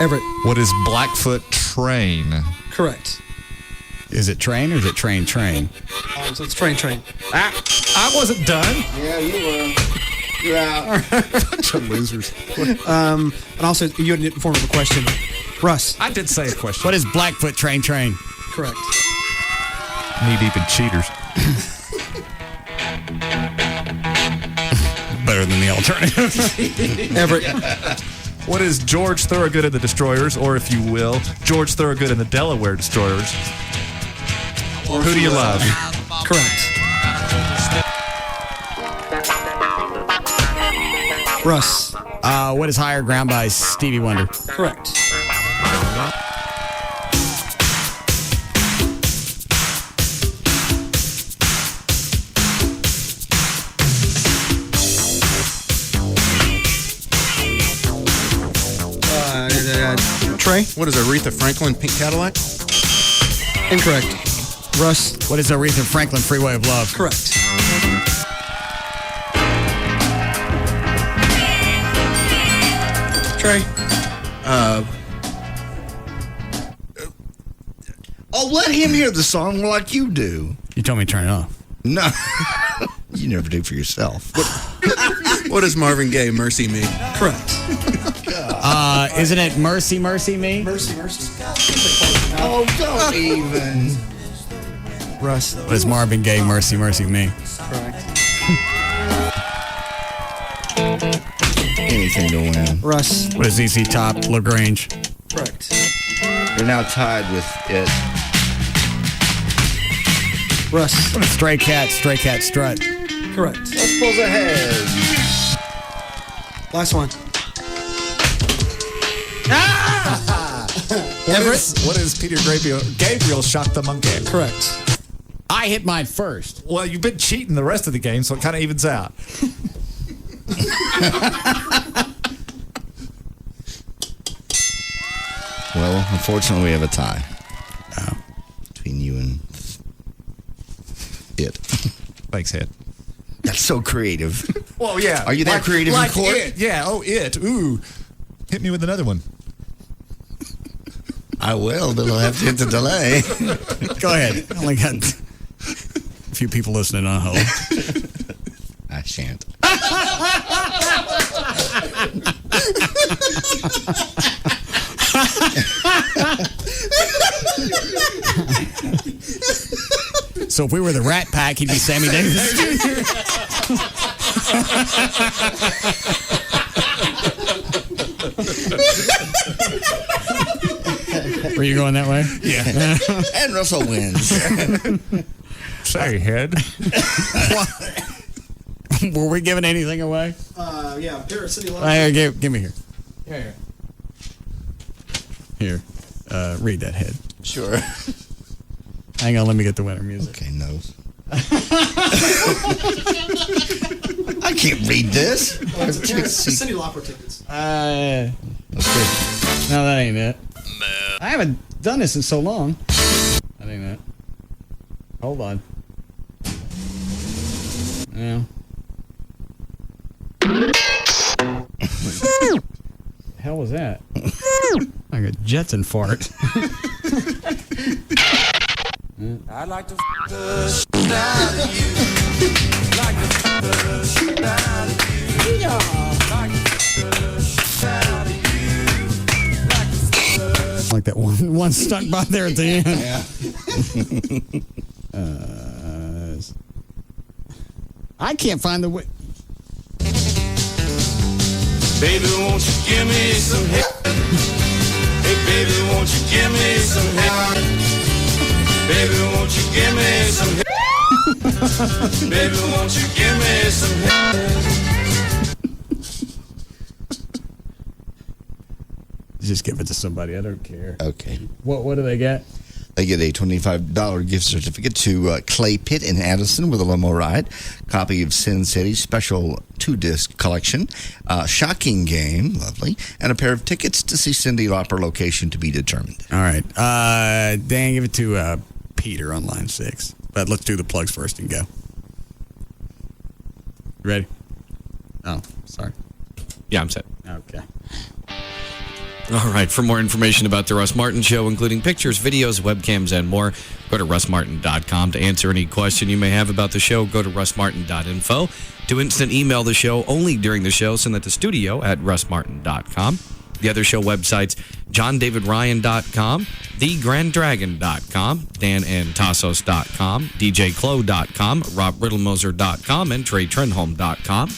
Everett. What is Blackfoot Train? Correct. Is it train or is it train? So it's train. I wasn't done. Yeah, you were. You're out. Bunch of losers. And also, you had in form of a question. Russ. I did say a question. What is Blackfoot train? Correct. Knee deep in cheaters. Better than the alternative. Everett. What is George Thorogood in the Destroyers, or if you will, George Thorogood in the Delaware Destroyers? Who do you love? Correct. Russ. What is Higher Ground by Stevie Wonder? Correct. Trey. What is Aretha Franklin Pink Cadillac? Incorrect. Russ. What is Aretha Franklin Freeway of Love? Correct. Trey. Oh, let him hear the song like you do. You told me to turn it off. No. You never do for yourself. What is Marvin Gaye, Mercy Me? Correct. Isn't it Mercy, Mercy Me? Mercy. Oh, don't even. Russ. What is Marvin Gaye, Mercy, Mercy Me? Correct. Anything to win. Russ. What is ZZ Top, LaGrange? Correct. You're now tied with it. Russ. What is Stray Cat, Strut? Correct. Let's pull ahead. Last one. What is Peter Gabriel Shot the Monkey? Correct. I hit mine first. Well, you've been cheating the rest of the game, so it kind of evens out. Well, unfortunately, we have a tie. Between you and it. Thanks, Head. That's so creative. Well, yeah. Are you that creative in court? It. Yeah, it. Ooh. Hit me with another one. I will, but I'll have to hit the delay. Go ahead. I only got a few people listening on hold. I shan't. So if we were the Rat Pack, he'd be Sammy Davis. Were you going that way? Yeah. And Russell wins. Sorry, Head. Were we giving anything away? Yeah. Paris City Live. Give me here. Here. Read that, Head. Sure. Hang on, let me get the winner music. Okay, nose. I can't read this. City Opera tickets. No, that ain't it. I haven't done this in so long. That ain't it. Hold on. Yeah. The hell was that? Like a Jetson fart. I'd like to the shit out of you. Like to the shit out of you. Like to the shit out of you. Like that one stuck by there at the end. Yeah. I can't find the way. Baby, won't you give me some head? Hey, baby, won't you give me some head? Baby, won't you give me some head? Baby, won't you give me some head? Just give it to somebody. I don't care. Okay. What do they get? They get a $25 gift certificate to Clay Pit in Addison with a limo ride, copy of Sin City's special 2-disc collection, Shocking Game, lovely, and a pair of tickets to see Cyndi Lauper, location to be determined. All right. Dan, give it to Peter on line 6. But let's do the plugs first and go. Ready? Oh, sorry. Yeah, I'm set. Okay. All right. For more information about the Russ Martin Show, including pictures, videos, webcams, and more, go to russmartin.com. To answer any question you may have about the show, go to russmartin.info. To instant email the show only during the show, send it to studio at russmartin.com. The other show websites, johndavidryan.com, thegranddragon.com, danandtassos.com, djclo.com, robriddlemoser.com, and treytrenholm.com.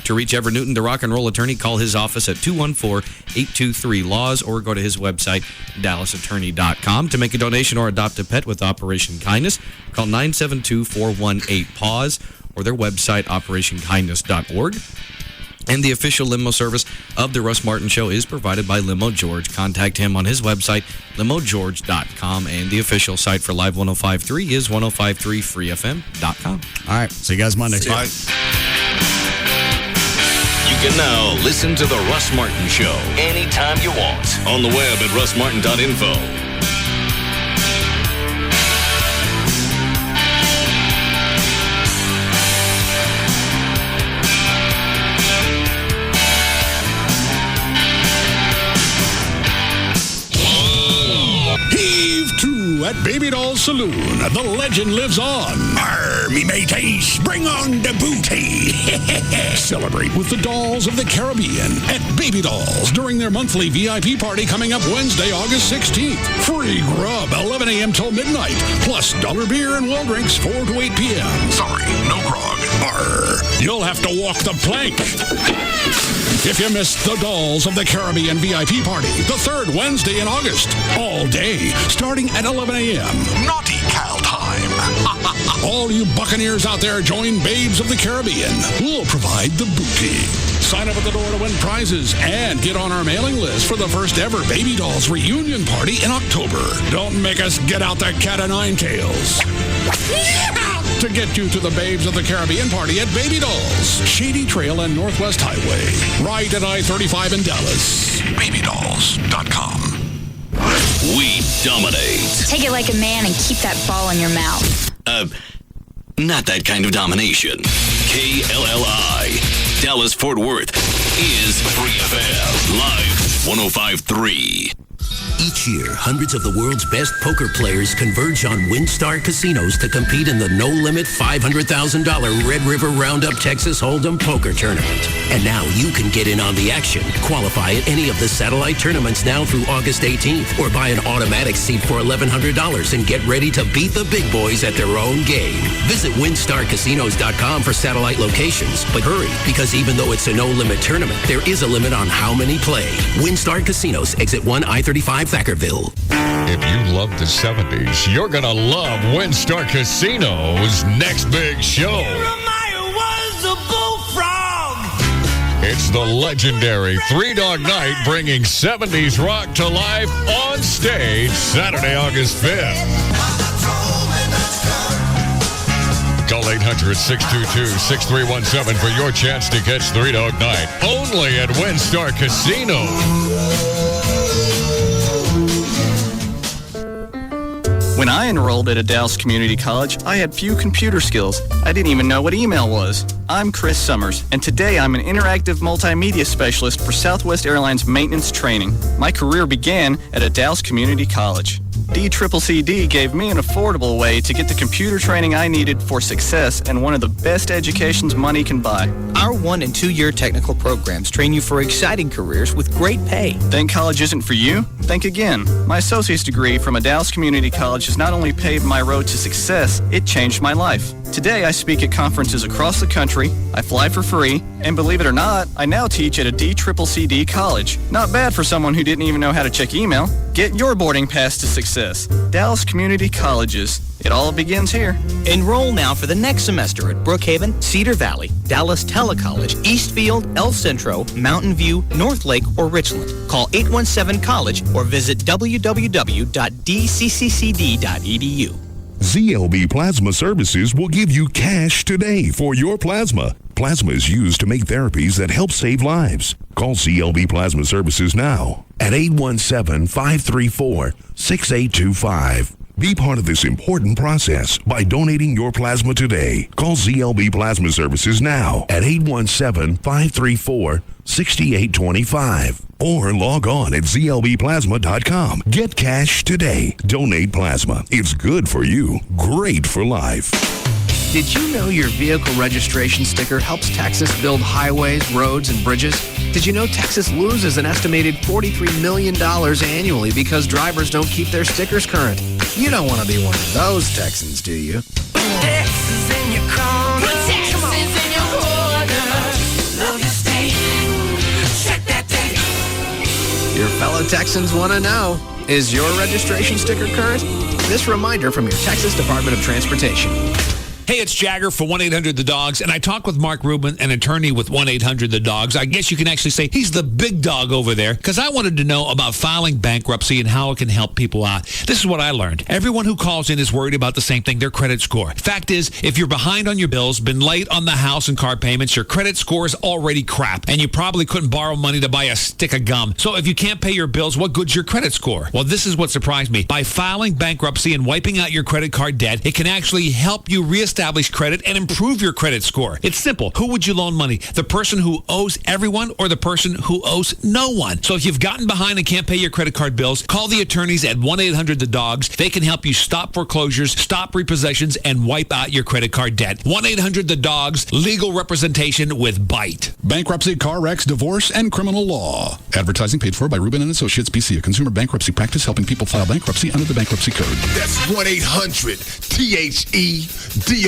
To reach Ever Newton, the rock and roll attorney, call his office at 214-823-LAWS or go to his website, dallasattorney.com. To make a donation or adopt a pet with Operation Kindness, call 972-418-PAWS or their website, operationkindness.org. And the official limo service of the Russ Martin Show is provided by Limo George. Contact him on his website, limogeorge.com, and the official site for Live 105.3 is 105.3freefm.com. All right. See you guys Monday. Bye. You can now listen to The Russ Martin Show anytime you want on the web at russmartin.info. At Baby Doll Saloon, the legend lives on. Arr, me mateys, bring on the booty. Celebrate with the Dolls of the Caribbean at Baby Dolls during their monthly VIP party coming up Wednesday, August 16th. Free grub, 11 a.m. till midnight, plus dollar beer and well drinks 4 to 8 p.m. Sorry, no grog. Arr, you'll have to walk the plank. If you missed the Dolls of the Caribbean VIP party, the third Wednesday in August, all day, starting at 11 a.m. Naughty Cal time. All you Buccaneers out there, join Babes of the Caribbean. We'll provide the booty. Sign up at the door to win prizes and get on our mailing list for the first ever Baby Dolls reunion party in October. Don't make us get out the cat o' nine tails. To get you to the Babes of the Caribbean party at Baby Dolls, Shady Trail and Northwest Highway, right at I-35 in Dallas. BabyDolls.com. We dominate. Take it like a man and keep that ball in your mouth. Not that kind of domination. KLLI, Dallas-Fort Worth, is Free FM, live 105.3. Each year, hundreds of the world's best poker players converge on WinStar casinos to compete in the no-limit $500,000 Red River Roundup Texas Hold'em Poker Tournament. And now you can get in on the action. Qualify at any of the satellite tournaments now through August 18th, or buy an automatic seat for $1,100 and get ready to beat the big boys at their own game. Visit WinStarCasinos.com for satellite locations. But hurry, because even though it's a no-limit tournament, there is a limit on how many play. WinStar Casinos, exit 1 I-35 Thackerville. If you love the 70s, you're going to love WinStar Casino's next big show. It's the legendary Three Dog Night, bringing 70s rock to life on stage Saturday, August 5th. Call 800-622-6317 for your chance to catch Three Dog Night, only at WinStar Casino. When I enrolled at a Dallas community college, I had few computer skills. I didn't even know what email was. I'm Chris Summers, and today I'm an interactive multimedia specialist for Southwest Airlines maintenance training. My career began at a Dallas community college. DCCCD gave me an affordable way to get the computer training I needed for success and one of the best educations money can buy. Our 1- and 2-year technical programs train you for exciting careers with great pay. Think college isn't for you? Think again. My associate's degree from a Dallas community college has not only paved my road to success, it changed my life. Today, I speak at conferences across the country, I fly for free, and believe it or not, I now teach at a DCCCD college. Not bad for someone who didn't even know how to check email. Get your boarding pass to success. Dallas Community Colleges. It all begins here. Enroll now for the next semester at Brookhaven, Cedar Valley, Dallas Telecollege, Eastfield, El Centro, Mountain View, North Lake, or Richland. Call 817-COLLEGE or visit www.dcccd.edu. ZLB Plasma Services will give you cash today for your plasma. Plasma is used to make therapies that help save lives. Call ZLB Plasma Services now at 817-534-6825. Be part of this important process by donating your plasma today. Call ZLB Plasma Services now at 817-534-6825. Or log on at zlbplasma.com. Get cash today. Donate plasma. It's good for you. Great for life. Did you know your vehicle registration sticker helps Texas build highways, roads, and bridges? Did you know Texas loses an estimated $43 million annually because drivers don't keep their stickers current? You don't want to be one of those Texans, do you? Texas in your corner. Texas in your corner. Love your state. Check that tape. Your fellow Texans want to know, is your registration sticker current? This reminder from your Texas Department of Transportation. Hey, it's Jagger for 1-800-THE-DOGS, and I talked with Mark Rubin, an attorney with 1-800-THE-DOGS. I guess you can actually say he's the big dog over there, because I wanted to know about filing bankruptcy and how it can help people out. This is what I learned. Everyone who calls in is worried about the same thing, their credit score. Fact is, if you're behind on your bills, been late on the house and car payments, your credit score is already crap, and you probably couldn't borrow money to buy a stick of gum. So if you can't pay your bills, what good's your credit score? Well, this is what surprised me. By filing bankruptcy and wiping out your credit card debt, it can actually help you reestablish credit and improve your credit score. It's simple. Who would you loan money? The person who owes everyone or the person who owes no one? So if you've gotten behind and can't pay your credit card bills, call the attorneys at 1-800-THE-DOGS. They can help you stop foreclosures, stop repossessions, and wipe out your credit card debt. 1-800-THE-DOGS. Legal representation with Bite. Bankruptcy, car wrecks, divorce, and criminal law. Advertising paid for by Rubin & Associates, BC, a consumer bankruptcy practice helping people file bankruptcy under the Bankruptcy Code. That's 1-800-THE-DOG.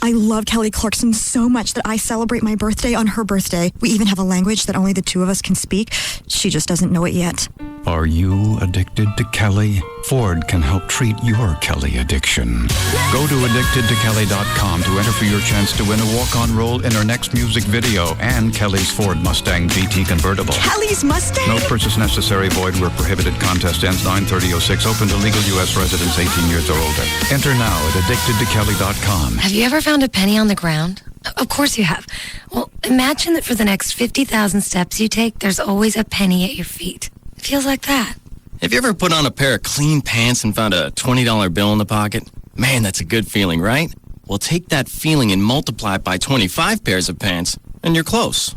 I love Kelly Clarkson so much that I celebrate my birthday on her birthday. We even have a language that only the two of us can speak. She just doesn't know it yet. Are you addicted to Kelly? Ford can help treat your Kelly addiction. Go to addictedtokelly.com to enter for your chance to win a walk-on role in her next music video and Kelly's Ford Mustang GT convertible. Kelly's Mustang? No purchase necessary. Void where prohibited. Contest ends 9/30/06. Open to legal U.S. residents 18 years or older. Enter now at addictedtokelly.com. Have you ever found a penny on the ground? Of course you have. Well, imagine that for the next 50,000 steps you take, there's always a penny at your feet. It feels like that. Have you ever put on a pair of clean pants and found a $20 bill in the pocket? Man, that's a good feeling, right? Well, take that feeling and multiply it by 25 pairs of pants, and you're close.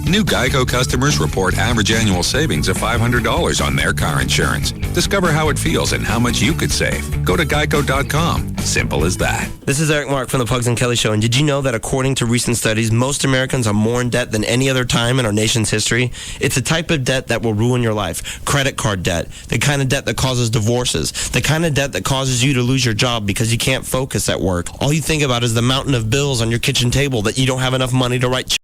New Geico customers report average annual savings of $500 on their car insurance. Discover how it feels and how much you could save. Go to geico.com. Simple as that. This is Eric Mark from the Pugs and Kelly Show. And did you know that according to recent studies, most Americans are more in debt than any other time in our nation's history? It's a type of debt that will ruin your life. Credit card debt. The kind of debt that causes divorces. The kind of debt that causes you to lose your job because you can't focus at work. All you think about is the mountain of bills on your kitchen table that you don't have enough money to write